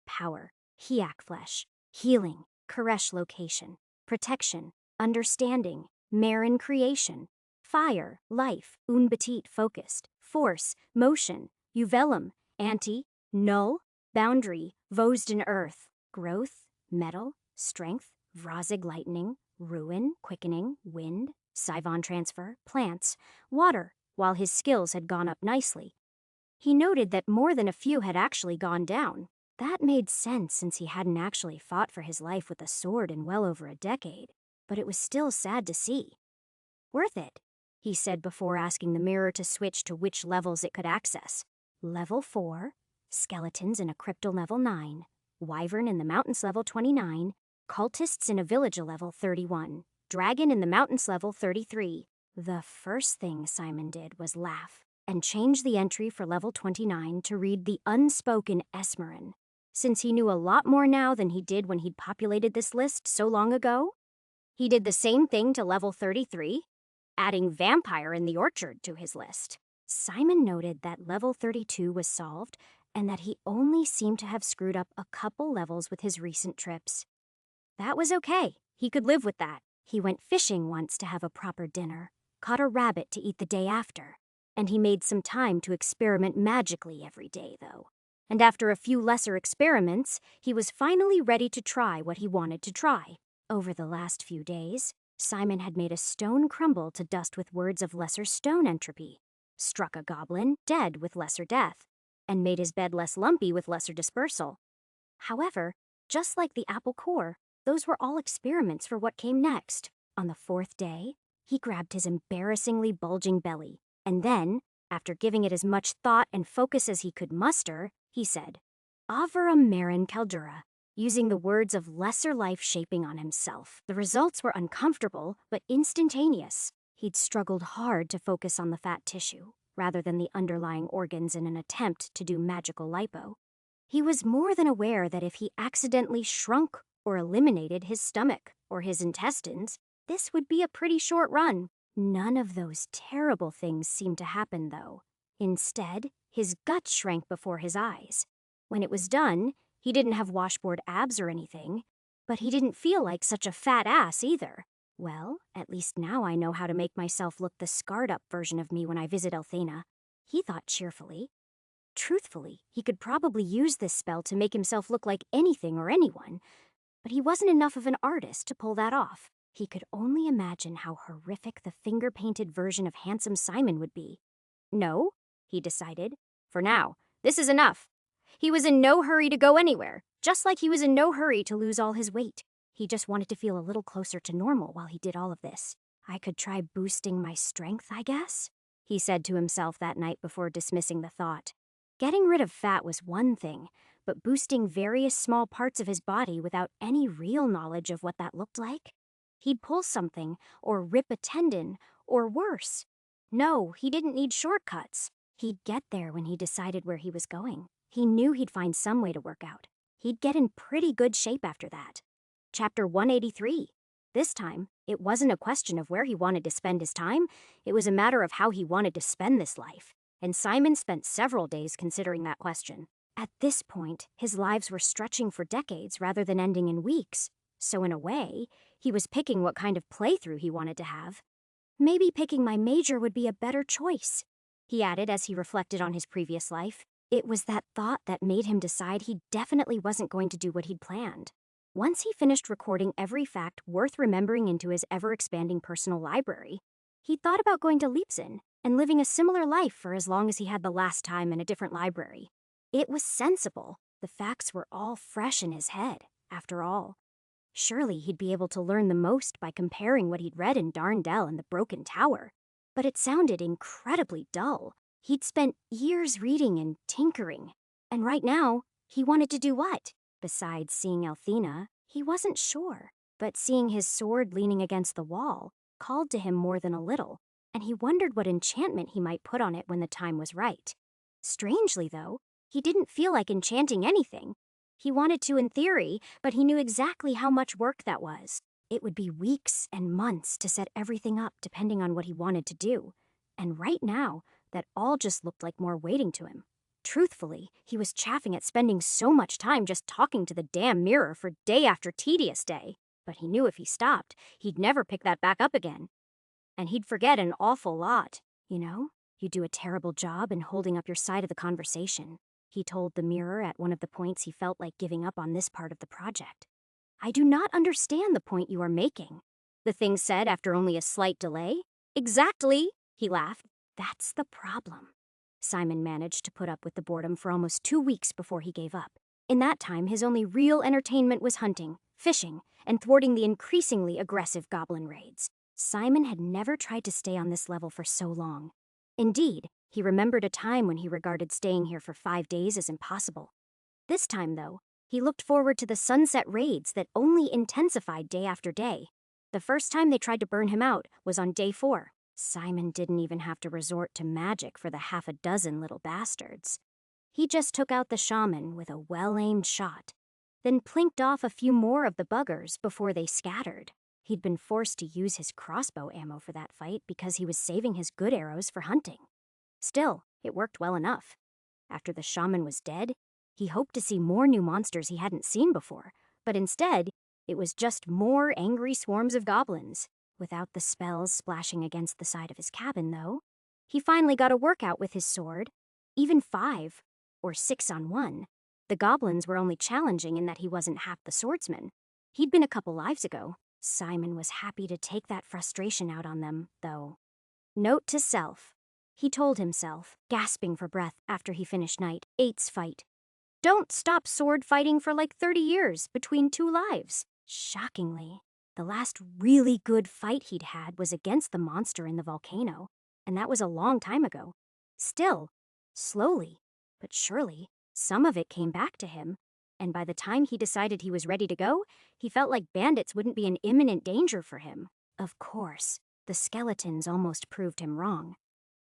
power, hiak flesh, healing, koresh location, protection, understanding, marin creation, fire, life, unbetit focused, force, motion, uvellum, anti, null, boundary, vosden earth, growth, metal, strength, vrazig lightning, ruin, quickening, wind, Sivon transfer, plants, water, while his skills had gone up nicely. He noted that more than a few had actually gone down. That made sense since he hadn't actually fought for his life with a sword in well over a decade, but it was still sad to see. Worth it, he said before asking the mirror to switch to which levels it could access. Level 4, skeletons in a crypto level 9, wyvern in the mountains level 29, cultists in a village level 31, dragon in the mountains level 33. The first thing Simon did was laugh and change the entry for level 29 to read the unspoken Esmerin, since he knew a lot more now than he did when he'd populated this list so long ago. He did the same thing to level 33, adding vampire in the orchard to his list. Simon noted that level 32 was solved and that he only seemed to have screwed up a couple levels with his recent trips. That was okay. He could live with that. He went fishing once to have a proper dinner, caught a rabbit to eat the day after, and he made some time to experiment magically every day, though. And after a few lesser experiments, he was finally ready to try what he wanted to try. Over the last few days, Simon had made a stone crumble to dust with words of lesser stone entropy, struck a goblin dead with lesser death, and made his bed less lumpy with lesser dispersal. However, just like the apple core, those were all experiments for what came next. On the 4th day, he grabbed his embarrassingly bulging belly, and then, after giving it as much thought and focus as he could muster, he said, Avarum Marin Caldura, using the words of lesser life shaping on himself. The results were uncomfortable, but instantaneous. He'd struggled hard to focus on the fat tissue, rather than the underlying organs in an attempt to do magical lipo. He was more than aware that if he accidentally shrunk or eliminated his stomach or his intestines, this would be a pretty short run. None of those terrible things seemed to happen, though. Instead, his gut shrank before his eyes. When it was done, he didn't have washboard abs or anything, but he didn't feel like such a fat ass either. Well, at least now I know how to make myself look the scarred-up version of me when I visit Elthena, he thought cheerfully. Truthfully, he could probably use this spell to make himself look like anything or anyone, but he wasn't enough of an artist to pull that off. He could only imagine how horrific the finger-painted version of handsome Simon would be. No, he decided. For now, this is enough. He was in no hurry to go anywhere, just like he was in no hurry to lose all his weight. He just wanted to feel a little closer to normal while he did all of this. I could try boosting my strength, I guess, he said to himself that night before dismissing the thought. Getting rid of fat was one thing, but boosting various small parts of his body without any real knowledge of what that looked like? He'd pull something, or rip a tendon, or worse. No, he didn't need shortcuts. He'd get there when he decided where he was going. He knew he'd find some way to work out. He'd get in pretty good shape after that. Chapter 183. This time, it wasn't a question of where he wanted to spend his time, it was a matter of how he wanted to spend this life. And Simon spent several days considering that question. At this point, his lives were stretching for decades rather than ending in weeks. So in a way, he was picking what kind of playthrough he wanted to have. Maybe picking my major would be a better choice, he added as he reflected on his previous life. It was that thought that made him decide he definitely wasn't going to do what he'd planned. Once he finished recording every fact worth remembering into his ever-expanding personal library, he thought about going to Leipzig and living a similar life for as long as he had the last time in a different library. It was sensible. The facts were all fresh in his head, after all. Surely he'd be able to learn the most by comparing what he'd read in Darndell and the Broken Tower. But it sounded incredibly dull. He'd spent years reading and tinkering. And right now, he wanted to do what? Besides seeing Althena, he wasn't sure. But seeing his sword leaning against the wall called to him more than a little, and he wondered what enchantment he might put on it when the time was right. Strangely, though, he didn't feel like enchanting anything. He wanted to in theory, but he knew exactly how much work that was. It would be weeks and months to set everything up depending on what he wanted to do. And right now, that all just looked like more waiting to him. Truthfully, he was chafing at spending so much time just talking to the damn mirror for day after tedious day. But he knew if he stopped, he'd never pick that back up again. And he'd forget an awful lot, you know? You do a terrible job in holding up your side of the conversation, he told the mirror at one of the points he felt like giving up on this part of the project. I do not understand the point you are making, the thing said after only a slight delay. Exactly, he laughed. That's the problem. Simon managed to put up with the boredom for almost 2 weeks before he gave up. In that time, his only real entertainment was hunting, fishing, and thwarting the increasingly aggressive goblin raids. Simon had never tried to stay on this level for so long. Indeed, he remembered a time when he regarded staying here for 5 days as impossible. This time, though, he looked forward to the sunset raids that only intensified day after day. The first time they tried to burn him out was on day 4. Simon didn't even have to resort to magic for the half a dozen little bastards. He just took out the shaman with a well-aimed shot, then plinked off a few more of the buggers before they scattered. He'd been forced to use his crossbow ammo for that fight because he was saving his good arrows for hunting. Still, it worked well enough. After the shaman was dead, he hoped to see more new monsters he hadn't seen before, but instead, it was just more angry swarms of goblins. Without the spells splashing against the side of his cabin, though. He finally got a workout with his sword, even 5, or 6 on 1. The goblins were only challenging in that he wasn't half the swordsman. He'd been a couple lives ago. Simon was happy to take that frustration out on them, though. Note to self, he told himself, gasping for breath after he finished night 8's fight. Don't stop sword fighting for like 30 years between 2 lives. Shockingly, the last really good fight he'd had was against the monster in the volcano, and that was a long time ago. Still, slowly, but surely, some of it came back to him, and by the time he decided he was ready to go, he felt like bandits wouldn't be an imminent danger for him. Of course, the skeletons almost proved him wrong.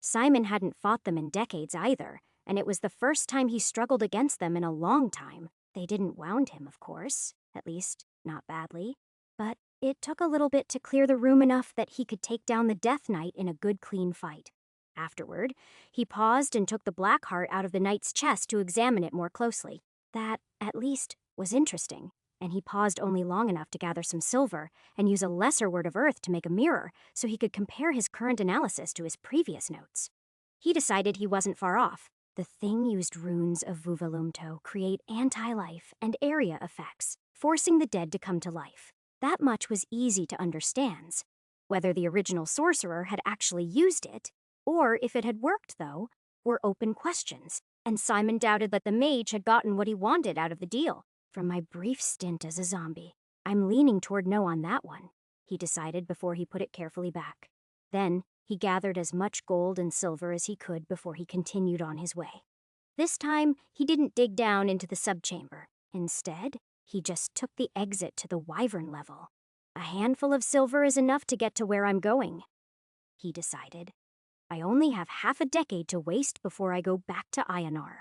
Simon hadn't fought them in decades either, and it was the first time he struggled against them in a long time. They didn't wound him, of course, at least, not badly, but it took a little bit to clear the room enough that he could take down the Death Knight in a good clean fight. Afterward, he paused and took the black heart out of the knight's chest to examine it more closely. That, at least, was interesting, and he paused only long enough to gather some silver and use a lesser word of earth to make a mirror so he could compare his current analysis to his previous notes. He decided he wasn't far off. The thing used runes of Vuvalumto create anti-life and area effects, forcing the dead to come to life. That much was easy to understand. Whether the original sorcerer had actually used it, or if it had worked, though, were open questions, and Simon doubted that the mage had gotten what he wanted out of the deal. From my brief stint as a zombie, I'm leaning toward no on that one, he decided before he put it carefully back. Then, he gathered as much gold and silver as he could before he continued on his way. This time, he didn't dig down into the subchamber. Instead, he just took the exit to the wyvern level. A handful of silver is enough to get to where I'm going, he decided. I only have half a decade to waste before I go back to Ionar.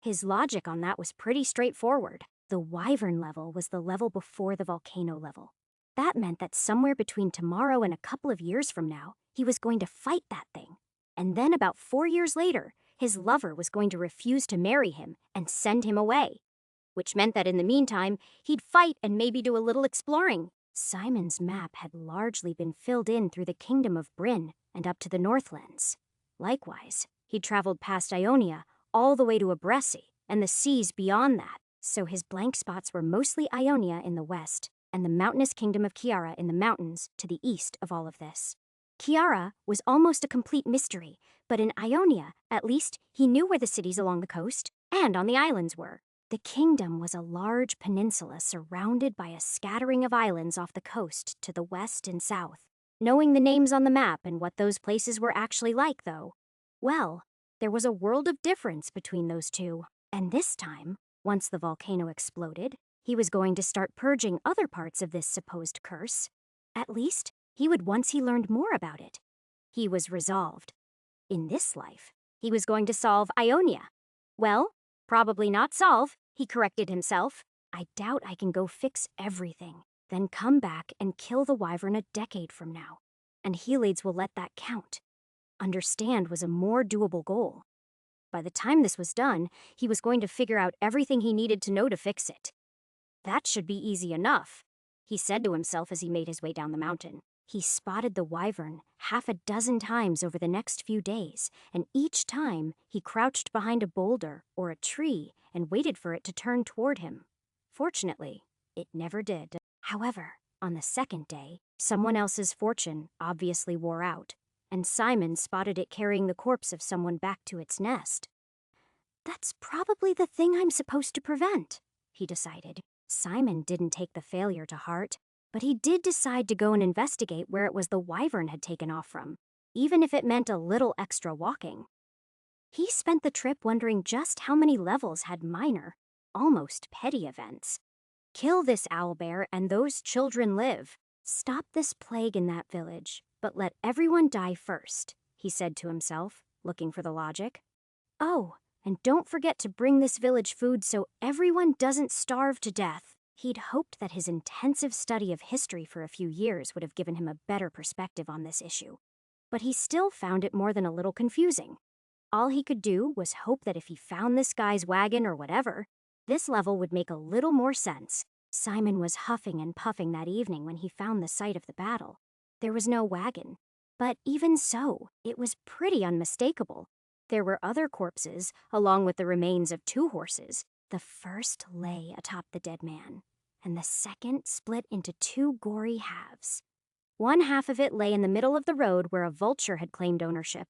His logic on that was pretty straightforward. The wyvern level was the level before the volcano level. That meant that somewhere between tomorrow and a couple of years from now, he was going to fight that thing. And then about 4 years later, his lover was going to refuse to marry him and send him away. Which meant that in the meantime, he'd fight and maybe do a little exploring. Simon's map had largely been filled in through the kingdom of Bryn and up to the Northlands. Likewise, he'd traveled past Ionia all the way to Abresi and the seas beyond that. So his blank spots were mostly Ionia in the west, and the mountainous kingdom of Kiara in the mountains to the east of all of this. Kiara was almost a complete mystery, but in Ionia, at least, he knew where the cities along the coast and on the islands were. The kingdom was a large peninsula surrounded by a scattering of islands off the coast to the west and south. Knowing the names on the map and what those places were actually like, though, well, there was a world of difference between those two. And this time, once the volcano exploded, he was going to start purging other parts of this supposed curse. At least, he would once he learned more about it. He was resolved. In this life, he was going to solve Ionia. Well, probably not solve, he corrected himself. I doubt I can go fix everything, then come back and kill the wyvern a decade from now. And Heliades will let that count. Understand was a more doable goal. By the time this was done, he was going to figure out everything he needed to know to fix it. That should be easy enough, he said to himself as he made his way down the mountain. He spotted the wyvern half a dozen times over the next few days, and each time he crouched behind a boulder or a tree and waited for it to turn toward him. Fortunately, it never did. However, on the second day, someone else's fortune obviously wore out, and Simon spotted it carrying the corpse of someone back to its nest. That's probably the thing I'm supposed to prevent, he decided. Simon didn't take the failure to heart, but he did decide to go and investigate where it was the wyvern had taken off from, even if it meant a little extra walking. He spent the trip wondering just how many levels had minor, almost petty events. Kill this owlbear and those children live. Stop this plague in that village, but let everyone die first, he said to himself, looking for the logic. Oh, and don't forget to bring this village food so everyone doesn't starve to death. He'd hoped that his intensive study of history for a few years would have given him a better perspective on this issue. But he still found it more than a little confusing. All he could do was hope that if he found this guy's wagon or whatever, this level would make a little more sense. Simon was huffing and puffing that evening when he found the site of the battle. There was no wagon, but even so, it was pretty unmistakable. There were other corpses, along with the remains of 2 horses. The first lay atop the dead man, and the second split into 2 gory halves. One half of it lay in the middle of the road where a vulture had claimed ownership,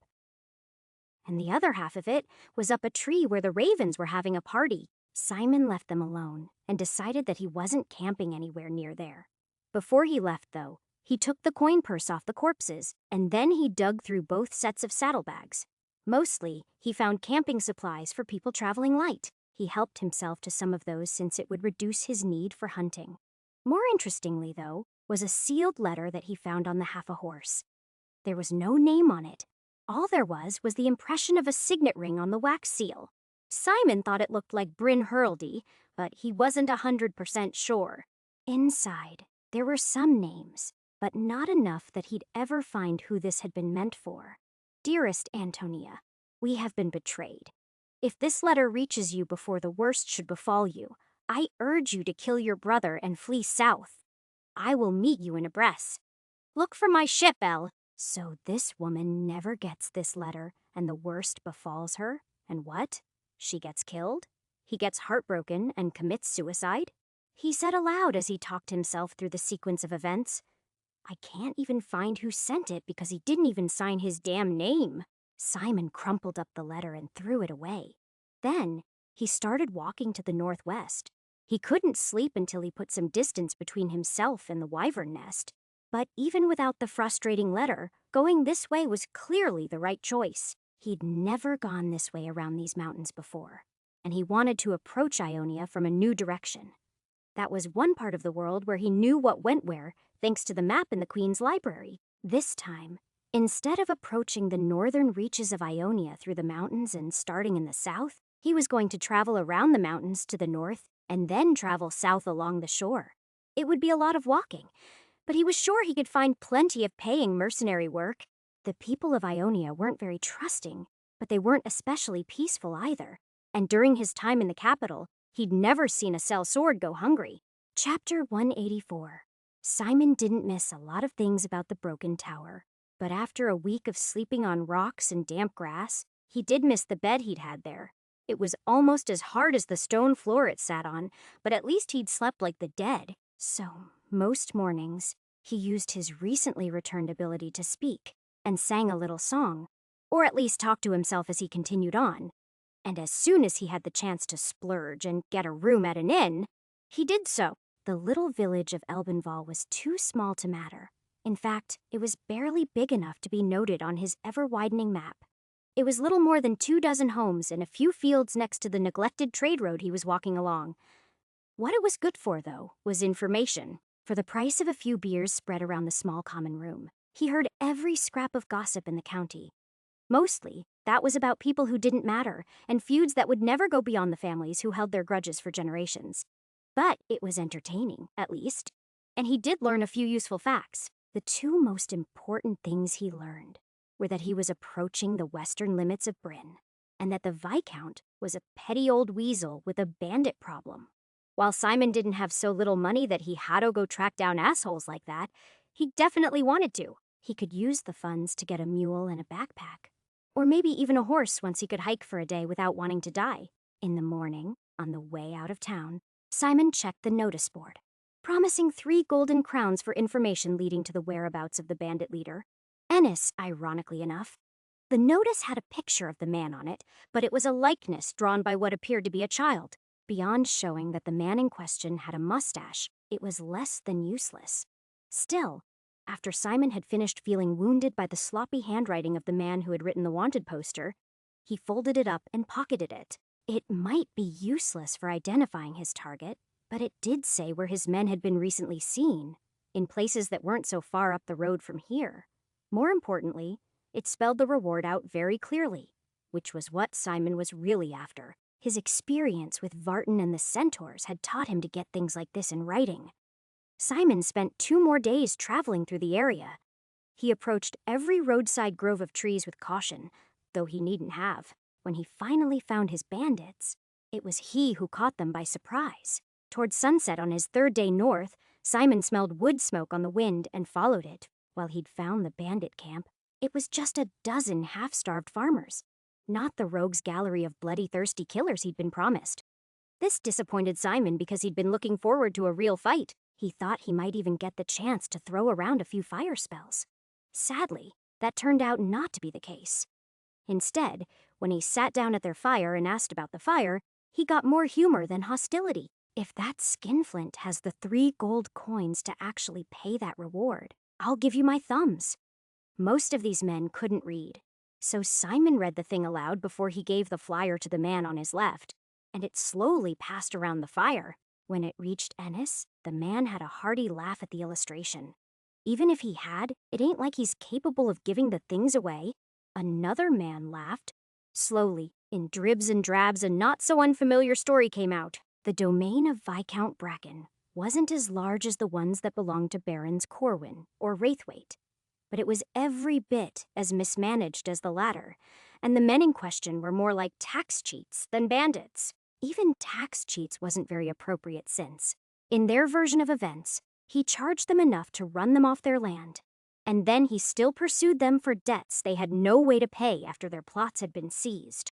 and the other half of it was up a tree where the ravens were having a party. Simon left them alone and decided that he wasn't camping anywhere near there. Before he left, though, he took the coin purse off the corpses, and then he dug through both sets of saddlebags. Mostly, he found camping supplies for people traveling light. He helped himself to some of those since it would reduce his need for hunting. More interestingly, though, was a sealed letter that he found on the half-a-horse. There was no name on it. All there was the impression of a signet ring on the wax seal. Simon thought it looked like Bryn Hurldy, but he wasn't 100% sure. Inside, there were some names, but not enough that he'd ever find who this had been meant for. Dearest Antonia, we have been betrayed. If this letter reaches you before the worst should befall you, I urge you to kill your brother and flee south. I will meet you in Abresse. Look for my ship, Elle. So this woman never gets this letter, and the worst befalls her, and what? She gets killed? He gets heartbroken and commits suicide? He said aloud as he talked himself through the sequence of events. I can't even find who sent it because he didn't even sign his damn name. Simon crumpled up the letter and threw it away. Then, he started walking to the northwest. He couldn't sleep until he put some distance between himself and the wyvern nest. But even without the frustrating letter, going this way was clearly the right choice. He'd never gone this way around these mountains before, and he wanted to approach Ionia from a new direction. That was one part of the world where he knew what went where, thanks to the map in the Queen's library. This time, instead of approaching the northern reaches of Ionia through the mountains and starting in the south, he was going to travel around the mountains to the north and then travel south along the shore. It would be a lot of walking, but he was sure he could find plenty of paying mercenary work. The people of Ionia weren't very trusting, but they weren't especially peaceful either. And during his time in the capital, he'd never seen a sellsword go hungry. Chapter 184. Simon didn't miss a lot of things about the broken tower, but after a week of sleeping on rocks and damp grass, he did miss the bed he'd had there. It was almost as hard as the stone floor it sat on, but at least he'd slept like the dead. So, most mornings, he used his recently returned ability to speak and sang a little song, or at least talked to himself as he continued on. And as soon as he had the chance to splurge and get a room at an inn, he did so. The little village of Elbenval was too small to matter. In fact, it was barely big enough to be noted on his ever-widening map. It was little more than 24 homes and a few fields next to the neglected trade road he was walking along. What it was good for, though, was information. For the price of a few beers spread around the small common room, he heard every scrap of gossip in the county. Mostly, that was about people who didn't matter, and feuds that would never go beyond the families who held their grudges for generations. But it was entertaining, at least. And he did learn a few useful facts. The two most important things he learned were that he was approaching the western limits of Bryn, and that the Viscount was a petty old weasel with a bandit problem. While Simon didn't have so little money that he had to go track down assholes like that, he definitely wanted to. He could use the funds to get a mule and a backpack. Or maybe even a horse once he could hike for a day without wanting to die. In the morning, on the way out of town, Simon checked the notice board, promising 3 golden crowns for information leading to the whereabouts of the bandit leader. Ennis, ironically enough. The notice had a picture of the man on it, but it was a likeness drawn by what appeared to be a child. Beyond showing that the man in question had a mustache, it was less than useless. Still, after Simon had finished feeling wounded by the sloppy handwriting of the man who had written the wanted poster, he folded it up and pocketed it. It might be useless for identifying his target, but it did say where his men had been recently seen, in places that weren't so far up the road from here. More importantly, it spelled the reward out very clearly, which was what Simon was really after. His experience with Vartan and the Centaurs had taught him to get things like this in writing. Simon spent 2 more days traveling through the area. He approached every roadside grove of trees with caution, though he needn't have. When he finally found his bandits, it was he who caught them by surprise. Toward sunset on his 3rd day north, Simon smelled wood smoke on the wind and followed it. While he'd found the bandit camp, it was just a dozen half-starved farmers, not the rogues' gallery of bloody, thirsty killers he'd been promised. This disappointed Simon because he'd been looking forward to a real fight. He thought he might even get the chance to throw around a few fire spells. Sadly, that turned out not to be the case. Instead, when he sat down at their fire and asked about the fire, he got more humor than hostility. If that skinflint has the 3 gold coins to actually pay that reward, I'll give you my thumbs. Most of these men couldn't read, so Simon read the thing aloud before he gave the flyer to the man on his left, and it slowly passed around the fire. When it reached Ennis, the man had a hearty laugh at the illustration. Even if he had, it ain't like he's capable of giving the things away. Another man laughed. Slowly, in dribs and drabs, a not-so-unfamiliar story came out. The domain of Viscount Bracken wasn't as large as the ones that belonged to Barons Corwin or Wraithwaite, but it was every bit as mismanaged as the latter, and the men in question were more like tax cheats than bandits. Even tax cheats wasn't very appropriate since, in their version of events, he charged them enough to run them off their land, and then he still pursued them for debts they had no way to pay after their plots had been seized.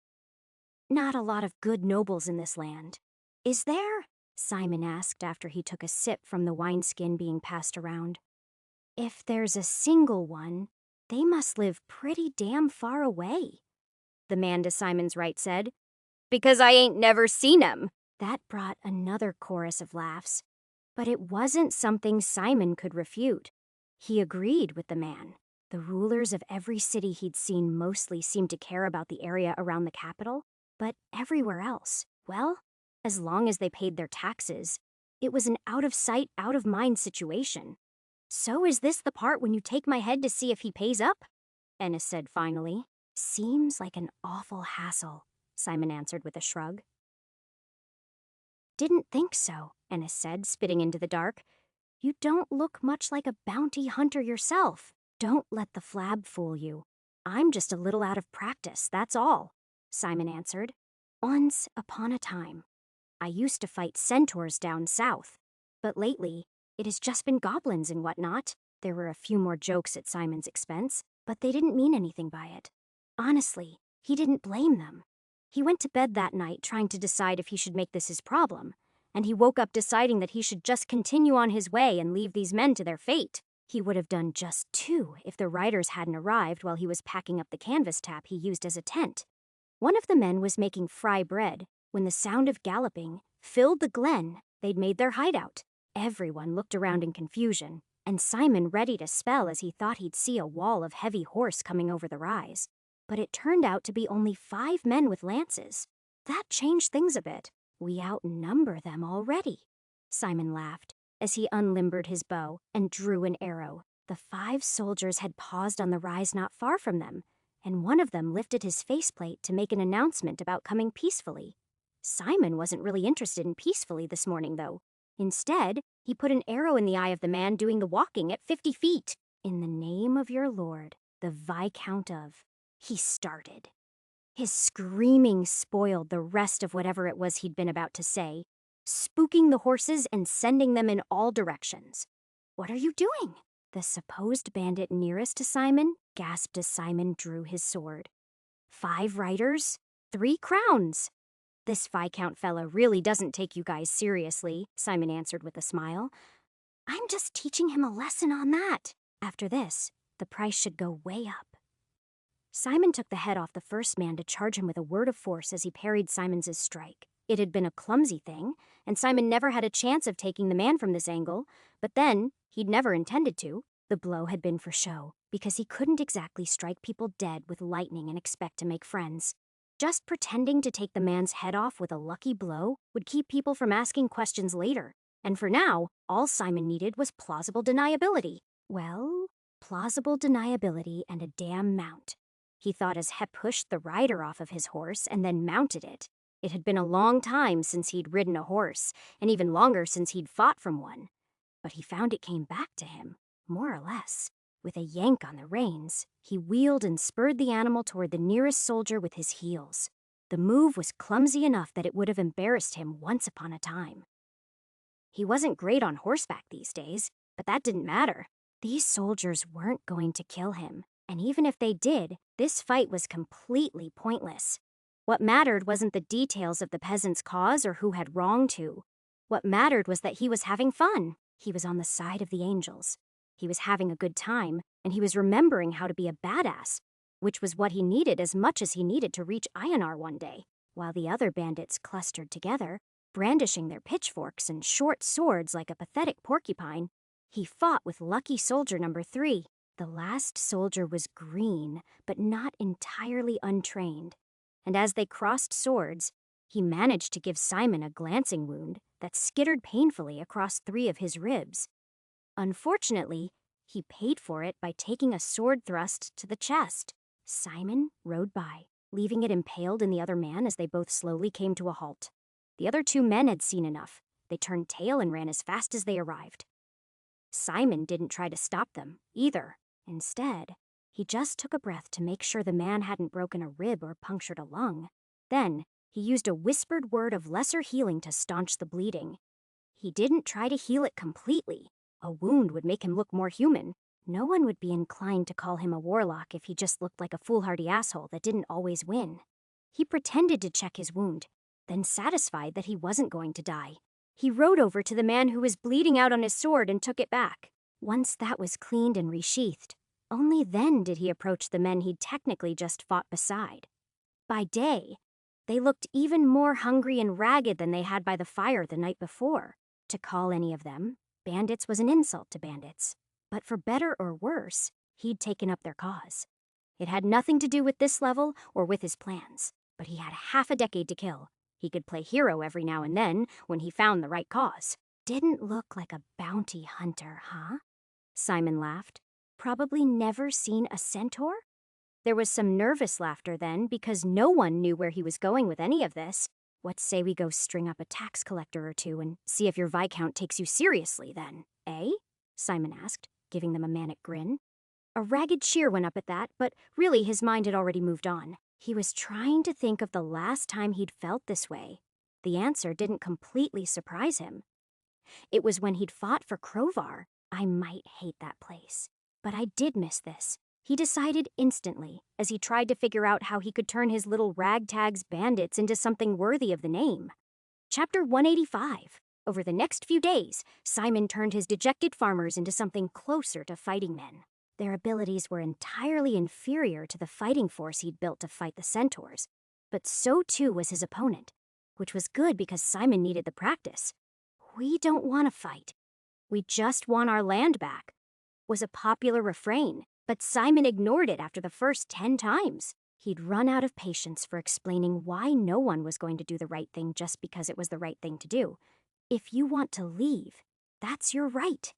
Not a lot of good nobles in this land, is there? Simon asked after he took a sip from the wineskin being passed around. If there's a single one, they must live pretty damn far away, the man to Simon's right said. Because I ain't never seen 'em. That brought another chorus of laughs, but it wasn't something Simon could refute. He agreed with the man. The rulers of every city he'd seen mostly seemed to care about the area around the capital, but everywhere else, well, as long as they paid their taxes, it was an out-of-sight, out-of-mind situation. So is this the part when you take my head to see if he pays up? Ennis said finally. Seems like an awful hassle, Simon answered with a shrug. Didn't think so, Ennis said, spitting into the dark. You don't look much like a bounty hunter yourself. Don't let the flab fool you. I'm just a little out of practice, that's all, Simon answered. Once upon a time, I used to fight centaurs down south, but lately, it has just been goblins and whatnot. There were a few more jokes at Simon's expense, but they didn't mean anything by it. Honestly, he didn't blame them. He went to bed that night trying to decide if he should make this his problem, and he woke up deciding that he should just continue on his way and leave these men to their fate. He would have done just too if the riders hadn't arrived while he was packing up the canvas tap he used as a tent. One of the men was making fry bread when the sound of galloping filled the glen they'd made their hideout. Everyone looked around in confusion, and Simon ready to spell as he thought he'd see a wall of heavy horse coming over the rise. But it turned out to be only 5 men with lances. That changed things a bit. We outnumber them already. Simon laughed as he unlimbered his bow and drew an arrow. The 5 soldiers had paused on the rise not far from them, and one of them lifted his faceplate to make an announcement about coming peacefully. Simon wasn't really interested in peacefully this morning, though. Instead, he put an arrow in the eye of the man doing the walking at 50 feet. "In the name of your lord, the Viscount of..." He started. His screaming spoiled the rest of whatever it was he'd been about to say, spooking the horses and sending them in all directions. "What are you doing?" The supposed bandit nearest to Simon gasped as Simon drew his sword. 5 riders, 3 crowns. "This Viscount fella really doesn't take you guys seriously," Simon answered with a smile. "I'm just teaching him a lesson on that. After this, the price should go way up." Simon took the head off the first man to charge him with a word of force as he parried Simon's strike. It had been a clumsy thing, and Simon never had a chance of taking the man from this angle, but then he'd never intended to. The blow had been for show, because he couldn't exactly strike people dead with lightning and expect to make friends. Just pretending to take the man's head off with a lucky blow would keep people from asking questions later, and for now, all Simon needed was plausible deniability. Well, plausible deniability and a damn mount. He thought as Hep pushed the rider off of his horse and then mounted it. It had been a long time since he'd ridden a horse, and even longer since he'd fought from one. But he found it came back to him, more or less. With a yank on the reins, he wheeled and spurred the animal toward the nearest soldier with his heels. The move was clumsy enough that it would have embarrassed him once upon a time. He wasn't great on horseback these days, but that didn't matter. These soldiers weren't going to kill him, and even if they did, this fight was completely pointless. What mattered wasn't the details of the peasant's cause or who had wronged who. What mattered was that he was having fun. He was on the side of the angels. He was having a good time, and he was remembering how to be a badass, which was what he needed as much as he needed to reach Ionar one day, while the other bandits clustered together, brandishing their pitchforks and short swords like a pathetic porcupine. He fought with lucky soldier number 3. The last soldier was green, but not entirely untrained, and as they crossed swords, he managed to give Simon a glancing wound that skittered painfully across 3 of his ribs. Unfortunately, he paid for it by taking a sword thrust to the chest. Simon rode by, leaving it impaled in the other man as they both slowly came to a halt. The other 2 men had seen enough. They turned tail and ran as fast as they arrived. Simon didn't try to stop them, either. Instead, he just took a breath to make sure the man hadn't broken a rib or punctured a lung. Then, he used a whispered word of lesser healing to staunch the bleeding. He didn't try to heal it completely. A wound would make him look more human. No one would be inclined to call him a warlock if he just looked like a foolhardy asshole that didn't always win. He pretended to check his wound, then satisfied that he wasn't going to die, he rode over to the man who was bleeding out on his sword and took it back. Once that was cleaned and resheathed, only then did he approach the men he'd technically just fought beside. By day, they looked even more hungry and ragged than they had by the fire the night before. To call any of them bandits was an insult to bandits. But for better or worse, he'd taken up their cause. It had nothing to do with this level or with his plans, but he had half a decade to kill. He could play hero every now and then when he found the right cause. Didn't look like a bounty hunter, huh? Simon laughed. Probably never seen a centaur? There was some nervous laughter then because no one knew where he was going with any of this. What say we go string up a tax collector or 2 and see if your Viscount takes you seriously then, eh? Simon asked, giving them a manic grin. A ragged cheer went up at that, but really his mind had already moved on. He was trying to think of the last time he'd felt this way. The answer didn't completely surprise him. It was when he'd fought for Crovar. I might hate that place, but I did miss this. He decided instantly, as he tried to figure out how he could turn his little ragtags bandits into something worthy of the name. Chapter 185. Over the next few days, Simon turned his dejected farmers into something closer to fighting men. Their abilities were entirely inferior to the fighting force he'd built to fight the centaurs, but so too was his opponent, which was good because Simon needed the practice. "We don't want to fight. We just want our land back," was a popular refrain, but Simon ignored it after the first 10 times. He'd run out of patience for explaining why no one was going to do the right thing just because it was the right thing to do. "If you want to leave, that's your right."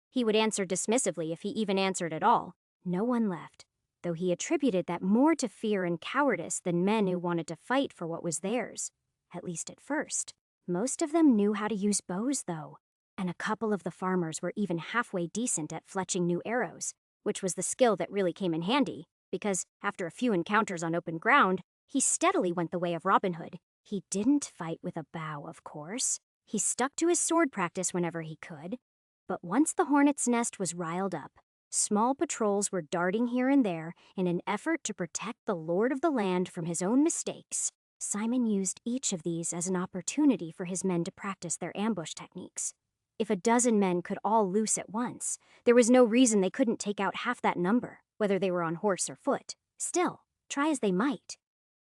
He would answer dismissively if he even answered at all. No one left, though he attributed that more to fear and cowardice than men who wanted to fight for what was theirs, at least at first. Most of them knew how to use bows, though, and a couple of the farmers were even halfway decent at fletching new arrows, which was the skill that really came in handy, because after a few encounters on open ground, he steadily went the way of Robin Hood. He didn't fight with a bow, of course. He stuck to his sword practice whenever he could. But once the hornet's nest was riled up, small patrols were darting here and there in an effort to protect the lord of the land from his own mistakes. Simon used each of these as an opportunity for his men to practice their ambush techniques. If a dozen men could all loose at once, there was no reason they couldn't take out half that number, whether they were on horse or foot. Still, try as they might.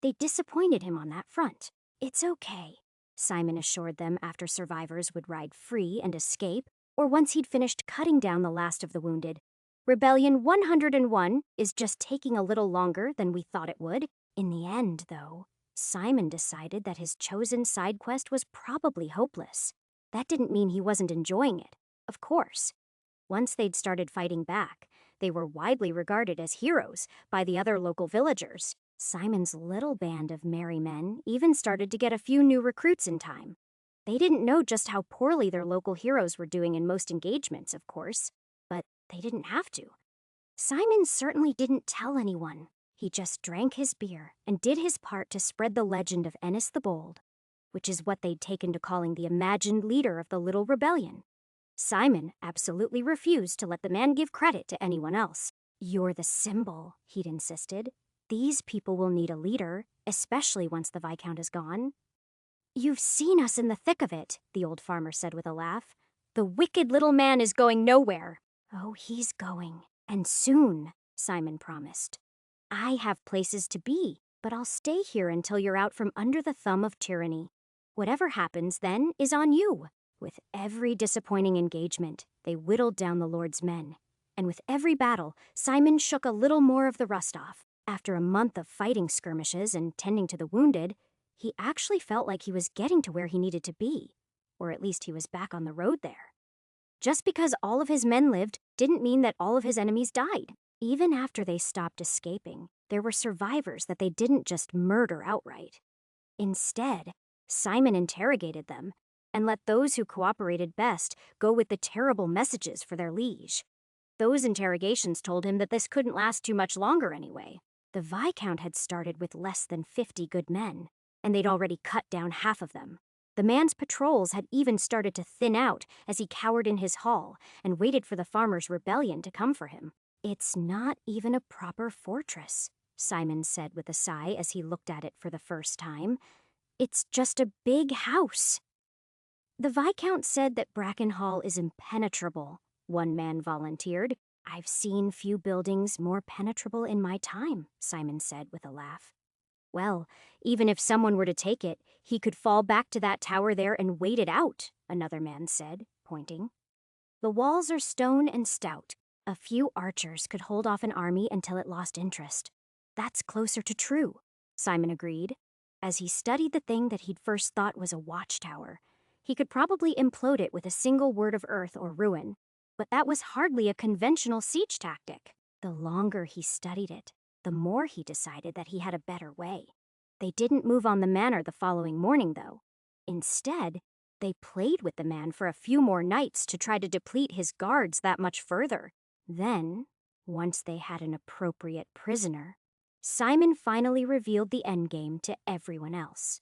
They disappointed him on that front. "It's okay," Simon assured them after survivors would ride free and escape, or once he'd finished cutting down the last of the wounded. "Rebellion 101 is just taking a little longer than we thought it would." In the end, though, Simon decided that his chosen side quest was probably hopeless. That didn't mean he wasn't enjoying it, of course. Once they'd started fighting back, they were widely regarded as heroes by the other local villagers. Simon's little band of merry men even started to get a few new recruits in time. They didn't know just how poorly their local heroes were doing in most engagements, of course, but they didn't have to. Simon certainly didn't tell anyone. He just drank his beer and did his part to spread the legend of Ennis the Bold, which is what they'd taken to calling the imagined leader of the little rebellion. Simon absolutely refused to let the man give credit to anyone else. "You're the symbol," he'd insisted. "These people will need a leader, especially once the Viscount is gone." "You've seen us in the thick of it," the old farmer said with a laugh. "The wicked little man is going nowhere." "Oh, he's going, and soon," Simon promised. "I have places to be, but I'll stay here until you're out from under the thumb of tyranny. Whatever happens then is on you." With every disappointing engagement, they whittled down the Lord's men. And with every battle, Simon shook a little more of the rust off. After a month of fighting skirmishes and tending to the wounded, he actually felt like he was getting to where he needed to be. Or at least he was back on the road there. Just because all of his men lived didn't mean that all of his enemies died. Even after they stopped escaping, there were survivors that they didn't just murder outright. Instead, Simon interrogated them and let those who cooperated best go with the terrible messages for their liege. Those interrogations told him that this couldn't last too much longer anyway. The Viscount had started with less than 50 good men, and they'd already cut down half of them. The man's patrols had even started to thin out as he cowered in his hall and waited for the farmers' rebellion to come for him. "It's not even a proper fortress," Simon said with a sigh as he looked at it for the first time. "It's just a big house." "The Viscount said that Bracken Hall is impenetrable," one man volunteered. "I've seen few buildings more penetrable in my time," Simon said with a laugh. "Well, even if someone were to take it, he could fall back to that tower there and wait it out," another man said, pointing. "The walls are stone and stout. A few archers could hold off an army until it lost interest." "That's closer to true," Simon agreed. As he studied the thing that he'd first thought was a watchtower, he could probably implode it with a single word of earth or ruin. But that was hardly a conventional siege tactic. The longer he studied it, the more he decided that he had a better way. They didn't move on the manor the following morning, though. Instead, they played with the man for a few more nights to try to deplete his guards that much further. Then, once they had an appropriate prisoner, Simon finally revealed the endgame to everyone else.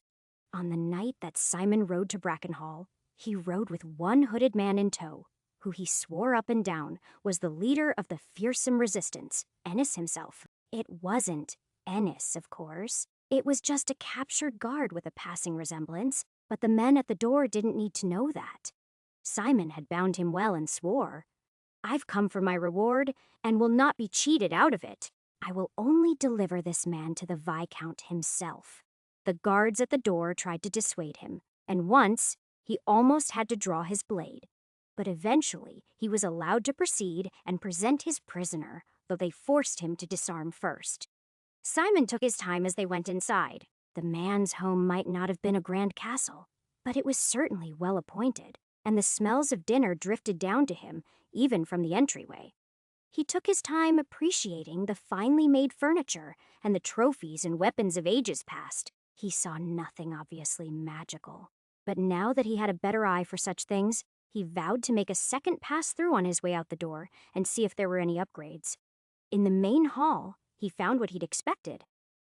On the night that Simon rode to Brackenhall, he rode with one hooded man in tow, who he swore up and down was the leader of the fearsome resistance, Ennis himself. It wasn't Ennis, of course. It was just a captured guard with a passing resemblance, but the men at the door didn't need to know that. Simon had bound him well and swore, "I've come for my reward and will not be cheated out of it. I will only deliver this man to the Viscount himself." The guards at the door tried to dissuade him, and once he almost had to draw his blade. But eventually he was allowed to proceed and present his prisoner, though they forced him to disarm first. Simon took his time as they went inside. The man's home might not have been a grand castle, but it was certainly well appointed, and the smells of dinner drifted down to him, even from the entryway. He took his time appreciating the finely made furniture and the trophies and weapons of ages past. He saw nothing obviously magical. But now that he had a better eye for such things, he vowed to make a second pass through on his way out the door and see if there were any upgrades. In the main hall, he found what he'd expected.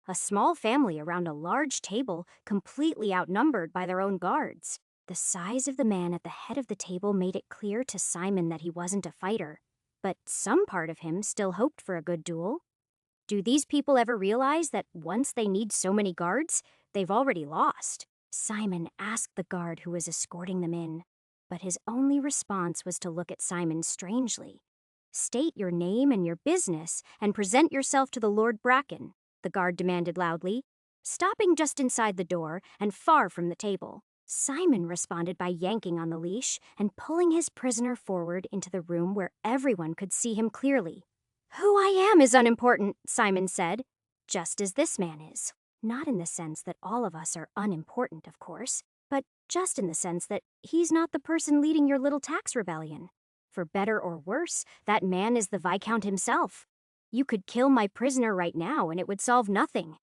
A small family around a large table, completely outnumbered by their own guards. The size of the man at the head of the table made it clear to Simon that he wasn't a fighter, but some part of him still hoped for a good duel. Do these people ever realize that once they need so many guards, they've already lost? Simon asked the guard who was escorting them in, but his only response was to look at Simon strangely. "State your name and your business, and present yourself to the Lord Bracken," the guard demanded loudly, stopping just inside the door and far from the table. Simon responded by yanking on the leash and pulling his prisoner forward into the room where everyone could see him clearly. "Who I am is unimportant," Simon said, "just as this man is. Not in the sense that all of us are unimportant, of course, but just in the sense that he's not the person leading your little tax rebellion. For better or worse, that man is the Viscount himself. You could kill my prisoner right now and it would solve nothing."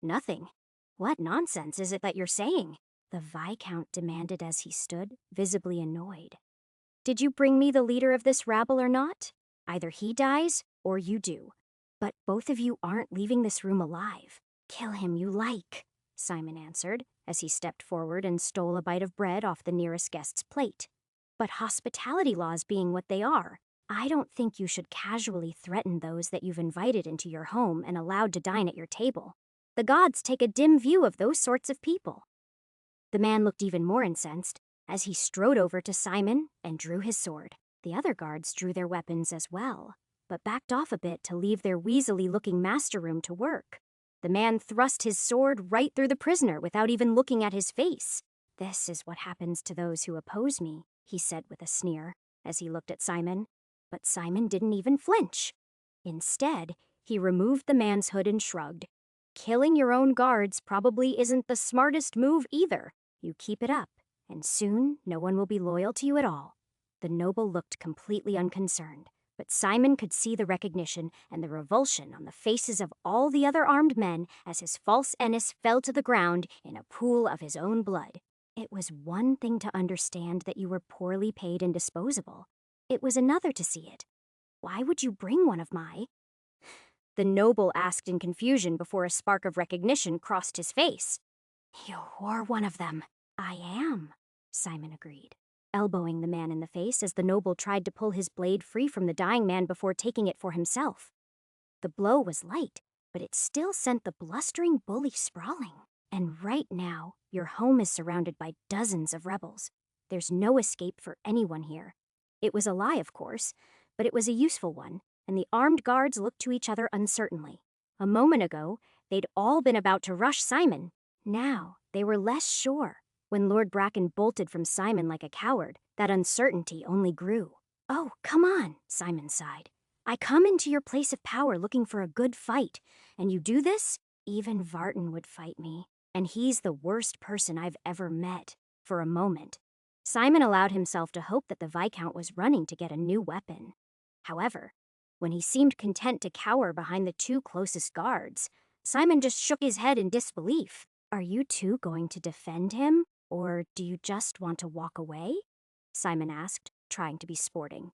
"Nothing? What nonsense is it that you're saying?" the Viscount demanded as he stood, visibly annoyed. "Did you bring me the leader of this rabble or not? Either he dies or you do. But both of you aren't leaving this room alive." "Kill him you like," Simon answered, as he stepped forward and stole a bite of bread off the nearest guest's plate. "But hospitality laws being what they are, I don't think you should casually threaten those that you've invited into your home and allowed to dine at your table. The gods take a dim view of those sorts of people." The man looked even more incensed as he strode over to Simon and drew his sword. The other guards drew their weapons as well, but backed off a bit to leave their weaselly-looking master room to work. The man thrust his sword right through the prisoner without even looking at his face. "This is what happens to those who oppose me," he said with a sneer as he looked at Simon. But Simon didn't even flinch. Instead, he removed the man's hood and shrugged. "Killing your own guards probably isn't the smartest move either. You keep it up, and soon no one will be loyal to you at all." The noble looked completely unconcerned, but Simon could see the recognition and the revulsion on the faces of all the other armed men as his false Ennis fell to the ground in a pool of his own blood. It was one thing to understand that you were poorly paid and disposable. It was another to see it. "Why would you bring one of my—" the noble asked in confusion before a spark of recognition crossed his face. "You're one of them." "I am," Simon agreed, elbowing the man in the face as the noble tried to pull his blade free from the dying man before taking it for himself. The blow was light, but it still sent the blustering bully sprawling. "And right now, your home is surrounded by dozens of rebels. There's no escape for anyone here." It was a lie, of course, but it was a useful one, and the armed guards looked to each other uncertainly. A moment ago, they'd all been about to rush Simon. Now, they were less sure. When Lord Bracken bolted from Simon like a coward, that uncertainty only grew. "Oh, come on," Simon sighed. "I come into your place of power looking for a good fight, and you do this? Even Vartan would fight me, and he's the worst person I've ever met." For a moment, Simon allowed himself to hope that the Viscount was running to get a new weapon. However, when he seemed content to cower behind the two closest guards, Simon just shook his head in disbelief. "Are you two going to defend him, or do you just want to walk away?" Simon asked, trying to be sporting.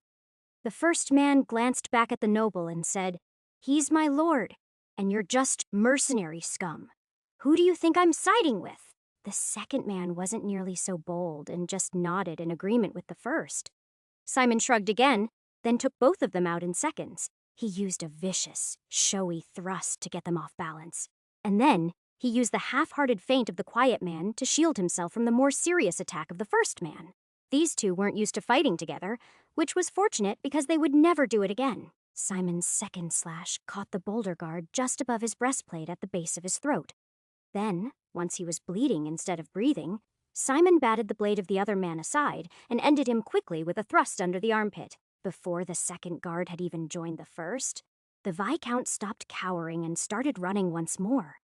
The first man glanced back at the noble and said, "He's my lord, and you're just mercenary scum. Who do you think I'm siding with?" The second man wasn't nearly so bold and just nodded in agreement with the first. Simon shrugged again, then took both of them out in seconds. He used a vicious, showy thrust to get them off balance. And then, he used the half-hearted feint of the quiet man to shield himself from the more serious attack of the first man. These two weren't used to fighting together, which was fortunate because they would never do it again. Simon's second slash caught the boulder guard just above his breastplate at the base of his throat. Then, once he was bleeding instead of breathing, Simon batted the blade of the other man aside and ended him quickly with a thrust under the armpit. Before the second guard had even joined the first, the Viscount stopped cowering and started running once more.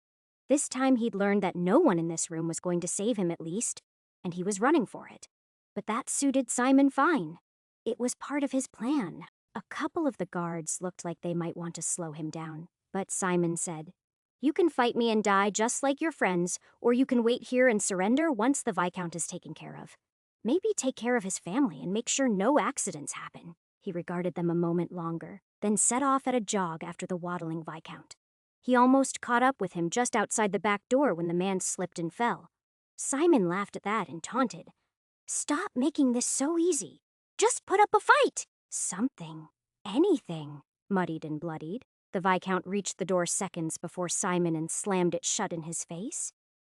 This time he'd learned that no one in this room was going to save him at least, and he was running for it. But that suited Simon fine. It was part of his plan. A couple of the guards looked like they might want to slow him down, but Simon said, "You can fight me and die just like your friends, or you can wait here and surrender once the Viscount is taken care of. Maybe take care of his family and make sure no accidents happen." He regarded them a moment longer, then set off at a jog after the waddling Viscount. He almost caught up with him just outside the back door when the man slipped and fell. Simon laughed at that and taunted, "Stop making this so easy. Just put up a fight." "Something. Anything," muddied and bloodied. The Viscount reached the door seconds before Simon and slammed it shut in his face.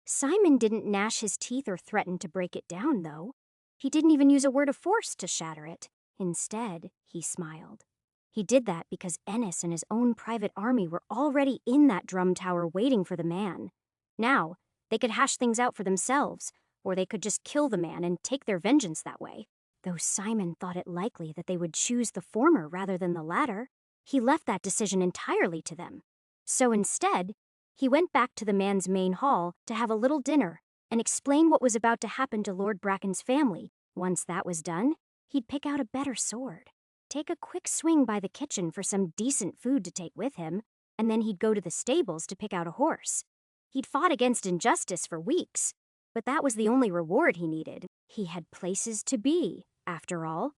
Simon didn't gnash his teeth or threaten to break it down, though. He didn't even use a word of force to shatter it. Instead, he smiled. He did that because Ennis and his own private army were already in that drum tower waiting for the man. Now, they could hash things out for themselves, or they could just kill the man and take their vengeance that way. Though Simon thought it likely that they would choose the former rather than the latter, he left that decision entirely to them. So instead, he went back to the man's main hall to have a little dinner and explain what was about to happen to Lord Bracken's family. Once that was done, he'd pick out a better sword, take a quick swing by the kitchen for some decent food to take with him, and then he'd go to the stables to pick out a horse. He'd fought against injustice for weeks, but that was the only reward he needed. He had places to be, after all.